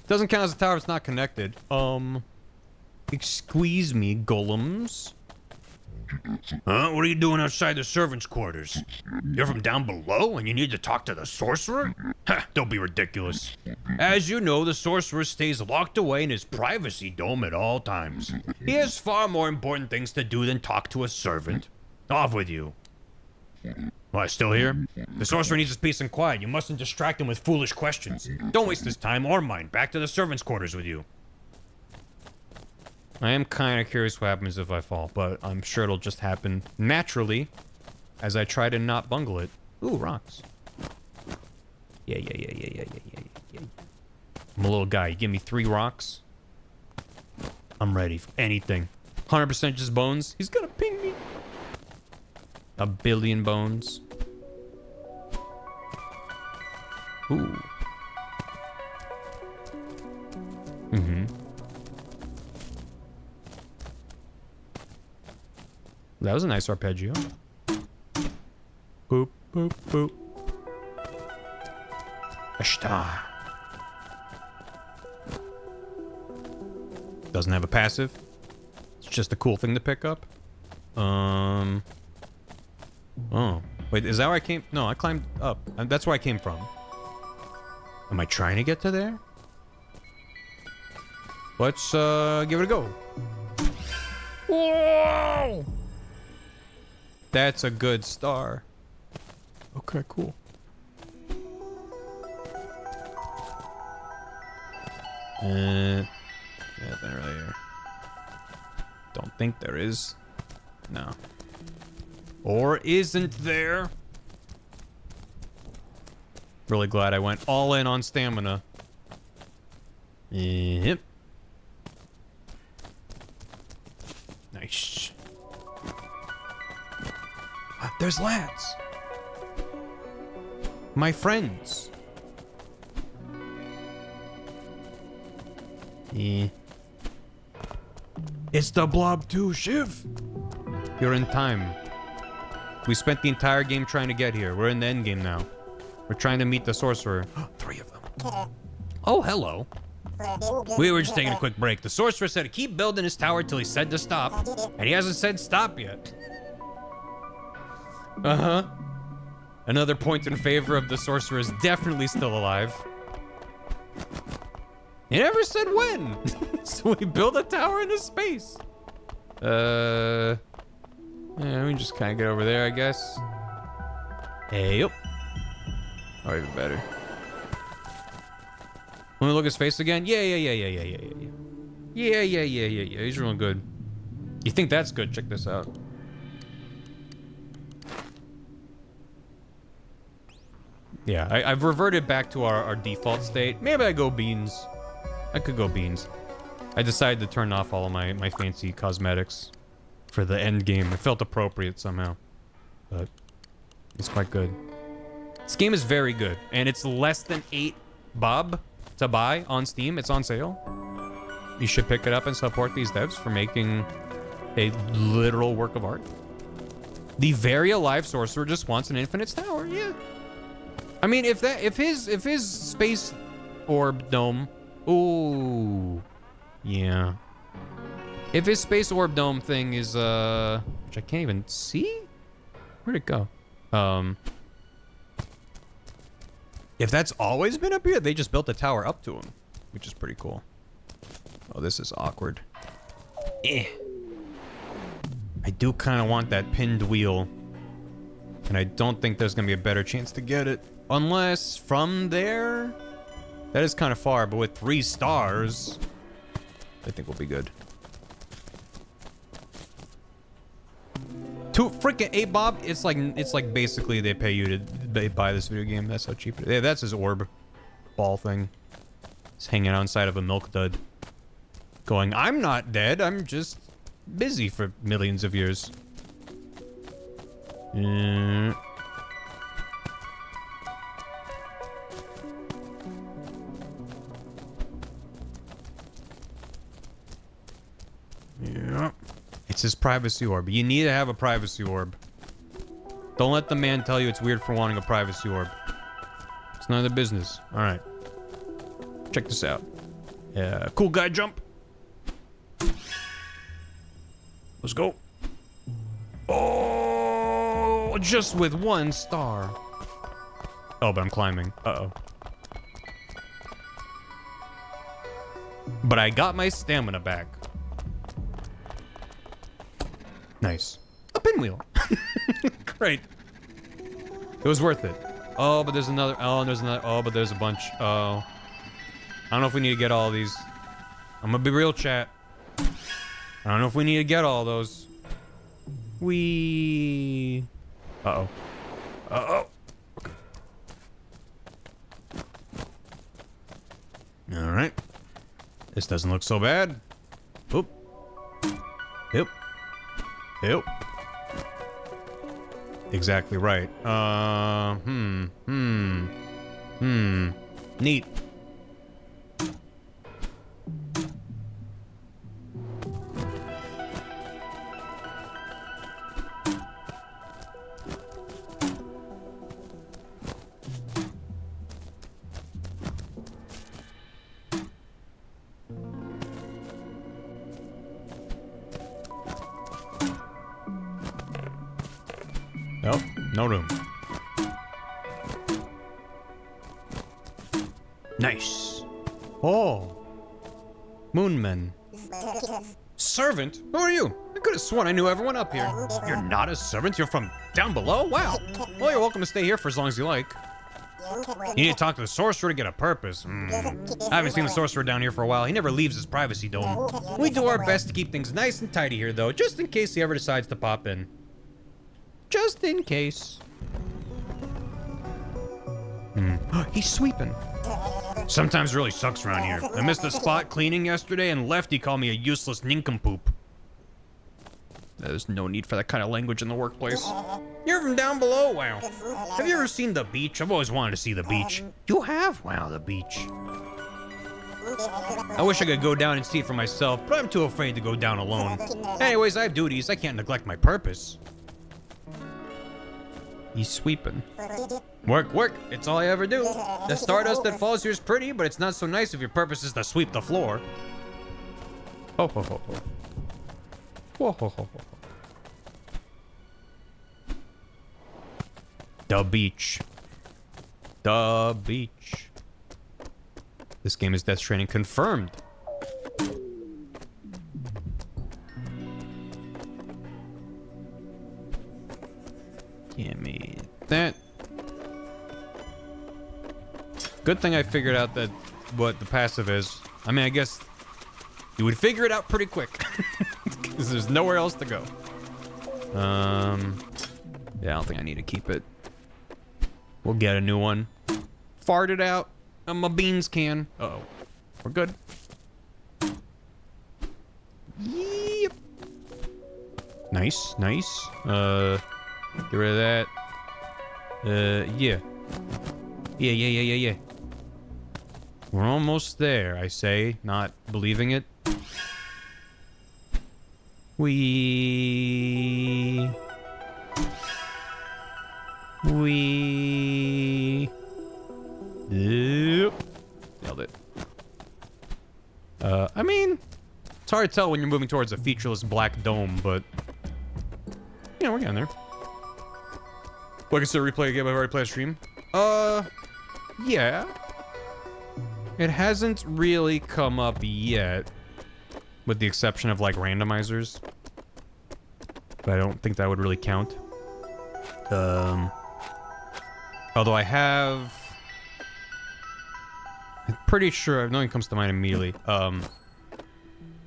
Doesn't count as a tower if it's not connected. Excuse me, golems. Huh? What are you doing outside the servants' quarters? You're from down below and you need to talk to the sorcerer? Ha, don't be ridiculous. As you know, the sorcerer stays locked away in his privacy dome at all times. He has far more important things to do than talk to a servant. Off with you. What, still here? The sorcerer needs his peace and quiet. You mustn't distract him with foolish questions. Don't waste his time or mine. Back to the servants' quarters with you. I am kind of curious what happens if I fall, but I'm sure it'll just happen naturally as I try to not bungle it. Ooh, rocks. Yeah. I'm a little guy. You give me 3 rocks, I'm ready for anything. 100% just bones. He's gonna ping me. 1 billion bones. Ooh. That was a nice arpeggio. Boop, boop, boop. A star. Doesn't have a passive. It's just a cool thing to pick up. Oh. Wait, is that where I came? No, I climbed up. That's where I came from. Am I trying to get to there? Let's give it a go. Whoa! That's a good star. Okay, cool. Yeah, nothing really here. Don't think there is. No. Or isn't there? Really glad I went all in on stamina. Yep. Nice. There's lads. My friends. Yeah. It's the Blob 2, Shiv. You're in time. We spent the entire game trying to get here. We're in the end game now. We're trying to meet the sorcerer. 3 of them. Oh, hello. We were just taking a quick break. The sorcerer said to keep building his tower till he said to stop. And he hasn't said stop yet. Uh-huh. Another point in favor of the sorcerer is definitely still alive. He never said when. So we build a tower into space. Yeah, we can just kind of get over there, I guess. Hey, yep. Or even better. Want me to look at his face again? Yeah. Yeah. He's real good. You think that's good? Check this out. Yeah, I've reverted back to our default state. Maybe I go beans. I could go beans. I decided to turn off all of my fancy cosmetics for the end game. It felt appropriate somehow. But it's quite good. This game is very good. And it's less than 8 bob to buy on Steam. It's on sale. You should pick it up and support these devs for making a literal work of art. The very alive sorcerer just wants an infinite tower. Yeah. I mean, if his space orb dome, ooh, yeah. If his space orb dome thing is which I can't even see, where'd it go? If that's always been up here, they just built a tower up to him, which is pretty cool. Oh, this is awkward. I do kind of want that pinned wheel, and I don't think there's gonna be a better chance to get it. Unless from there, that is kind of far, but with 3 stars, I think we'll be good. 2 freaking 8 bob. It's like basically they pay you to buy this video game. That's how cheap it is. Yeah, that's his orb ball thing. He's hanging out inside of a milk dud, going, "I'm not dead. I'm just busy for millions of years." Yeah. It's his privacy orb. You need to have a privacy orb. Don't let the man tell you it's weird for wanting a privacy orb. It's none of their business. All right. Check this out. Yeah. Cool guy jump. Let's go. Oh, just with 1 star. Oh, but I'm climbing. Uh-oh. But I got my stamina back. Nice. A pinwheel. Great. It was worth it. Oh, but there's another. Oh, and there's another. Oh, but there's a bunch. Oh. I don't know if we need to get all of these. I'm gonna be real, chat. I don't know if we need to get all those. Uh-oh. Uh-oh. Okay. All right. This doesn't look so bad. Oop. Yep. Yep. Exactly right. Neat. Nope, no room. Nice. Oh. Moonmen. Servant? Who are you? I could have sworn I knew everyone up here. You're not a servant? You're from down below? Wow. Well, you're welcome to stay here for as long as you like. You need to talk to the sorcerer to get a purpose. I haven't seen the sorcerer down here for a while. He never leaves his privacy dome. We do our best to keep things nice and tidy here, though, just in case he ever decides to pop in. Just in case. He's sweeping. Sometimes it really sucks around here. I missed a spot cleaning yesterday, and Lefty called me a useless nincompoop. There's no need for that kind of language in the workplace. You're from down below? Wow. Have you ever seen the beach? I've always wanted to see the beach. You have? Wow, the beach. I wish I could go down and see it for myself, but I'm too afraid to go down alone. Anyways, I have duties. I can't neglect my purpose. He's sweeping. Work, work. It's all I ever do. The stardust that falls here is pretty, but it's not so nice if your purpose is to sweep the floor. Ho, ho, ho, ho. Whoa, ho, ho, ho. The beach. The beach. This game is Death Stranding confirmed. Give me that. Good thing I figured out that what the passive is. I mean, I guess you would figure it out pretty quick. Because there's nowhere else to go. Yeah, I don't think I need to keep it. We'll get a new one. Fart it out on my beans can. Uh-oh. We're good. Yep. Nice, nice. Get rid of that. Yeah. Yeah. We're almost there, I say, not believing it. Yep. Nailed it. I mean, it's hard to tell when you're moving towards a featureless black dome, but yeah, we're getting there. Will I consider replay a game I've already played a stream? Yeah. It hasn't really come up yet, with the exception of like randomizers. But I don't think that would really count. Although I have, I'm pretty sure, nothing comes to mind immediately.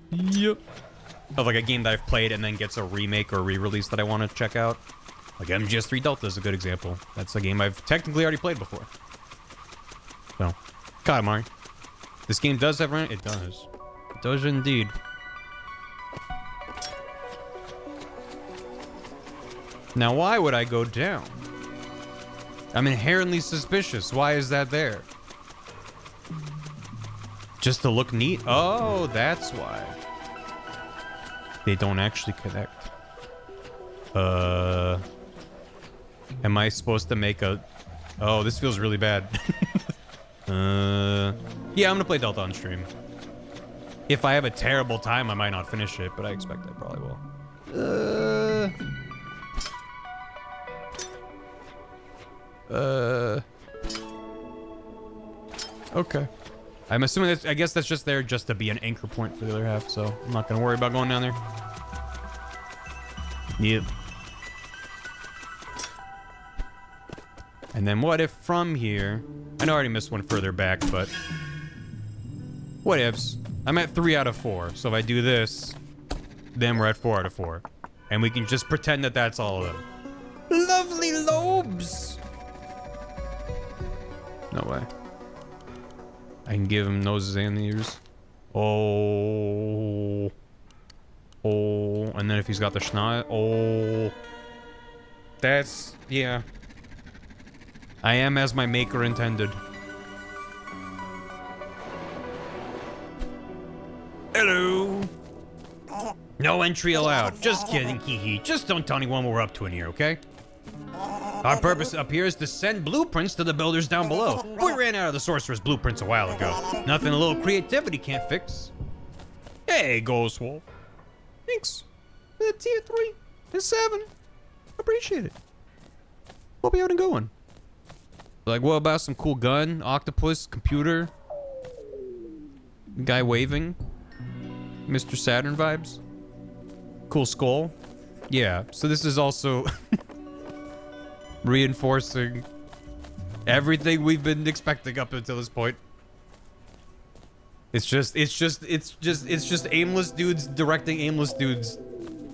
Yep. Of like a game that I've played and then gets a remake or re-release that I want to check out. Like MGS3 Delta is a good example. That's a game I've technically already played before. So, Katamari. This game does have it does. It does indeed. Now, why would I go down? I'm inherently suspicious. Why is that there? Just to look neat? Oh, that's why. They don't actually connect. Am I supposed to make a... Oh, this feels really bad. Yeah, I'm gonna play Delta on stream. If I have a terrible time, I might not finish it, but I expect I probably will. Okay. I'm assuming that's, I guess that's just there just to be an anchor point for the other half, so I'm not gonna worry about going down there. Yep. And then what if from here... I know I already missed one further back, but... What ifs? I'm at 3 out of 4, so if I do this... then we're at 4 out of 4. And we can just pretend that that's all of them. Lovely lobes! No way. I can give him noses and ears. Oh. Oh. And then if he's got the schnoz. Oh. That's... yeah. I am as my maker intended. Hello. No entry allowed. Just kidding, hee. Just don't tell anyone what we're up to in here, okay? Our purpose up here is to send blueprints to the builders down below. We ran out of the sorcerer's blueprints a while ago. Nothing a little creativity can't fix. Hey, Ghost Wolf. Thanks. The tier 3 and 7. Appreciate it. Hope you having a good one. Like, what about some cool gun, octopus, computer, guy waving, Mr. Saturn vibes, cool skull? Yeah, so this is also reinforcing everything we've been expecting up until this point. It's just aimless dudes directing aimless dudes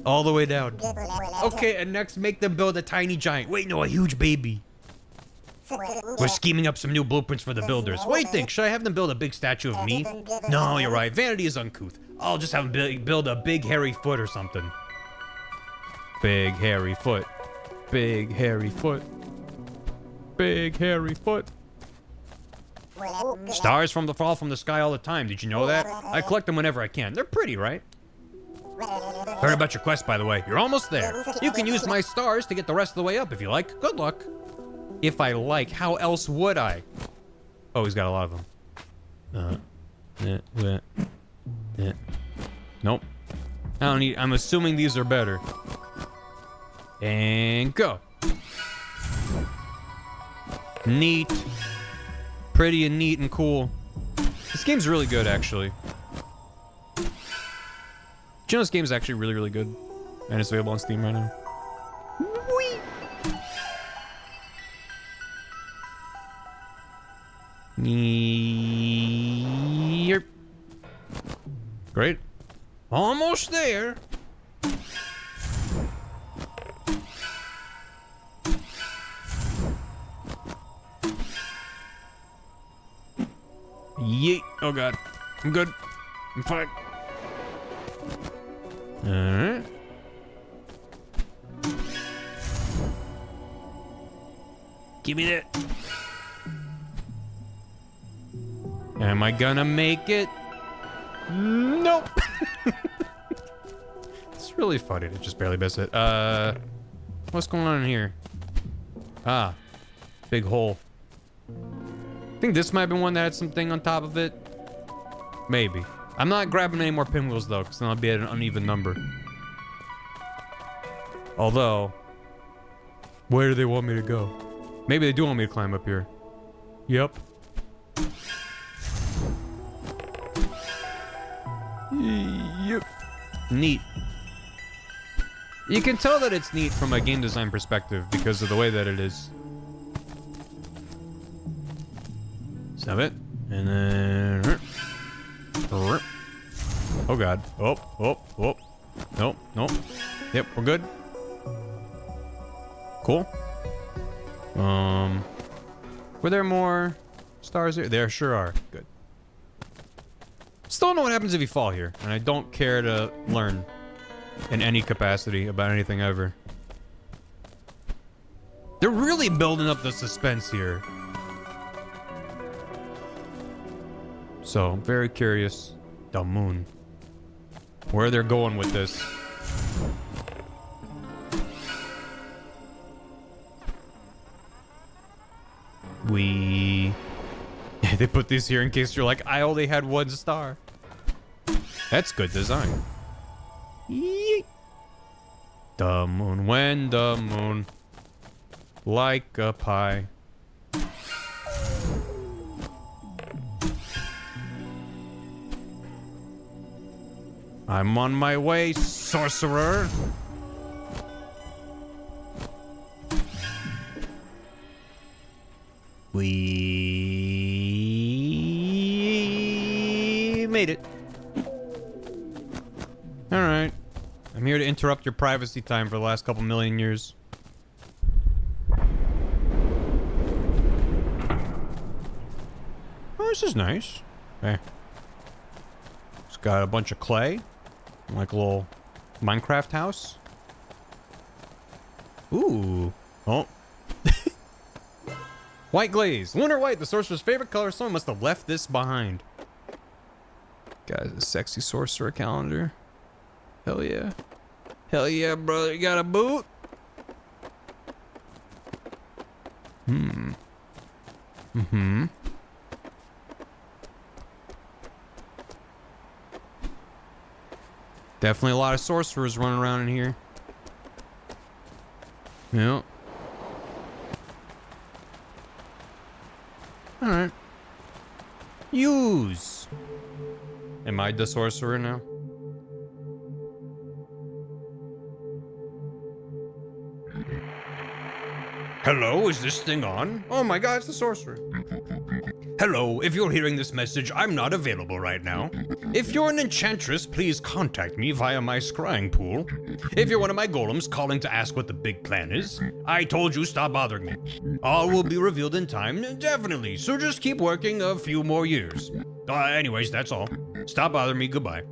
all the way down. Okay, and next make them build a tiny giant. Wait, no, a huge baby. We're scheming up some new blueprints for the builders. What do you think? Should I have them build a big statue of me? No, you're right. Vanity is uncouth. I'll just have them build a big hairy foot or something. Big hairy foot. Big hairy foot. Big hairy foot. Stars fall from the sky all the time. Did you know that? I collect them whenever I can. They're pretty, right? Heard about your quest, by the way. You're almost there. You can use my stars to get the rest of the way up if you like. Good luck. If I like, how else would I? Oh, he's got a lot of them. Nope. I don't need. I'm assuming these are better. And go. Neat. Pretty and neat and cool. This game's really good, actually. Do you know this game's actually really, really good? And it's available on Steam right now. Whee! Yep. Great. Almost there. Yeet. Oh god. I'm good. I'm fine. Alright. Give me that. Am I gonna make it? Nope. It's really funny to just barely miss it. What's going on in here? Ah, big hole. I think this might have been one that had something on top of it. Maybe. I'm not grabbing any more pinwheels though, because then I'll be at an uneven number. Although, where do they want me to go? Maybe they do want me to climb up here. Yep. Yep. Neat. You can tell that it's neat from a game design perspective because of the way that it is. Stop it. And then... Oh god. Oh. Nope. Yep, we're good. Cool. Were there more stars here? There sure are. Good. Still don't know what happens if you fall here, and I don't care to learn in any capacity about anything ever. They're really building up the suspense here. So, I'm very curious. The moon. Where they're going with this. They put these here in case you're like, I only had 1 star. That's good design. Yeet. The moon, when the moon, like a pie. I'm on my way, sorcerer. We made it. All right. I'm here to interrupt your privacy time for the last couple million years. Oh, this is nice. Okay. It's got a bunch of clay. Like a little Minecraft house. Ooh. Oh. White glaze. Lunar white, the sorcerer's favorite color. Someone must have left this behind. Guys, a sexy sorcerer calendar. Hell yeah. Hell yeah, brother. You got a boot? Mm-hmm. Definitely a lot of sorcerers running around in here. Yeah. Alright. Use. Am I the sorcerer now? Hello, is this thing on? Oh my god, it's the sorcerer. Hello, if you're hearing this message, I'm not available right now. If you're an enchantress, please contact me via my scrying pool. If you're one of my golems calling to ask what the big plan is, I told you stop bothering me. All will be revealed in time, definitely, so just keep working a few more years. Anyways, that's all. Stop bothering me, goodbye.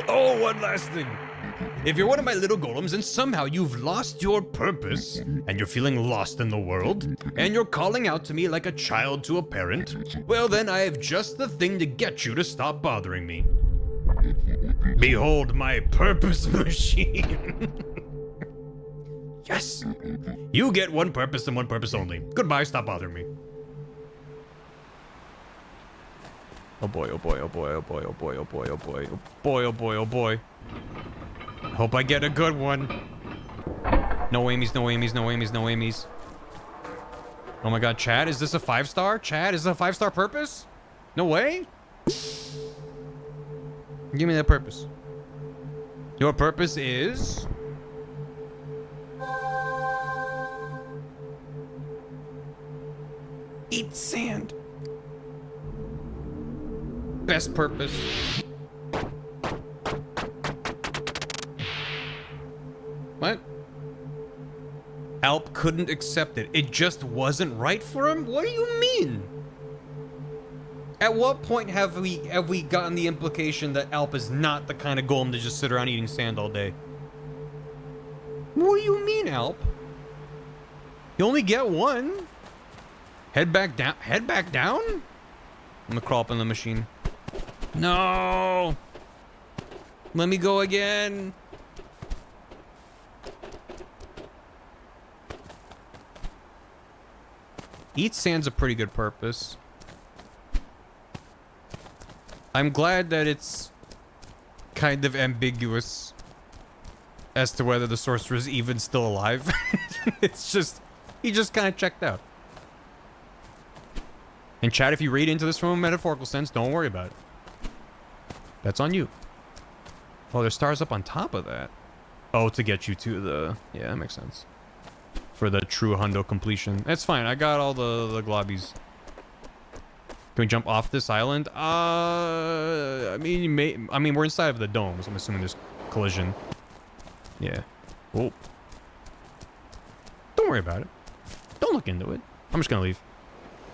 Oh, one last thing. If you're one of my little golems and somehow you've lost your purpose, and you're feeling lost in the world, and you're calling out to me like a child to a parent, well then I have just the thing to get you to stop bothering me. Behold my purpose machine. Yes! You get one purpose and one purpose only. Goodbye, stop bothering me. Oh boy, oh boy, oh boy, oh boy, oh boy, oh boy, oh boy, oh boy, oh boy, oh boy. Hope I get a good one. No aimies, no aimies, no aimies, no aimies. Oh my god, Chad, is this a 5-star? Chad, is this a 5-star purpose? No way? Give me that purpose. Your purpose is... eat sand. Best purpose. What? Alp couldn't accept it. It just wasn't right for him? What do you mean? At what point have we gotten the implication that Alp is not the kind of golem to just sit around eating sand all day? What do you mean, Alp? You only get one. Head back down. Head back down? I'm gonna crawl up in the machine. No. Let me go again. Eat sand's a pretty good purpose. I'm glad that it's kind of ambiguous as to whether the sorcerer is even still alive. It's just, he just kind of checked out. And chat, if you read into this from a metaphorical sense, don't worry about it. That's on you. Oh, there's stars up on top of that. Oh, to get you to the... yeah, that makes sense. For the true hundo completion. That's fine. I got all the globbies. Can we jump off this island? I mean, we're inside of the dome, so I'm assuming there's collision. Yeah. Oh. Don't worry about it. Don't look into it. I'm just gonna leave.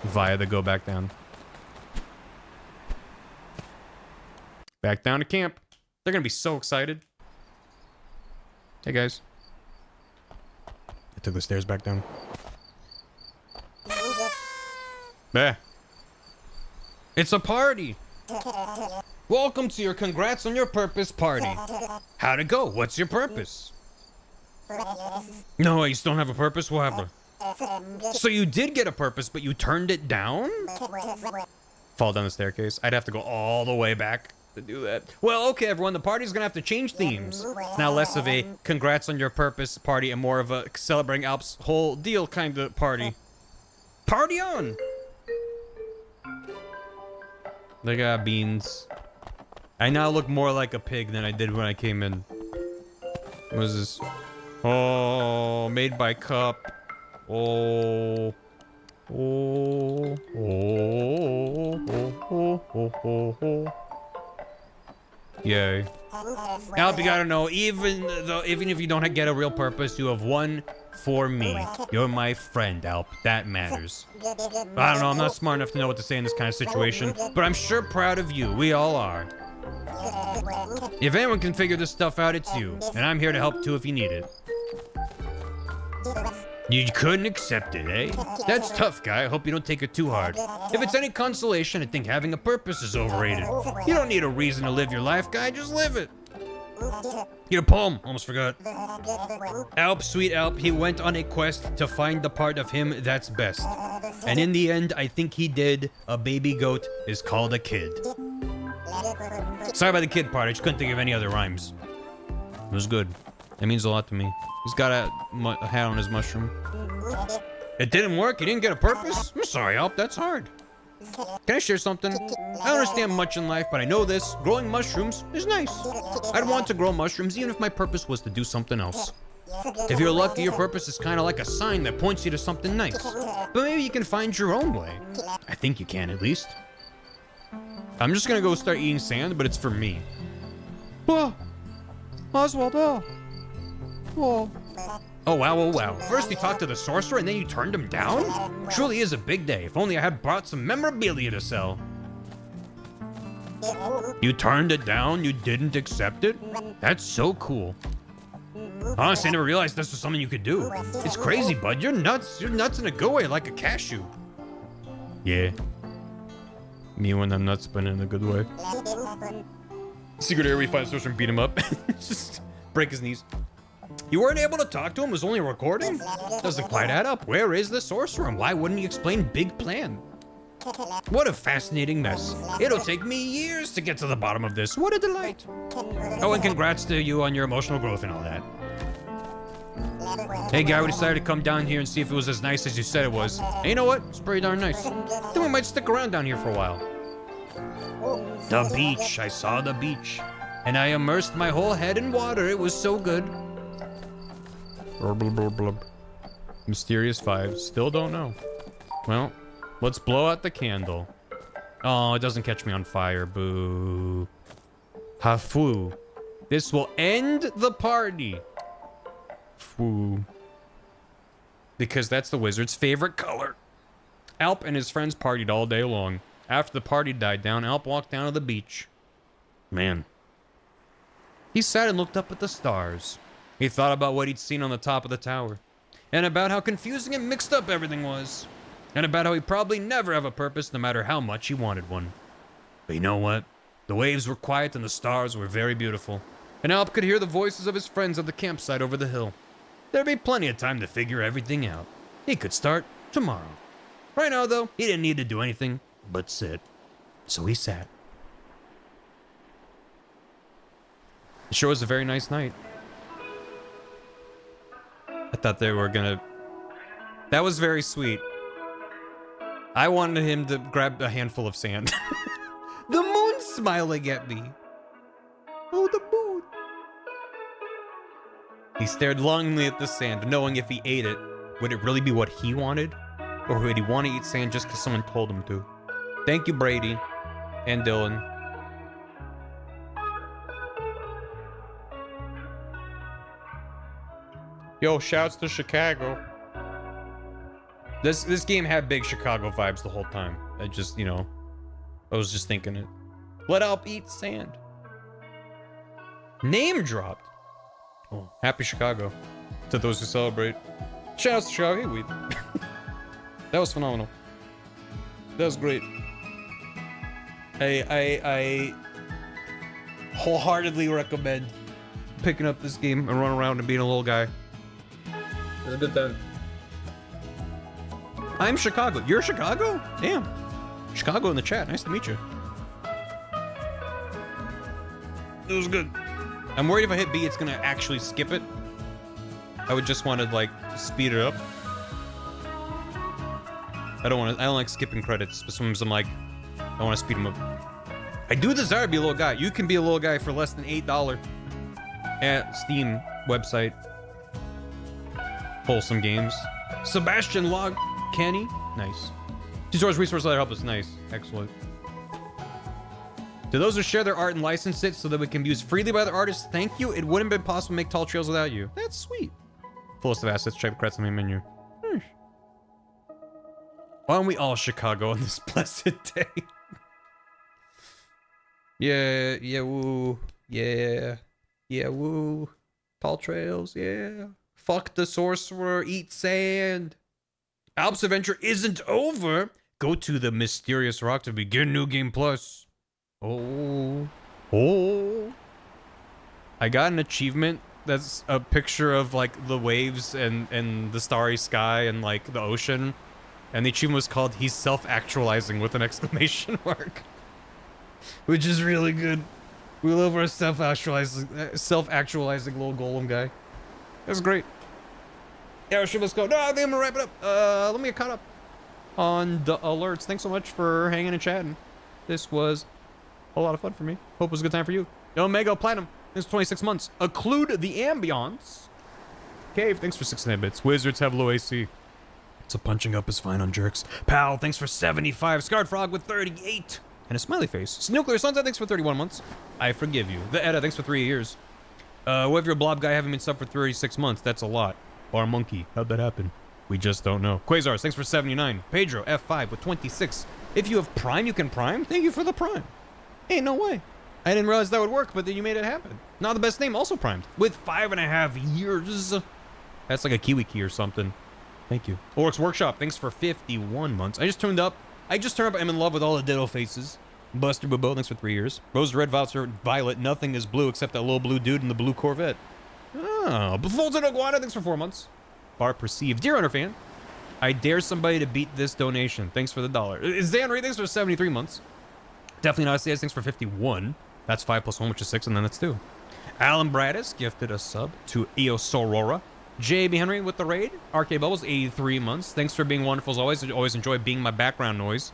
Via the go back down. Back down to camp. They're gonna be so excited. Hey guys. I took the stairs back down. Yeah. It's a party. Welcome to your congrats on your purpose party. How'd it go? What's your purpose? No, you still don't have a purpose? What happened? So you did get a purpose, but you turned it down? Fall down the staircase. I'd have to go all the way back to do that. Well, okay, everyone. The party's gonna have to change themes. It's now less of a congrats on your purpose party and more of a celebrating Alp's whole deal kind of party. Party on! They got beans. I now look more like a pig than I did when I came in. What is this? Oh, made by Cup. Oh. Oh. Oh. Oh. Oh. Oh. Oh. Yay. Alp, you gotta know, even if you don't get a real purpose, you have one for me. You're my friend, Alp. That matters. I don't know, I'm not smart enough to know what to say in this kind of situation, but I'm sure proud of you. We all are. If anyone can figure this stuff out, it's you. And I'm here to help too if you need it. You couldn't accept it, eh? That's tough, guy. I hope you don't take it too hard. If it's any consolation, I think having a purpose is overrated. You don't need a reason to live your life, guy. Just live it. Get a poem. Almost forgot. Alp, sweet Alp, he went on a quest to find the part of him that's best. And in the end, I think he did. A baby goat is called a kid. Sorry about the kid part. I just couldn't think of any other rhymes. It was good. It means a lot to me. He's got a hat on his mushroom. It didn't work? You didn't get a purpose? I'm sorry, Alp. That's hard. Can I share something? I don't understand much in life, but I know this. Growing mushrooms is nice. I'd want to grow mushrooms even if my purpose was to do something else. If you're lucky, your purpose is kind of like a sign that points you to something nice. But maybe you can find your own way. I think you can, at least. I'm just gonna go start eating sand, but it's for me. Whoa! Oswald, oh! Whoa. Oh wow, oh wow. First you talked to the sorcerer and then you turned him down? Truly is a big day. If only I had brought some memorabilia to sell. You turned it down? You didn't accept it? That's so cool. Honestly, I never realized this was something you could do. It's crazy, bud. You're nuts. You're nuts in a good way, like a cashew. Yeah. Me when I'm nuts, but in a good way. Secret area, we find the sorcerer and beat him up. Just break his knees. You weren't able to talk to him? It was only a recording? Doesn't quite add up. Where is the sorcerer and why wouldn't he explain big plan? What a fascinating mess. It'll take me years to get to the bottom of this. What a delight. Oh, and congrats to you on your emotional growth and all that. Hey, guy, we decided to come down here and see if it was as nice as you said it was. And you know what? It's pretty darn nice. Then we might stick around down here for a while. The beach. I saw the beach. And I immersed my whole head in water. It was so good. Mysterious vibes. Still don't know. Well, let's blow out the candle. Oh, it doesn't catch me on fire. Boo. Hafu. This will end the party. Foo. Because that's the wizard's favorite color. Alp and his friends partied all day long. After the party died down, Alp walked down to the beach. Man. He sat and looked up at the stars. He thought about what he'd seen on the top of the tower, and about how confusing and mixed up everything was, and about how he'd probably never have a purpose no matter how much he wanted one. But you know what? The waves were quiet and the stars were very beautiful, and Alp could hear the voices of his friends at the campsite over the hill. There'd be plenty of time to figure everything out. He could start tomorrow. Right now, though, he didn't need to do anything but sit. So he sat. It sure was a very nice night. I thought they were gonna... That was very sweet. I wanted him to grab a handful of sand. The moon's smiling at me. Oh, the moon. He stared longingly at the sand, knowing if he ate it, would it really be what he wanted? Or would he want to eat sand just because someone told him to? Thank you, Brady. And Dylan. Yo, shouts to Chicago. This game had big Chicago vibes the whole time. I just, you know, I was just thinking it. Let Alp eat sand. Name dropped. Oh, happy Chicago. To those who celebrate. Shouts to Chicago. Hey, weed. That was phenomenal. That was great. I wholeheartedly recommend picking up this game and running around and being a little guy. It was a good time. I'm Chicago. You're Chicago? Damn. Chicago in the chat. Nice to meet you. It was good. I'm worried if I hit B, it's gonna actually skip it. I would just want to like speed it up. I don't like skipping credits, but sometimes I'm like, I want to speed them up. I do desire to be a little guy. You can be a little guy for less than $8 at Steam website. Wholesome games. Sebastian Log Kenny. Nice. Tutorials resource letter help us. Nice. Excellent. To those who share their art and license it so that it can be used freely by other artists, thank you. It wouldn't have been possible to make Tall Trails without you. That's sweet. Fullest of assets, check the credits on the menu. Why don't we all Chicago on this blessed day? Yeah, woo. Yeah, woo. Tall Trails, yeah. Fuck the sorcerer, eat sand. Alps Adventure isn't over. Go to the mysterious rock to begin New Game Plus. Oh. I got an achievement that's a picture of like the waves and the starry sky and like the ocean. And the achievement was called He's Self-Actualizing with an exclamation mark. Which is really good. We love our self-actualizing little golem guy. That's great. Yeah, sure, let's go. No, I think I'm gonna wrap it up. Let me get caught up on the alerts. Thanks so much for hanging and chatting. This was a lot of fun for me. Hope it was a good time for you. Omega Platinum, thanks for 26 months. Occlude the Ambiance. Cave, thanks for 69 bits. Wizards have low AC. So punching up is fine on jerks. Pal, thanks for 75. Scarred Frog with 38. And a smiley face. Nuclear Sunset, thanks for 31 months. I forgive you. The Edda, thanks for 3 years. Whoever your blob guy haven't been sub for 36 months. That's a lot. Bar Monkey, how'd that happen? We just don't know. Quasars, thanks for 79. Pedro, F5 with 26. If you have Prime, you can Prime. Thank you for the Prime. Ain't no way. I didn't realize that would work, but then you made it happen. Not the best name, also primed. With 5.5 years. That's like a Kiwi key or something. Thank you. Oryx Workshop, thanks for 51 months. I just turned up. I'm in love with all the ditto faces. Buster Bobo, thanks for 3 years. Rose Red Violet, nothing is blue except that little blue dude in the blue Corvette. Oh, Fulton Iguana, thanks for 4 months. Bar Perceived. Dear Hunter fan, I dare somebody to beat this donation. Thanks for the $1. Zan Ray, thanks for 73 months. Definitely not CS, thanks for 51. That's 5 plus 1, which is 6, and then that's 2. Alan Bradis gifted a sub to Eos Aurora. JB Henry with the raid. RK Bubbles, 83 months. Thanks for being wonderful as always. I always enjoy being my background noise.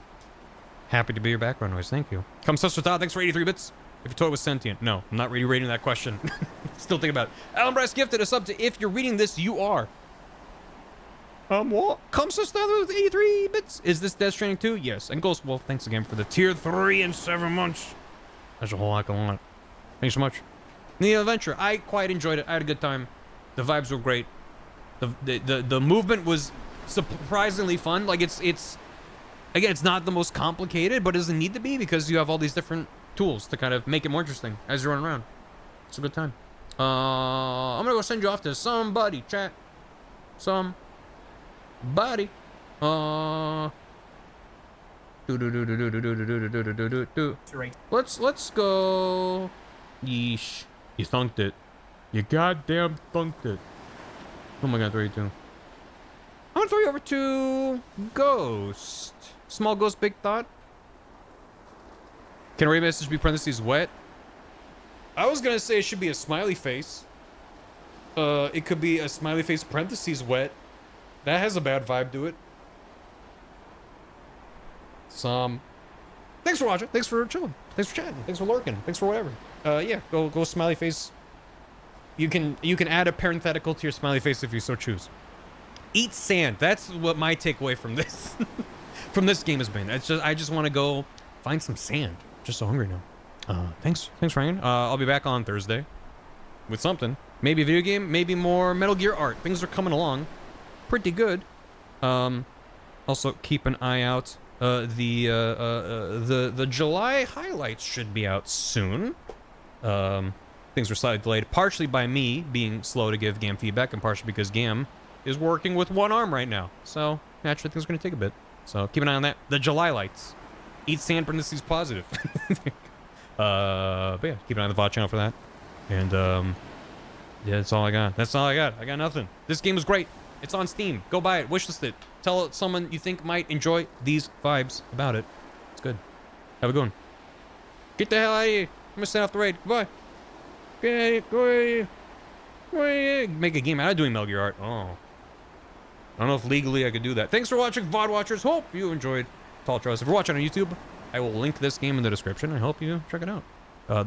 Happy to be your background noise. Thank you. Come Sister Todd, thanks for 83 bits. If your toy was sentient. No, I'm not really reading that question. Still thinking about it. Alan Bradis gifted a sub to If You're Reading This, You Are. What? Come Sister with 83 bits. Is this Death Stranding 2? Yes. And Ghost Wolf, thanks again for the tier 3 and 7 months. That's a whole lot going on. Thanks so much. The adventure, I quite enjoyed it. I had a good time. The vibes were great. The movement was surprisingly fun. Like it's again, it's not the most complicated, but it doesn't need to be because you have all these different tools to kind of make it more interesting as you run around. It's a good time. I'm gonna go send you off to somebody, chat. Somebody. Let's go. Yeesh. You thunked it. You goddamn thunked it. Oh my god, 32. I'm gonna throw you over to Ghost. Small Ghost, Big Thought. Can a raid message be parentheses wet? I was gonna say it should be a smiley face. It could be a smiley face parentheses wet. That has a bad vibe to it. Thanks for watching. Thanks for chilling. Thanks for chatting. Thanks for lurking. Thanks for whatever. Yeah, go smiley face. You can add a parenthetical to your smiley face if you so choose. Eat sand. That's what my takeaway from this from this game has been. It's just I just want to go find some sand. Just so hungry now. Thanks Ryan. I'll be back on Thursday with something. Maybe a video game, maybe more Metal Gear art. Things are coming along pretty good. Also keep an eye out. The July highlights should be out soon. Things were slightly delayed, partially by me being slow to give Gam feedback, and partially because Gam is working with one arm right now. So naturally, things are going to take a bit. So keep an eye on that. The July lights. Eat sand, parentheses positive. But yeah, keep an eye on the VOD channel for that. And yeah, that's all I got. That's all I got. I got nothing. This game is great. It's on Steam. Go buy it. Wishlist it. Tell someone you think might enjoy these vibes about it. It's good. Have a good one. Get the hell out of here. I'm gonna send off the raid. Goodbye. Go away. Make a game out of doing Metal Gear art. Oh. I don't know if legally I could do that. Thanks for watching, VOD watchers. Hope you enjoyed Tall Trails. If you're watching on YouTube, I will link this game in the description. I hope you check it out.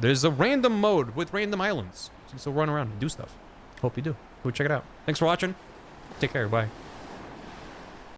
There's a random mode with random islands. So you can still run around and do stuff. Hope you do. Go check it out. Thanks for watching. Take care. Bye.